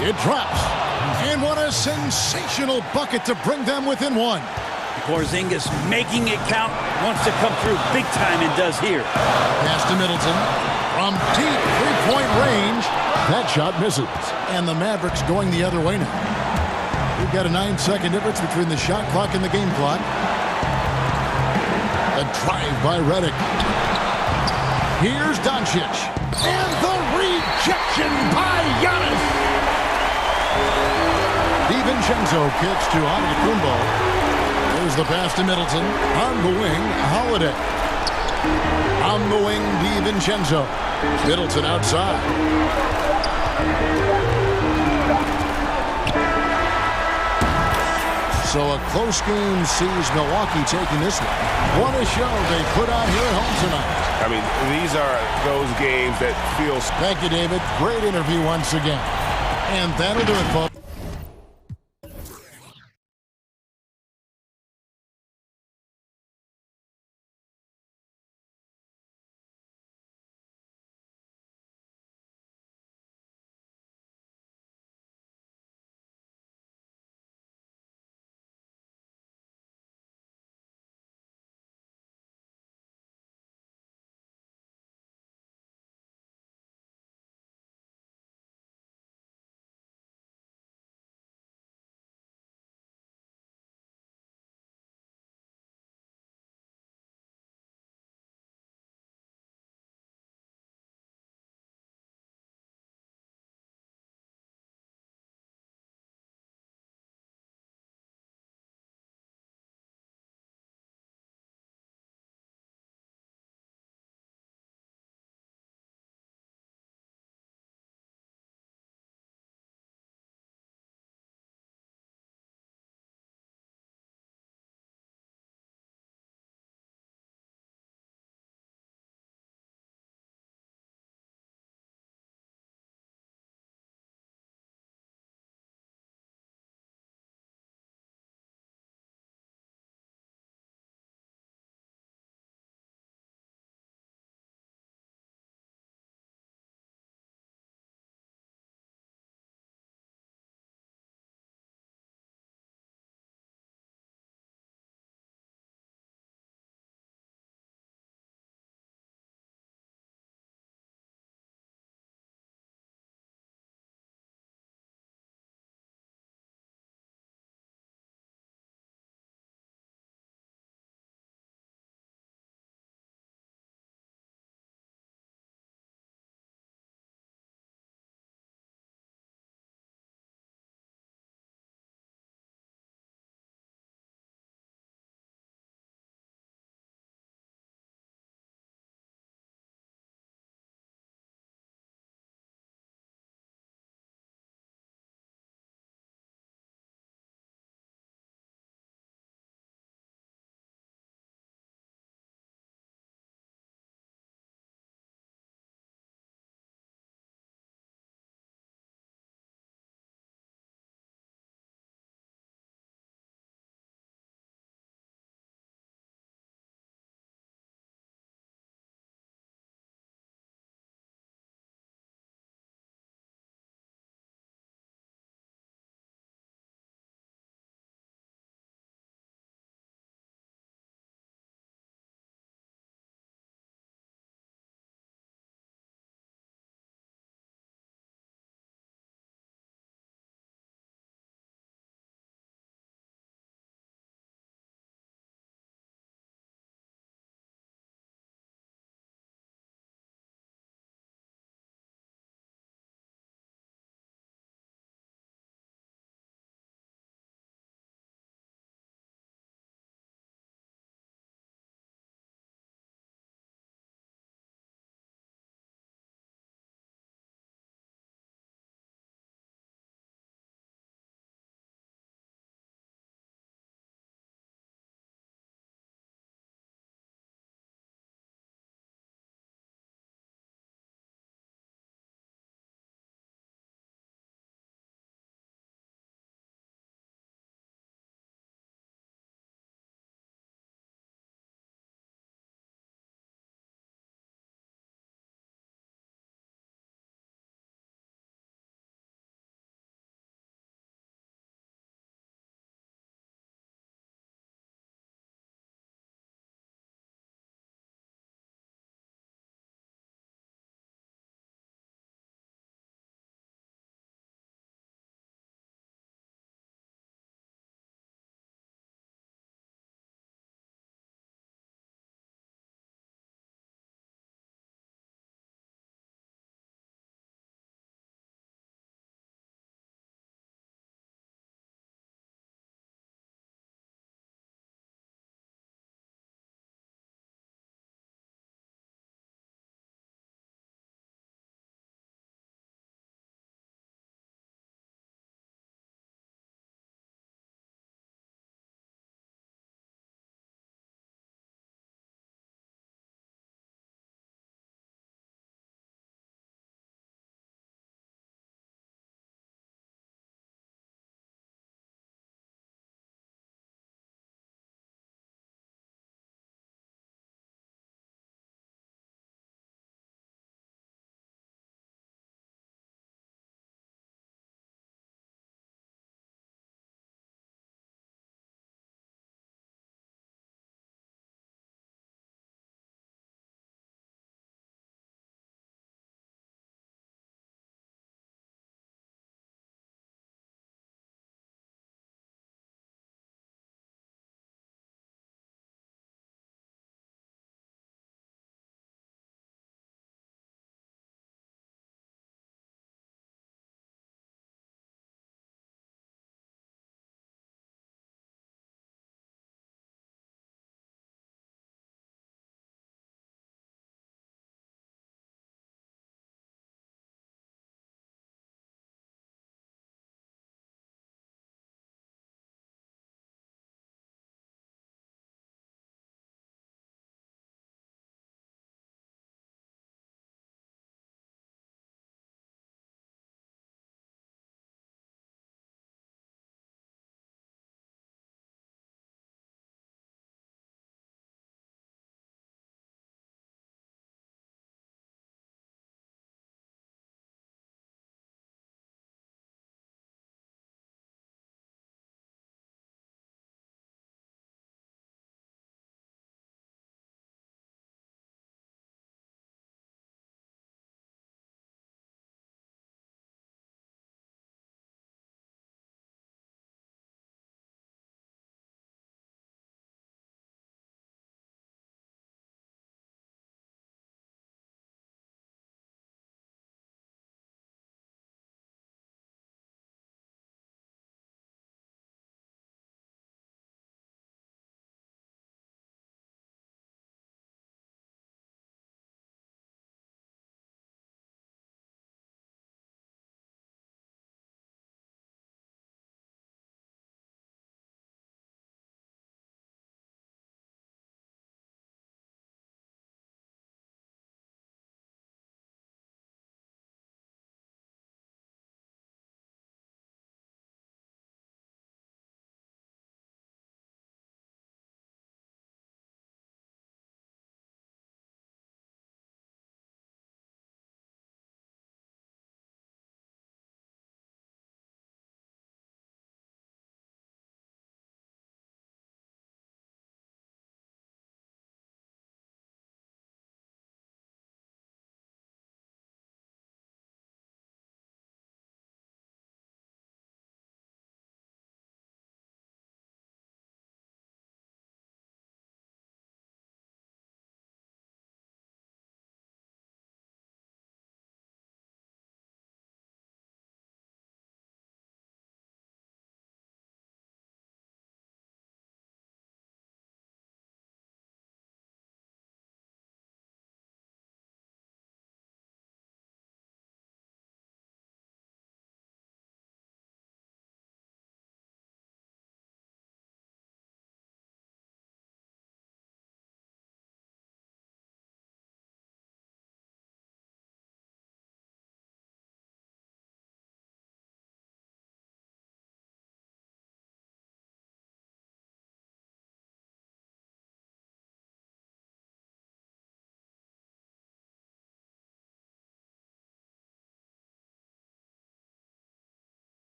It drops. And what a sensational bucket to bring them within 1. Porzingis making it count, wants to come through big time and does here. Pass to Middleton. From deep 3-point range. That shot misses. And the Mavericks going the other way now. We've got a 9-second difference between the shot clock and the game clock. A drive by Redick. Here's Doncic. And the rejection by Giannis. DiVincenzo kicks to Antetokounmpo. There's the pass to Middleton. On the wing, Holiday. On the wing, DiVincenzo. Middleton outside. So a close game sees Milwaukee taking this one. What a show they put on here at home tonight. I mean, these are those games that feel... Thank you, David. Great interview once again. And that'll do it, folks.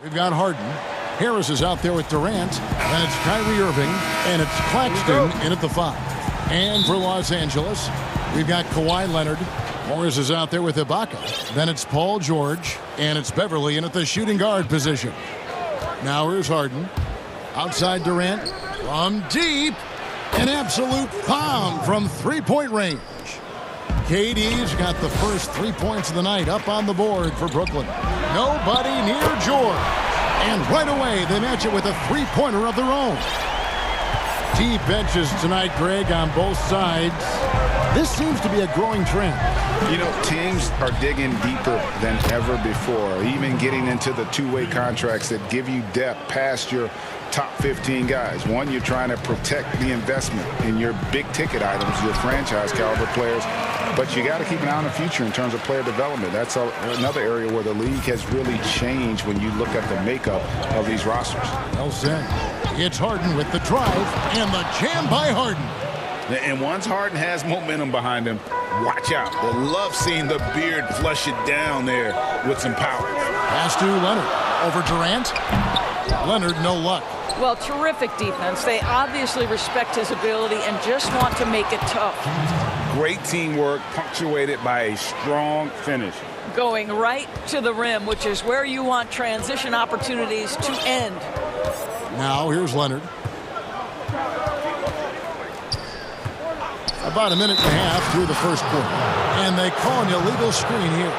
We've got Harden. Harris is out there with Durant. Then it's Kyrie Irving. And it's Claxton in at the 5. And for Los Angeles, we've got Kawhi Leonard. Morris is out there with Ibaka. Then it's Paul George. And it's Beverly in at the shooting guard position. Now here's Harden. Outside Durant. From deep. An absolute bomb from three-point range. KD's got the first 3 points of the night up on the board for Brooklyn. Nobody near George. And right away, they match it with a three-pointer of their own. Deep benches tonight, Greg, on both sides. This seems to be a growing trend. You know, teams are digging deeper than ever before, even getting into the two-way contracts that give you depth past your top 15 guys. One, you're trying to protect the investment in your big-ticket items, your franchise-caliber players, but you got to keep an eye on the future in terms of player development. That's another area where the league has really changed when you look at the makeup of these rosters. Well said. It's Harden with the drive and the jam by Harden. And once Harden has momentum behind him, watch out. They love seeing the beard flush it down there with some power. Pass to Leonard. Over Durant. Leonard, no luck. Well, terrific defense. They obviously respect his ability and just want to make it tough. Great teamwork, punctuated by a strong finish. Going right to the rim, which is where you want transition opportunities to end. Now here's Leonard. About a minute and a half through the first quarter. And they call an illegal screen here.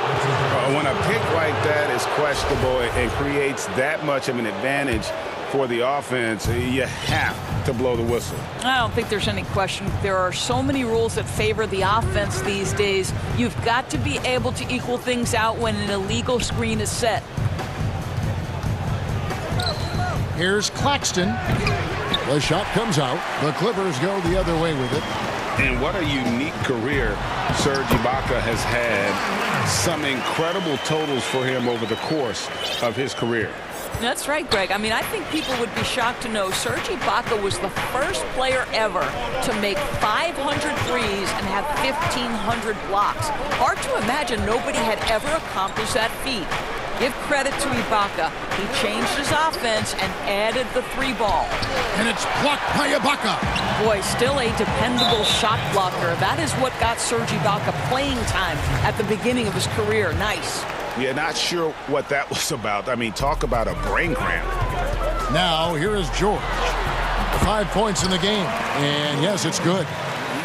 When a pick like that is questionable and creates that much of an advantage for the offense, you have to blow the whistle. I don't think there's any question. There are so many rules that favor the offense these days. You've got to be able to equal things out when an illegal screen is set. Here's Claxton. The shot comes out. The Clippers go the other way with it. And what a unique career Serge Ibaka has had. Some incredible totals for him over the course of his career. That's right, Greg. I mean, I think people would be shocked to know Serge Ibaka was the first player ever to make 500 threes and have 1,500 blocks. Hard to imagine nobody had ever accomplished that feat. Give credit to Ibaka. He changed his offense and added the three ball. And it's blocked by Ibaka. Boy, still a dependable shot blocker. That is what got Serge Ibaka playing time at the beginning of his career. Nice. Yeah, not sure what that was about. I mean, talk about a brain cramp. Now, here is George. 5 points in the game. And yes, it's good.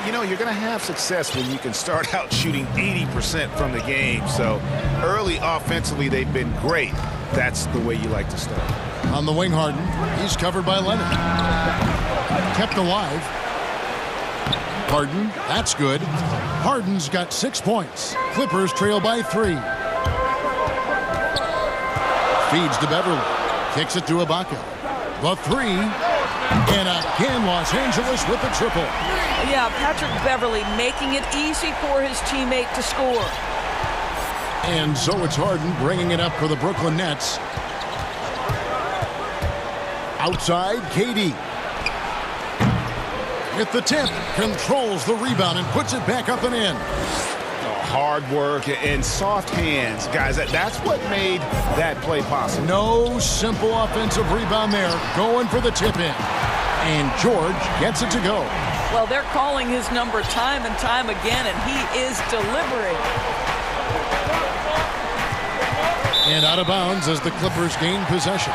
You know, you're going to have success when you can start out shooting 80% from the game. So early offensively, they've been great. That's the way you like to start. On the wing, Harden. He's covered by Leonard. Kept alive. Harden, that's good. Harden's got 6 points. Clippers trail by 3. Feeds to Beverly. Kicks it to Ibaka. The 3. And again, Los Angeles with the triple. Yeah, Patrick Beverly making it easy for his teammate to score. And so it's Harden bringing it up for the Brooklyn Nets. Outside, KD. With the tip, controls the rebound and puts it back up and in. Hard work and soft hands. Guys, that's what made that play possible. No simple offensive rebound there. Going for the tip in. And George gets it to go. Well, they're calling his number time and time again, and he is delivering. And out of bounds as the Clippers gain possession.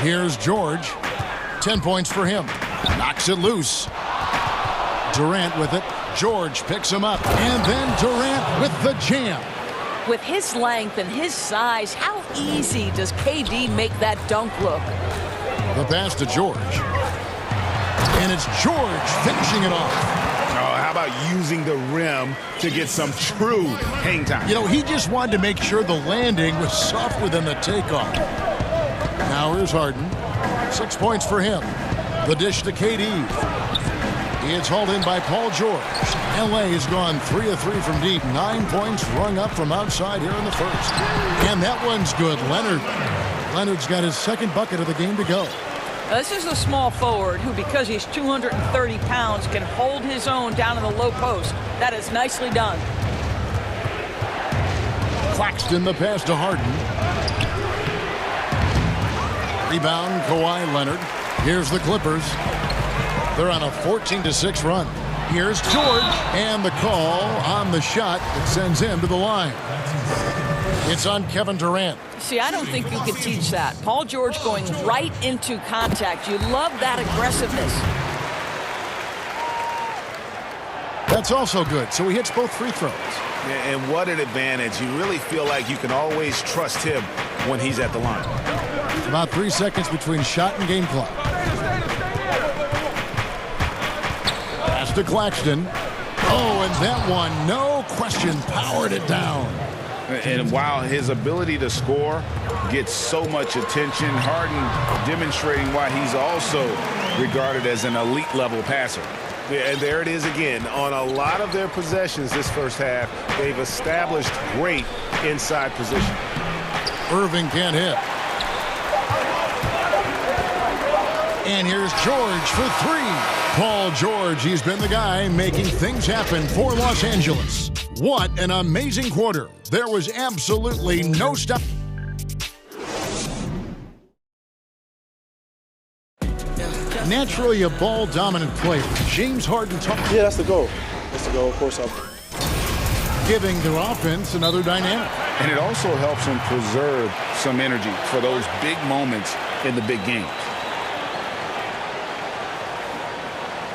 Here's George. 10 points for him. Knocks it loose. Durant with it. George picks him up. And then Durant with the jam. With his length and his size, how easy does KD make that dunk look? The pass to George. And it's George finishing it off. Oh, how about using the rim to get some true hang time? You know, he just wanted to make sure the landing was softer than the takeoff. Now here's Harden. 6 points for him. The dish to KD. It's hauled in by Paul George. LA has gone 3 of 3 from deep. 9 points rung up from outside here in the first. And that one's good. Leonard's got his second bucket of the game to go. This is a small forward who, because he's 230 pounds, can hold his own down in the low post. That is nicely done. Claxton, the pass to Harden. Rebound, Kawhi Leonard. Here's the Clippers. They're on a 14-6 run. Here's George, and the call on the shot that sends him to the line. It's on Kevin Durant. See, I don't think you can teach that. Paul George going right into contact. You love that aggressiveness. That's also good. So he hits both free throws. Yeah, and what an advantage. You really feel like you can always trust him when he's at the line. About 3 seconds between shot and game clock. Pass to Claxton. Oh, and that one, no question, powered it down. And while his ability to score gets so much attention, Harden demonstrating why he's also regarded as an elite level passer. Yeah, and there it is again. On a lot of their possessions this first half, they've established great inside position. Irving can't hit. And here's George for three. Paul George, he's been the guy making things happen for Los Angeles. What an amazing quarter. There was absolutely no stop. Naturally a ball-dominant player. James Harden. Yeah, that's the goal. That's the goal, of course. Giving their offense another dynamic. And it also helps them preserve some energy for those big moments in the big games.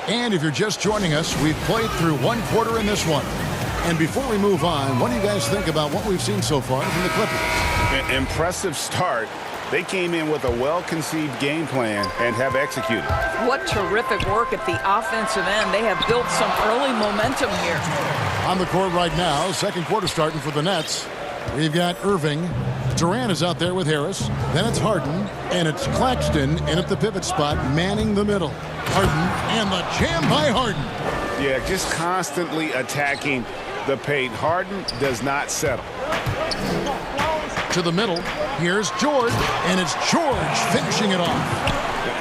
And if you're just joining us, we've played through one quarter in this one. And before we move on, what do you guys think about what we've seen so far from the Clippers? Impressive start. They came in with a well-conceived game plan and have executed. What terrific work at the offensive end. They have built some early momentum here. On the court right now, second quarter starting for the Nets. We've got Irving. Durant is out there with Harris. Then it's Harden, and it's Claxton in at the pivot spot, manning the middle. Harden, and the jam by Harden. Yeah, just constantly attacking the paint. Harden does not settle. To the middle, here's George, and it's George finishing it off.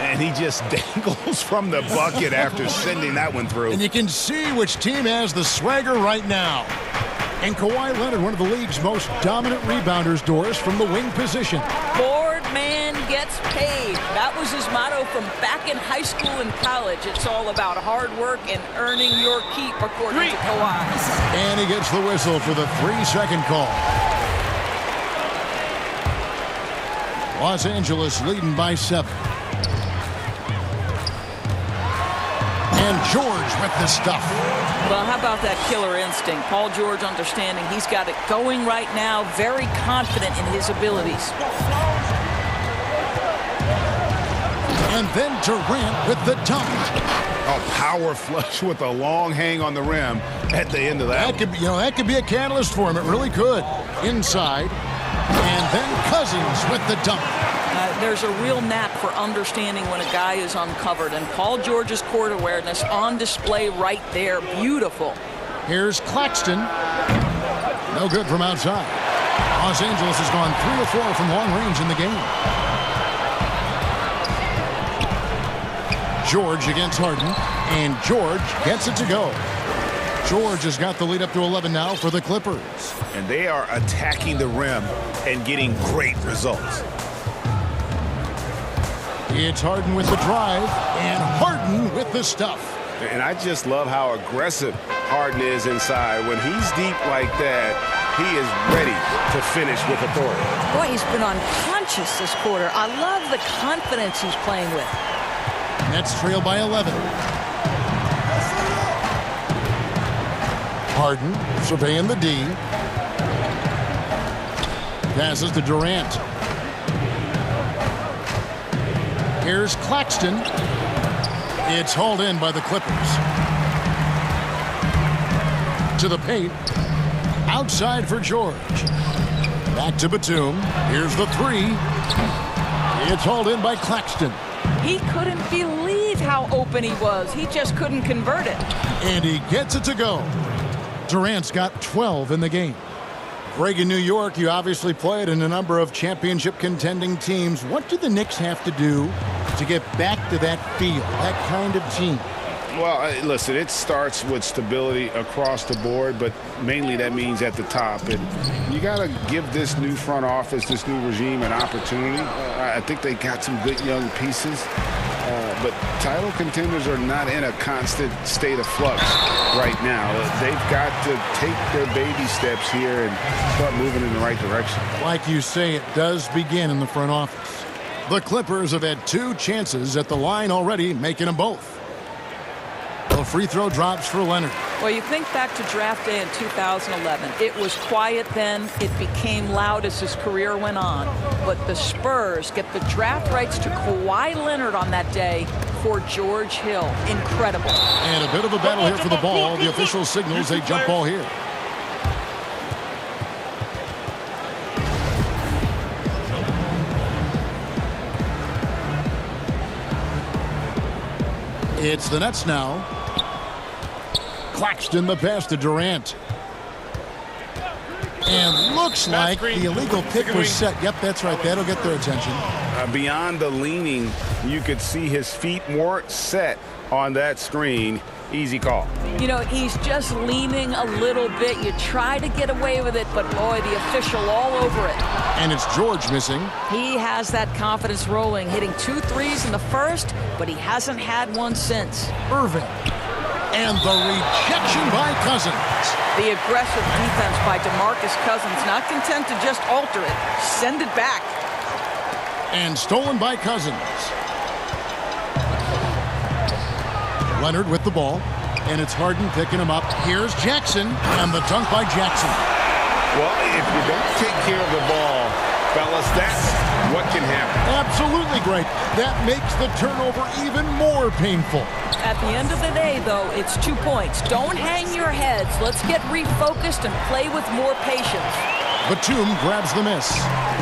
And he just dangles from the bucket after sending that one through. And you can see which team has the swagger right now. And Kawhi Leonard, one of the league's most dominant rebounders, Doris, from the wing position. Board man gets paid. That was his motto from back in high school and college. It's all about hard work and earning your keep, according to Kawhi. And he gets the whistle for the 3-second call. Los Angeles leading by 7. And George with the stuff. Well, how about that killer instinct? Paul George understanding he's got it going right now, very confident in his abilities. And then Durant with the dunk. A power flush with a long hang on the rim at the end of that. That could be a catalyst for him. It really could. Inside. And then Cousins with the dunk. There's a real knack for understanding when a guy is uncovered, and Paul George's court awareness on display right there. Beautiful. Here's Claxton. No good from outside. Los Angeles has gone 3 of 4 from long range in the game. George against Harden, and George gets it to go. George has got the lead up to 11 now for the Clippers. And they are attacking the rim and getting great results. It's Harden with the drive, and Harden with the stuff. And I just love how aggressive Harden is inside. When he's deep like that, he is ready to finish with authority. Boy, he's been unconscious this quarter. I love the confidence he's playing with. Nets trail by 11. Harden surveying the D. Passes to Durant. Here's Claxton. It's hauled in by the Clippers. To the paint. Outside for George. Back to Batum. Here's the 3. It's hauled in by Claxton. He couldn't believe how open he was. He just couldn't convert it. And he gets it to go. Durant's got 12 in the game. Greg, in New York, you obviously played in a number of championship contending teams. What do the Knicks have to do to get back to that feel, that kind of team? Well, listen, it starts with stability across the board, but mainly that means at the top. And you got to give this new front office, this new regime, an opportunity. I think they got some good young pieces, but title contenders are not in a constant state of flux right now. They've got to take their baby steps here and start moving in the right direction. Like you say, it does begin in the front office. The Clippers have had 2 chances at the line already, making them both. The free throw drops for Leonard. Well, you think back to draft day in 2011. It was quiet then. It became loud as his career went on. But the Spurs get the draft rights to Kawhi Leonard on that day for George Hill. Incredible. And a bit of a battle here for the ball. The official signals a jump ball here. It's the Nets now. Claxton the pass to Durant. And looks like the illegal pick was set. Yep, that's right. That'll get their attention. Beyond the leaning, you could see his feet weren't set on that screen. Easy call. You know, he's just leaning a little bit. You try to get away with it, but boy, the official all over it. And it's George missing. He has that confidence rolling, hitting 2 threes in the first, but he hasn't had one since. Irving. And the rejection by Cousins. The aggressive defense by DeMarcus Cousins, not content to just alter it, send it back. And stolen by Cousins. Leonard with the ball, and it's Harden picking him up. Here's Jackson, and the dunk by Jackson. Well, if you don't take care of the ball, fellas, that's what can happen. Absolutely great. That makes the turnover even more painful. At the end of the day, though, it's 2 points. Don't hang your heads. Let's get refocused and play with more patience. Batum grabs the miss.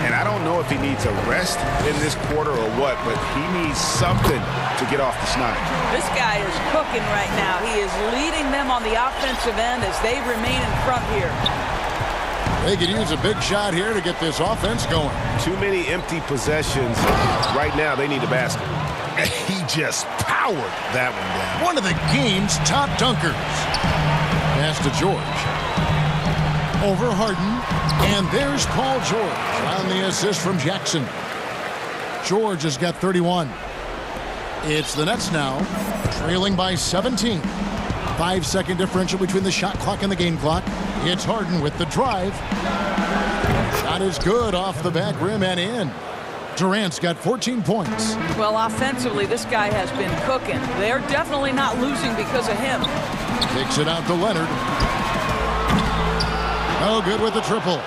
And I don't know if he needs a rest in this quarter or what, but he needs something to get off the snide. This guy is cooking right now. He is leading them on the offensive end as they remain in front here. They could use a big shot here to get this offense going. Too many empty possessions. Right now, they need a basket. He just powered that one down. One of the game's top dunkers. Pass to George. Over Harden. And there's Paul George on the assist from Jackson. George has got 31. It's the Nets now, trailing by 17. 5-second differential between the shot clock and the game clock. It's Harden with the drive. Shot is good off the back rim and in. Durant's got 14 points. Well, offensively, this guy has been cooking. They're definitely not losing because of him. Kicks it out to Leonard. No good with the triple.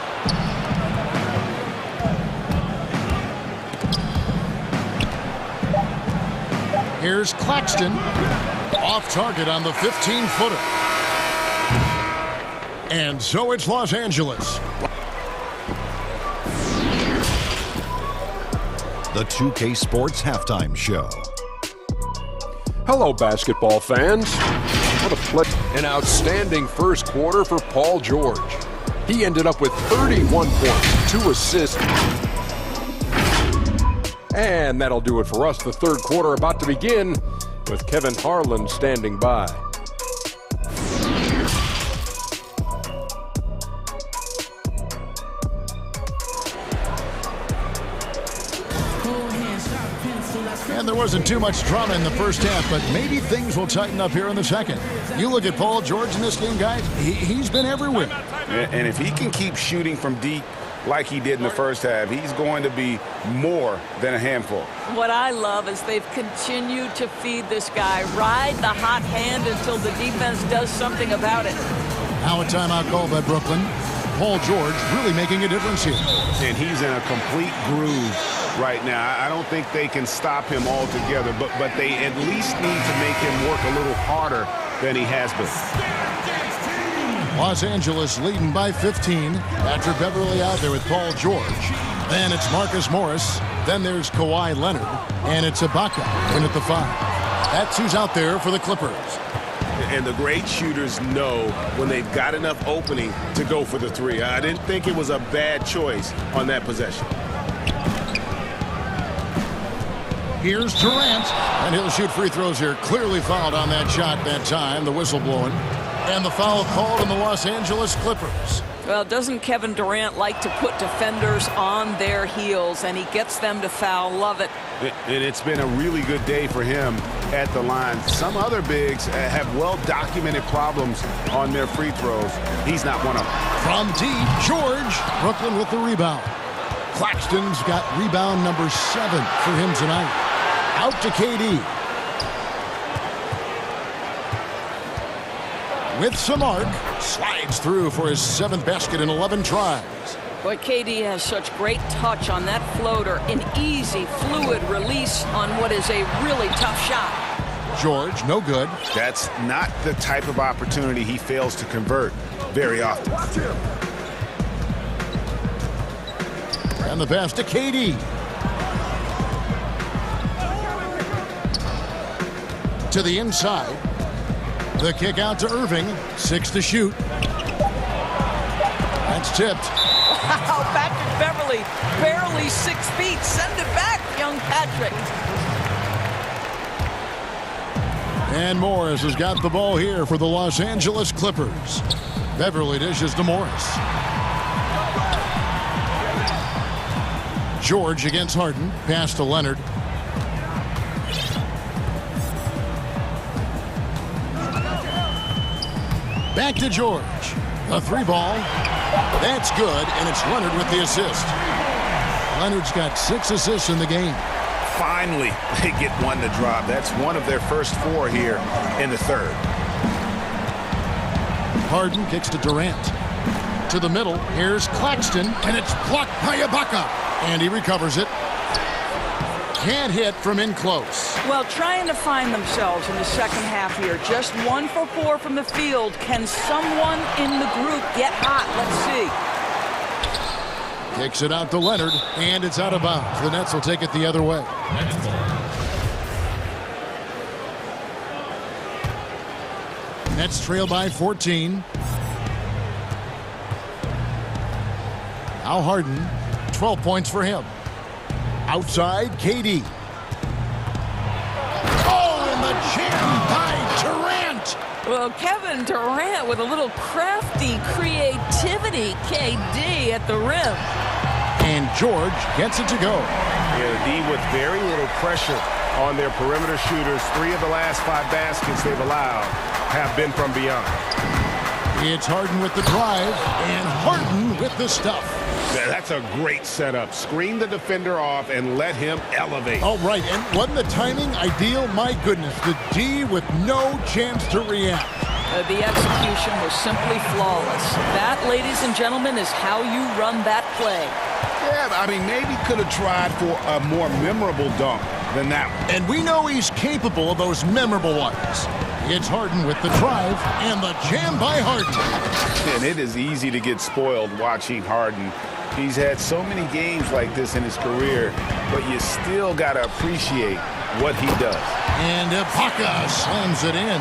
Here's Claxton. Off target on the 15-footer. And so it's Los Angeles. The 2K Sports Halftime Show. Hello, basketball fans. What a play. An outstanding first quarter for Paul George. He ended up with 31 points, 2 assists. And that'll do it for us. The third quarter about to begin with Kevin Harlan standing by. And there wasn't too much drama in the first half, but maybe things will tighten up here in the second. You look at Paul George in this game, guys, he's been everywhere. And if he can keep shooting from deep like he did in the first half, he's going to be more than a handful. What I love is they've continued to feed this guy. Ride the hot hand until the defense does something about it. Now a timeout called by Brooklyn. Paul George really making a difference here. And he's in a complete groove right now. I don't think they can stop him altogether, but they at least need to make him work a little harder than he has been. Los Angeles leading by 15. Patrick Beverly out there with Paul George. Then it's Marcus Morris. Then there's Kawhi Leonard. And it's Ibaka in at the 5. That's who's out there for the Clippers. And the great shooters know when they've got enough opening to go for the 3. I didn't think it was a bad choice on that possession. Here's Durant, and he'll shoot free throws here. Clearly fouled on that shot that time, the whistle blowing. And the foul called on the Los Angeles Clippers. Well, doesn't Kevin Durant like to put defenders on their heels, and he gets them to foul? Love it. And it's been a really good day for him at the line. Some other bigs have well-documented problems on their free throws. He's not one of them. From deep, George. Brooklyn with the rebound. Claxton's got rebound number 7 for him tonight. Out to KD. With some arc, slides through for his 7th basket in 11 tries. Boy, KD has such great touch on that floater. An easy, fluid release on what is a really tough shot. George, no good. That's not the type of opportunity he fails to convert very often. And the pass to KD. To the inside. The kick out to Irving. 6 to shoot. That's tipped. Wow, Patrick Beverly, barely 6 feet. Send it back, young Patrick. And Morris has got the ball here for the Los Angeles Clippers. Beverly dishes to Morris. George against Harden. Pass to Leonard. Back to George. A 3-ball. That's good, and it's Leonard with the assist. Leonard's got 6 assists in the game. Finally, they get one to drop. That's one of their first 4 here in the third. Harden kicks to Durant. To the middle, here's Claxton, and it's blocked by Ibaka. And he recovers it. Can't hit from in close. Well, trying to find themselves in the second half here. Just 1 for 4 from the field. Can someone in the group get hot? Let's see. Kicks it out to Leonard, and it's out of bounds. The Nets will take it the other way. Nets trail by 14. Now Harden, 12 points for him. Outside, KD. Oh, and the jam by Durant. Well, Kevin Durant with a little crafty creativity. KD at the rim. And George gets it to go. Yeah, D with very little pressure on their perimeter shooters. 3 of the last 5 baskets they've allowed have been from beyond. It's Harden with the drive, and Harden with the stuff. That's a great setup. Screen the defender off and let him elevate. All right, and wasn't the timing ideal? My goodness, the D with no chance to react. The execution was simply flawless. That, ladies and gentlemen, is how you run that play. Yeah, I mean, maybe could have tried for a more memorable dunk than that one. And we know he's capable of those memorable ones. It's Harden with the drive and the jam by Harden. And it is easy to get spoiled watching Harden. He's had so many games like this in his career, but you still got to appreciate what he does. And Ibaka slams it in.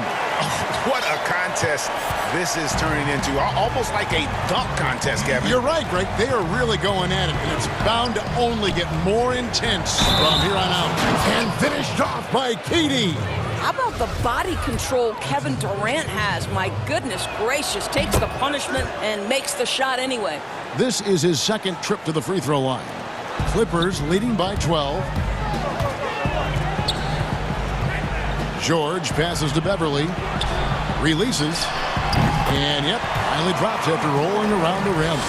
What a contest this is turning into. Almost like a dunk contest, Kevin. You're right, Greg. They are really going at it, and it's bound to only get more intense from here on out. And finished off by KD. How about the body control Kevin Durant has? My goodness gracious. Takes the punishment and makes the shot anyway. This is his 2nd trip to the free throw line. Clippers leading by 12. George passes to Beverly. Releases. And, yep, finally drops after rolling around the rim.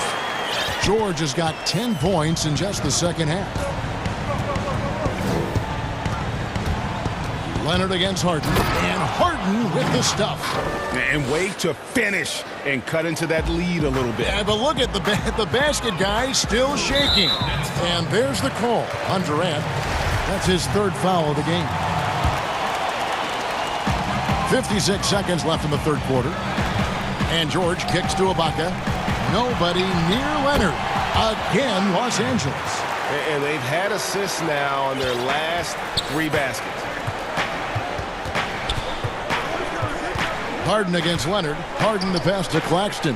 George has got 10 points in just the second half. Leonard against Harden. And Harden with the stuff. And way to finish and cut into that lead a little bit. Yeah, but look at the basket guy still shaking. And there's the call on Durant. That's his 3rd foul of the game. 56 seconds left in the 3rd quarter. And George kicks to Ibaka. Nobody near Leonard. Again, Los Angeles. And they've had assists now on their last 3 baskets. Harden against Leonard. Harden the pass to Claxton.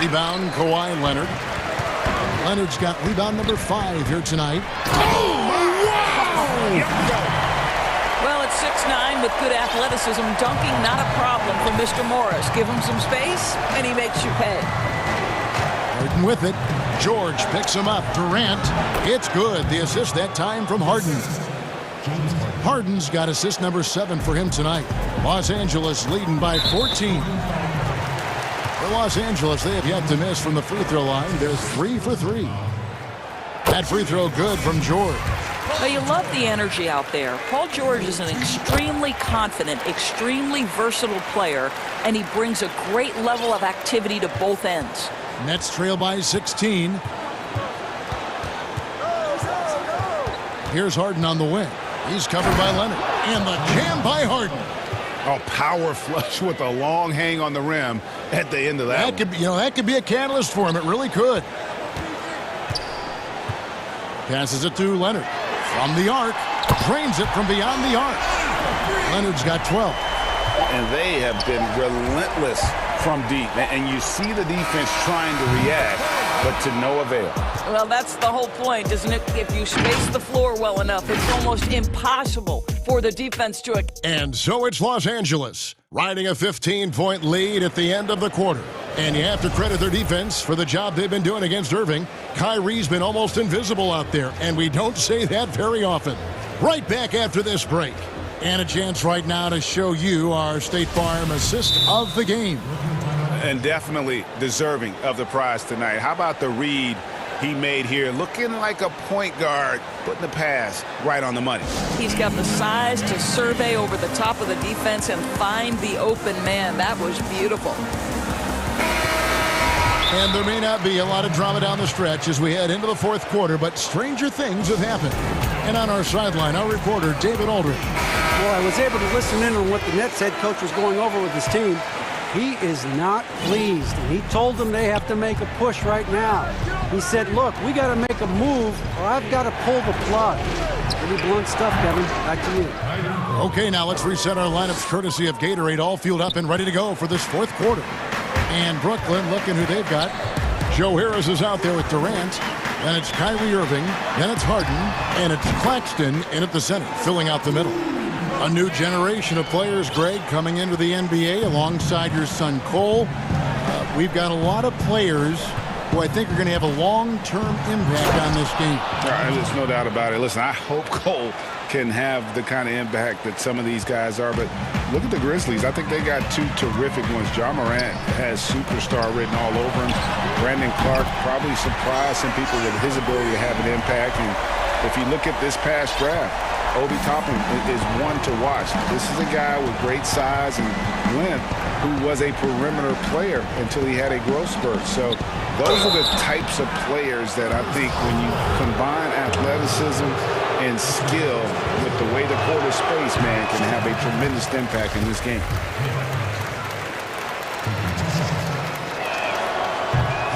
Rebound, Kawhi Leonard. Leonard's got rebound number 5 here tonight. Oh, wow! Well, at 6'9", with good athleticism, dunking not a problem for Mr. Morris. Give him some space, and he makes you pay. Harden with it. George picks him up. Durant. It's good. The assist that time from Harden. Harden's got assist number 7 for him tonight. Los Angeles leading by 14. For Los Angeles, they have yet to miss from the free throw line. They're 3 for 3. That free throw good from George. Well, you love the energy out there. Paul George is an extremely confident, extremely versatile player, and he brings a great level of activity to both ends. Nets trail by 16. Here's Harden on the wing. He's covered by Leonard. And the jam by Harden. Oh, power flush with a long hang on the rim at the end of that. That could be a catalyst for him. It really could. Passes it to Leonard. From the arc. Drains it from beyond the arc. Leonard's got 12. And they have been relentless from deep. And you see the defense trying to react, but to no avail. Well, that's the whole point, isn't it? If you space the floor well enough, it's almost impossible for the defense to... And so it's Los Angeles, riding a 15-point lead at the end of the quarter. And you have to credit their defense for the job they've been doing against Irving. Kyrie's been almost invisible out there, and we don't say that very often. Right back after this break. And a chance right now to show you our State Farm assist of the game. And definitely deserving of the prize tonight. How about the read he made here? Looking like a point guard, putting the pass right on the money. He's got the size to survey over the top of the defense and find the open man. That was beautiful. And there may not be a lot of drama down the stretch as we head into the fourth quarter, but stranger things have happened. And on our sideline, our reporter, David Aldridge. Well, I was able to listen in on what the Nets head coach was going over with his team. He is not pleased, and he told them they have to make a push right now. He said, look, we got to make a move, or I've got to pull the plug. Pretty blunt stuff, Kevin. Back to you. Okay, now let's reset our lineups courtesy of Gatorade, all fueled up and ready to go for this fourth quarter. And Brooklyn, looking who they've got. Joe Harris is out there with Durant. Then it's Kyrie Irving. Then it's Harden. And it's Claxton in at the center, filling out the middle. A new generation of players, Greg, coming into the NBA alongside your son Cole. We've got a lot of players who I think are going to have a long-term impact on this game. There's no doubt about it. Listen, I hope Cole can have the kind of impact that some of these guys are. But look at the Grizzlies. I think they got 2 terrific ones. Ja Morant has superstar written all over him. Brandon Clark probably surprised some people with his ability to have an impact. And if you look at this past draft, Obi Toppin is one to watch. This is a guy with great size and length who was a perimeter player until he had a growth spurt. So those are the types of players that I think when you combine athleticism and skill with the way the court is spaced, man, can have a tremendous impact in this game.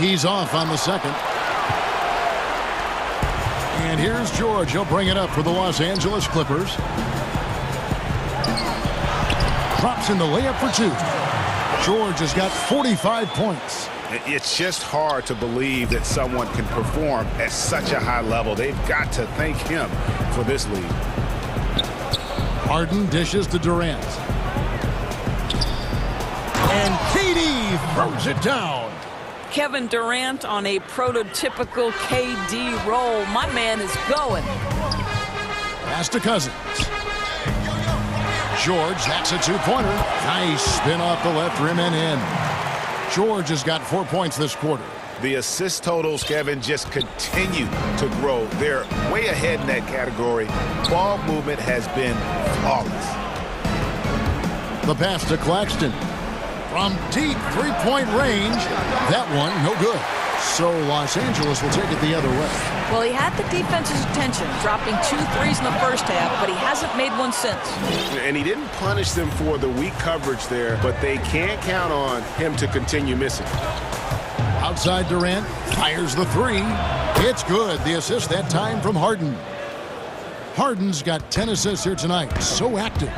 He's off on the second. And here's George. He'll bring it up for the Los Angeles Clippers. Drops in the layup for 2. George has got 45 points. It's just hard to believe that someone can perform at such a high level. They've got to thank him for this lead. Harden dishes to Durant. And KD throws it down. Kevin Durant on a prototypical KD roll. My man is going. Pass to Cousins. George, that's a 2-pointer. Nice spin off the left rim and in. George has got 4 points this quarter. The assist totals, Kevin, just continue to grow. They're way ahead in that category. Ball movement has been flawless. The pass to Claxton. From deep three-point range, that one no good. So Los Angeles will take it the other way. Well, he had the defense's attention, dropping 2 threes in the first half, but he hasn't made one since. And he didn't punish them for the weak coverage there, but they can't count on him to continue missing. Outside Durant, fires the 3. It's good. The assist that time from Harden. Harden's got 10 assists here tonight. So active.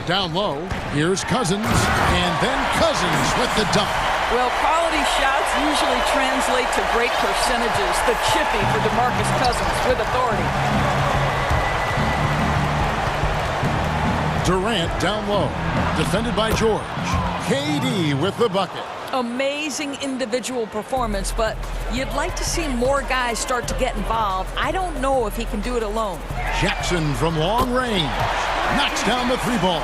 Down low, here's Cousins, and then Cousins with the dunk. Well, quality shots usually translate to great percentages. The chippy for DeMarcus Cousins with authority. Durant down low. Defended by George. KD with the bucket. Amazing individual performance, but you'd like to see more guys start to get involved. I don't know if he can do it alone. Jackson from long range. Knocks down the three ball.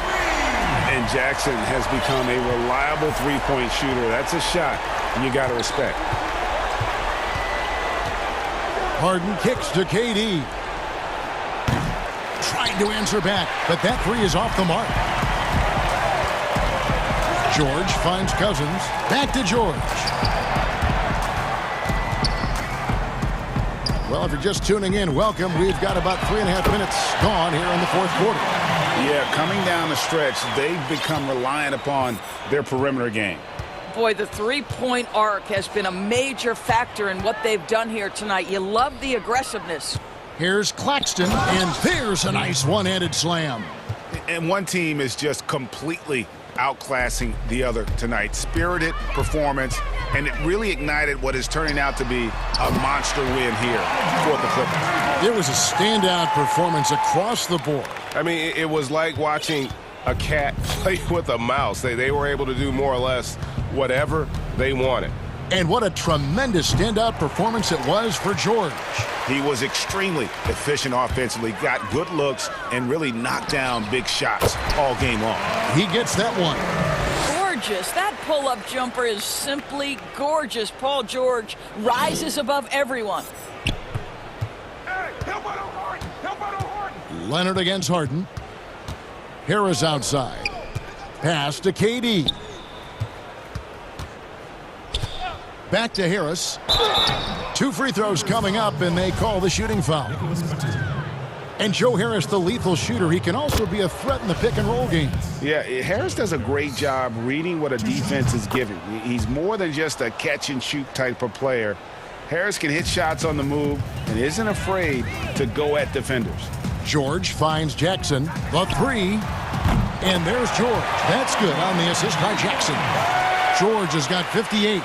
And Jackson has become a reliable three-point shooter. That's a shot you got to respect. Harden kicks to KD. Trying to answer back, but that three is off the mark. George finds Cousins. Back to George. Well, if you're just tuning in, welcome. We've got about 3.5 minutes gone here in the fourth quarter. Yeah, coming down the stretch, they've become reliant upon their perimeter game. Boy, the three-point arc has been a major factor in what they've done here tonight. You love the aggressiveness. Here's Claxton, and there's a nice one-handed slam. And one team is just completely outclassing the other tonight. Spirited performance, and it really ignited what is turning out to be a monster win here for the Clippers. It was a standout performance across the board. I mean, it was like watching a cat play with a mouse. They were able to do more or less whatever they wanted. And what a tremendous standout performance it was for George. He was extremely efficient offensively, got good looks, and really knocked down big shots all game long. He gets that one. Gorgeous. That pull-up jumper is simply gorgeous. Paul George rises above everyone. Leonard against Harden. Harris outside. Pass to KD. Back to Harris. 2 free throws coming up, and they call the shooting foul. And Joe Harris, the lethal shooter, he can also be a threat in the pick-and-roll game. Yeah, Harris does a great job reading what a defense is giving. He's more than just a catch-and-shoot type of player. Harris can hit shots on the move and isn't afraid to go at defenders. George finds Jackson. The three. And there's George. That's good on the assist by Jackson. George has got 58.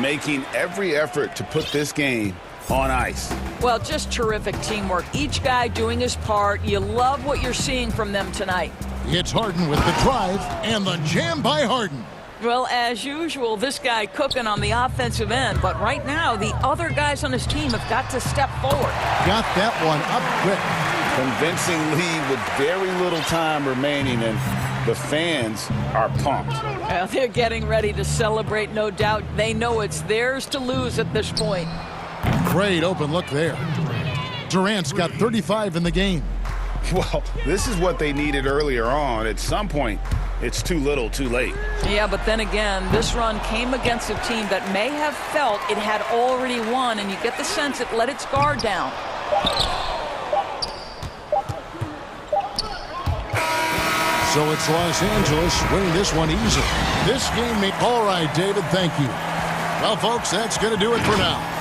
Making every effort to put this game on ice. Well, just terrific teamwork. Each guy doing his part. You love what you're seeing from them tonight. It's Harden with the drive and the jam by Harden. Well, as usual, this guy cooking on the offensive end. But right now, the other guys on his team have got to step forward. Got that one up quick. Convincing lead with very little time remaining, and the fans are pumped. Well, they're getting ready to celebrate, no doubt. They know it's theirs to lose at this point. Great open look there. Durant's got 35 in the game. Well, this is what they needed earlier on. At some point, it's too little, too late. Yeah, but then again, this run came against a team that may have felt it had already won, and you get the sense it let its guard down. So it's Los Angeles winning this one easily. This game may... All right, David, thank you. Well, folks, that's going to do it for now.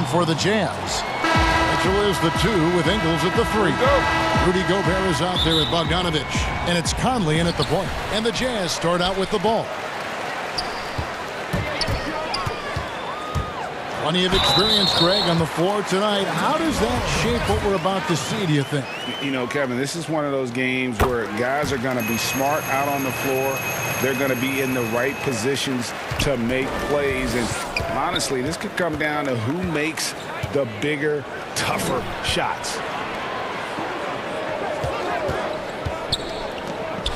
for the Jazz. Mitchell is the 2 with Ingles at the 3. Rudy Gobert is out there with Bogdanovich. And it's Conley in at the point. And the Jazz start out with the ball. Plenty of experience, Greg, on the floor tonight. How does that shape what we're about to see, do you think? You know, Kevin, this is one of those games where guys are going to be smart out on the floor. They're going to be in the right positions to make plays. And honestly, this could come down to who makes the bigger, tougher shots.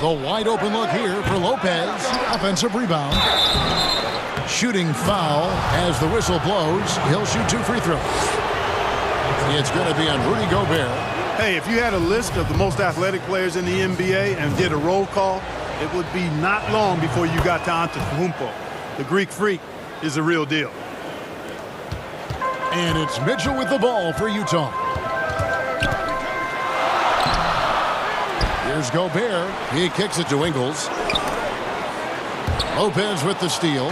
The wide open look here for Lopez. Offensive rebound. Shooting foul as the whistle blows. He'll shoot 2 free throws. It's going to be on Rudy Gobert. Hey, if you had a list of the most athletic players in the NBA and did a roll call, it would be not long before you got to Antetokounmpo. The Greek Freak is the real deal. And it's Mitchell with the ball for Utah. Here's Gobert. He kicks it to Ingles. Lopez with the steal.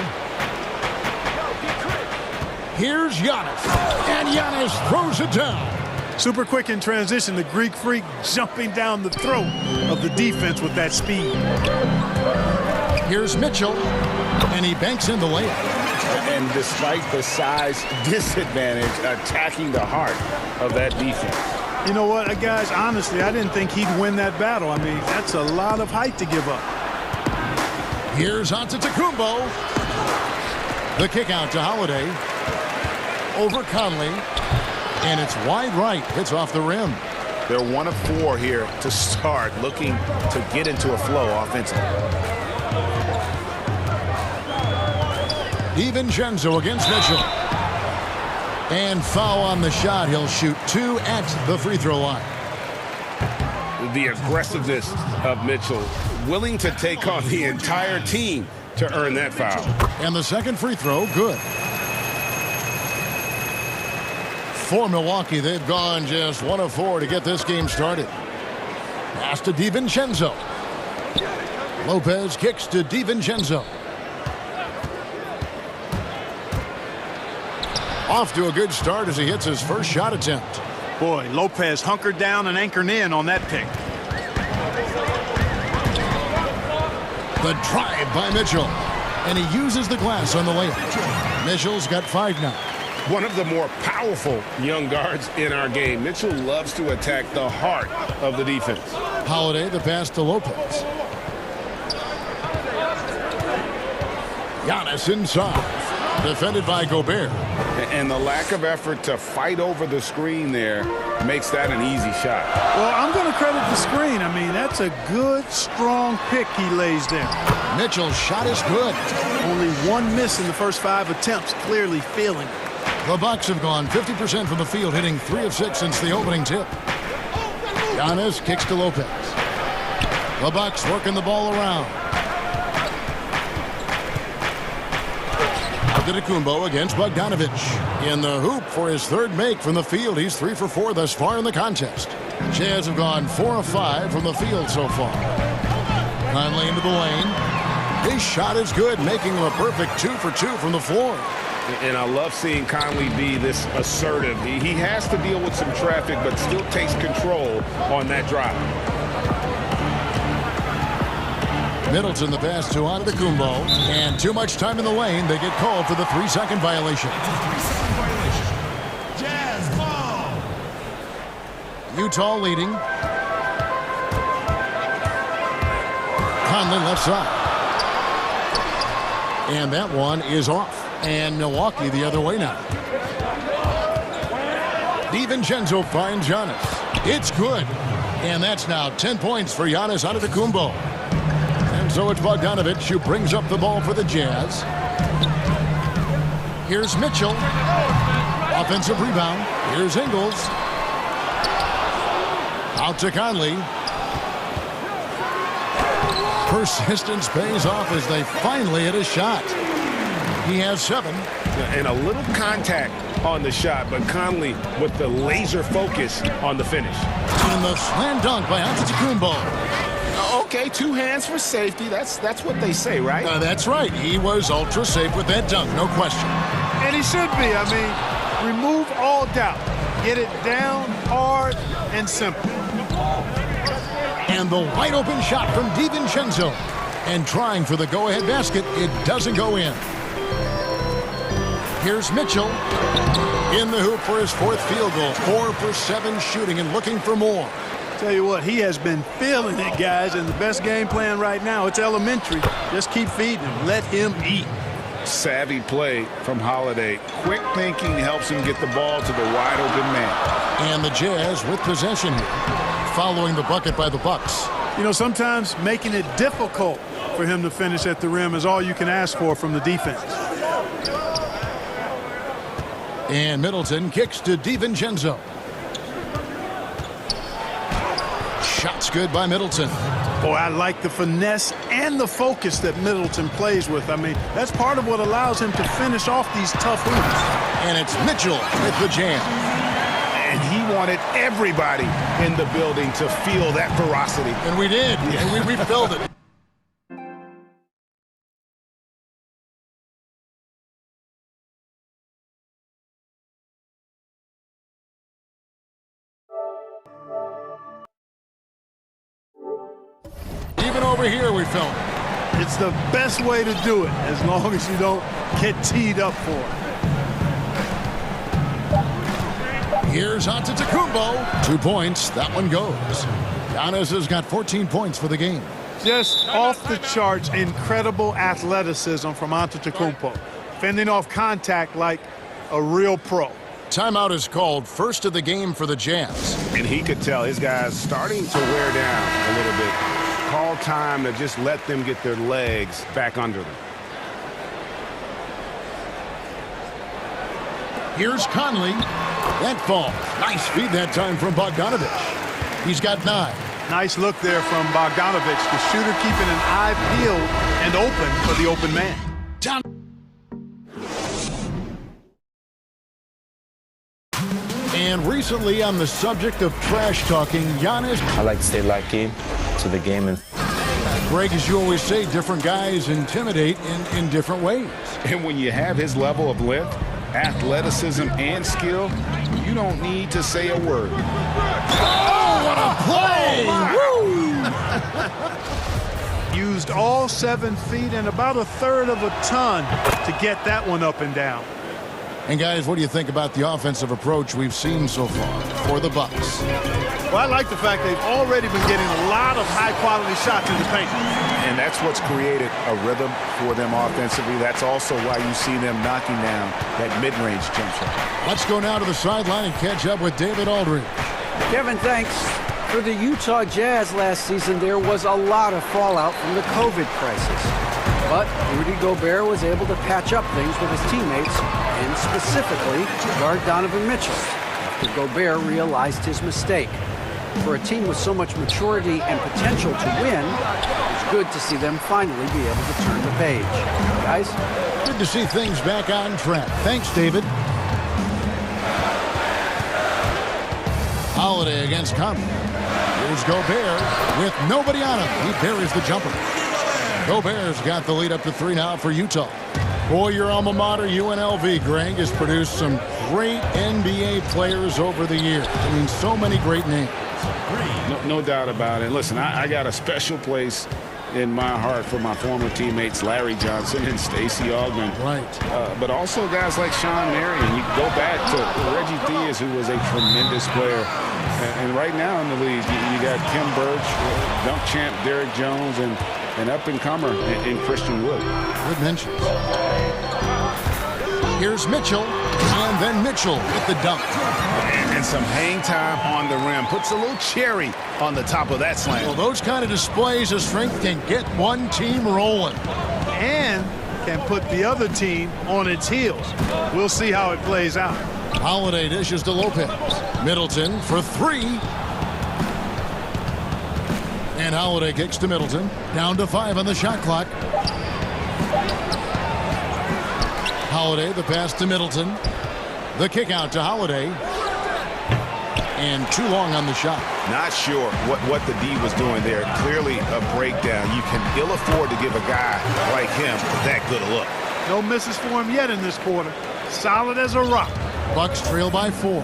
Here's Giannis. And Giannis throws it down. Super quick in transition. The Greek Freak jumping down the throat of the defense with that speed. Here's Mitchell. And he banks in the layup. And despite the size disadvantage, attacking the heart of that defense. You know what, guys, honestly, I didn't think he'd win that battle. I mean, that's a lot of height to give up. Here's Antetokounmpo. The kick out to Holiday. Over Conley. And it's wide right. Hits off the rim. They're 1 of 4 here to start, looking to get into a flow offensively. DiVincenzo against Mitchell. And foul on the shot. He'll shoot 2 at the free throw line. The aggressiveness of Mitchell, willing to take on the entire team to earn that foul. And the second free throw, good. For Milwaukee, they've gone just 1 of 4 to get this game started. Pass to DiVincenzo. Lopez kicks to DiVincenzo. Off to a good start as he hits his first shot attempt. Boy, Lopez hunkered down and anchored in on that pick. The drive by Mitchell. And he uses the glass on the layup. Mitchell's got 5 now. One of the more powerful young guards in our game. Mitchell loves to attack the heart of the defense. Holiday, the pass to Lopez. Giannis inside. Defended by Gobert. And the lack of effort to fight over the screen there makes that an easy shot. Well, I'm going to credit the screen. I mean, that's a good, strong pick he lays there. Mitchell's shot is good. Only 1 miss in the first 5 attempts, clearly feeling it. The Bucks have gone 50% from the field, hitting 3 of 6 since the opening tip. Giannis kicks to Lopez. The Bucks working the ball around. Antetokounmpo against Bogdanovich. In the hoop for his 3rd make from the field. He's 3 for 4 thus far in the contest. Jazz have gone 4 of 5 from the field so far. Conley into the lane. His shot is good, making him a perfect 2 for 2 from the floor. And I love seeing Conley be this assertive. He has to deal with some traffic, but still takes control on that drive. Middleton the pass to Antetokounmpo. And too much time in the lane. They get called for the 3-second violation. Jazz ball. Utah leading. Conley left side. And that one is off. And Milwaukee the other way now. DiVincenzo finds Giannis. It's good. And that's now 10 points for Giannis Antetokounmpo. And so it's Bogdanovich who brings up the ball for the Jazz. Here's Mitchell. Offensive rebound. Here's Ingles. Out to Conley. Persistence pays off as they finally hit a shot. He has 7. And a little contact on the shot, but Conley with the laser focus on the finish. And the slam dunk by Antetokounmpo. Okay, 2 hands for safety. That's what they say, right? That's right. He was ultra safe with that dunk, no question. And he should be. I mean, Remove all doubt. Get it down, hard, and simple. And the wide open shot from DiVincenzo. And trying for the go-ahead basket, it doesn't go in. Here's Mitchell in the hoop for his 4th field goal. 4 for 7 shooting and looking for more. Tell you what, he has been feeling it, guys, and the best game plan right now, it's elementary. Just keep feeding him. Let him eat. Savvy play from Holiday. Quick thinking helps him get the ball to the wide open man. And the Jazz with possession here, following the bucket by the Bucks. You know, sometimes making it difficult for him to finish at the rim is all you can ask for from the defense. And Middleton kicks to DiVincenzo. Shot's good by Middleton. Boy, I like the finesse and the focus that Middleton plays with. I mean, that's part of what allows him to finish off these tough hoops. And it's Mitchell with the jam. And he wanted everybody in the building to feel that ferocity. And we did. And we felt it. Even over here we felt it. It's the best way to do it, as long as you don't get teed up for it. Here's Antetokounmpo. 2 points. That one goes. Giannis has got 14 points for the game. Just off the charts, incredible athleticism from Antetokounmpo. Fending off contact like a real pro. Timeout is called, first of the game for the Jazz. And he could tell his guys starting to wear down a little bit. Call time to just let them get their legs back under them. Here's Conley. That falls. Nice feed that time from Bogdanovich. He's got 9. Nice look there from Bogdanovich. The shooter keeping an eye peeled and open for the open man. Down. And recently, on the subject of trash talking, Giannis. I like to stay locked in to the game. And Greg, as you always say, different guys intimidate in different ways. And when you have his level of length, athleticism, and skill, you don't need to say a word. Oh, what a play! Woo! Used all 7 feet and about 1/3 of a ton to get that one up and down. And guys, what do you think about the offensive approach we've seen so far for the Bucks? Well, I like the fact they've already been getting a lot of high-quality shots in the paint. And that's what's created a rhythm for them offensively. That's also why you see them knocking down that mid-range jump shot. Let's go now to the sideline and catch up with David Aldridge. Kevin, thanks. For the Utah Jazz last season, there was a lot of fallout from the COVID crisis. But Rudy Gobert was able to patch up things with his teammates, and specifically guard Donovan Mitchell, after Gobert realized his mistake. For a team with so much maturity and potential to win, it's good to see them finally be able to turn the page. Guys? Good to see things back on track. Thanks, David. Holiday against Conley. Here's Gobert with nobody on him. He buries the jumper. Gobert's got the lead up to 3 now for Utah. Boy, your alma mater, UNLV, Greg, has produced some great NBA players over the years. I mean, so many great names. No doubt about it. Listen, I got a special place in my heart for my former teammates Larry Johnson and Stacey Augmon. Right. But also guys like Sean Marion. You go back to Reggie Diaz, who was a tremendous player. And right now in the league, you got Kim Birch, dunk champ Derrick Jones, and an up-and-comer in Christian Wood. Good mentions. Here's Mitchell, and then Mitchell with the dunk. And some hang time on the rim. Puts a little cherry on the top of that slam. Well, those kind of displays of strength can get one team rolling. And can put the other team on its heels. We'll see how it plays out. Holiday dishes to Lopez. Middleton for 3. And Holiday kicks to Middleton. Down to 5 on the shot clock. Holiday, the pass to Middleton. The kick out to Holiday. And too long on the shot. Not sure what the D was doing there. Clearly a breakdown. You can ill afford to give a guy like him that good a look. No misses for him yet in this quarter. Solid as a rock. Bucks trail by 4.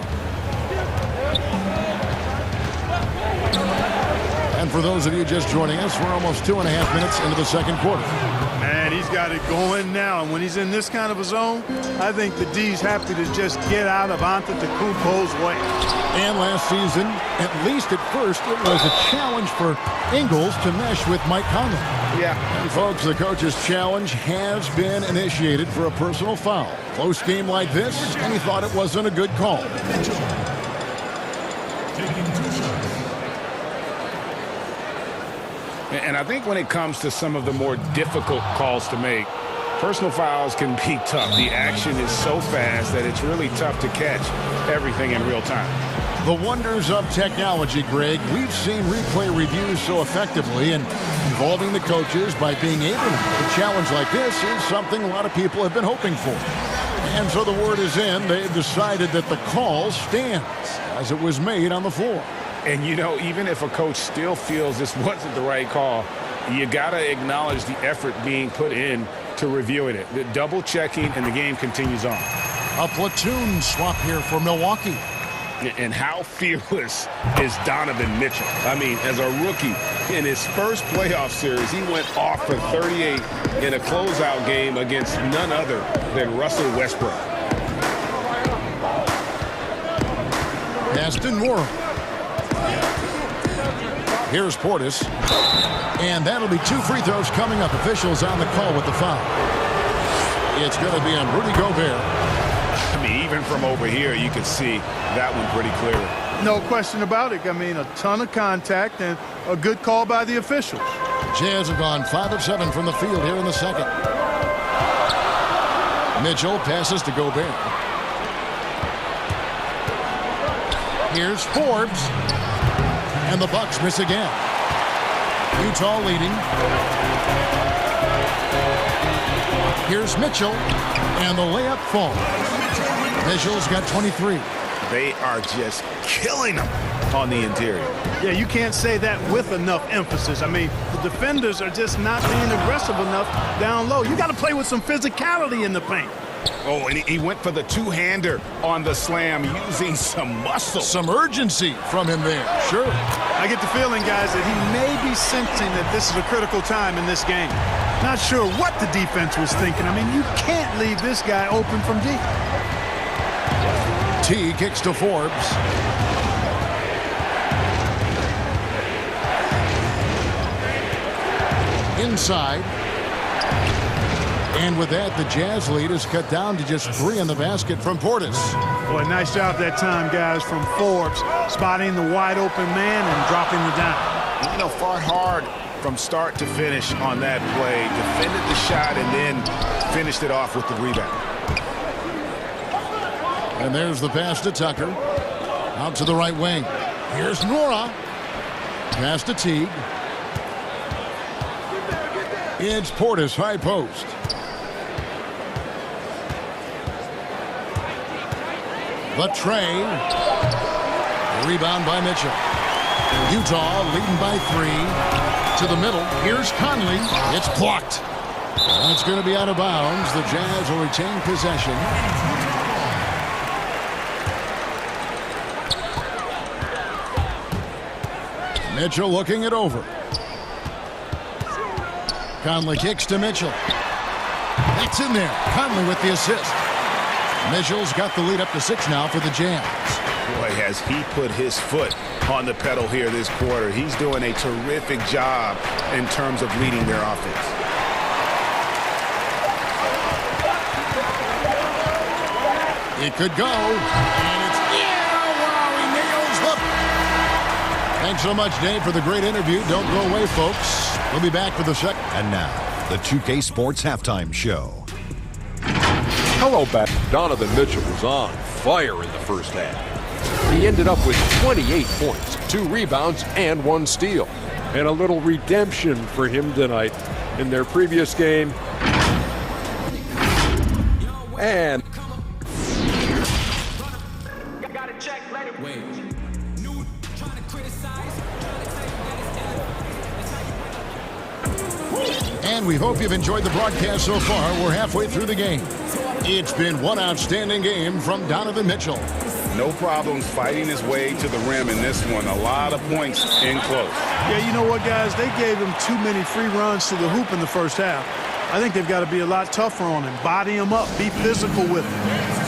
And for those of you just joining us, we're almost 2.5 minutes into the second quarter. Man, he's got it going now. And when he's in this kind of a zone, I think the D's happy to just get out of Antetokounmpo's way. And last season, at least at first, it was a challenge for Ingles to mesh with Mike Conley. Yeah. And folks, the coach's challenge has been initiated for a personal foul. Close game like this, and he thought it wasn't a good call. And I think when it comes to some of the more difficult calls to make, personal fouls can be tough. The action is so fast that it's really tough to catch everything in real time. The wonders of technology, Greg. We've seen replay reviews so effectively, and involving the coaches by being able to make a challenge like this is something a lot of people have been hoping for. And so the word is in. They've decided that the call stands as it was made on the floor. And, you know, even if a coach still feels this wasn't the right call, you got to acknowledge the effort being put in to reviewing it. The double checking, and the game continues on. A platoon swap here for Milwaukee. And how fearless is Donovan Mitchell? I mean, as a rookie, in his first playoff series, he went off for 38 in a closeout game against none other than Russell Westbrook. Aston Moore. Here's Portis. And that'll be 2 free throws coming up. Officials on the call with the foul. It's going to be on Rudy Gobert. I mean, even from over here, you can see that one pretty clearly. No question about it. I mean, a ton of contact and a good call by the officials. Jazz have gone 5 of 7 from the field here in the second. Mitchell passes to Gobert. Here's Forbes. And the Bucks miss again. Utah leading. Here's Mitchell. And the layup falls. Mitchell's got 23. They are just killing them on the interior. Yeah, you can't say that with enough emphasis. I mean, the defenders are just not being aggressive enough down low. You got to play with some physicality in the paint. Oh, and he went for the two-hander on the slam using some muscle. Some urgency from him there. Sure. I get the feeling, guys, that he may be sensing that this is a critical time in this game. Not sure what the defense was thinking. I mean, you can't leave this guy open from deep. T kicks to Forbes. Inside. And with that, the Jazz lead is cut down to just 3 in the basket from Portis. Boy, nice job that time, guys, from Forbes, spotting the wide open man and dropping the dime. You know, fought hard from start to finish on that play, defended the shot, and then finished it off with the rebound. And there's the pass to Tucker. Out to the right wing. Here's Nora. Pass to Teague. It's Portis, high post. The tray. Rebound by Mitchell. Utah leading by 3. To the middle. Here's Conley. It's blocked. And it's going to be out of bounds. The Jazz will retain possession. Mitchell looking it over. Conley kicks to Mitchell. It's in there. Conley with the assist. Mitchell's got the lead up to 6 now for the Jazz. Boy, has he put his foot on the pedal here this quarter. He's doing a terrific job in terms of leading their offense. It could go. And it's, yeah, wow, he nails the... Thanks so much, Dave, for the great interview. Don't go away, folks. We'll be back for the second. And now, the 2K Sports Halftime Show. Hello, back. Donovan Mitchell was on fire in the first half. He ended up with 28 points, 2 rebounds, and 1 steal. And a little redemption for him tonight in their previous game. And... And we hope you've enjoyed the broadcast so far. We're halfway through the game. It's been one outstanding game from Donovan Mitchell. No problems fighting his way to the rim in this one. A lot of points in close. Yeah, you know what, guys? They gave him too many free runs to the hoop in the first half. I think they've got to be a lot tougher on him. Body him up. Be physical with him.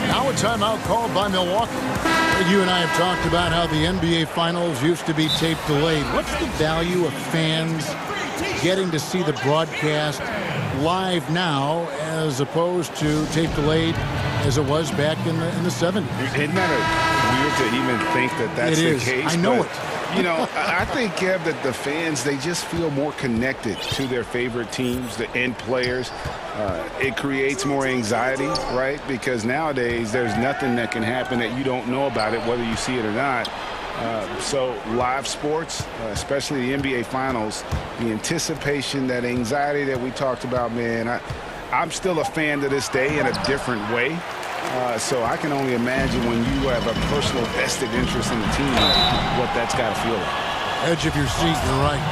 Now a timeout called by Milwaukee. You and I have talked about how the NBA Finals used to be tape delayed. What's the value of fans getting to see the broadcast live now as opposed to tape delayed as it was back in the 70s? Isn't that weird to even think that that's the case? I know it. You know, I think, Kev, that the fans, they just feel more connected to their favorite teams, the end players. It creates more anxiety, right? Because nowadays there's nothing that can happen that you don't know about it, whether you see it or not. So live sports, especially the NBA Finals, the anticipation, that anxiety that we talked about, man, I'm still a fan to this day in a different way. So I can only imagine when you have a personal vested interest in the team, what that's got to feel like. Edge of your seat, you're right.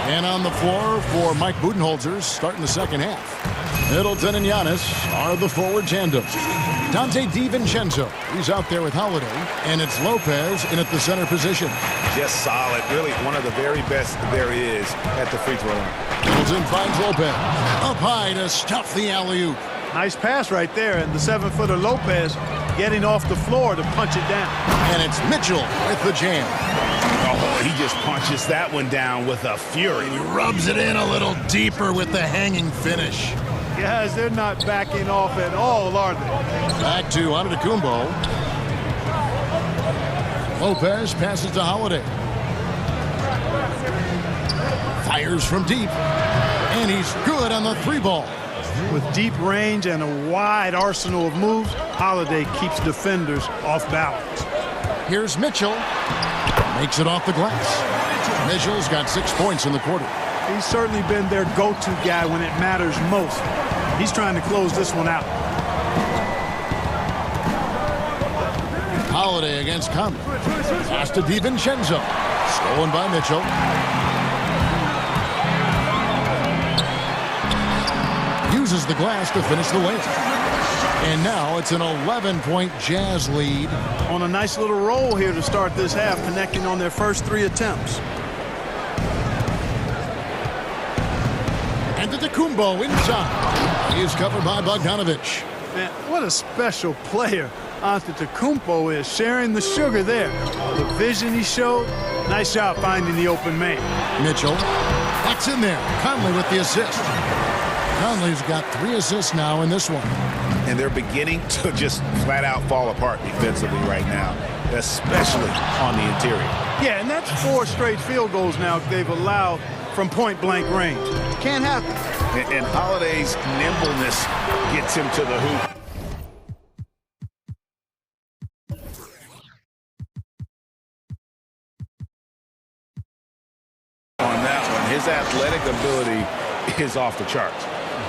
And on the floor for Mike Budenholzer starting the second half. Middleton and Giannis are the forward tandem. Dante DiVincenzo, he's out there with Holiday, and it's Lopez in at the center position. Just solid, really one of the very best there is at the free throw line. Middleton finds Lopez. Up high to stuff the alley-oop. Nice pass right there, and the 7-footer Lopez getting off the floor to punch it down. And it's Mitchell with the jam. Oh, he just punches that one down with a fury. He rubs it in a little deeper with the hanging finish. Guys, they're not backing off at all, are they? Back to Antetokounmpo. Lopez passes to Holiday. Fires from deep. And he's good on the three ball. With deep range and a wide arsenal of moves, Holiday keeps defenders off balance. Here's Mitchell. Makes it off the glass. Mitchell's got 6 points in the quarter. He's certainly been their go-to guy when it matters most. He's trying to close this one out. Holiday against Conley. Pass to DiVincenzo. Stolen by Mitchell. Uses the glass to finish the layup. And now it's an 11-point Jazz lead. On a nice little roll here to start this half, connecting on their first 3 attempts. Antetokounmpo inside. He is covered by Bogdanovich. Man, what a special player Antetokounmpo is, sharing the sugar there. The vision he showed, nice job finding the open man. Mitchell, that's in there. Conley with the assist. Conley's got 3 assists now in this one. And they're beginning to just flat out fall apart defensively right now, especially on the interior. Yeah, and that's 4 straight field goals now they've allowed from point-blank range. Can't happen. And Holiday's nimbleness gets him to the hoop. On that one, his athletic ability is off the charts.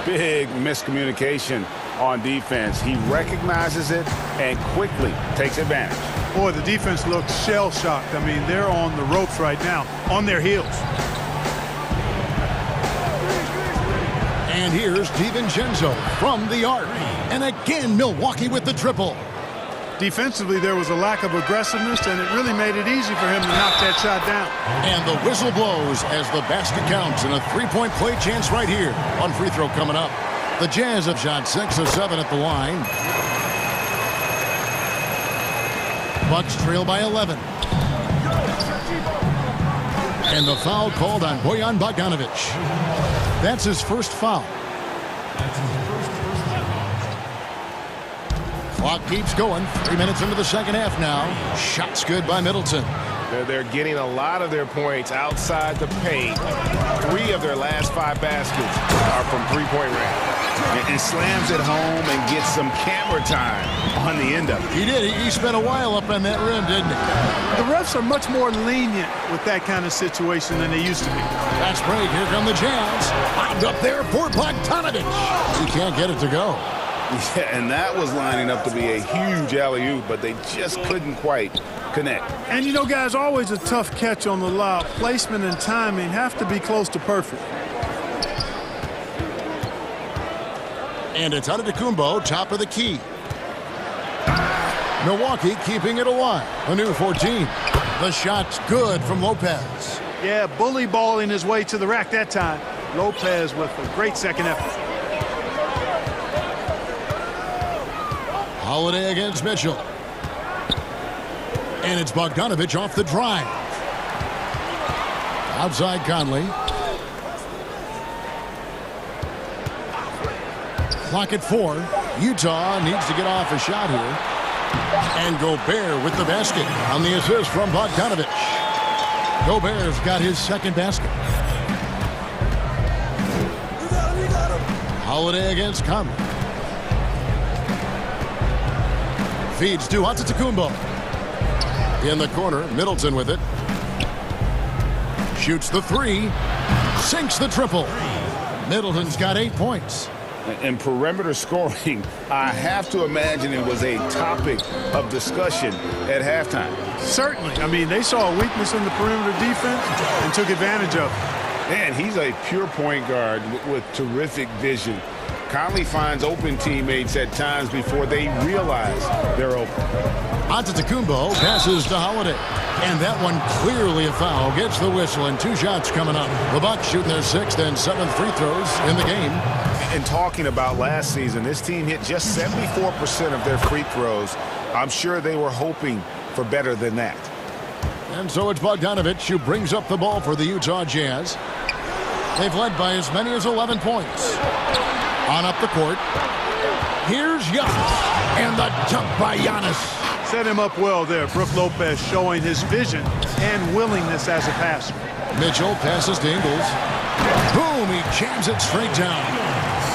Big miscommunication on defense. He recognizes it and quickly takes advantage. Boy, the defense looks shell-shocked. I mean, they're on the ropes right now, on their heels. And here's DiVincenzo from the arc. And again, Milwaukee with the triple. Defensively, there was a lack of aggressiveness, and it really made it easy for him to knock that shot down. And the whistle blows as the basket counts, and a 3-point play chance right here. One free throw coming up. The Jazz have shot 6 of 7 at the line. Bucks trail by 11. And the foul called on Bojan Bogdanovich. That's his first foul. Clock keeps going. 3 minutes into the second half now. Shots good by Middleton. They're getting a lot of their points outside the paint. 3 of their last 5 baskets are from three-point range. And slams it home and gets some camera time on the end of it. He did. He spent a while up on that rim, didn't he? The refs are much more lenient with that kind of situation than they used to be. Fast break. Here come the Jazz. Lined up there for Bogdanovich. He can't get it to go. Yeah, and that was lining up to be a huge alley-oop, but they just couldn't quite connect. And you know, guys, always a tough catch on the lob. Placement and timing have to be close to perfect. And it's Antetokounmpo, top of the key. Milwaukee keeping it alive. A new 14. The shot's good from Lopez. Yeah, bully balling his way to the rack that time. Lopez with a great second effort. Holiday against Mitchell. And it's Bogdanovich off the drive. Outside Conley. Clock at 4. Utah needs to get off a shot here. And Gobert with the basket on the assist from Bogdanovich. Gobert's got his second basket. Holiday against Conley. Feeds to Antetokounmpo. In the corner, Middleton with it. Shoots the 3. Sinks the triple. Middleton's got 8 points. And perimeter scoring, I have to imagine it was a topic of discussion at halftime. Certainly. I mean, they saw a weakness in the perimeter defense and took advantage of it. Man, he's a pure point guard with terrific vision. Conley finds open teammates at times before they realize they're open. Antetokounmpo passes to Holiday. And that one clearly a foul. Gets the whistle and 2 shots coming up. The Bucks shooting their 6th and 7th free throws in the game. And talking about last season, this team hit just 74% of their free throws. I'm sure they were hoping for better than that. And so it's Bogdanovich who brings up the ball for the Utah Jazz. They've led by as many as 11 points. On up the court. Here's Giannis. And the jump by Giannis. Set him up well there. Brook Lopez showing his vision and willingness as a passer. Mitchell passes to Ingles. Boom, he jams it straight down.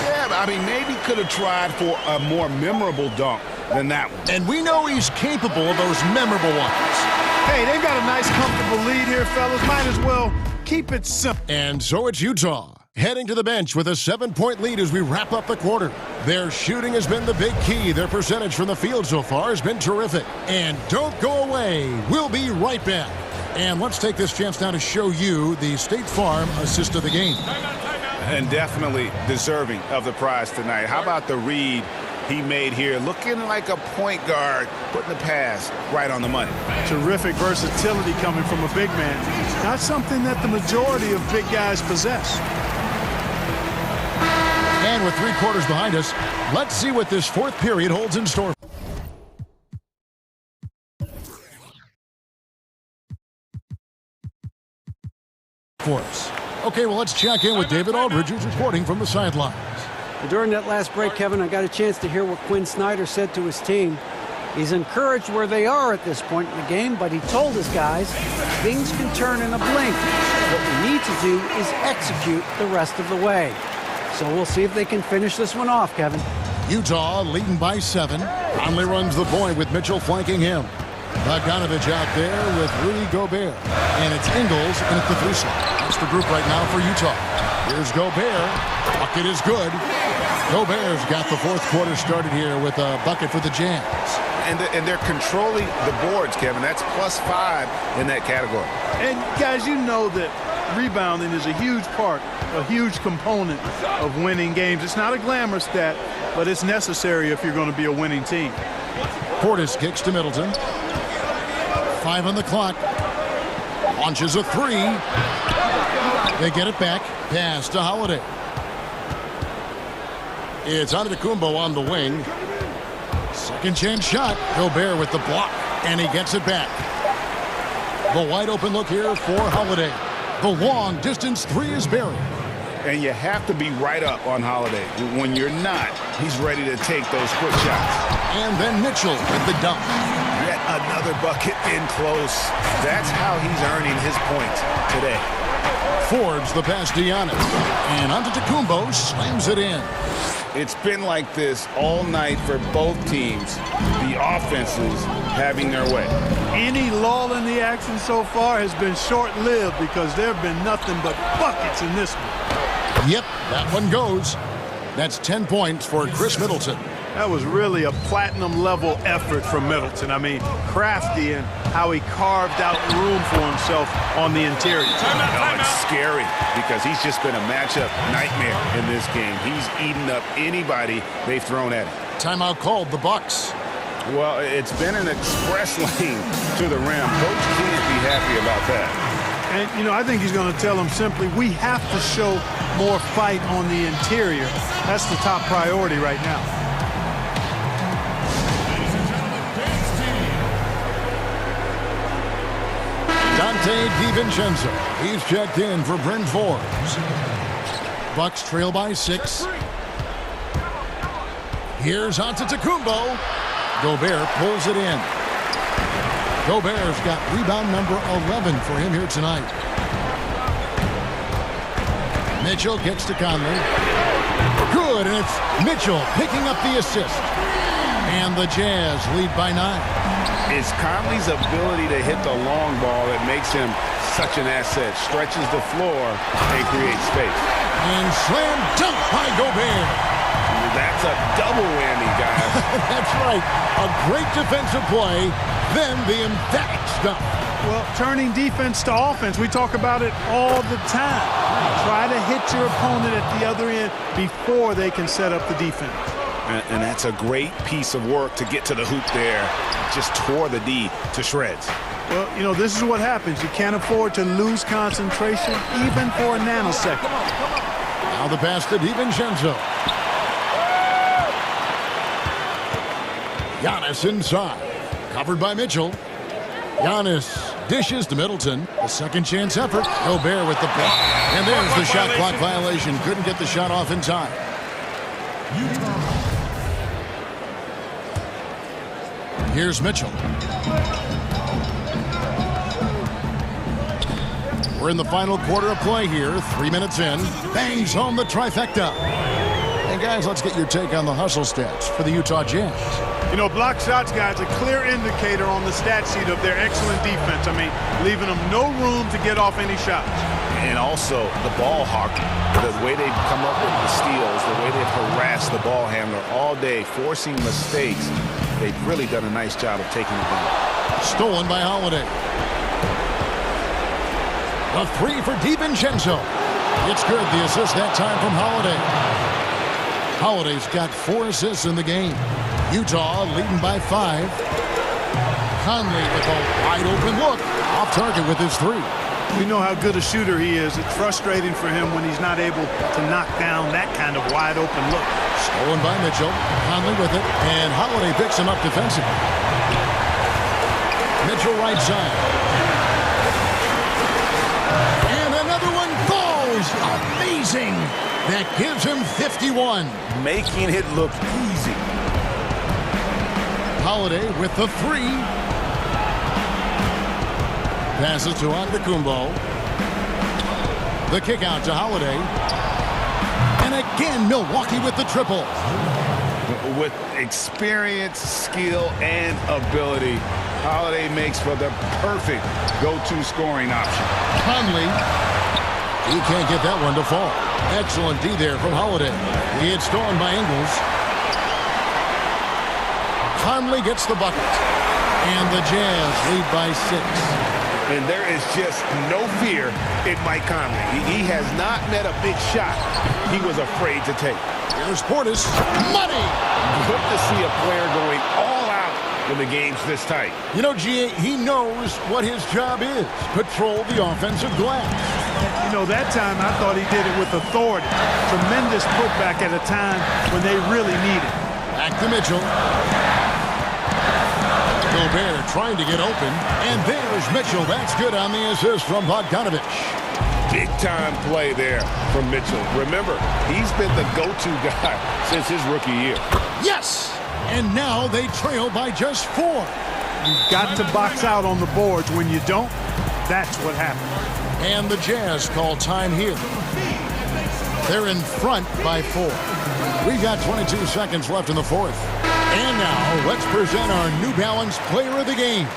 Yeah, but I mean, maybe could have tried for a more memorable dunk than that one. And we know he's capable of those memorable ones. Hey, they've got a nice, comfortable lead here, fellas. Might as well keep it simple. And so it's Utah heading to the bench with a 7-point lead as we wrap up the quarter. Their shooting has been the big key. Their percentage from the field so far has been terrific. And don't go away. We'll be right back. And let's take this chance now to show you the State Farm assist of the game. And definitely deserving of the prize tonight. How about the read he made here? Looking like a point guard, putting the pass right on the money. Terrific versatility coming from a big man. Not something that the majority of big guys possess. And with 3 quarters behind us, let's see what this 4th period holds in store. For us. Okay, well, let's check in with David Aldridge, who's reporting from the sidelines. During that last break, Kevin, I got a chance to hear what Quinn Snyder said to his team. He's encouraged where they are at this point in the game, but he told his guys things can turn in a blink. What we need to do is execute the rest of the way. So we'll see if they can finish this one off, Kevin. Utah leading by 7. Conley runs the point with Mitchell flanking him. Bogdanovich out there with Rudy Gobert. And it's Ingles in at the 3 slot. That's the group right now for Utah. Here's Gobert. Bucket is good. Gobert's got the 4th quarter started here with a bucket for the Jazz. And they're controlling the boards, Kevin. That's +5 in that category. And, guys, you know that rebounding is a huge part, a huge component of winning games. It's not a glamour stat, but it's necessary if you're going to be a winning team. Portis kicks to Middleton. 5 on the clock. Launches a 3. They get it back. Pass to Holiday. It's Antetokounmpo on the wing. Second chance shot. Gobert with the block. And he gets it back. The wide open look here for Holiday. The long distance 3 is buried. And you have to be right up on Holiday. When you're not, he's ready to take those quick shots. And then Mitchell with the dunk. Yet another bucket in close. That's how he's earning his points today. Forbes the pass to Giannis. And Antetokounmpo slams it in. It's been like this all night for both teams. The offenses having their way. Any lull in the action so far has been short-lived because there have been nothing but buckets in this one. Yep, that one goes. That's 10 points for Chris Middleton. That was really a platinum-level effort from Middleton. I mean, crafty in how he carved out room for himself on the interior. It's scary because he's just been a matchup nightmare in this game. He's eaten up anybody they've thrown at him. Timeout called, the Bucks. Well, it's been an express lane to the rim. Coach can't be happy about that. And, you know, I think he's going to tell them simply, we have to show more fight on the interior. That's the top priority right now. Dante DiVincenzo. He's checked in for Bryn Forbes. Bucks trail by 6. Here's Antetokounmpo. Gobert pulls it in. Gobert's got rebound number 11 for him here tonight. Mitchell gets to Conley. Good, and it's Mitchell picking up the assist. And the Jazz lead by 9. It's Conley's ability to hit the long ball that makes him such an asset. Stretches the floor and creates space. And slam dunk by Gobert. That's a double whammy, guys. That's right. A great defensive play, then the emphatic stuff. Well, turning defense to offense, we talk about it all the time. Try to hit your opponent at the other end before they can set up the defense. And that's a great piece of work to get to the hoop there. Just tore the D to shreds. Well, you know, this is what happens. You can't afford to lose concentration even for a nanosecond. Now the pass to DiVincenzo. Giannis inside. Covered by Mitchell. Giannis dishes to Middleton. A second chance effort. Gobert with the block. And there's the shot clock violation. Couldn't get the shot off in time. Here's Mitchell. We're in the final quarter of play here. 3 minutes in. Bangs home the trifecta. And guys, let's get your take on the hustle stats for the Utah Jazz. You know, block shots, guys, a clear indicator on the stat sheet of their excellent defense. I mean, leaving them no room to get off any shots. And also the ball hockey, the way they've come up with the steals, the way they've harassed the ball handler all day, forcing mistakes. They've really done a nice job of taking it down. Stolen by Holiday. A 3 for DiVincenzo. It's good. The assist that time from Holiday. Holiday's got 4 assists in the game. Utah leading by 5. Conley with a wide open look. Off target with his 3. We know how good a shooter he is. It's frustrating for him when he's not able to knock down that kind of wide open look. Stolen by Mitchell. Conley with it. And Holiday picks him up defensively. Mitchell right side. And another one falls. Amazing. That gives him 51. Making it look easy. Holiday with the 3. Passes to Antetokounmpo. The kick out to Holiday. And again, Milwaukee with the triple. With experience, skill, and ability, Holiday makes for the perfect go-to scoring option. Conley. He can't get that one to fall. Excellent D there from Holiday. He had stolen by Ingles. Conley gets the bucket. And the Jazz lead by 6. And there is just no fear in Mike Conley. He has not met a big shot he was afraid to take. Here's Portis. Money! Good to see a player going all out when the game's this tight. You know, G.A., he knows what his job is. Patrol the offensive glass. You know, that time I thought he did it with authority. Tremendous putback at a time when they really need it. Back to Mitchell. Gobert trying to get open. And there's Mitchell. That's good on the assist from Bogdanovich. Big-time play there from Mitchell. Remember, he's been the go-to guy since his rookie year. Yes! And now they trail by just 4. You've got to box out on the boards. When you don't, that's what happens. And the Jazz call time here. They're in front by 4. We've got 22 seconds left in the 4th. And now, let's present our New Balance player of the game,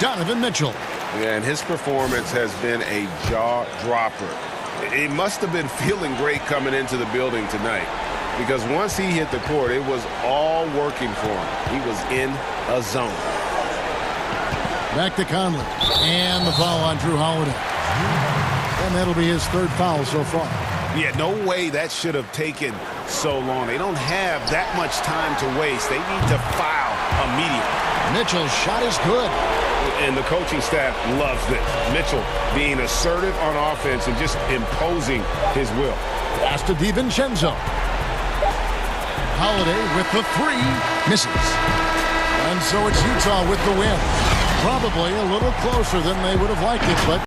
Donovan Mitchell. Yeah, and his performance has been a jaw-dropper. He must have been feeling great coming into the building tonight, because once he hit the court, it was all working for him. He was in a zone. Back to Conley. And the foul on Drew Holiday. And that'll be his 3rd foul so far. Yeah, no way that should have taken so long. They don't have that much time to waste. They need to foul immediately. Mitchell's shot is good. And the coaching staff loves this. Mitchell being assertive on offense and just imposing his will. Pass to DiVincenzo. Holiday with the three. Misses. And so it's Utah with the win. Probably a little closer than they would have liked it, but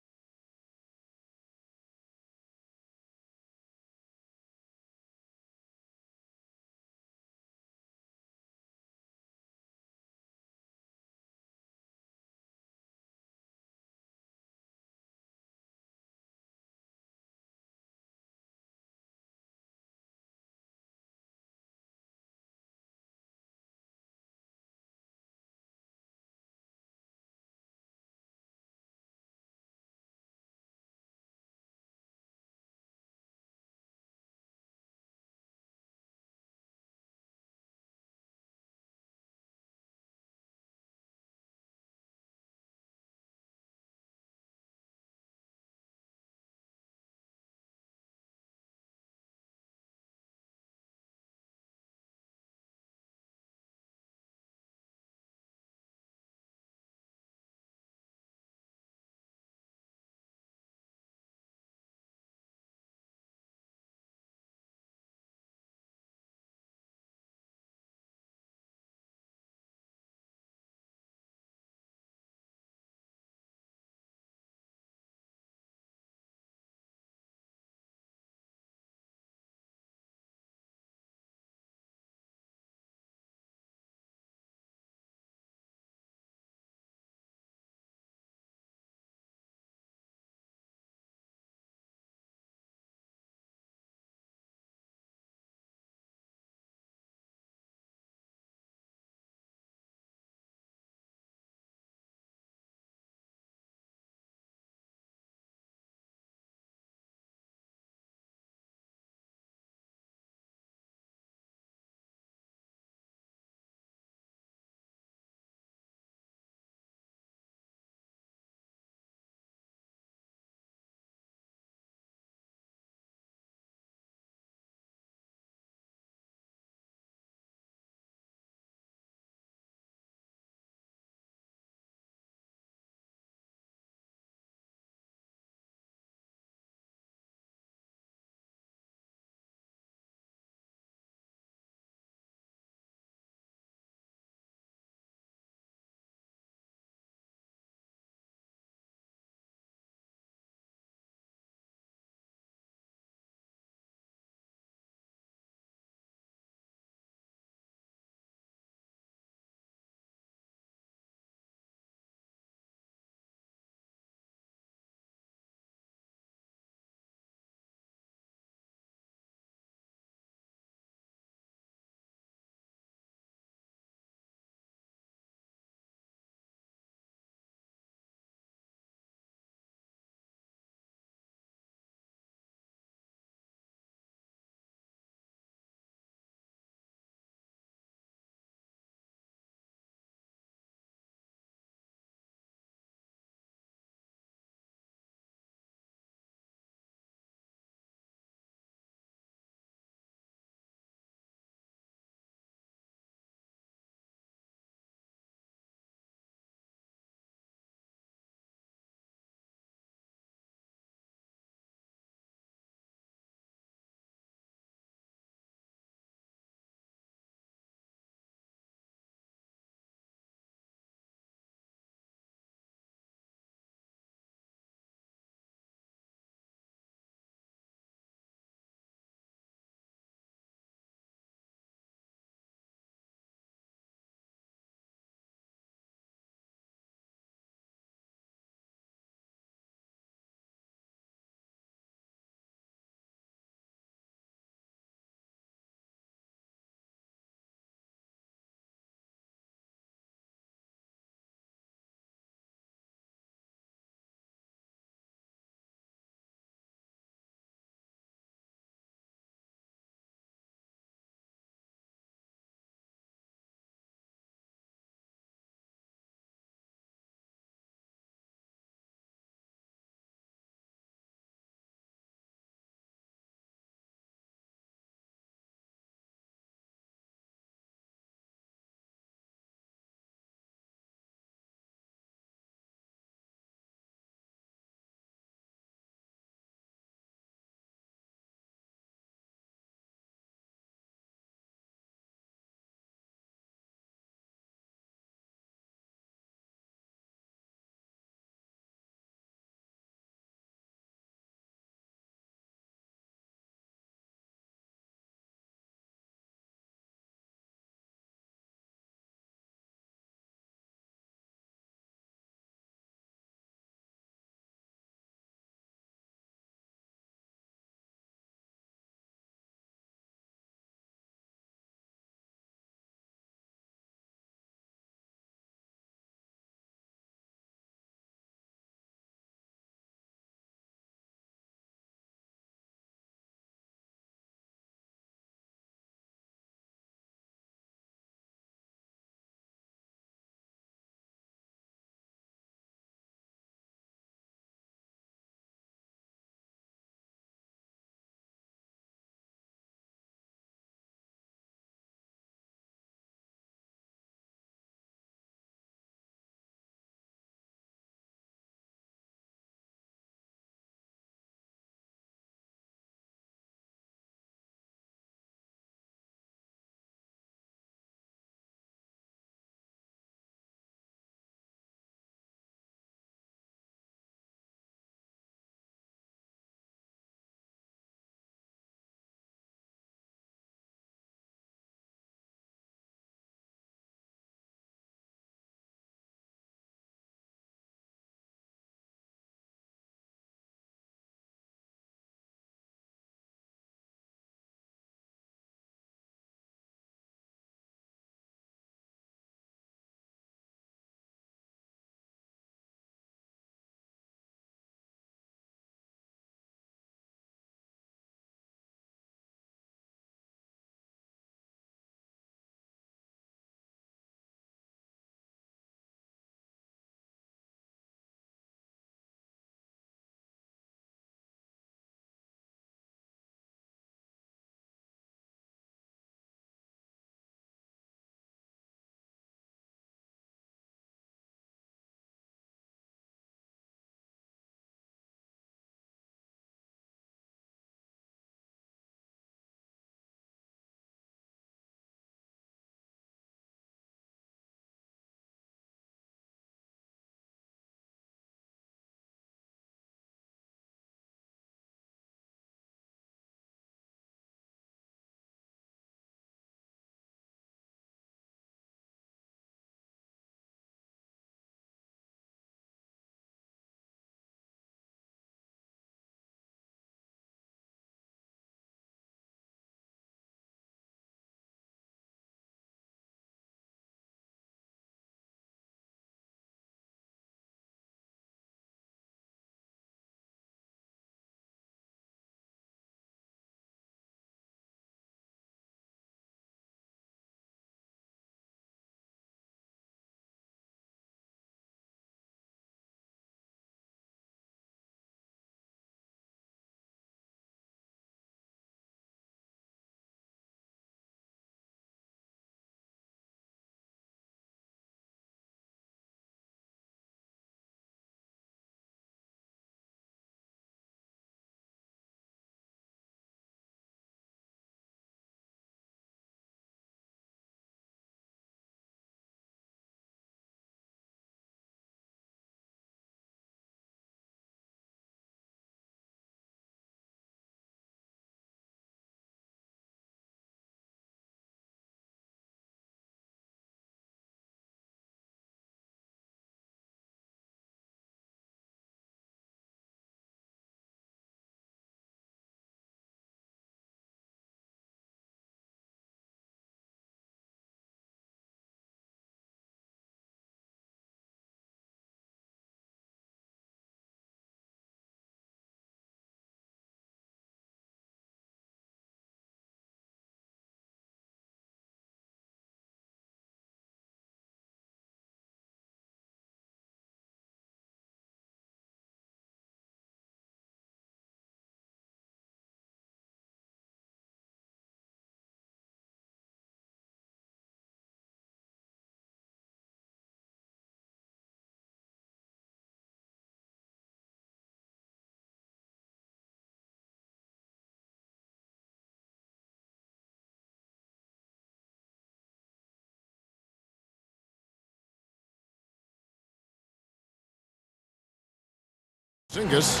Porzingis.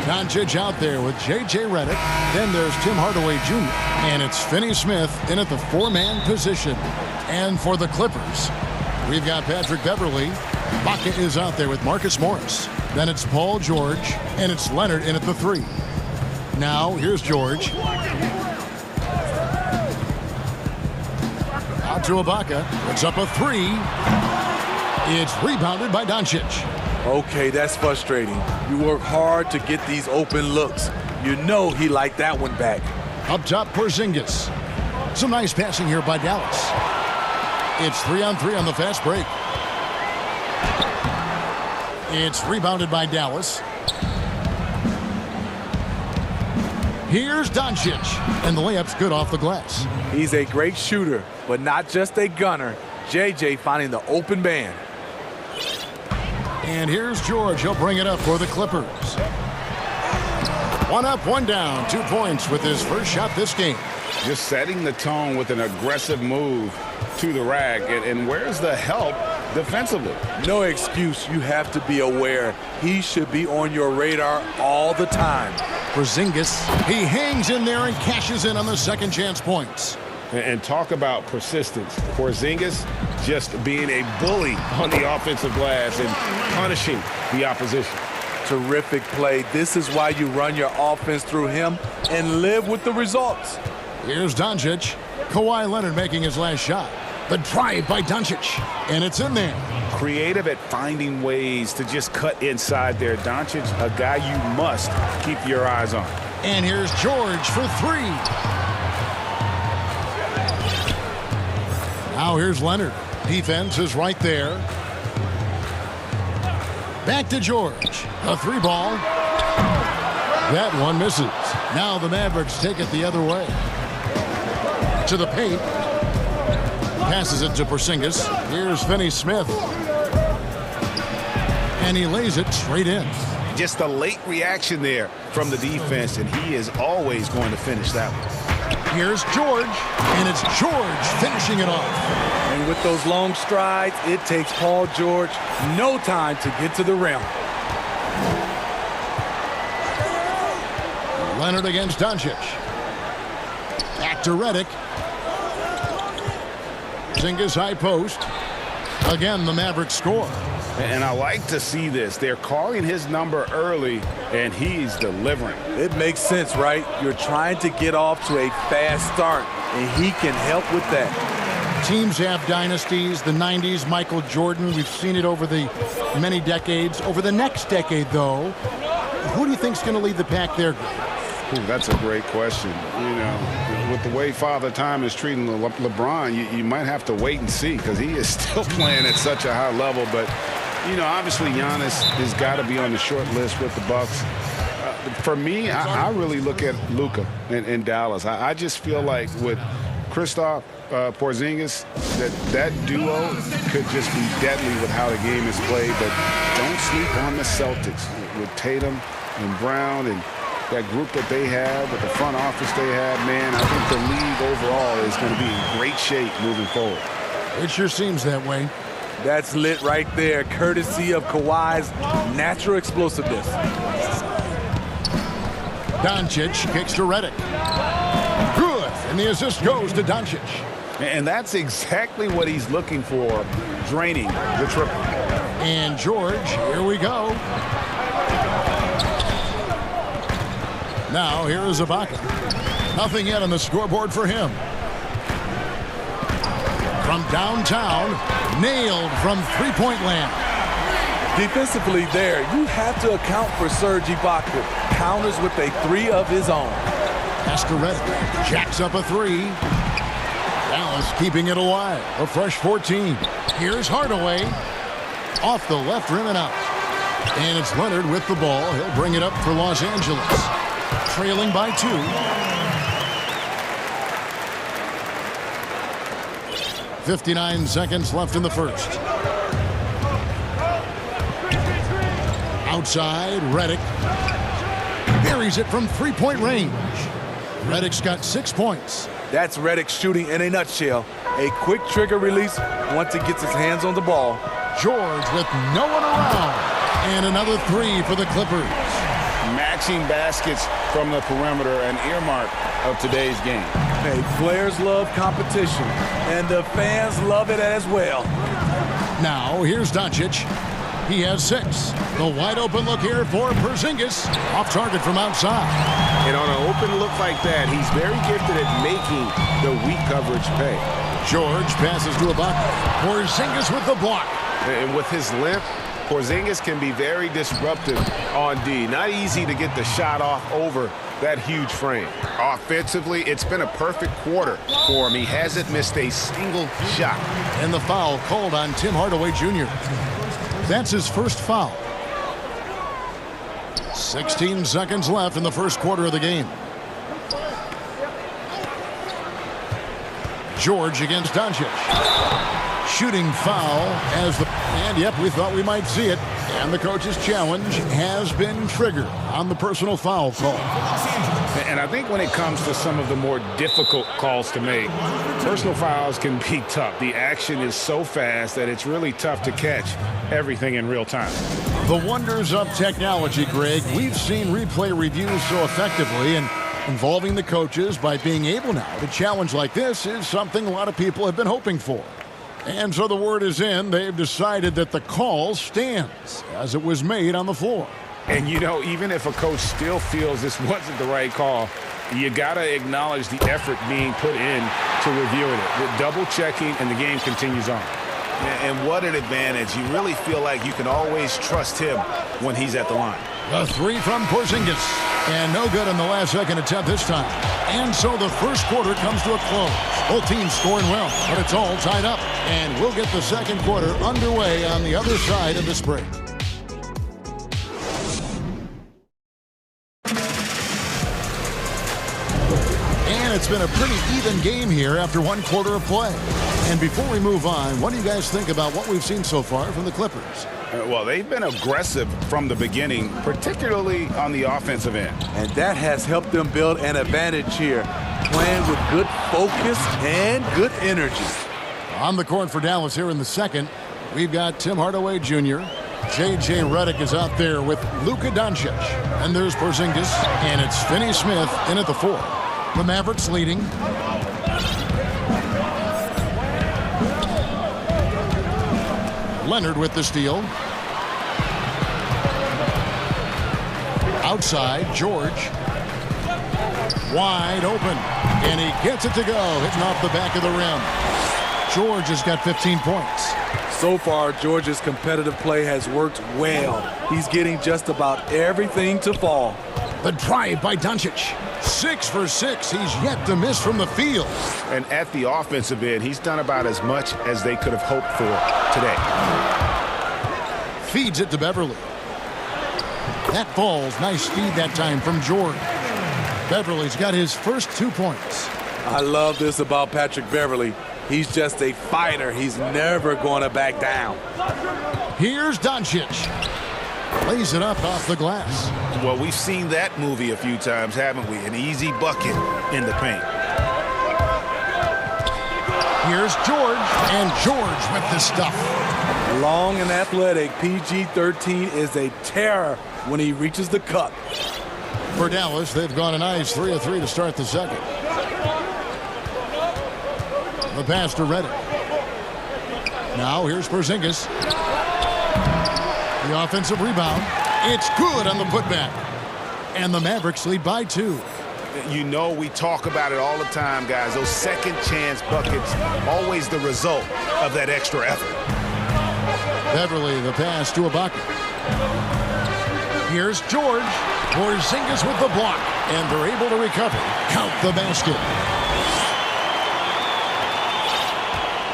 Doncic out there with J.J. Redick. Then there's Tim Hardaway Jr. And it's Finney Smith in at the four-man position. And for the Clippers, we've got Patrick Beverley. Baca is out there with Marcus Morris. Then it's Paul George. And it's Leonard in at the three. Now, here's George. Out to Ibaka. Puts up a three. It's rebounded by Doncic. Okay, that's frustrating. You work hard to get these open looks. You know he liked that one back. Up top, Porzingis. Some nice passing here by Dallas. It's 3-on-3 on the fast break. It's rebounded by Dallas. Here's Doncic, and the layup's good off the glass. He's a great shooter, but not just a gunner. JJ finding the open man. And here's George. He'll bring it up for the Clippers. One up, one down. 2 points with his first shot this game. Just setting the tone with an aggressive move to the rack. And where's the help defensively? No excuse. You have to be aware. He should be on your radar all the time. Porzingis, he hangs in there and cashes in on the second chance points. And talk about persistence. Porzingis just being a bully on the offensive glass and punishing the opposition. Terrific play. This is why you run your offense through him and live with the results. Here's Doncic. Kawhi Leonard making his last shot. The drive by Doncic. And it's in there. Creative at finding ways to just cut inside there. Doncic, a guy you must keep your eyes on. And here's George for three. Now here's Leonard. Defense is right there. Back to George. A three ball. That one misses. Now the Mavericks take it the other way. To the paint. Passes it to Porzingis. Here's Finney Smith. And he lays it straight in. Just a late reaction there from the defense, and he is always going to finish that one. Here's George, and it's George finishing it off. And with those long strides, it takes Paul George no time to get to the rim. Leonard against Doncic. Back to Redick. Porzingis high post. Again, the Mavericks score. And I like to see this. They're calling his number early, and he's delivering. It makes sense, right? You're trying to get off to a fast start, and he can help with that. Teams have dynasties. The 90s, Michael Jordan. We've seen it over the many decades. Over the next decade, though, who do you think's going to lead the pack there? Ooh, that's a great question. You know, with the way Father Time is treating LeBron, you might have to wait and see because he is still playing at such a high level. But, you know, obviously Giannis has got to be on the short list with the Bucks. For me, I really look at Luka in Dallas. I just feel like with Kristaps Porzingis, that duo could just be deadly with how the game is played. But don't sleep on the Celtics with Tatum and Brown and that group that they have, with the front office they have, man. I think the league overall is going to be in great shape moving forward. It sure seems that way. That's lit right there, courtesy of Kawhi's natural explosiveness. Doncic kicks to Redick. Good, and the assist goes to Doncic. And that's exactly what he's looking for, draining the triple. And George, here we go. Now, here is Ibaka. Nothing yet on the scoreboard for him. From downtown, nailed from three-point land. Defensively there, you have to account for Serge Ibaka. Counters with a three of his own. Pass to Redick. Jacks up a three. Dallas keeping it alive. A fresh 14. Here's Hardaway. Off the left rim and out. And it's Leonard with the ball. He'll bring it up for Los Angeles. Trailing by 2. .59 seconds left in the first. Outside, Redick. Buries it from three-point range. Redick's got 6 points. That's Redick shooting in a nutshell. A quick trigger release once he gets his hands on the ball. George with no one around. And another three for the Clippers. matching baskets from the perimeter, an earmark of today's game. Hey, players love competition, and the fans love it as well. Now, here's Doncic. He has 6. The wide open look here for Porzingis. Off target from outside. And on an open look like that, he's very gifted at making the weak coverage pay. George passes to Ibaka. Porzingis with the block. And with his length, Porzingis can be very disruptive on D. Not easy to get the shot off over that huge frame. Offensively, it's been a perfect quarter for him. He hasn't missed a single shot. And the foul called on Tim Hardaway Jr. That's his first foul. 16 seconds left in the first quarter of the game. George against Doncic. Shooting foul as the... And, yep, we thought we might see it. And the coach's challenge has been triggered on the personal foul call. And I think when it comes to some of the more difficult calls to make, personal fouls can be tough. The action is so fast that it's really tough to catch everything in real time. The wonders of technology, Greg. We've seen replay reviews so effectively, and involving the coaches by being able now to challenge like this is something a lot of people have been hoping for. And so the word is in. They've decided that the call stands as it was made on the floor. And, you know, even if a coach still feels this wasn't the right call, you got to acknowledge the effort being put in to reviewing it. With double-checking, and the game continues on. And what an advantage. You really feel like you can always trust him when he's at the line. The 3 from Porzingis. And no good on the last second attempt this time. And so the first quarter comes to a close. Both teams scoring well, but it's all tied up. And we'll get the second quarter underway on the other side of this break. And it's been a pretty even game here after one quarter of play. And before we move on, what do you guys think about what we've seen so far from the Clippers? Well, they've been aggressive from the beginning, particularly on the offensive end. And that has helped them build an advantage here, playing with good focus and good energy. On the court for Dallas here in the second, we've got Tim Hardaway Jr. J.J. Redick is out there with Luka Doncic. And there's Porzingis, and it's Finney-Smith in at the 4. The Mavericks leading. Leonard with the steal. Outside, George. Wide open. And he gets it to go, hitting off the back of the rim. George has got 15 points. So far, George's competitive play has worked well. He's getting just about everything to fall. The drive by Doncic. 6 for 6. He's yet to miss from the field. And at the offensive end, he's done about as much as they could have hoped for today. Feeds it to Beverly. That falls. Nice speed that time from George. Beverly's got his first 2 points. I love this about Patrick Beverly. He's just a fighter. He's never going to back down. Here's Doncic. Lays it up off the glass. Well, we've seen that movie a few times, haven't we? An easy bucket in the paint. Here's George, and George with the stuff. Long and athletic, PG-13 is a terror when he reaches the cup. For Dallas, they've gone a nice 3 of 3 to start the second. The pass to Redick. Now here's Porzingis. The offensive rebound. It's good on the putback. And the Mavericks lead by 2. You know, we talk about it all the time, guys. Those second chance buckets, always the result of that extra effort. Beverly, the pass to Ibaka. Here's George. Porzingis with the block. And they're able to recover. Count the basket.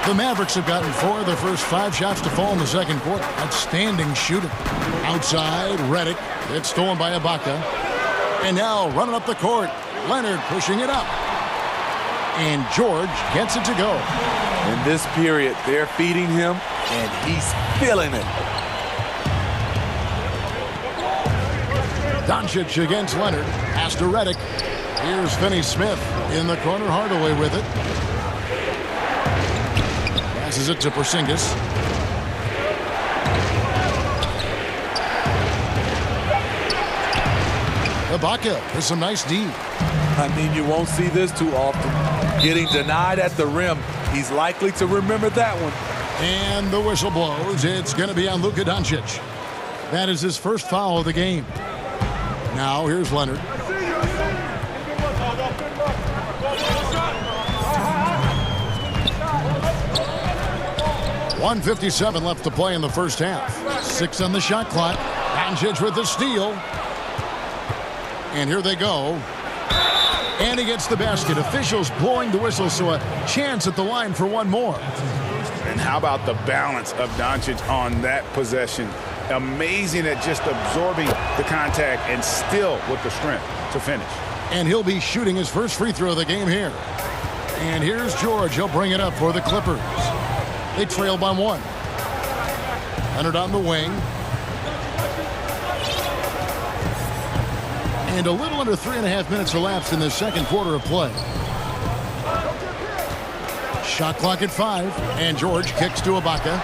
The Mavericks have gotten 4 of their first 5 shots to fall in the second quarter. Outstanding shooting. Outside, Redick. It's stolen by Ibaka. And now running up the court, Leonard pushing it up. And George gets it to go. In this period, they're feeding him, and he's feeling it. Doncic against Leonard. Pass to Redick. Here's Finney-Smith in the corner. Hardaway with it. Passes it to Porzingis. Ibaka with some nice D. I mean, you won't see this too often. Getting denied at the rim. He's likely to remember that one. And the whistle blows. It's going to be on Luka Doncic. That is his first foul of the game. Now here's Leonard. .157 left to play in the first half. 6 on the shot clock. Doncic with the steal. And here they go. And he gets the basket. Officials blowing the whistle, so a chance at the line for one more. And how about the balance of Doncic on that possession? Amazing at just absorbing the contact and still with the strength to finish. And he'll be shooting his first free throw of the game here. And here's George. He'll bring it up for the Clippers. They trail by 1. Leonard on the wing. And a little under 3.5 minutes elapsed in the second quarter of play. Shot clock at 5. And George kicks to Ibaka.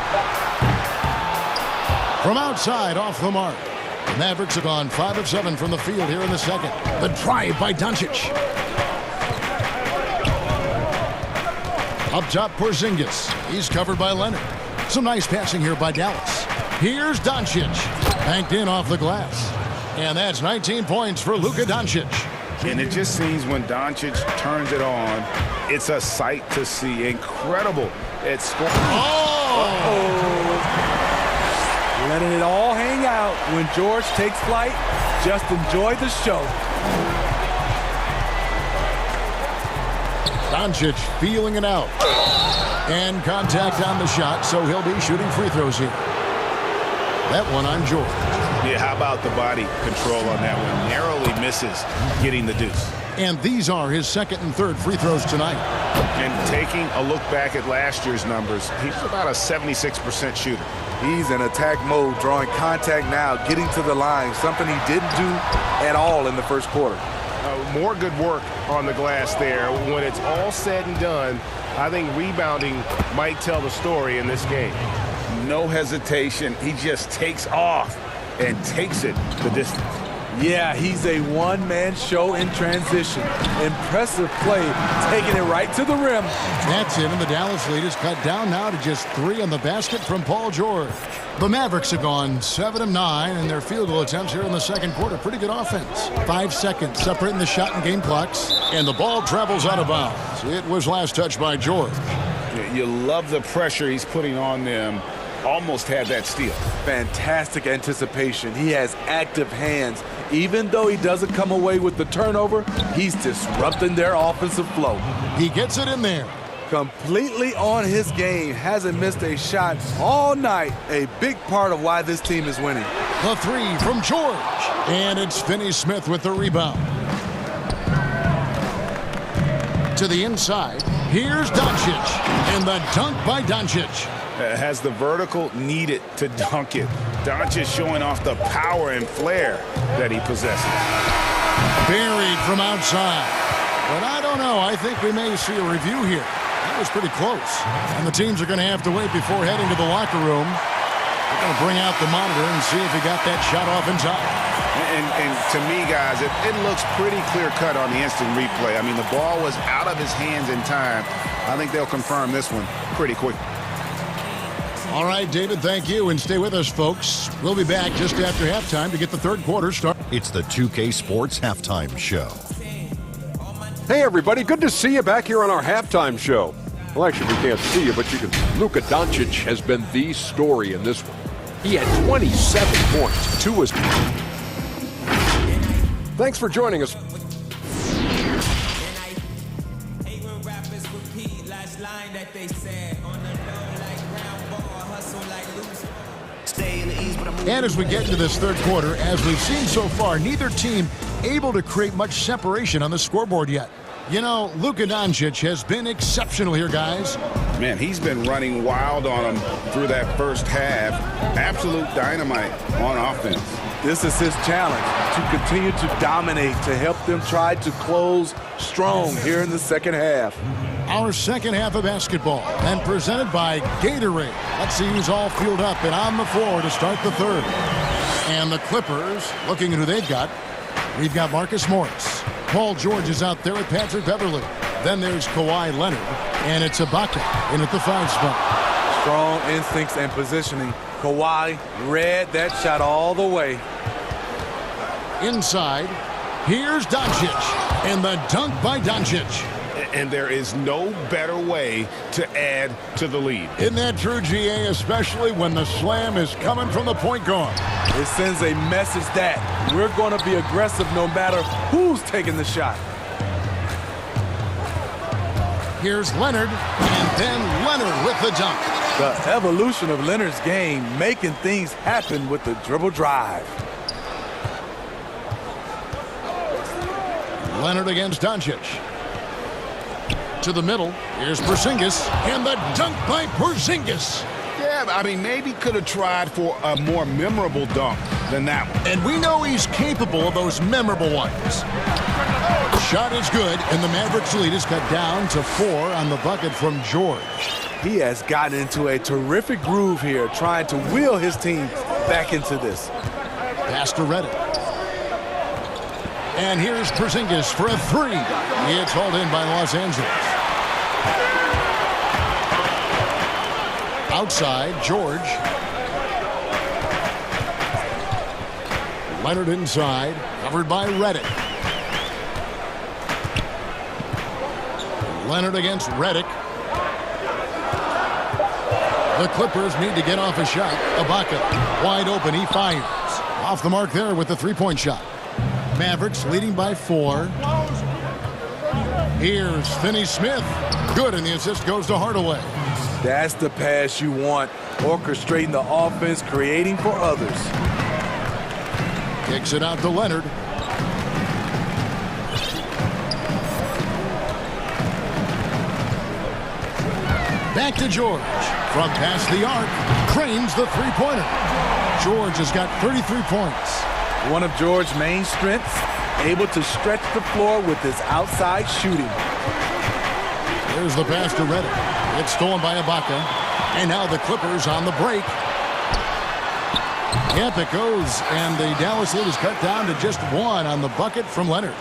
From outside, off the mark. The Mavericks have gone 5 of 7 from the field here in the second. The drive by Doncic. Up top, Porzingis. He's covered by Leonard. Some nice passing here by Dallas. Here's Doncic. Banked in off the glass. And that's 19 points for Luka Doncic. And it just seems when Doncic turns it on, it's a sight to see. Incredible at scoring. Letting it all hang out when George takes flight. Just enjoy the show. Doncic feeling it out. And contact on the shot, so he'll be shooting free throws here. That one on George. Yeah, how about the body control on that one? Narrowly misses getting the deuce. And these are his second and third free throws tonight. And taking a look back at last year's numbers, he's about a 76% shooter. He's in attack mode, drawing contact now, getting to the line, something he didn't do at all in the first quarter. More good work on the glass there. When it's all said and done, I think rebounding might tell the story in this game. No hesitation. He just takes off and takes it the distance. Yeah, he's a one-man show in transition. Impressive play, taking it right to the rim. That's it, and the Dallas lead is cut down now to just 3 on the basket from Paul George. The Mavericks have gone 7 of 9 in their field goal attempts here in the second quarter. Pretty good offense. 5 seconds separating the shot and game clocks, and the ball travels out of bounds. It was last touched by George. You love the pressure he's putting on them. Almost had that steal. Fantastic anticipation. He has active hands. Even though he doesn't come away with the turnover, he's disrupting their offensive flow. He gets it in there. Completely on his game. Hasn't missed a shot all night. A big part of why this team is winning. The 3 from George. And it's Finney-Smith with the rebound. To the inside. Here's Doncic. And the dunk by Doncic. Has the vertical needed to dunk it. Doncic showing off the power and flair that he possesses. Buried from outside. But I don't know. I think we may see a review here. That was pretty close. And the teams are going to have to wait before heading to the locker room. They're going to bring out the monitor and see if he got that shot off in time. And to me, guys, it looks pretty clear-cut on the instant replay. I mean, the ball was out of his hands in time. I think they'll confirm this one pretty quick. All right, David, thank you, and stay with us, folks. We'll be back just after halftime to get the third quarter started. It's the 2K Sports Halftime Show. Hey, everybody, good to see you back here on our halftime show. Well, actually, we can't see you, but you can. Luka Doncic has been the story in this one. He had 27 points, 2 assists. Thanks for joining us. And as we get into this third quarter, as we've seen so far, neither team able to create much separation on the scoreboard yet. You know, Luka Doncic has been exceptional here, guys. Man, he's been running wild on them through that first half. Absolute dynamite on offense. This is his challenge, to continue to dominate, to help them try to close strong here in the second half. Our second half of basketball, and presented by Gatorade. Let's see who's all fueled up and on the floor to start the third. And the Clippers, looking at who they've got. We've got Marcus Morris. Paul George is out there with Patrick Beverly. Then there's Kawhi Leonard. And it's Ibaka in at the 5 spot. Strong instincts and positioning. Kawhi read that shot all the way. Inside, here's Doncic. And the dunk by Doncic. And there is no better way to add to the lead. Isn't that true, GA, especially when the slam is coming from the point guard? It sends a message that we're going to be aggressive no matter who's taking the shot. Here's Leonard, and then Leonard with the dunk. The evolution of Leonard's game, making things happen with the dribble drive. Leonard against Doncic. To the middle, here's Porzingis, and the dunk by Porzingis. Yeah, I mean, maybe could have tried for a more memorable dunk than that one. And we know he's capable of those memorable ones. Shot is good, and the Mavericks lead is cut down to 4 on the bucket from George. He has gotten into a terrific groove here, trying to wheel his team back into this. Pass to Redick. And here's Porzingis for a 3. It's hauled in by Los Angeles. Outside, George. Leonard inside, covered by Redick. Leonard against Redick. The Clippers need to get off a shot. Ibaka, wide open, he fires. Off the mark there with the 3-point shot. Mavericks leading by 4. Here's Finney-Smith. Good, and the assist goes to Hardaway. That's the pass you want. Orchestrating the offense, creating for others. Kicks it out to Leonard. Back to George. From past the arc, cranes the 3-pointer. George has got 33 points. One of George's main strengths, able to stretch the floor with his outside shooting. There's the pass to Redick. It's stolen by Ibaka. And now the Clippers on the break. Yep, it goes. And the Dallas lead is cut down to just 1 on the bucket from Leonard.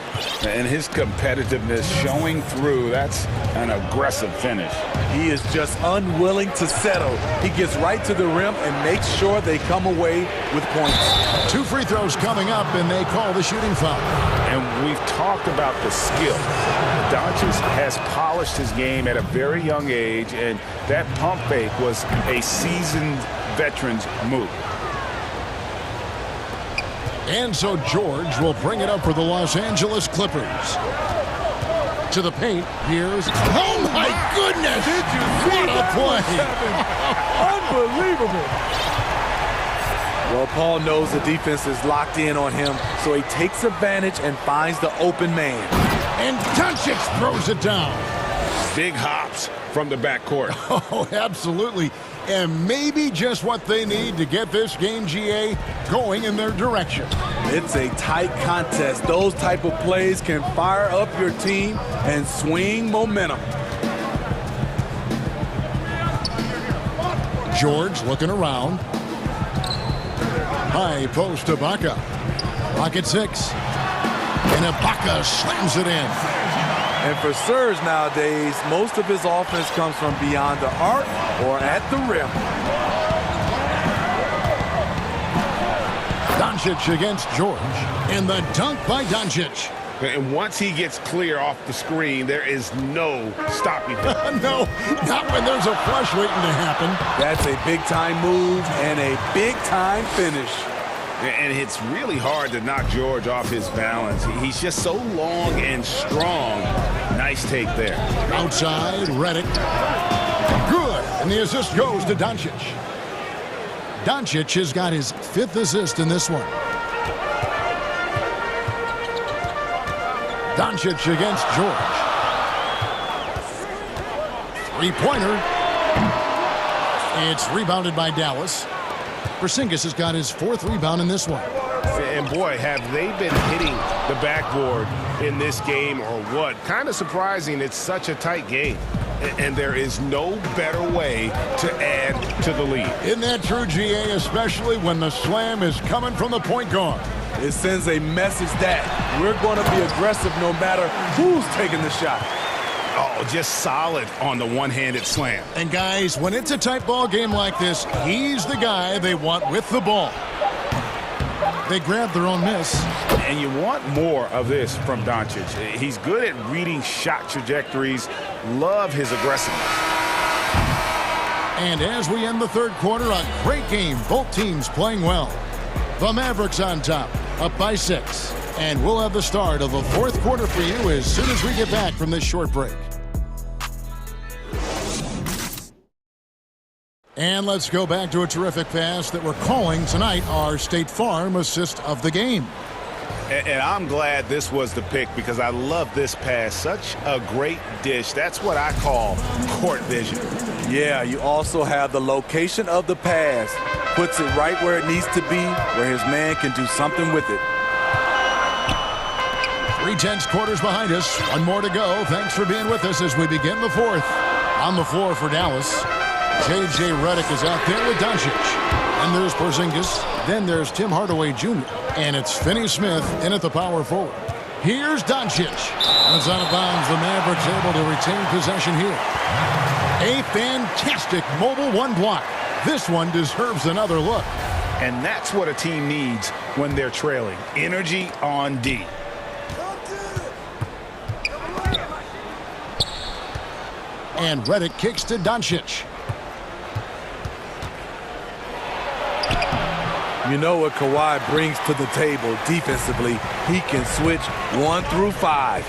And his competitiveness showing through. That's an aggressive finish. He is just unwilling to settle. He gets right to the rim and makes sure they come away with points. 2 free throws coming up, and they call the shooting foul. And we've talked about the skill. Doncic has polished his game at a very young age, and that pump fake was a seasoned veteran's move. And so George will bring it up for the Los Angeles Clippers. To the paint, here's... Oh, my goodness! Did you see what a play! Unbelievable! Well, Paul knows the defense is locked in on him, so he takes advantage and finds the open man. And Doncic throws it down. Big hops from the backcourt. Oh, absolutely. And maybe just what they need to get this game, GA, going in their direction. It's a tight contest. Those type of plays can fire up your team and swing momentum. George looking around. High post to Ibaka. Pocket 6. And Ibaka slams it in. And for Serge nowadays, most of his offense comes from beyond the arc or at the rim. Doncic against George. And the dunk by Doncic. And once he gets clear off the screen, there is no stopping him. No, not when there's a flush waiting to happen. That's a big-time move and a big-time finish. And it's really hard to knock George off his balance. He's just so long and strong. Nice take there. Outside, Redick. Good. And the assist goes to Doncic. Doncic has got his 5th assist in this one. Doncic against George. 3-pointer. It's rebounded by Dallas. Porzingis has got his 4th rebound in this one. And boy, have they been hitting the backboard in this game or what? Kind of surprising it's such a tight game. And there is no better way to add to the lead. Isn't that true, GA, especially when the slam is coming from the point guard? It sends a message that we're going to be aggressive no matter who's taking the shot. Oh, just solid on the one-handed slam. And guys, when it's a tight ball game like this, he's the guy they want with the ball. They grab their own miss. And you want more of this from Doncic. He's good at reading shot trajectories. Love his aggressiveness. And as we end the third quarter, a great game. Both teams playing well. The Mavericks on top, up by 6. And we'll have the start of the fourth quarter for you as soon as we get back from this short break. And let's go back to a terrific pass that we're calling tonight our State Farm assist of the game. And I'm glad this was the pick because I love this pass. Such a great dish. That's what I call court vision. Yeah, you also have the location of the pass. Puts it right where it needs to be, where his man can do something with it. 3/10 quarters behind us. One more to go. Thanks for being with us as we begin the fourth. On the floor for Dallas, J.J. Redick is out there with Doncic. And there's Porzingis. Then there's Tim Hardaway Jr. And it's Finney Smith in at the power forward. Here's Doncic. And it's out of bounds. The Mavericks able to retain possession here. A fantastic mobile one block. This one deserves another look. And that's what a team needs when they're trailing. Energy on D. And Redick kicks to Doncic. You know what Kawhi brings to the table defensively. He can switch 1 through 5.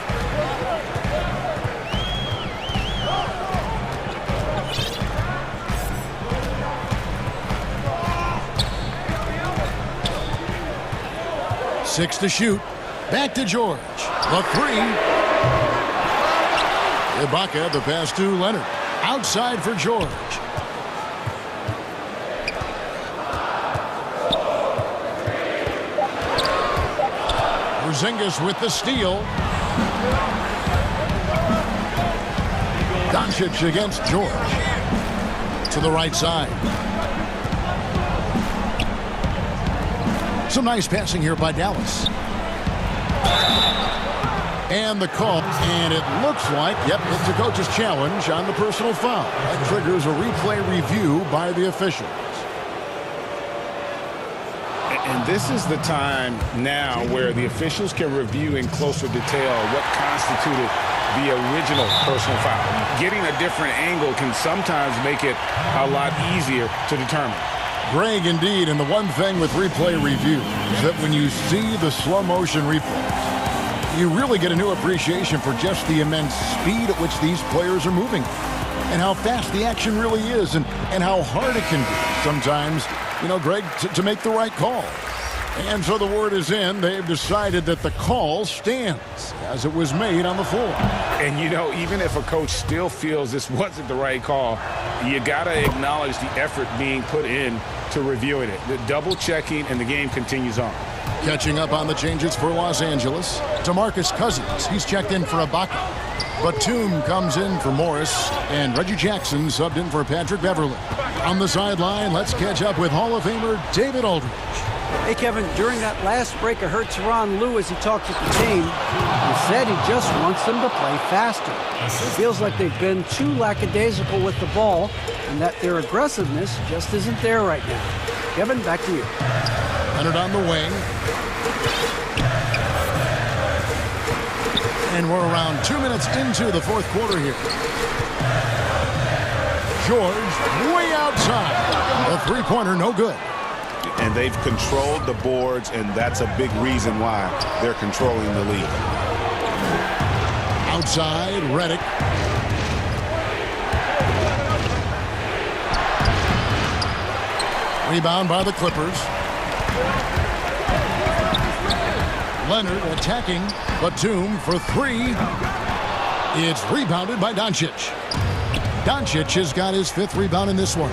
Six to shoot. Back to George. The three. Ibaka, the pass to Leonard. Outside for George. Porzingis with the steal. Doncic against George. To the right side. Some nice passing here by Dallas. And the call, and it looks like, yep, it's a coach's challenge on the personal foul. That triggers a replay review by the officials. And this is the time now where the officials can review in closer detail what constituted the original personal foul. Getting a different angle can sometimes make it a lot easier to determine. Greg, indeed, and the one thing with replay review is that when you see the slow motion replays, you really get a new appreciation for just the immense speed at which these players are moving and how fast the action really is and how hard it can be sometimes, you know, Greg, to make the right call. And so the word is in. They've decided that the call stands as it was made on the floor. And, you know, even if a coach still feels this wasn't the right call, you got to acknowledge the effort being put in to reviewing it. The double checking, and the game continues on. Catching up on the changes for Los Angeles. DeMarcus Cousins, he's checked in for Ibaka. Batum comes in for Morris, and Reggie Jackson subbed in for Patrick Beverley. On the sideline, let's catch up with Hall of Famer David Aldridge. Hey, Kevin, during that last break, I heard Tyronn Lue as he talked with the team. He said he just wants them to play faster. It feels like they've been too lackadaisical with the ball and that their aggressiveness just isn't there right now. Kevin, back to you. Leonard on the wing. And we're around 2 minutes into the fourth quarter here. George way outside. A three-pointer, no good. And they've controlled the boards, and that's a big reason why they're controlling the lead. Outside, Redick. Rebound by the Clippers. Leonard attacking. Batum for three. It's rebounded by Doncic. Doncic has got his fifth rebound in this one.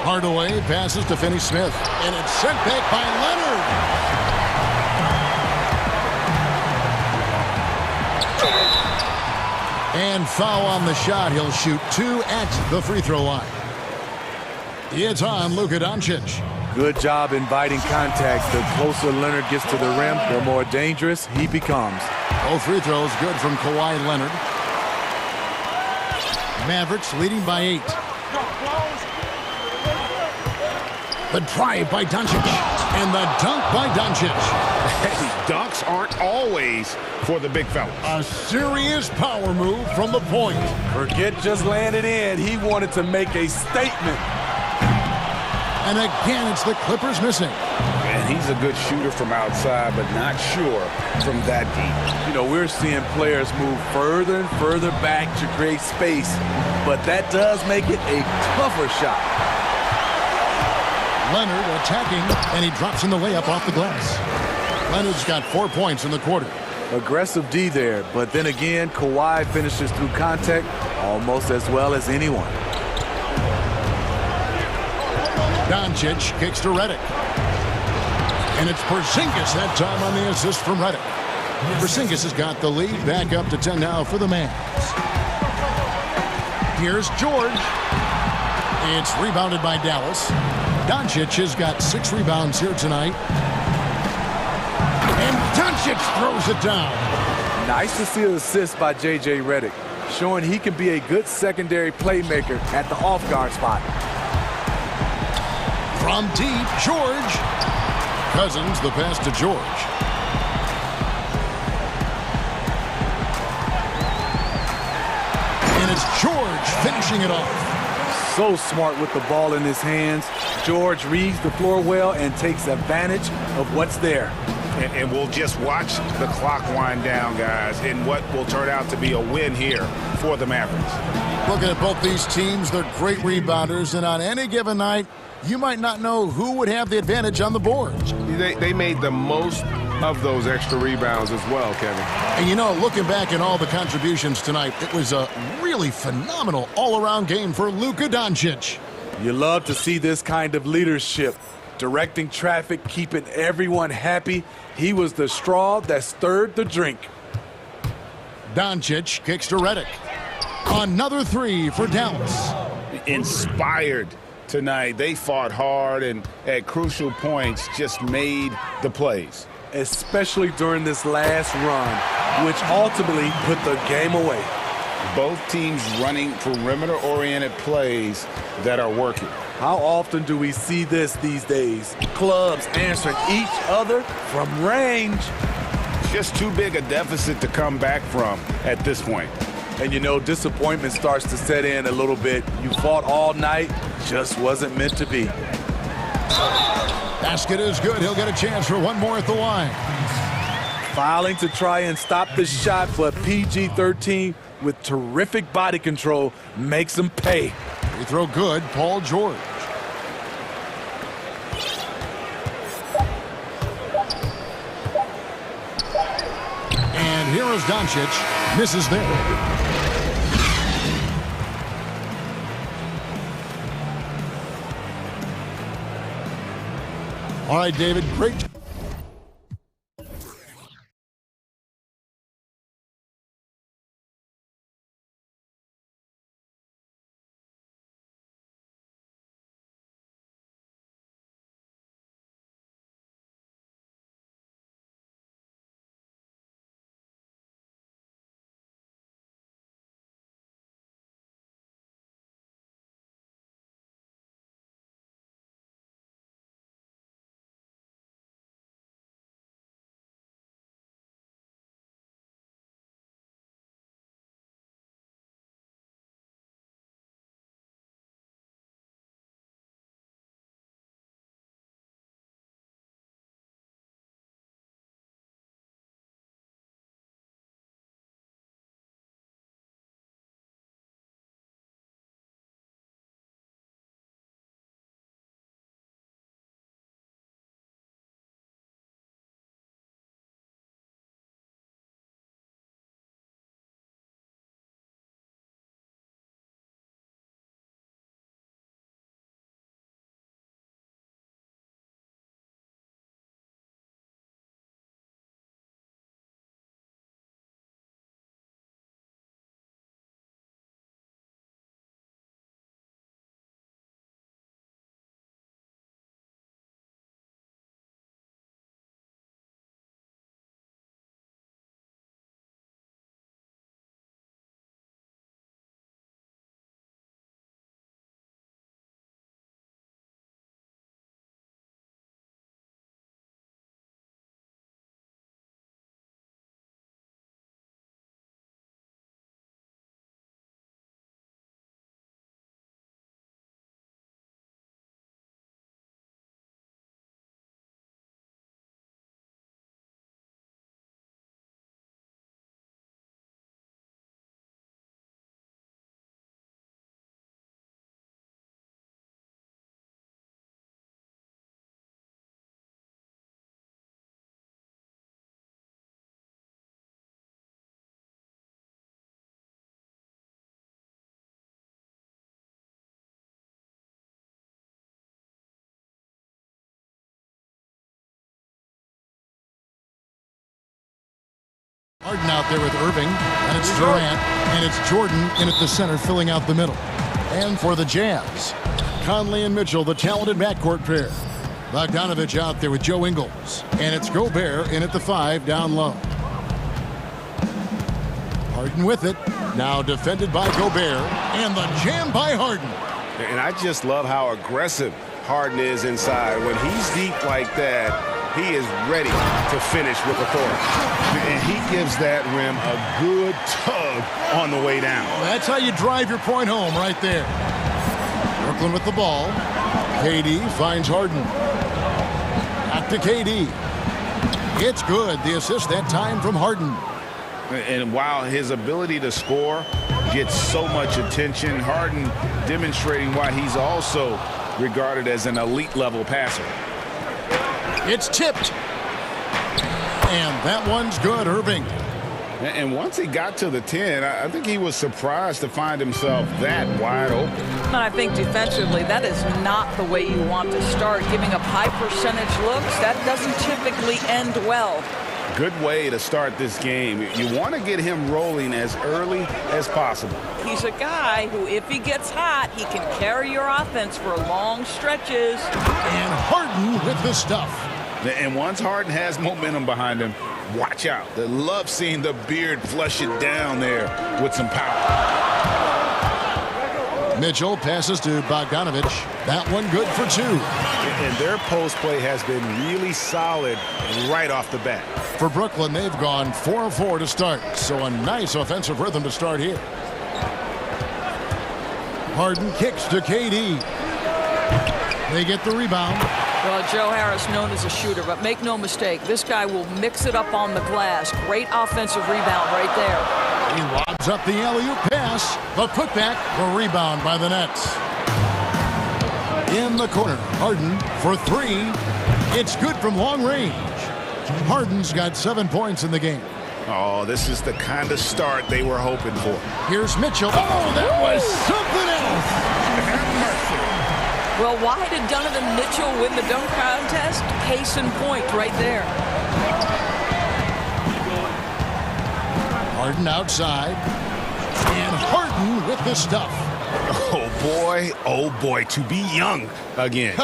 Hardaway passes to Finney Smith, and it's sent back by Leonard. And foul on the shot. He'll shoot 2 at the free throw line. It's on Luka Doncic. Good job inviting contact. The closer Leonard gets to the rim, the more dangerous he becomes. Both free throws good from Kawhi Leonard. Mavericks leading by 8. The drive by Doncic. And the dunk by Doncic. Hey, dunks aren't always for the big fella. A serious power move from the point. Forget just laying it in. He wanted to make a statement. And again, it's the Clippers missing. And he's a good shooter from outside, but not sure from that deep. You know, we're seeing players move further and further back to create space, but that does make it a tougher shot. Leonard attacking, and he drops in the layup off the glass. Leonard's got 4 points in the quarter. Aggressive D there, but then again, Kawhi finishes through contact almost as well as anyone. Doncic kicks to Redick. And it's Porzingis that time on the assist from Redick. Porzingis has got the lead, back up to 10 now for the Mavs. Here's George. It's rebounded by Dallas. Doncic has got 6 rebounds here tonight. And Doncic throws it down. Nice to see an assist by J.J. Redick, showing he can be a good secondary playmaker at the off-guard spot. From deep, George. Cousins, the pass to George. And it's George finishing it off. So smart with the ball in his hands. George reads the floor well and takes advantage of what's there. And we'll just watch the clock wind down, guys, in what will turn out to be a win here for the Mavericks. Looking at both these teams, they're great rebounders, and on any given night, you might not know who would have the advantage on the boards. They made the most of those extra rebounds as well, Kevin. And you know, looking back at all the contributions tonight, it was a really phenomenal all-around game for Luka Doncic. You love to see this kind of leadership, directing traffic, keeping everyone happy. He was the straw that stirred the drink. Doncic kicks to Redick. Another 3 for Dallas. Inspired tonight. They fought hard and at crucial points just made the plays. Especially during this last run, which ultimately put the game away. Both teams running perimeter-oriented plays that are working. How often do we see this these days? Clubs answering each other from range. Just too big a deficit to come back from at this point. And you know, disappointment starts to set in a little bit. You fought all night, just wasn't meant to be. Basket is good. He'll get a chance for one more at the line. Fouling to try and stop the shot, but PG-13 with terrific body control makes him pay. Free throw good, Paul George. And here is Doncic. Misses there. All right, David, great Harden out there with Irving, and it's Durant, and it's Jordan in at the center, filling out the middle. And for the Jazz, Conley and Mitchell, the talented backcourt pair. Bogdanovich out there with Joe Ingles, and it's Gobert in at the 5 down low. Harden with it, now defended by Gobert, and the jam by Harden. And I just love how aggressive Harden is inside. When he's deep like that, he is ready to finish with authority. And he gives that rim a good tug on the way down. Well, that's how you drive your point home right there. Brooklyn with the ball. KD finds Harden. Back to KD. It's good. The assist that time from Harden. And while his ability to score gets so much attention, Harden demonstrating why he's also regarded as an elite level passer. It's tipped. And that one's good, Irving. And once he got to the 10, I think he was surprised to find himself that wide open. And I think defensively, that is not the way you want to start. Giving up high percentage looks, that doesn't typically end well. Good way to start this game. You want to get him rolling as early as possible. He's a guy who, if he gets hot, he can carry your offense for long stretches. And Harden with the stuff. And once Harden has momentum behind him, watch out. They love seeing the beard flush it down there with some power. Mitchell passes to Bogdanovich. That one good for 2. And their post play has been really solid right off the bat. For Brooklyn, they've gone 4 of 4 to start. So a nice offensive rhythm to start here. Harden kicks to KD. They get the rebound. Well, Joe Harris known as a shooter, but make no mistake, this guy will mix it up on the glass. Great offensive rebound right there. He lobs up the alley-oop pass. The putback, the rebound by the Nets. In the corner, Harden for 3. It's good from long range. Harden's got 7 points in the game. Oh, this is the kind of start they were hoping for. Here's Mitchell. Oh, that was something else. Well, why did Donovan Mitchell win the dunk contest? Case in point right there. Harden outside. And Harden with the stuff. Oh boy, to be young again.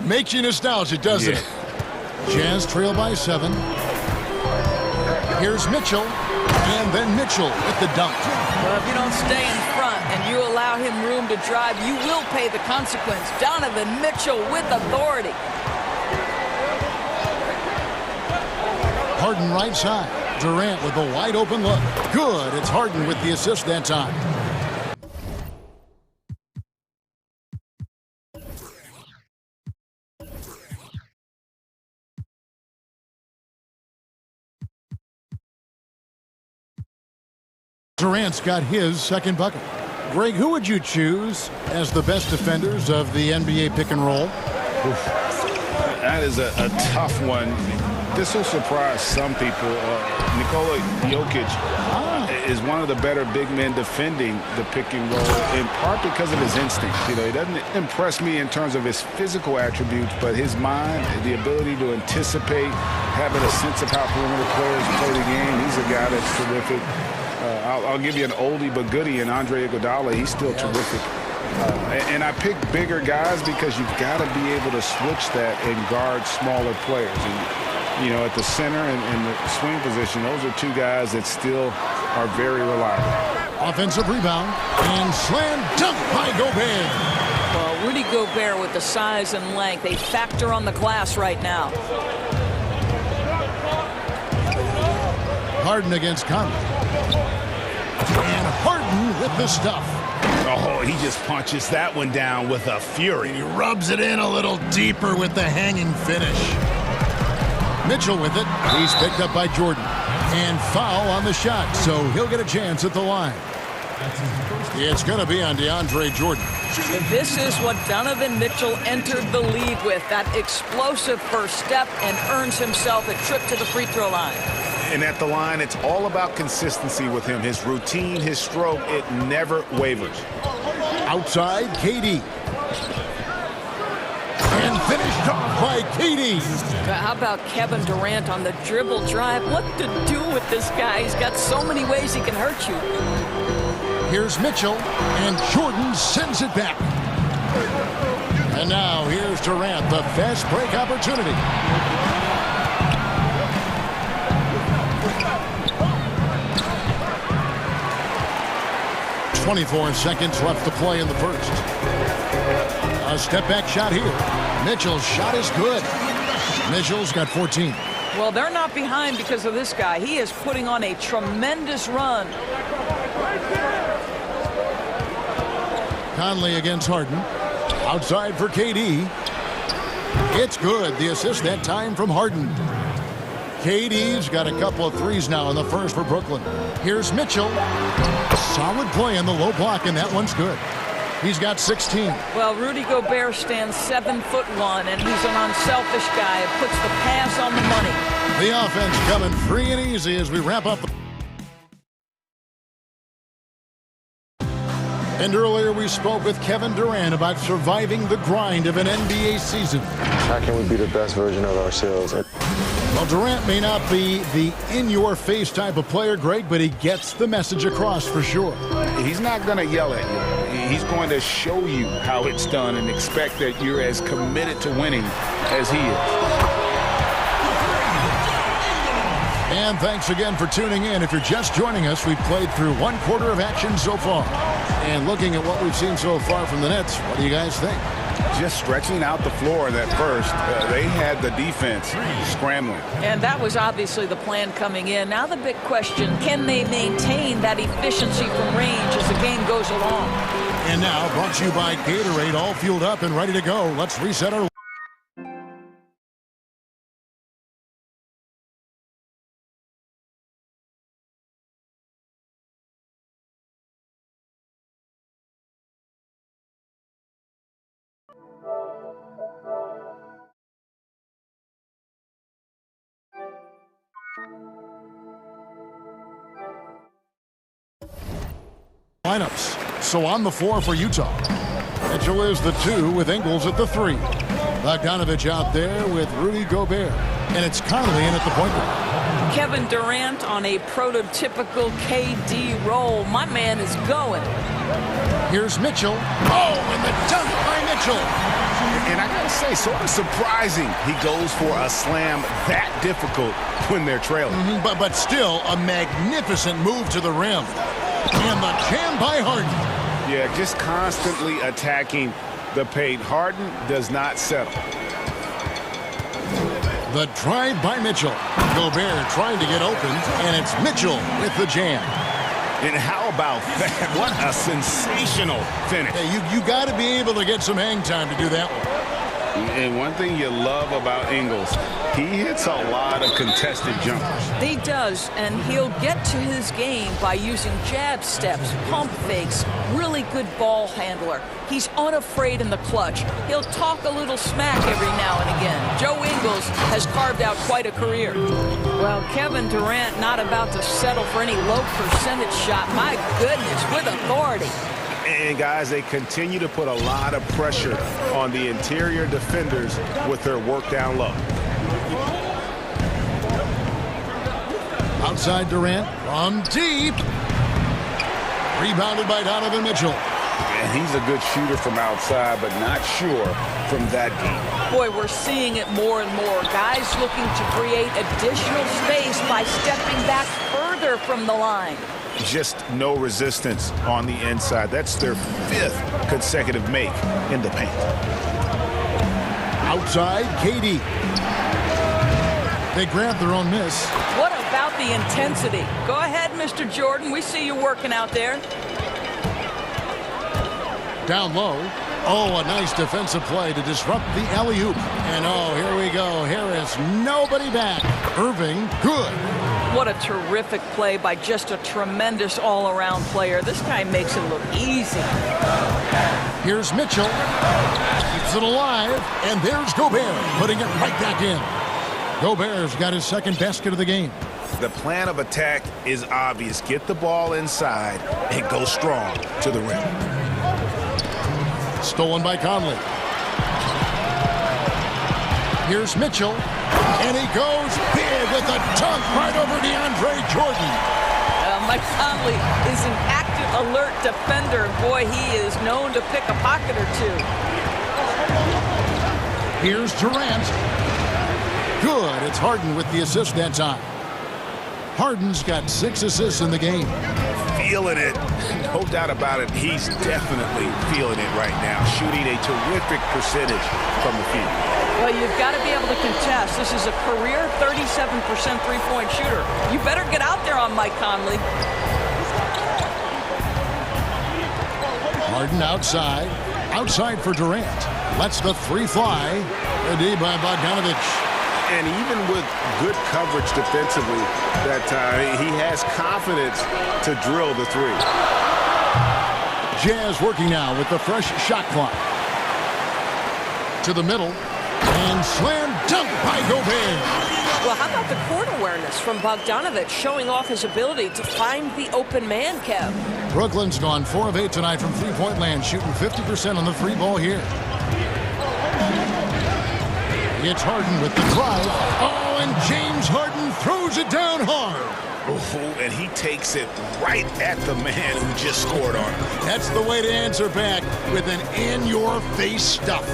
Makes you nostalgic, doesn't it? Jazz trail by 7. Here's Mitchell, and then Mitchell with the dunk. Well, if you don't stay in front and you allow him room to drive, you will pay the consequence. Donovan Mitchell with authority. Harden right side. Durant with a wide open look. Good. It's Harden with the assist that time. Durant's got his second bucket. Greg, who would you choose as the best defenders of the NBA pick and roll? That is a tough one. This will surprise some people. Nikola Jokic is one of the better big men defending the pick and roll, in part because of his instinct. You know, he doesn't impress me in terms of his physical attributes, but his mind, the ability to anticipate, having a sense of how perimeter players play the game. He's a guy that's terrific. I'll give you an oldie but goodie in Andre Iguodala. He's still terrific. And I pick bigger guys because you've got to be able to switch that and guard smaller players. And, you know, at the center and the swing position, those are 2 guys that still are very reliable. Offensive rebound and slam dunk by Gobert. Well, Rudy Gobert with the size and length, a factor on the glass right now. Harden against Conley. And Harden with the stuff. Oh, he just punches that one down with a fury. He rubs it in a little deeper with the hanging finish. Mitchell with it. He's picked up by Jordan. And foul on the shot, so he'll get a chance at the line. It's going to be on DeAndre Jordan. This is what Donovan Mitchell entered the league with, that explosive first step, and earns himself a trip to the free throw line. And at the line, it's all about consistency with him. His routine, his stroke, it never wavers. Outside, KD. And Finished off by KD. How about Kevin Durant on the dribble drive? What to do with this guy? He's got so many ways he can hurt you. Here's Mitchell, and Jordan sends it back. And now here's Durant, the fast break opportunity. .24 seconds left to play in the first. A step back shot here. Mitchell's shot is good. Mitchell's got 14. Well, they're not behind because of this guy. He is putting on a tremendous run. Conley against Harden. Outside for KD. It's good. The assist that time from Harden. KD's got a couple of threes now in the first for Brooklyn. Here's Mitchell. Solid play in the low block, and that one's good. He's got 16. Well, Rudy Gobert stands 7'1", and he's an unselfish guy who puts the pass on the money. The offense coming free and easy as we wrap up. And earlier we spoke with Kevin Durant about surviving the grind of an NBA season. How can we be the best version of ourselves? Well, Durant may not be the in-your-face type of player, Greg, but he gets the message across for sure. He's not going to yell at you. He's going to show you how it's done and expect that you're as committed to winning as he is. And thanks again for tuning in. If you're just joining us, we've played through one quarter of action so far. And looking at what we've seen so far from the Nets, what do you guys think? Just stretching out the floor that first. They had the defense scrambling. And that was obviously the plan coming in. Now the big question, can they maintain that efficiency from range as the game goes along? And now, brought to you by Gatorade, all fueled up and ready to go. Let's reset our... lineups. So on the floor for Utah. Mitchell is the 2 with Ingles at the 3. Bogdanovich out there with Rudy Gobert. And it's Conley in at the point guard. Kevin Durant on a prototypical KD roll. My man is going. Here's Mitchell. Oh, and the dunk by Mitchell. And I got to say, sort of surprising he goes for a slam that difficult when they're trailing. But still a magnificent move to the rim. And the jam by Harden. Yeah, just constantly attacking the paint. Harden does not settle. The drive by Mitchell. Gobert trying to get open, and it's Mitchell with the jam. And how about that? What a sensational finish. Hey, you got to be able to get some hang time to do that one. And one thing you love about Ingles, he hits a lot of contested jumpers. He does, and he'll get to his game by using jab steps, pump fakes, really good ball handler. He's unafraid in the clutch. He'll talk a little smack every now and again. Joe Ingles has carved out quite a career. Well, Kevin Durant not about to settle for any low percentage shot. My goodness, with authority. And, guys, they continue to put a lot of pressure on the interior defenders with their work down low. Outside Durant from deep. Rebounded by Donovan Mitchell. And he's a good shooter from outside, but not sure from that deep. Boy, we're seeing it more and more. Guys looking to create additional space by stepping back further from the line. Just no resistance on the inside. That's their 5th consecutive make in the paint. Outside, KD. They grab their own miss. What about the intensity? Go ahead, Mr. Jordan. We see you working out there. Down low. Oh, a nice defensive play to disrupt the alley-oop. And oh, here we go. Here is nobody back. Irving, good. What a terrific play by just a tremendous all-around player. This guy makes it look easy. Here's Mitchell. Keeps it alive. And there's Gobert putting it right back in. Gobert's got his 2nd basket of the game. The plan of attack is obvious. Get the ball inside and go strong to the rim. Stolen by Conley. Here's Mitchell, and he goes big with a dunk right over DeAndre Jordan. Mike Conley is an active, alert defender. Boy, he is known to pick a pocket or two. Here's Durant. Good. It's Harden with the assist that time. Harden's got 6 assists in the game. Feeling it. No doubt about it. He's definitely feeling it right now. Shooting a terrific percentage from the field. Well, you've got to be able to contest. This is a career 37% three-point shooter. You better get out there on Mike Conley. Harden outside. Outside for Durant. Lets the three fly. A D by Bogdanovich. And even with good coverage defensively that time, he has confidence to drill the three. Jazz working now with the fresh shot clock. To the middle. And slam dunk by Gobert. Well, how about the court awareness from Bogdanovich, showing off his ability to find the open man, Kev? Brooklyn's gone 4 of 8 tonight from three-point land, shooting 50% on the free ball here. It's Harden with the drive. Oh, and James Harden throws it down hard. Oh, and he takes it right at the man who just scored on him. That's the way to answer back, with an in-your-face stuff.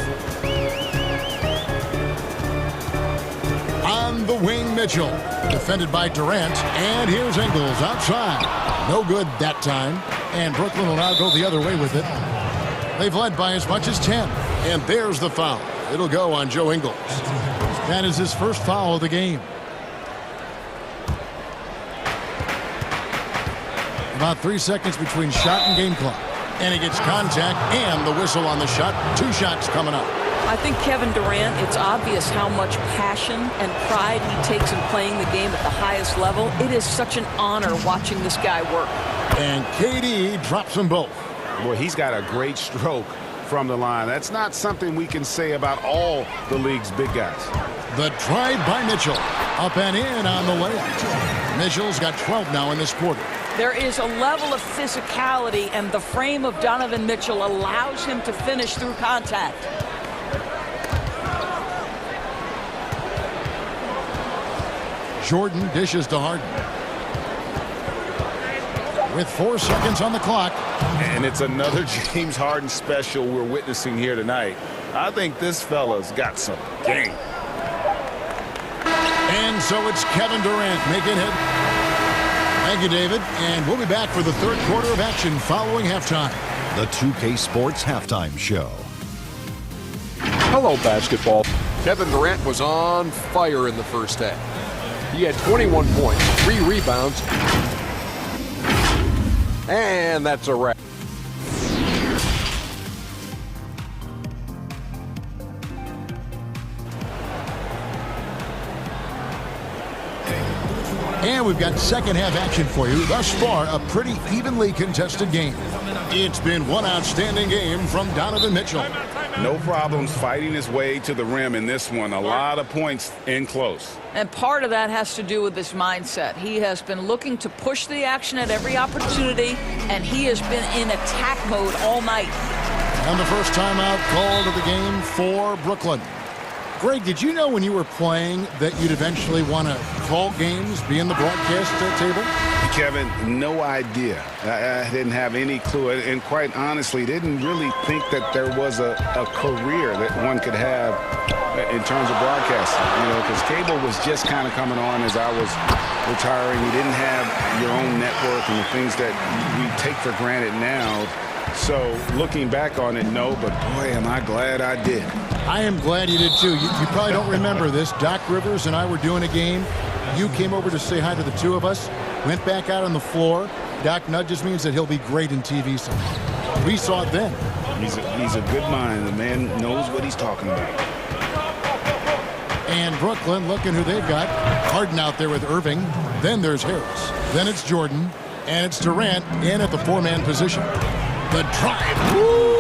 On the wing, Mitchell. Defended by Durant. And here's Ingles outside. No good that time. And Brooklyn will now go the other way with it. They've led by as much as 10. And there's the foul. It'll go on Joe Ingles. That is his first foul of the game. About 3 seconds between shot and game clock. And he gets contact and the whistle on the shot. 2 shots coming up. I think Kevin Durant, it's obvious how much passion and pride he takes in playing the game at the highest level. It is such an honor watching this guy work. And KD drops them both. Boy, he's got a great stroke from the line. That's not something we can say about all the league's big guys. The drive by Mitchell. Up and in on the layup. Mitchell's got 12 now in this quarter. There is a level of physicality, and the frame of Donovan Mitchell allows him to finish through contact. Jordan dishes to Harden. With 4 seconds on the clock. And it's another James Harden special we're witnessing here tonight. I think this fella's got some game. And so it's Kevin Durant making it. Thank you, David. And we'll be back for the third quarter of action following halftime. The 2K Sports Halftime Show. Hello, basketball. Kevin Durant was on fire in the first half. He had 21 points, 3 rebounds, and that's a wrap. And we've got second half action for you. Thus far, a pretty evenly contested game. It's been one outstanding game from Donovan Mitchell. No problems fighting his way to the rim in this one. A lot of points in close. And part of that has to do with his mindset. He has been looking to push the action at every opportunity, and he has been in attack mode all night. And the first timeout called of the game for Brooklyn. Greg, did you know when you were playing that you'd eventually want to call games, be in the broadcast table? Kevin, no idea. I didn't have any clue. And quite honestly, didn't really think that there was a career that one could have in terms of broadcasting. You know, because cable was just kind of coming on as I was retiring. You didn't have your own network and the things that we take for granted now. So looking back on it, no, but boy, am I glad I did. I am glad you did too. You probably don't remember this. Doc Rivers and I were doing a game. You came over to say hi to the two of us, went back out on the floor. Doc nudges me and said he'll be great in TV someday. We saw it then. He's a good mind. The man knows what he's talking about. And Brooklyn, looking who they've got. Harden out there with Irving. Then there's Harris. Then it's Jordan. And it's Durant in at the 4-man position. The drive. Woo!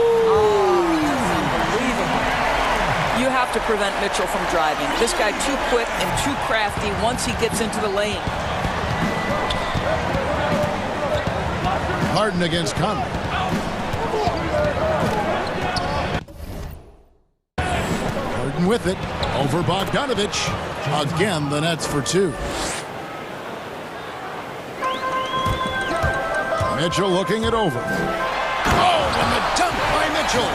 You have to prevent Mitchell from driving. This guy too quick and too crafty once he gets into the lane. Harden against Conley. Harden with it. Over Bogdanovich. Again, the Nets for two. Mitchell looking it over. Oh, and the dunk by Mitchell.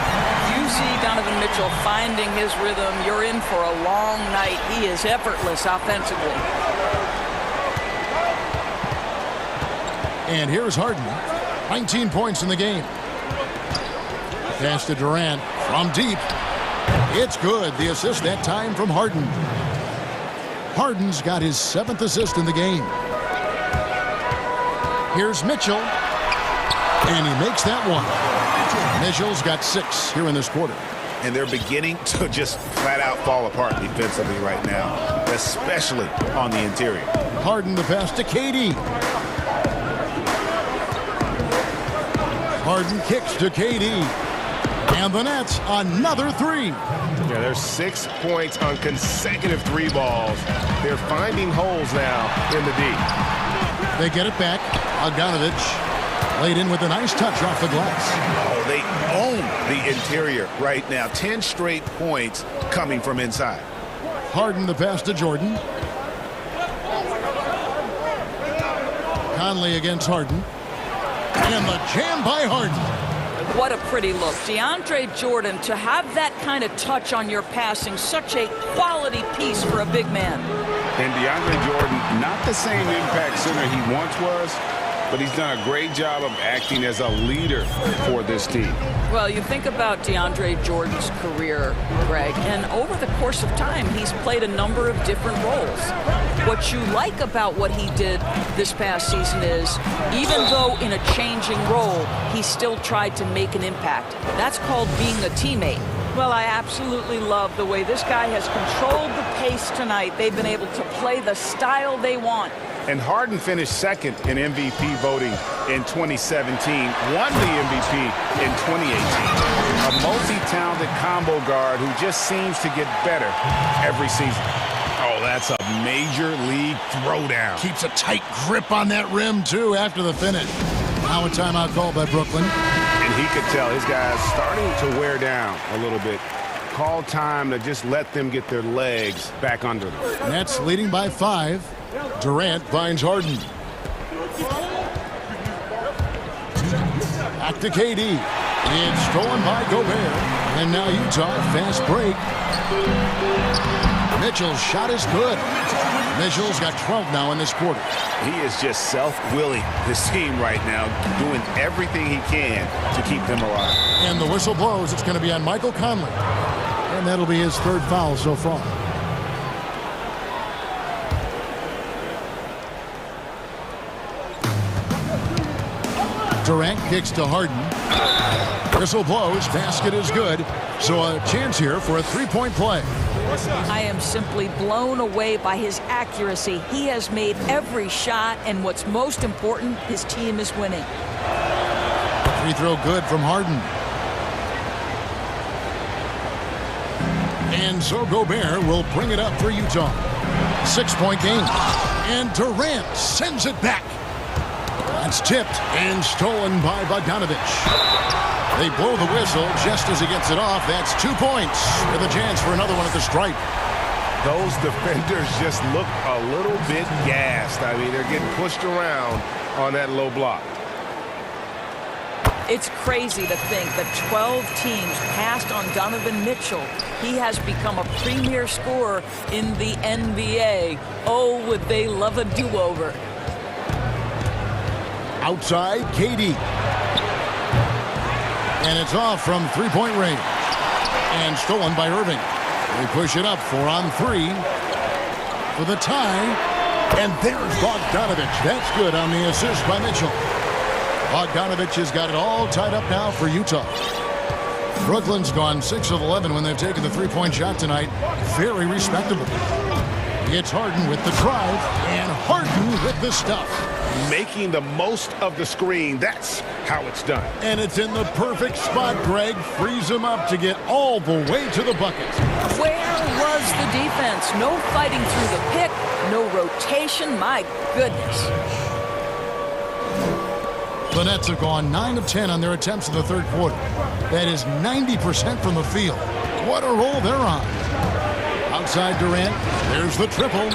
You see Donovan Mitchell finding his rhythm. You're in for a long night. He is effortless offensively. And here's Harden. 19 points in the game. Pass to Durant from deep. It's good. The assist that time from Harden. Harden's got his 7th assist in the game. Here's Mitchell. And he makes that one. Mitchell's got 6 here in this quarter. And they're beginning to just flat out fall apart defensively right now, especially on the interior. Harden the pass to KD. Harden kicks to KD. And the Nets, another 3. Yeah, there's 6 points on consecutive 3 balls. They're finding holes now in the D. They get it back. Bogdanovich laid in with a nice touch off the glass. Oh, they own the interior right now. 10 straight points coming from inside. Harden the pass to Jordan. Conley against Harden. And the jam by Harden. What a pretty look. DeAndre Jordan, to have that kind of touch on your passing, such a quality piece for a big man. And DeAndre Jordan, not the same impact center he once was, but he's done a great job of acting as a leader for this team. Well, you think about DeAndre Jordan's career, Greg, and over the course of time, he's played a number of different roles. What you like about what he did this past season is, even though in a changing role, he still tried to make an impact. That's called being a teammate. Well, I absolutely love the way this guy has controlled the pace tonight. They've been able to play the style they want. And Harden finished 2nd in MVP voting in 2017, won the MVP in 2018. A multi-talented combo guard who just seems to get better every season. Oh, that's a major league throwdown. Keeps a tight grip on that rim, too, after the finish. Now a timeout called by Brooklyn. And he could tell his guys starting to wear down a little bit. Call time to just let them get their legs back under them. Nets leading by 5. Durant finds Harden. Back to KD. It's stolen by Gobert. And now Utah, fast break. Mitchell's shot is good. Mitchell's got 12 now in this quarter. He is just self-willing, this team right now, doing everything he can to keep them alive. And the whistle blows. It's going to be on Michael Conley. And that'll be his 3rd foul so far. Durant kicks to Harden. Whistle blows. Basket is good. So a chance here for a 3-point play. I am simply blown away by his accuracy. He has made every shot, and what's most important, his team is winning. Free throw good from Harden. And so Gobert will bring it up for Utah. 6-point game. And Durant sends it back. That's tipped and stolen by Bogdanovich. They blow the whistle just as he gets it off. That's 2 points with a chance for another one at the stripe. Those defenders just look a little bit gassed. I mean, they're getting pushed around on that low block. It's crazy to think that 12 teams passed on Donovan Mitchell. He has become a premier scorer in the NBA. Oh, would they love a do-over. Outside, KD. And it's off from 3-point range. And stolen by Irving. They push it up 4-on-3 for the tie. And there's Bogdanovich. That's good on the assist by Mitchell. Bogdanovich has got it all tied up now for Utah. Brooklyn's gone 6 of 11 when they've taken the 3-point shot tonight. Very respectable. It's Harden with the drive, and Harden with the stuff. Making the most of the screen. That's how it's done. And it's in the perfect spot, Greg. Frees him up to get all the way to the bucket. Where was the defense? No fighting through the pick, no rotation. My goodness. The Nets have gone 9 of 10 on their attempts in the 3rd quarter. That is 90% from the field. What a roll they're on. Outside Durant. There's the triple.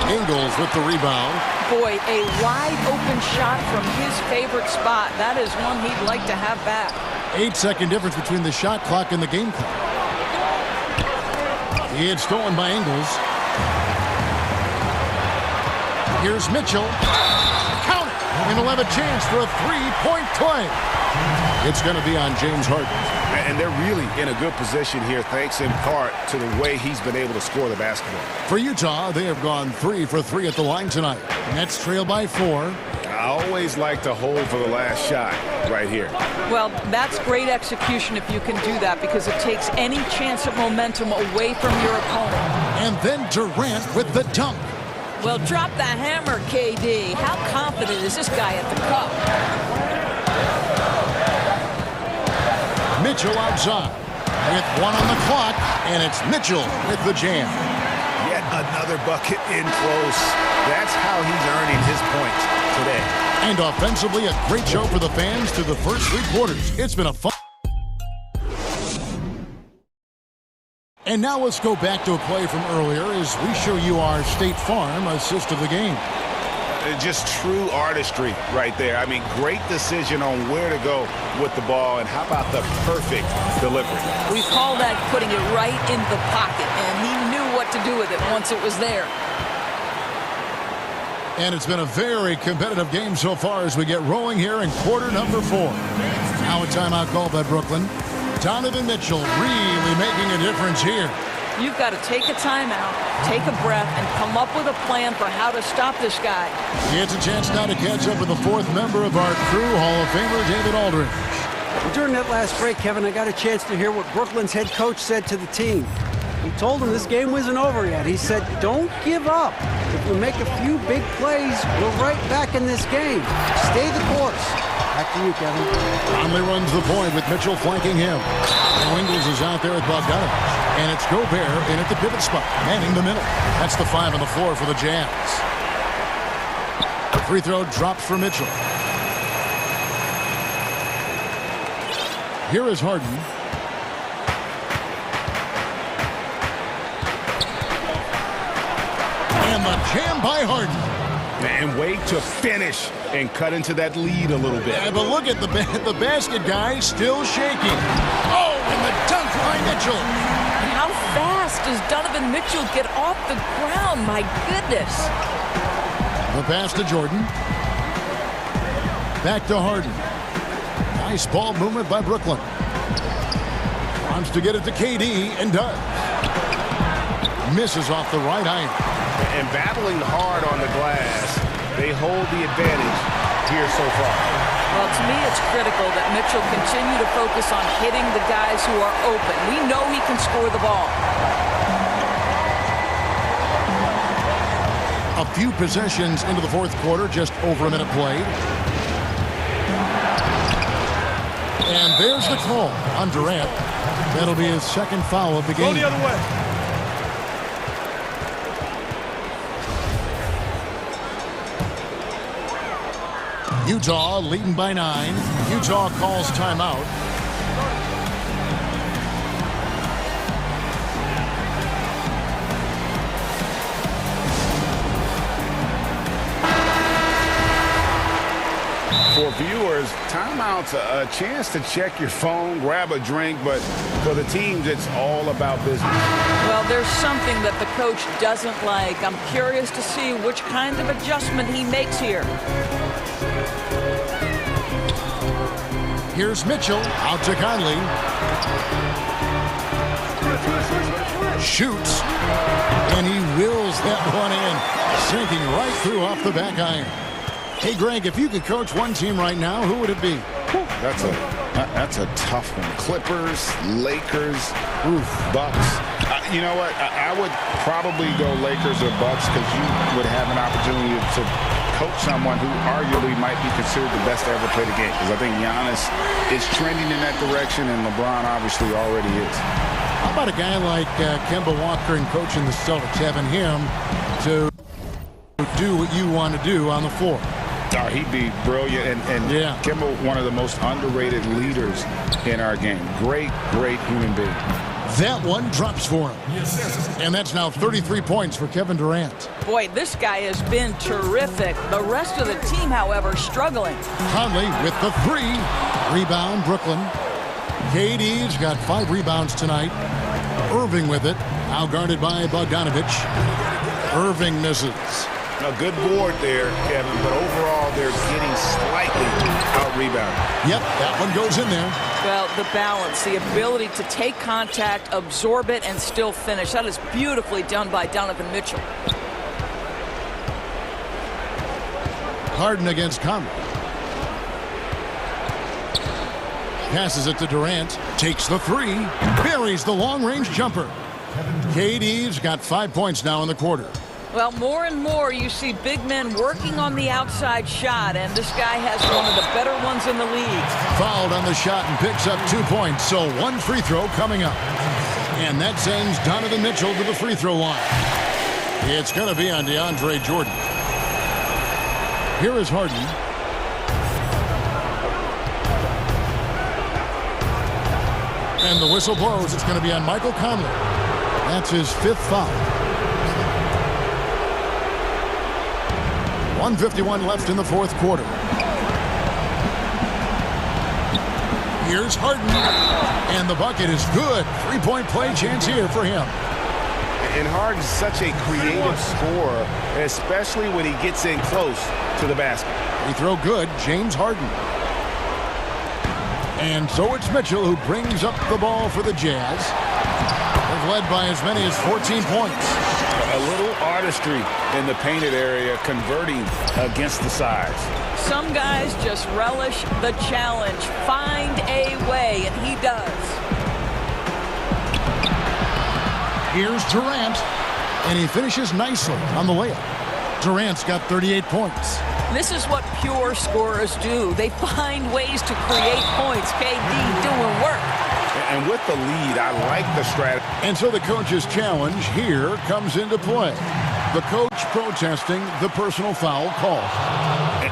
Ingles with the rebound. Boy, a wide open shot from his favorite spot. That is one he'd like to have back. 8-second difference between the shot clock and the game clock. He had stolen by Ingles. Here's Mitchell. Count it. And he'll have a chance for a three-point play. It's going to be on James Harden. And they're really in a good position here, thanks in part to the way he's been able to score the basketball. For Utah, they have gone 3 for 3 at the line tonight. Nets trail by 4. I always like to hold for the last shot right here. Well, that's great execution if you can do that, because it takes any chance of momentum away from your opponent. And then Durant with the dunk. Well, drop the hammer, KD. How confident is this guy at the cup? Mitchell outside with 1 on the clock, and it's Mitchell with the jam. Yet another bucket in close. That's how he's earning his points today. And offensively, a great show for the fans through the first 3 quarters. It's been a fun. And now let's go back to a play from earlier as we show you our State Farm assist of the game. Just true artistry right there. I mean, great decision on where to go with the ball, and how about the perfect delivery? We call that putting it right in the pocket, and he knew what to do with it once it was there. And it's been a very competitive game so far as we get rolling here in quarter number 4. Now a timeout call by Brooklyn. Donovan Mitchell really making a difference here. You've got to take a timeout, take a breath, and come up with a plan for how to stop this guy. He gets a chance now to catch up with the 4th member of our crew, Hall of Famer David Aldridge. Well, during that last break, Kevin, I got a chance to hear what Brooklyn's head coach said to the team. He told them this game wasn't over yet. He said, don't give up. If we make a few big plays, we're right back in this game. Stay the course. Back to you, Kevin. Conley runs the point with Mitchell flanking him. Ingles is out there with Bogdanovich. And it's Gobert in at the pivot spot, manning the middle. That's the 5 on the floor for the Jazz. The free throw drops for Mitchell. Here is Harden. And the jam by Harden. And wait to finish and cut into that lead a little bit. Yeah, but look at the basket guy still shaking. Oh, and the dunk by Mitchell. How fast does Donovan Mitchell get off the ground? My goodness. The pass to Jordan. Back to Harden. Nice ball movement by Brooklyn. Wants to get it to KD and does. Misses off the right iron. And battling hard on the glass, they hold the advantage here so far. Well, to me, it's critical that Mitchell continue to focus on hitting the guys who are open. We know he can score the ball. A few possessions into the 4th quarter, just over a minute played. And there's the call on Durant. That'll be his 2nd foul of the game. Go the other way. Utah leading by 9. Utah calls timeout. For viewers, timeout's a chance to check your phone, grab a drink, but for the teams, it's all about business. Well, there's something that the coach doesn't like. I'm curious to see which kind of adjustment he makes here. Here's Mitchell out to Conley. Shoots. And he wills that one in. Sinking right through off the back iron. Hey, Greg, if you could coach one team right now, who would it be? That's a tough one. Clippers, Lakers, Bucks. You know what? I would probably go Lakers or Bucks because you would have an opportunity to coach someone who arguably might be considered the best to ever play the game. Because I think Giannis is trending in that direction, and LeBron obviously already is. How about a guy like Kemba Walker and coaching the Celtics, having him to do what you want to do on the floor? Oh, he'd be brilliant, and yeah. Kemba, one of the most underrated leaders in our game. Great, great human being. That one drops for him. And that's now 33 points for Kevin Durant. Boy, this guy has been terrific. The rest of the team, however, struggling. Conley with the 3. Rebound, Brooklyn. KD's got 5 rebounds tonight. Irving with it. Now guarded by Bogdanovich. Irving misses. A good board there, Kevin, but overall they're getting slightly out-rebounded. Yep, that one goes in there. Well, the balance, the ability to take contact, absorb it, and still finish. That is beautifully done by Donovan Mitchell. Harden against Conley. Passes it to Durant. Takes the 3. Buries the long-range jumper. KD's got 5 points now in the quarter. Well, more and more you see big men working on the outside shot, and this guy has one of the better ones in the league. Fouled on the shot and picks up 2 points, so 1 free throw coming up. And that sends Donovan Mitchell to the free throw line. It's going to be on DeAndre Jordan. Here is Harden. And the whistle blows. It's going to be on Michael Conley. That's his 5th foul. 1:51 left in the 4th quarter. Here's Harden. And the bucket is good. 3-point play chance here for him. And Harden's such a creative scorer, especially when he gets in close to the basket. Free throw good. James Harden. And so it's Mitchell who brings up the ball for the Jazz. They've led by as many as 14 points. A little artistry in the painted area, converting against the size. Some guys just relish the challenge. Find a way, and he does. Here's Durant, and he finishes nicely on the layup. Durant's got 38 points. This is what pure scorers do. They find ways to create points. KD doing work. And with the lead, I like the strategy. And so the coach's challenge here comes into play. The coach protesting the personal foul call.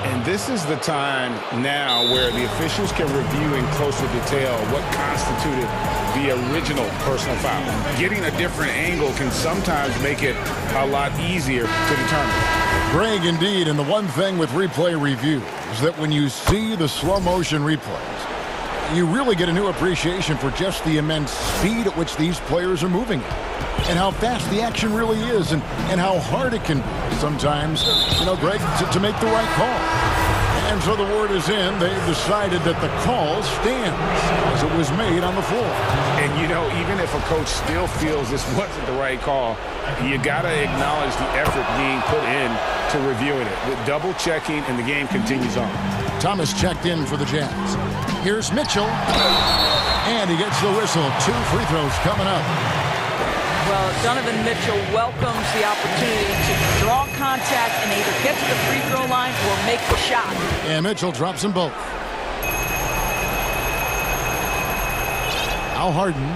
And this is the time now where the officials can review in closer detail what constituted the original personal foul. Getting a different angle can sometimes make it a lot easier to determine. Greg, indeed, and the one thing with replay review is that when you see the slow motion replays, you really get a new appreciation for just the immense speed at which these players are moving and how fast the action really is and how hard it can be sometimes, Greg, to make the right call. And so the word is in. They've decided that the call stands as it was made on the floor. And, even if a coach still feels this wasn't the right call, you got to acknowledge the effort being put in to reviewing it. With double checking, and the game continues on. Thomas checked in for the Jazz. Here's Mitchell, and he gets the whistle. 2 free throws coming up. Well, Donovan Mitchell welcomes the opportunity to draw contact and either get to the free throw line or make the shot. And Mitchell drops them both. Al Harden.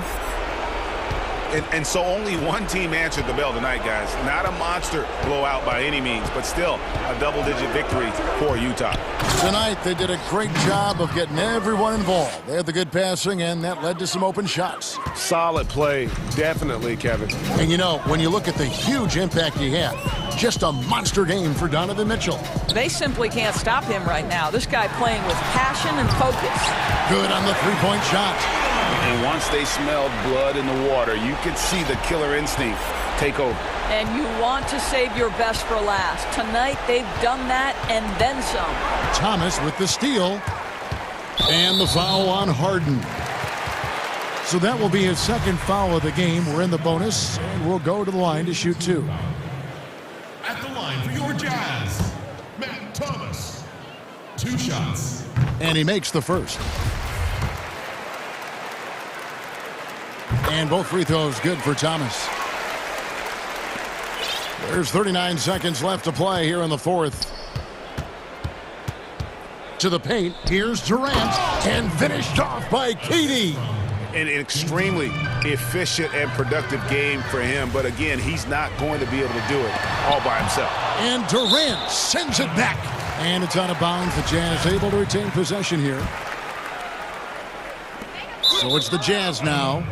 And so only one team answered the bell tonight, guys. Not a monster blowout by any means, but still a double-digit victory for Utah. Tonight, they did a great job of getting everyone involved. They had the good passing, and that led to some open shots. Solid play, definitely, Kevin. And, when you look at the huge impact he had, just a monster game for Donovan Mitchell. They simply can't stop him right now. This guy playing with passion and focus. Good on the three-point shot. And once they smelled blood in the water, you could see the killer instinct take over. And you want to save your best for last. Tonight, they've done that and then some. Thomas with the steal. And the foul on Harden. So that will be his 2nd foul of the game. We're in the bonus, and we'll go to the line to shoot 2. At the line for your Jazz, Matt Thomas. 2 shots. And he makes the first. And both free throws good for Thomas. There's 39 seconds left to play here in the 4th. To the paint, here's Durant, and finished off by KD. An extremely efficient and productive game for him, but again, he's not going to be able to do it all by himself. And Durant sends it back. And it's out of bounds. The Jazz able to retain possession here. So it's the Jazz now.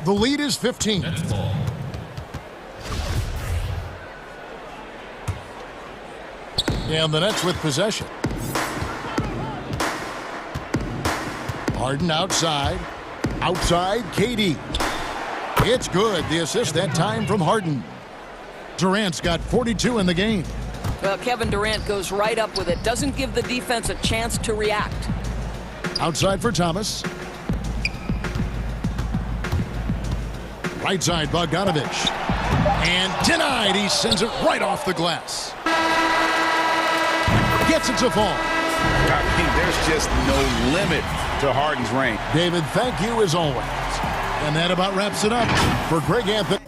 The lead is 15. And the Nets with possession. Harden outside. Outside, KD. It's good. The assist that time from Harden. Durant's got 42 in the game. Well, Kevin Durant goes right up with it. Doesn't give the defense a chance to react. Outside for Thomas. Right side, Bogdanovich. And denied. He sends it right off the glass. Gets it to fall. I mean, there's just no limit to Harden's range. David, thank you as always. And that about wraps it up for Greg Anthony.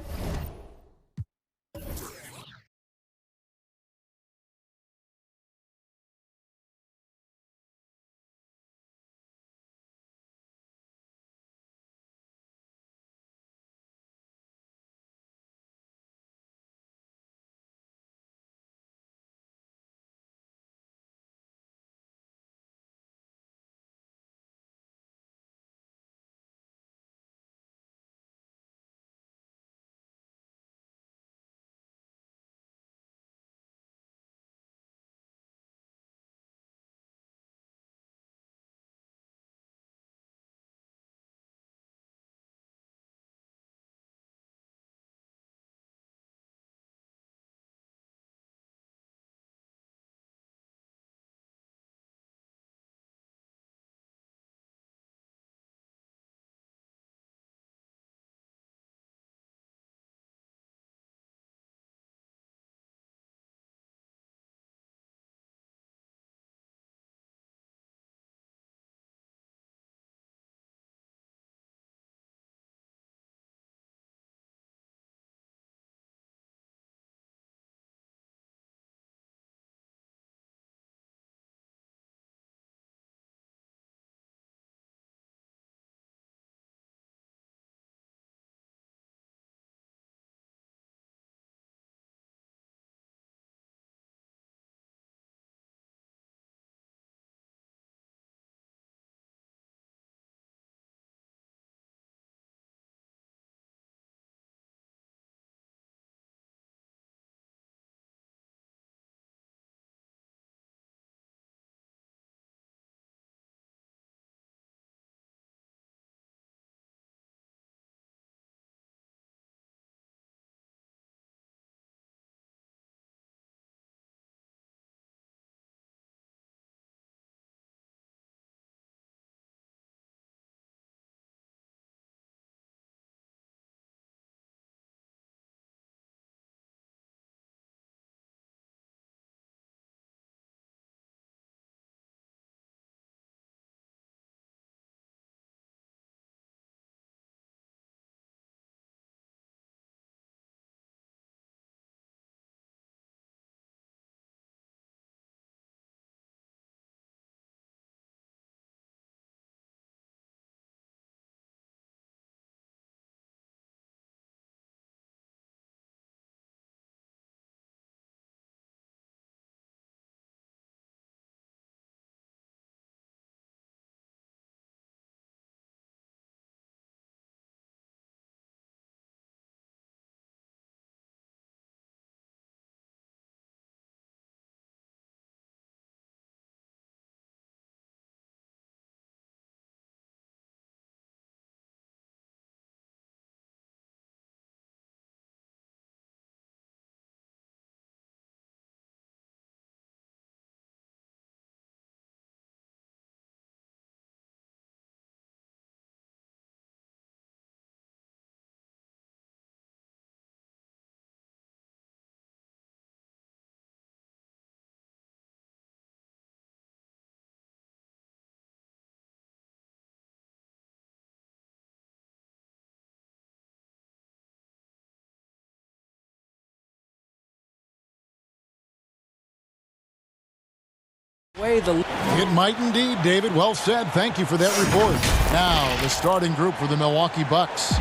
It might indeed, David. Well said. Thank you for that report. Now, the starting group for the Milwaukee Bucks.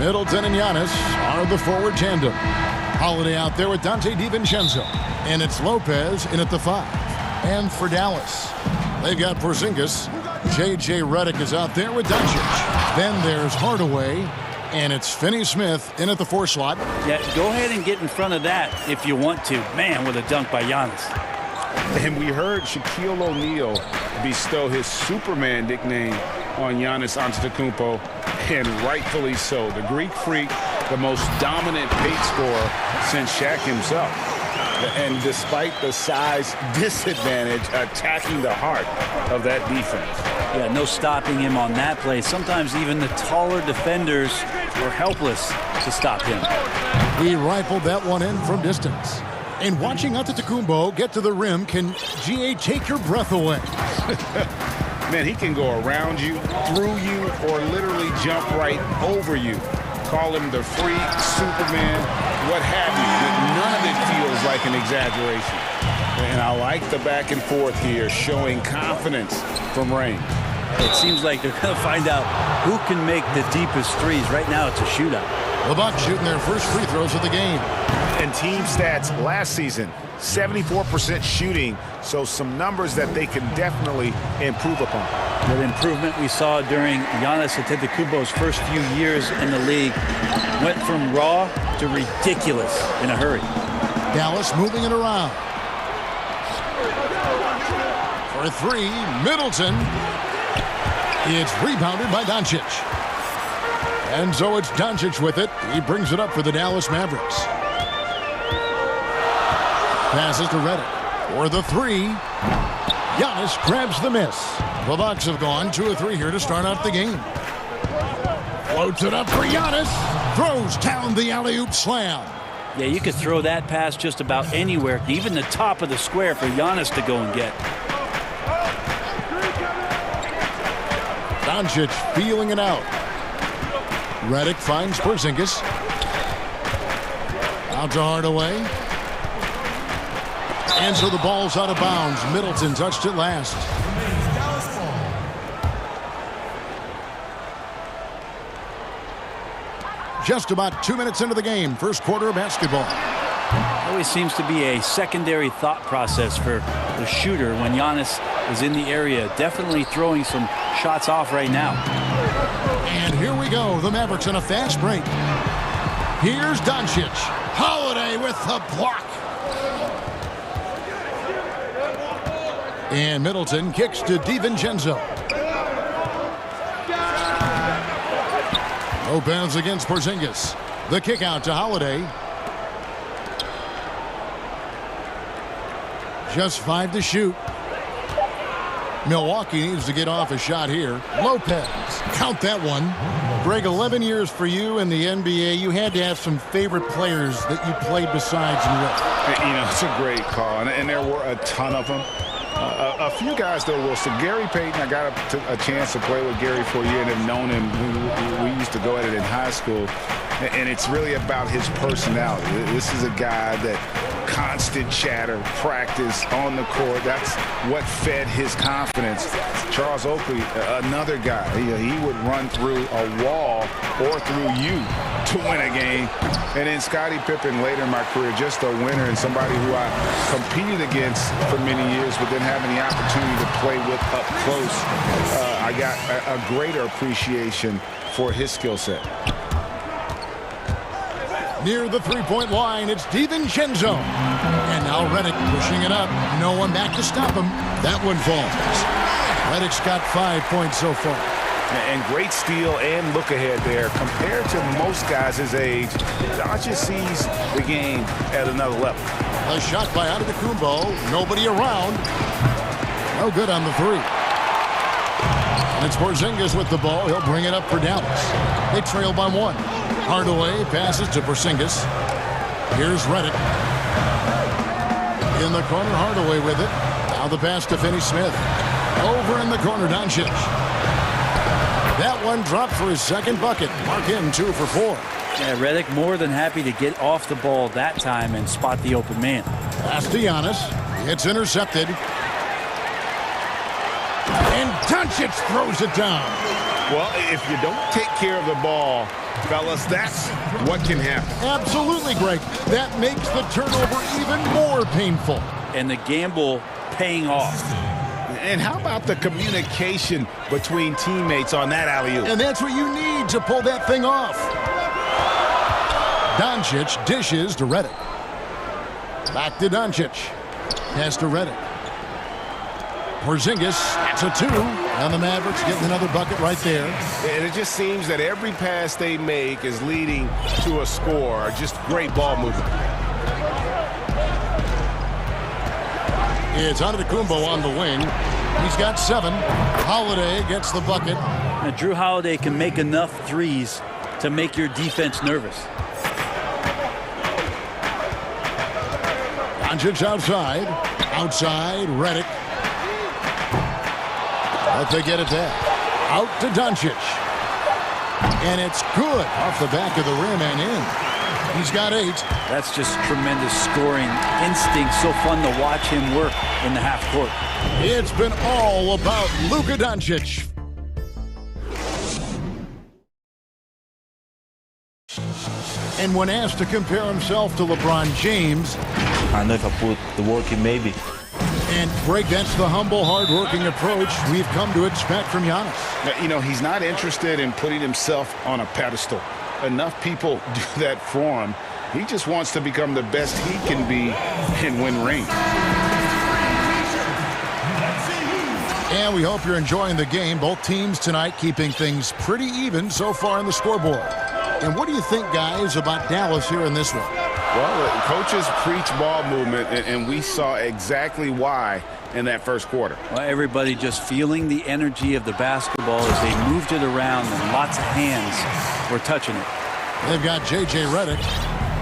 Middleton and Giannis are the forward tandem. Holiday out there with Dante DiVincenzo. And it's Lopez in at the 5. And for Dallas, they've got Porzingis. J.J. Redick is out there with Doncic. Then there's Hardaway And it's Finney Smith in at the 4 slot. Yeah, go ahead and get in front of that if you want to. Man, with a dunk by Giannis. And we heard Shaquille O'Neal bestow his Superman nickname on Giannis Antetokounmpo, and rightfully so. The Greek Freak, the most dominant paint scorer since Shaq himself. And despite the size disadvantage, attacking the heart of that defense. Yeah, no stopping him on that play. Sometimes even the taller defenders were helpless to stop him. He rifled that one in from distance. And watching Antetokounmpo get to the rim can, GA, take your breath away. Man, he can go around you, through you, or literally jump right over you. Call him the freak, Superman, what have you. None of it feels like an exaggeration. And I like the back and forth here, showing confidence from Rain. It seems like they're going to find out who can make the deepest threes. Right now, it's a shootout. The Bucks shooting their first free throws of the game. And team stats last season, 74% shooting, so some numbers that they can definitely improve upon. The improvement we saw during Giannis Antetokounmpo's first few years in the league went from raw to ridiculous in a hurry. Dallas moving it around. For 3, Middleton. It's rebounded by Doncic. And so it's Doncic with it. He brings it up for the Dallas Mavericks. Passes to Redick for the 3. Giannis grabs the miss. The Bucks have gone 2 of 3 here to start out the game. Floats it up for Giannis. Throws down the alley-oop slam. Yeah, you could throw that pass just about anywhere, even the top of the square for Giannis to go and get. Doncic feeling it out. Redick finds Porzingis. Out to Hardaway. And so the ball's out of bounds. Middleton touched it last. Just about 2 minutes into the game. First quarter of basketball. Always seems to be a secondary thought process for the shooter when Giannis is in the area. Definitely throwing some shots off right now. And here we go. The Mavericks on a fast break. Here's Doncic. Holiday with the block. And Middleton kicks to DiVincenzo. Lopez against Porzingis. The kick out to Holiday. Just 5 to shoot. Milwaukee needs to get off a shot here. Lopez. Count that one. Greg, 11 years for you in the NBA. You had to have some favorite players that you played besides and with. You know, it's a great call, and there were a ton of them. A few guys, though, Wilson. Gary Payton, I got a chance to play with Gary for a year and have known him. We used to go at it in high school, and it's really about his personality. This is a guy that constant chatter, practice on the court. That's what fed his confidence. Charles Oakley, another guy. He would run through a wall or through you to win a game. And then Scottie Pippen later in my career, just a winner and somebody who I competed against for many years, but then having the opportunity to play with up close, I got a greater appreciation for his skill set. Near the three-point line, it's DiVincenzo. And now Redick pushing it up. No one back to stop him. That one falls. Redick's got 5 points so far. And great steal and look ahead there. Compared to most guys his age, Doncic sees the game at another level. A shot by Antetokounmpo. Nobody around. No good on the 3. And it's Porzingis with the ball. He'll bring it up for Dallas. They trail by 1. Hardaway passes to Porzingis. Here's Redick. In the corner, Hardaway with it. Now the pass to Finney Smith. Over in the corner, Doncic. That one dropped for his second bucket. Mark in 2 for 4. Yeah, Redick more than happy to get off the ball that time and spot the open man. Pass to Giannis. It's intercepted. And Doncic throws it down. Well, if you don't take care of the ball, fellas, that's what can happen. Absolutely, Greg. That makes the turnover even more painful. And the gamble paying off. And how about the communication between teammates on that alley-oop? And that's what you need to pull that thing off. Doncic dishes to Redick. Back to Doncic. Pass to Redick. Porzingis, that's a 2. And the Mavericks getting another bucket right there. And it just seems that every pass they make is leading to a score. Just great ball movement. It's Antetokounmpo on the wing. He's got 7. Holiday gets the bucket. Now, Drew Holiday can make enough threes to make your defense nervous. Doncic outside. Outside, Redick. But they get it back. Out to Doncic. And it's good off the back of the rim and in. He's got 8. That's just tremendous scoring instinct. So fun to watch him work in the half court. It's been all about Luka Doncic. And when asked to compare himself to LeBron James, I know if I put the work in, maybe. And Greg, that's the humble, hard-working approach we've come to expect from Giannis. Now, you know, he's not interested in putting himself on a pedestal. Enough people do that for him. He just wants to become the best he can be and win rings. And we hope you're enjoying the game. Both teams tonight keeping things pretty even so far on the scoreboard. And what do you think, guys, about Dallas here in this one? Well, the coaches preach ball movement, and we saw exactly why in that first quarter. Well, everybody just feeling the energy of the basketball as they moved it around, and lots of hands were touching it. They've got J.J. Redick.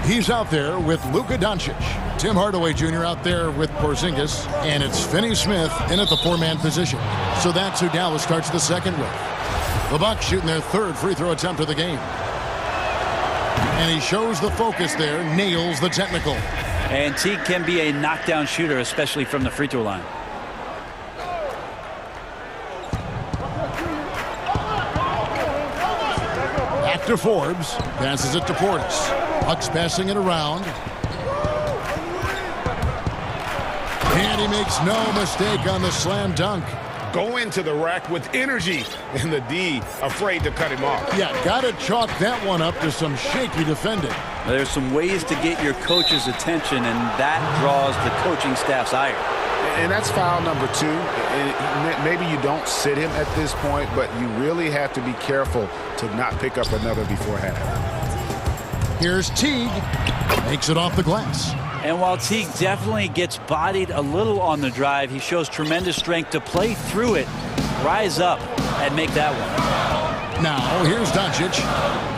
He's out there with Luka Doncic. Tim Hardaway Jr. out there with Porzingis. And it's Finney Smith in at the 4-man position. So that's who Dallas starts the second with. The Bucks shooting their 3rd free throw attempt of the game. And he shows the focus there, nails the technical. And Teague can be a knockdown shooter, especially from the free throw line. Back to Forbes. Passes it to Portis. Bucks passing it around. And he makes no mistake on the slam dunk. Go into the rack with energy, and the D afraid to cut him off. Yeah, got to chalk that one up to some shaky defending. There's some ways to get your coach's attention, and that draws the coaching staff's ire. And that's foul number 2. And maybe you don't sit him at this point, but you really have to be careful to not pick up another before half. Here's Teague. Makes it off the glass. And while Teague definitely gets bodied a little on the drive, he shows tremendous strength to play through it, rise up, and make that one. Now, here's Doncic.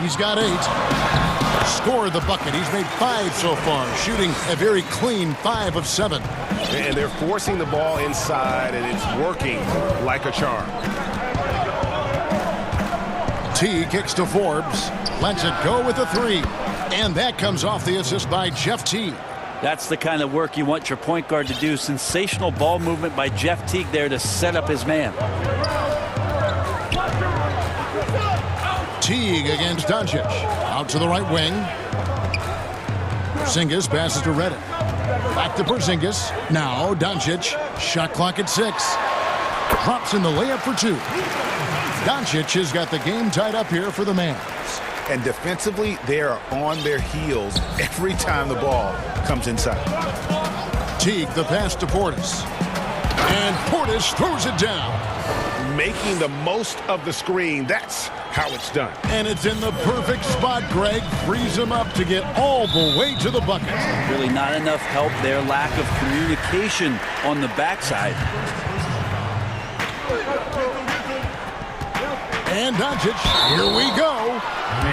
He's got 8. Scored the bucket. He's made 5 so far, shooting a very clean 5 of 7. And they're forcing the ball inside, and it's working like a charm. T kicks to Forbes. Lets it go with a 3. And that comes off the assist by Jeff Teague. That's the kind of work you want your point guard to do. Sensational ball movement by Jeff Teague there to set up his man. Teague against Doncic. Out to the right wing. Porzingis passes to Redick. Back to Porzingis. Now Doncic. Shot clock at 6. Drops in the layup for 2. Doncic has got the game tied up here for the Mavs. And defensively, they are on their heels every time the ball comes inside. Teague, the pass to Portis. And Portis throws it down. Making the most of the screen. That's how it's done. And it's in the perfect spot, Greg. Frees him up to get all the way to the bucket. Really not enough help there. Lack of communication on the backside. And Doncic, here we go.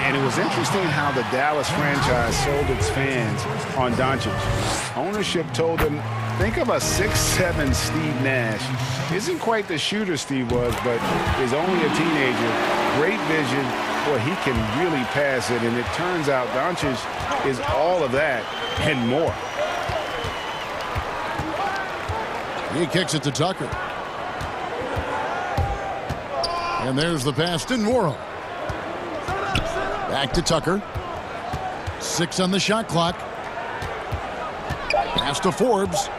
And it was interesting how the Dallas franchise sold its fans on Doncic. Ownership told them, think of a 6'7" Steve Nash. Isn't quite the shooter Steve was, but is only a teenager. Great vision. Boy, he can really pass it. And it turns out Doncic is all of that and more. He kicks it to Tucker. And there's the pass to Nwora. Back to Tucker. 6 on the shot clock. Pass to Forbes.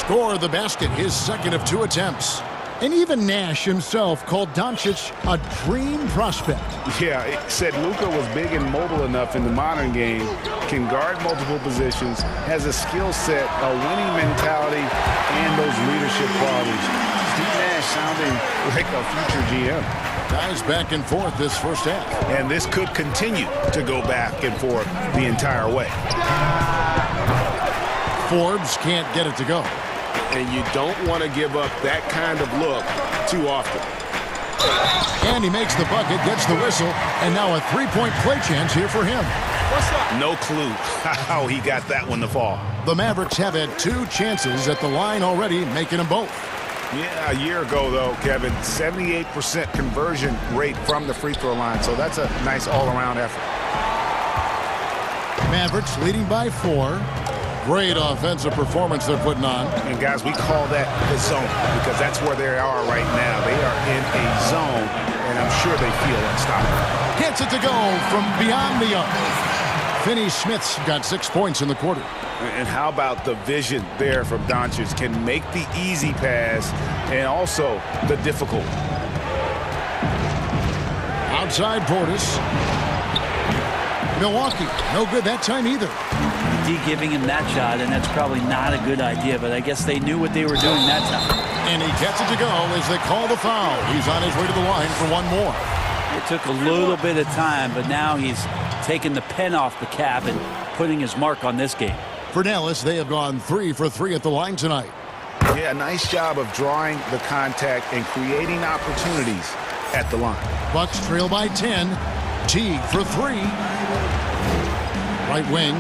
score the basket, his second of 2 attempts. And even Nash himself called Doncic a dream prospect. Yeah, it said Luka was big and mobile enough in the modern game, can guard multiple positions, has a skill set, a winning mentality, and those leadership qualities. Steve Nash sounding like a future GM. Guys back and forth this first half. And this could continue to go back and forth the entire way. Forbes can't get it to go. And you don't want to give up that kind of look too often. And he makes the bucket, gets the whistle, and now a three-point play chance here for him. No clue how he got that one to fall. The Mavericks have had 2 chances at the line already, making them both. Yeah, a year ago, though, Kevin, 78% conversion rate from the free throw line. So that's a nice all-around effort. Mavericks leading by 4. Great offensive performance they're putting on. And, guys, we call that the zone because that's where they are right now. They are in a zone, and I'm sure they feel unstoppable. Gets it to go from beyond the arc. Finney-Smith's got 6 points in the quarter. And how about the vision there from Doncic? Can make the easy pass and also the difficult. Outside Portis. Milwaukee, no good that time either. D giving him that shot, and that's probably not a good idea, but I guess they knew what they were doing that time. And he gets it to go as they call the foul. He's on his way to the line for one more. It took a little bit of time, but now he's taking the pen off the cap and putting his mark on this game. For Dallas, they have gone 3 for 3 at the line tonight. Yeah, nice job of drawing the contact and creating opportunities at the line. Bucks trail by 10. Teague for 3. Right wing.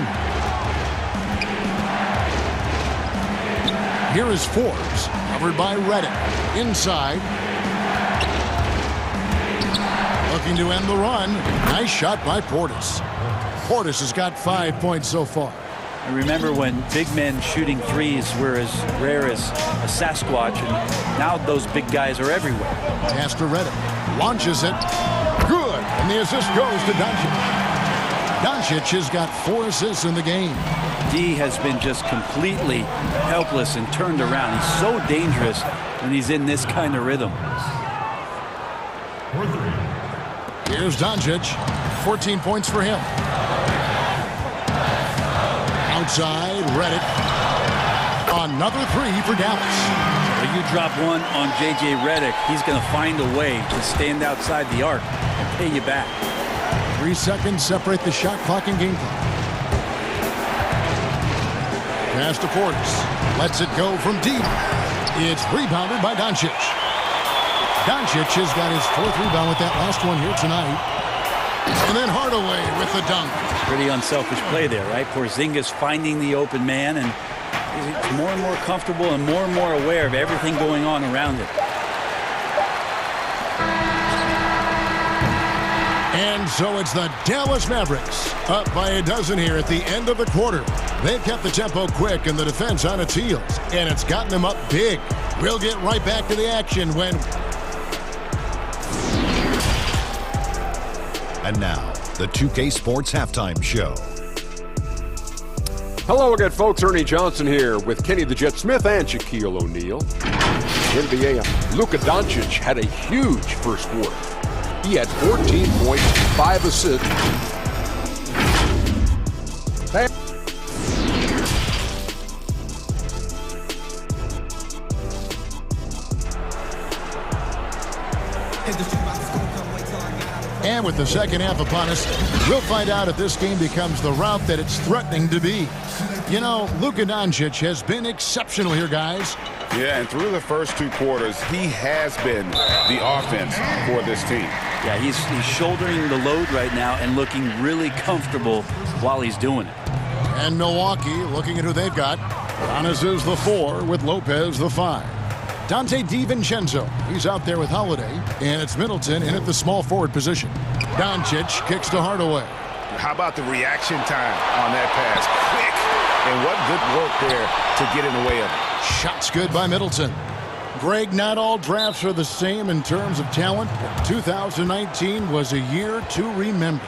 Here is Forbes, covered by Reddick. Inside. Looking to end the run. Nice shot by Portis. Portis has got 5 points so far. I remember when big men shooting threes were as rare as a Sasquatch, and now those big guys are everywhere. Pass to Reddick. Launches it. Good. And the assist goes to Doncic. Doncic has got 4 assists in the game. D has been just completely helpless and turned around. He's so dangerous when he's in this kind of rhythm. Here's Doncic. 14 points for him. Outside, Reddick. Another 3 for Dallas. When you drop one on J.J. Reddick, he's going to find a way to stand outside the arc and pay you back. 3 seconds separate the shot clock and game clock. Pass to Portis. Lets it go from deep. It's rebounded by Doncic. Doncic has got his 4th rebound with that last one here tonight. And then Hardaway with the dunk. Pretty unselfish play there, right? Porzingis finding the open man, and he's more and more comfortable and more aware of everything going on around him. And so it's the Dallas Mavericks up by a dozen here at the end of the quarter. They've kept the tempo quick and the defense on its heels, and it's gotten them up big. We'll get right back to the action when... And now, the 2K Sports Halftime Show. Hello again, folks. Ernie Johnson here with Kenny the Jet Smith and Shaquille O'Neal. NBA, Luka Doncic had a huge first quarter. He had 14 points, 5 assists. And with the second half upon us, we'll find out if this game becomes the route that it's threatening to be. You know, Luka Doncic has been exceptional here, guys. Yeah, and through the first 2 quarters, he has been the offense for this team. Yeah, he's shouldering the load right now and looking really comfortable while he's doing it. And Milwaukee, looking at who they've got. Giannis is the 4 with Lopez the 5. Dante DiVincenzo, he's out there with Holiday, and it's Middleton in at the small forward position. Doncic kicks to Hardaway. How about the reaction time on that pass? Quick, and what good work there to get in the way of it. Shots good by Middleton. Greg, not all drafts are the same in terms of talent. 2019 was a year to remember.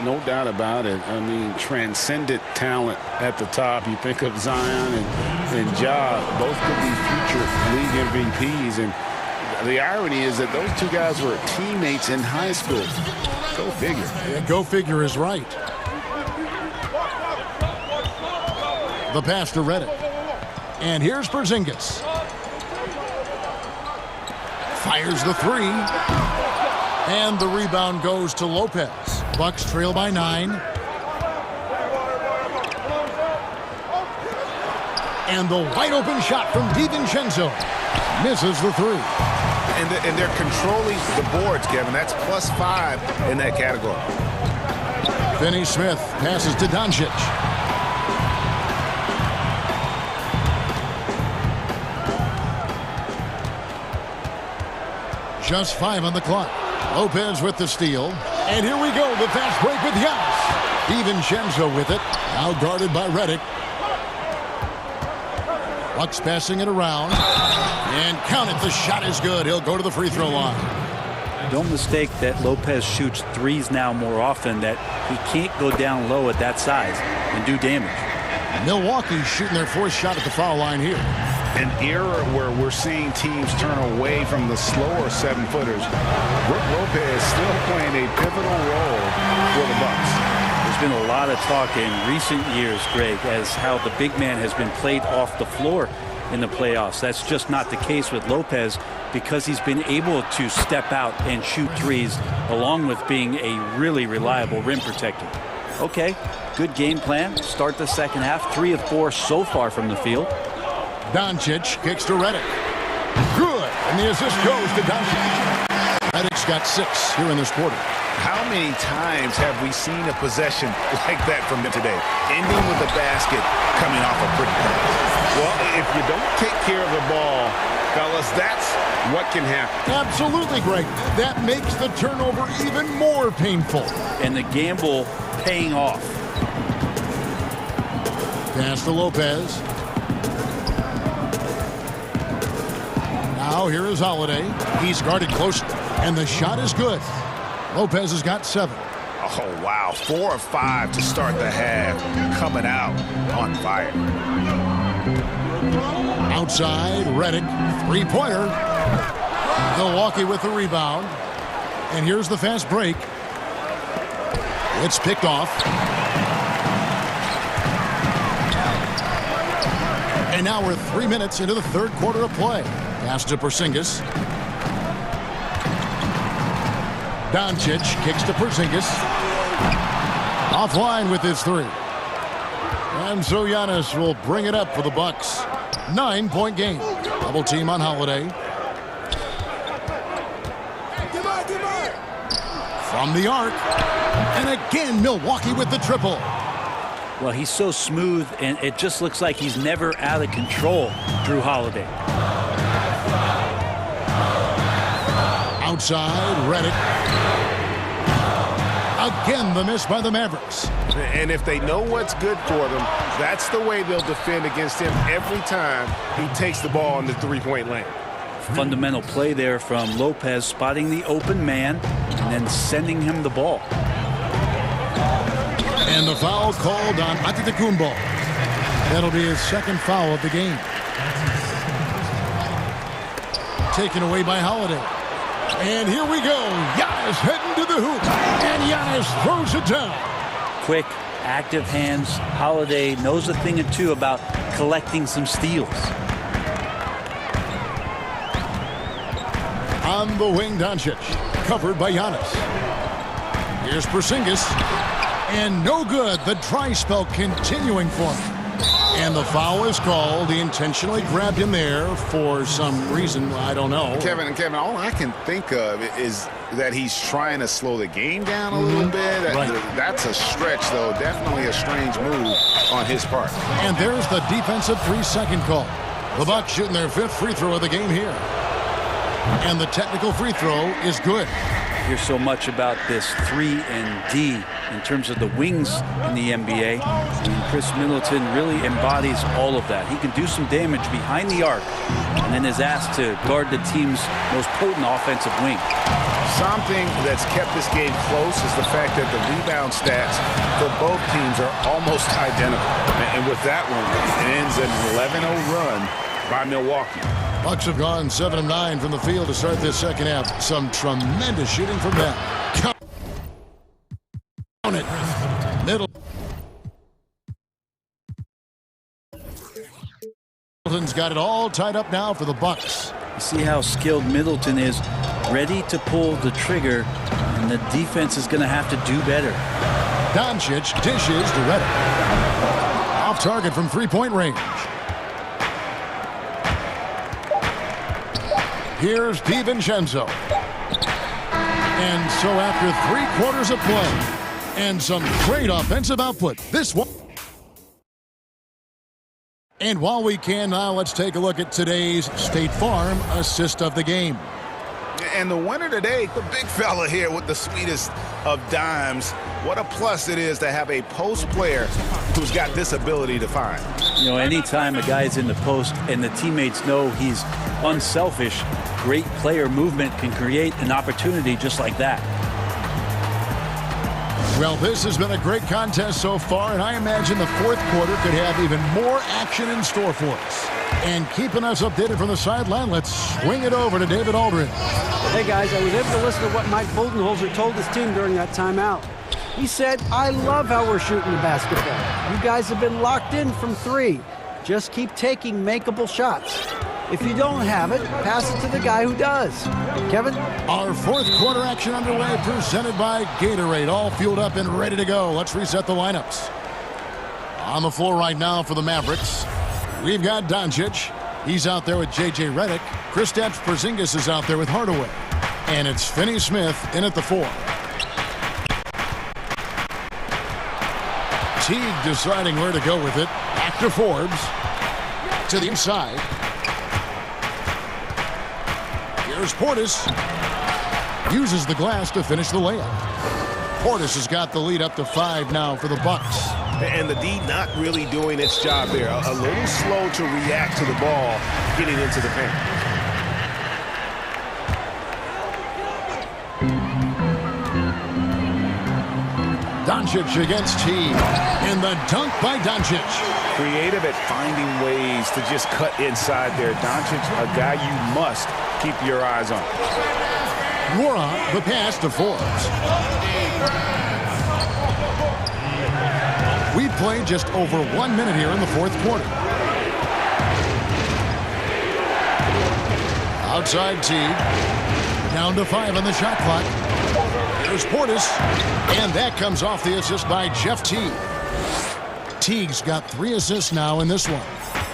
No doubt about it. I mean, transcendent talent at the top. You think of Zion and Ja, both could be future league MVPs. And the irony is that those two guys were teammates in high school. Go figure. Yeah, go figure is right. The pass to Reddick. And here's Porzingis. Fires the three. And the rebound goes to Lopez. Bucks trail by 9. And the wide open shot from DiVincenzo. Misses the three. And they're controlling the boards, Kevin. That's +5 in that category. Finney Smith passes to Doncic. Just 5 on the clock. Lopez with the steal. And here we go. The fast break with Giannis. DiVincenzo with it. Now guarded by Reddick. Bucks passing it around. And count it. The shot is good. He'll go to the free throw line. Don't mistake that Lopez shoots threes now more often, that he can't go down low at that size and do damage. Milwaukee shooting their 4th shot at the foul line here. An era where we're seeing teams turn away from the slower 7-footers. Brook Lopez still playing a pivotal role for the Bucks. There's been a lot of talk in recent years, Greg, as how the big man has been played off the floor in the playoffs. That's just not the case with Lopez, because he's been able to step out and shoot threes, along with being a really reliable rim protector. Okay, good game plan. Start the second half. 3 of 4 so far from the field. Doncic kicks to Reddick. Good. And the assist goes to Doncic. Reddick's got 6 here in this quarter. How many times have we seen a possession like that from them today? Ending with a basket, coming off a pretty pass. Well, if you don't take care of the ball, fellas, that's what can happen. Absolutely, Greg. That makes the turnover even more painful. And the gamble paying off. Pass to Lopez. Now here is Holiday. He's guarded close, and the shot is good. Lopez has got 7. Oh, wow. 4 of 5 to start the half. Coming out on fire. Outside, Reddick. 3-pointer. Milwaukee with the rebound. And here's the fast break. It's picked off. And now we're 3 minutes into the 3rd quarter of play. Pass to Porzingis. Doncic kicks to Porzingis. Offline with his 3. And so Giannis will bring it up for the Bucks. 9-point game. Double team on Holiday. From the arc. And again, Milwaukee with the triple. Well, he's so smooth, and it just looks like he's never out of control, Drew Holiday. Outside, Reddick. Again, the miss by the Mavericks. And if they know what's good for them, that's the way they'll defend against him every time he takes the ball in the 3-point lane. Fundamental play there from Lopez, spotting the open man and then sending him the ball. And the foul called on Antetokounmpo. That'll be his 2nd foul of the game. Taken away by Holiday. And here we go. Giannis heading to the hoop. And Giannis throws it down. Quick, active hands. Holiday knows a thing or two about collecting some steals. On the wing, Doncic. Covered by Giannis. Here's Porzingis. And no good. The dry spell continuing for him. And the foul is called. He intentionally grabbed him there for some reason. I don't know. Kevin, all I can think of is that he's trying to slow the game down a little bit. Right. That's a stretch, though. Definitely a strange move on his part. And there's the defensive 3-second call. The Bucks shooting their 5th free throw of the game here. And the technical free throw is good. hear so much about this 3 and D in terms of the wings in the NBA. And Chris Middleton really embodies all of that. He can do some damage behind the arc and then is asked to guard the team's most potent offensive wing. Something that's kept this game close is the fact that the rebound stats for both teams are almost identical. And with that one, it ends an 11-0 run by Milwaukee. Bucks have gone 7 of 9 from the field to start this second half. Some tremendous shooting from them. Count it. Middleton's got it all tied up now for the Bucks. You see how skilled Middleton is, ready to pull the trigger, and the defense is going to have to do better. Doncic dishes to Redick. Off target from three-point range. Here's DiVincenzo. And so after 3 quarters of play and some great offensive output, this one. And while we can now, let's take a look at today's State Farm assist of the game. And the winner today, the big fella here with the sweetest of dimes. What a plus it is to have a post player who's got this ability to find. You know, anytime a guy's in the post and the teammates know he's unselfish, great player movement can create an opportunity just like that. Well, this has been a great contest so far, and I imagine the fourth quarter could have even more action in store for us. And keeping us updated from the sideline, let's swing it over to David Aldridge. Hey, guys, I was able to listen to what Mike Budenholzer told his team during that timeout. He said, I love how we're shooting the basketball. You guys have been locked in from 3. Just keep taking makeable shots. If you don't have it, pass it to the guy who does. Kevin? Our fourth quarter action underway, presented by Gatorade. All fueled up and ready to go. Let's reset the lineups. On the floor right now for the Mavericks, we've got Doncic. He's out there with J.J. Redick. Kristaps Porzingis is out there with Hardaway. And it's Finney Smith in at the 4. Teague deciding where to go with it. Back to Forbes. To the inside. Here's Portis. Uses the glass to finish the layup. Portis has got the lead up to 5 now for the Bucks. And the D not really doing its job there. A little slow to react to the ball getting into the paint. Doncic against Teague. And the dunk by Doncic. Creative at finding ways to just cut inside there. Doncic, a guy you must keep your eyes on. Moron, the pass to Forbes. We've played just over 1 minute here in the fourth quarter. Outside Teague. Down to 5 on the shot clock. There's Portis. And that comes off the assist by Jeff Teague. Teague's got 3 assists now in this one.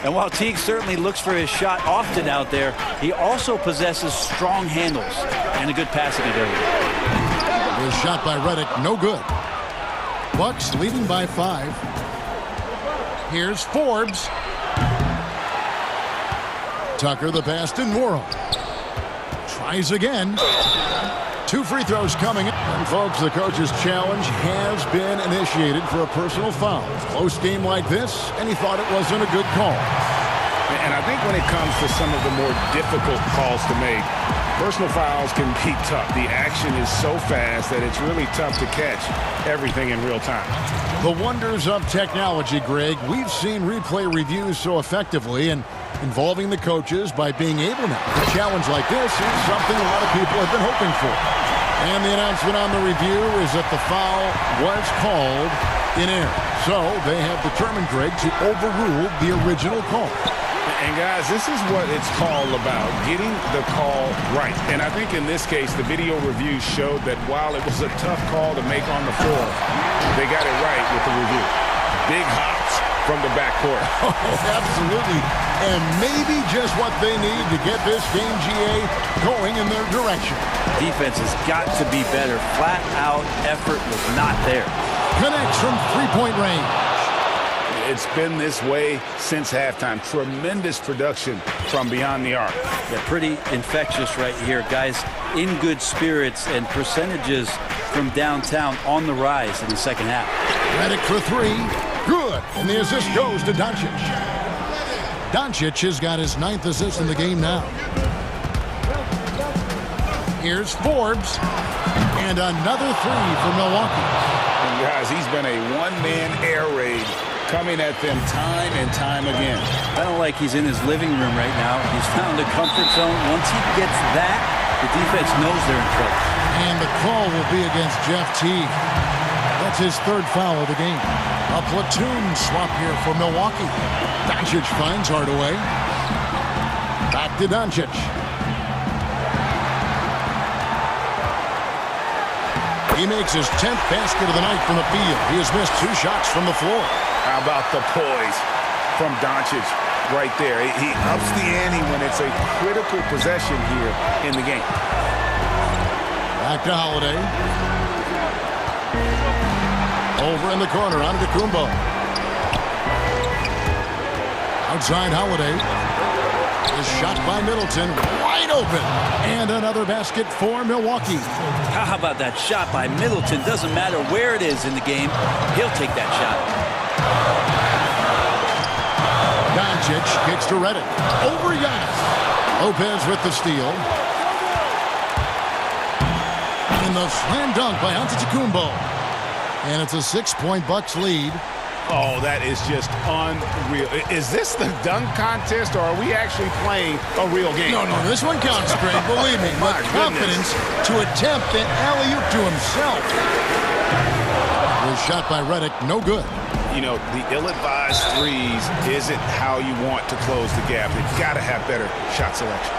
And while Teague certainly looks for his shot often out there, he also possesses strong handles and a good passing ability. His shot by Redick, no good. Bucks leading by 5. Here's Forbes. Tucker the pass to Morrow. Tries again. 2 free throws coming. And folks, the coach's challenge has been initiated for a personal foul. Close game like this, and he thought it wasn't a good call. And I think when it comes to some of the more difficult calls to make, personal fouls can be tough. The action is so fast that it's really tough to catch everything in real time. The wonders of technology, Greg. We've seen replay reviews so effectively and involving the coaches by being able now. A challenge like this is something a lot of people have been hoping for. And the announcement on the review is that the foul was called in error. So they have determined, Greg, to overrule the original call. And guys, this is what it's all about, getting the call right. And I think in this case, the video review showed that while it was a tough call to make on the floor, they got it right with the review. Big hops from the backcourt. Oh, absolutely. And maybe just what they need to get this game, GA, going in their direction. Defense has got to be better. Flat out effort was not there. Connects from 3-point range. It's been this way since halftime. Tremendous production from beyond the arc. Yeah, pretty infectious right here. Guys in good spirits and percentages from downtown on the rise in the second half. Redick for three. Good. And the assist goes to Doncic. Doncic has got his 9th assist in the game now. Here's Forbes. And another three for Milwaukee. And guys, he's been a one-man air raid coming at them time and time again. I don't like he's in his living room right now. He's found a comfort zone. Once he gets that, the defense knows they're in trouble. And the call will be against Jeff Teague. That's his 3rd foul of the game. A platoon swap here for Milwaukee. Doncic finds Hardaway. Back to Doncic. He makes his 10th basket of the night from the field. He has missed 2 shots from the floor. How about the poise from Doncic right there? He ups the ante when it's a critical possession here in the game. Back to Holiday. Over in the corner, Antetokounmpo. Outside Holiday. Is shot by Middleton. Wide open. And another basket for Milwaukee. How about that shot by Middleton? Doesn't matter where it is in the game. He'll take that shot. Doncic kicks to Redick. Over Giannis. Lopez with the steal. And the slam dunk by Antetokounmpo. And it's a 6-point Bucks lead. Oh, that is just unreal. Is this the dunk contest, or are we actually playing a real game? No, this one counts, Craig. Believe me. My the confidence goodness. to attempt an alley-oop to himself. Was shot by Redick. No good. You know, the ill-advised threes isn't how you want to close the gap. They've got to have better shot selection.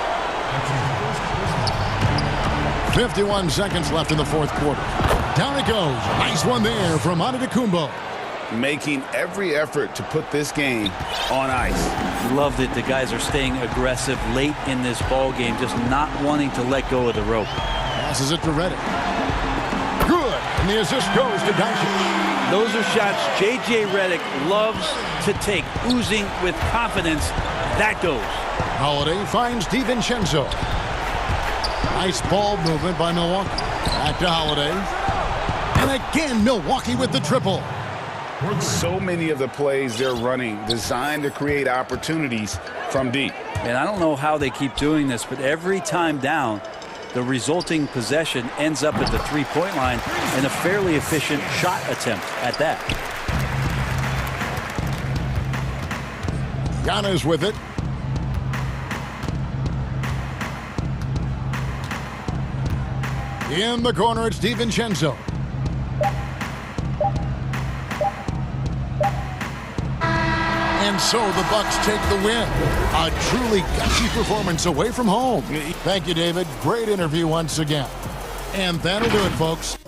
51 seconds left in the 4th quarter. Down it goes. Nice one there from Antetokounmpo. Making every effort to put this game on ice. Love that the guys are staying aggressive late in this ball game, just not wanting to let go of the rope. Passes it to Redick. Good. And the assist goes to Doncic. Those are shots J.J. Redick loves to take, oozing with confidence. That goes. Holiday finds DiVincenzo. Nice ball movement by Milwaukee. Back to Holiday. And again, Milwaukee with the triple. So many of the plays they're running designed to create opportunities from deep. And I don't know how they keep doing this, but every time down, the resulting possession ends up at the 3-point line and a fairly efficient shot attempt at that. Giannis with it. In the corner, it's DiVincenzo. And so the Bucks take the win. A truly gutsy performance away from home. Thank you, David. Great interview once again. And that'll do it, folks.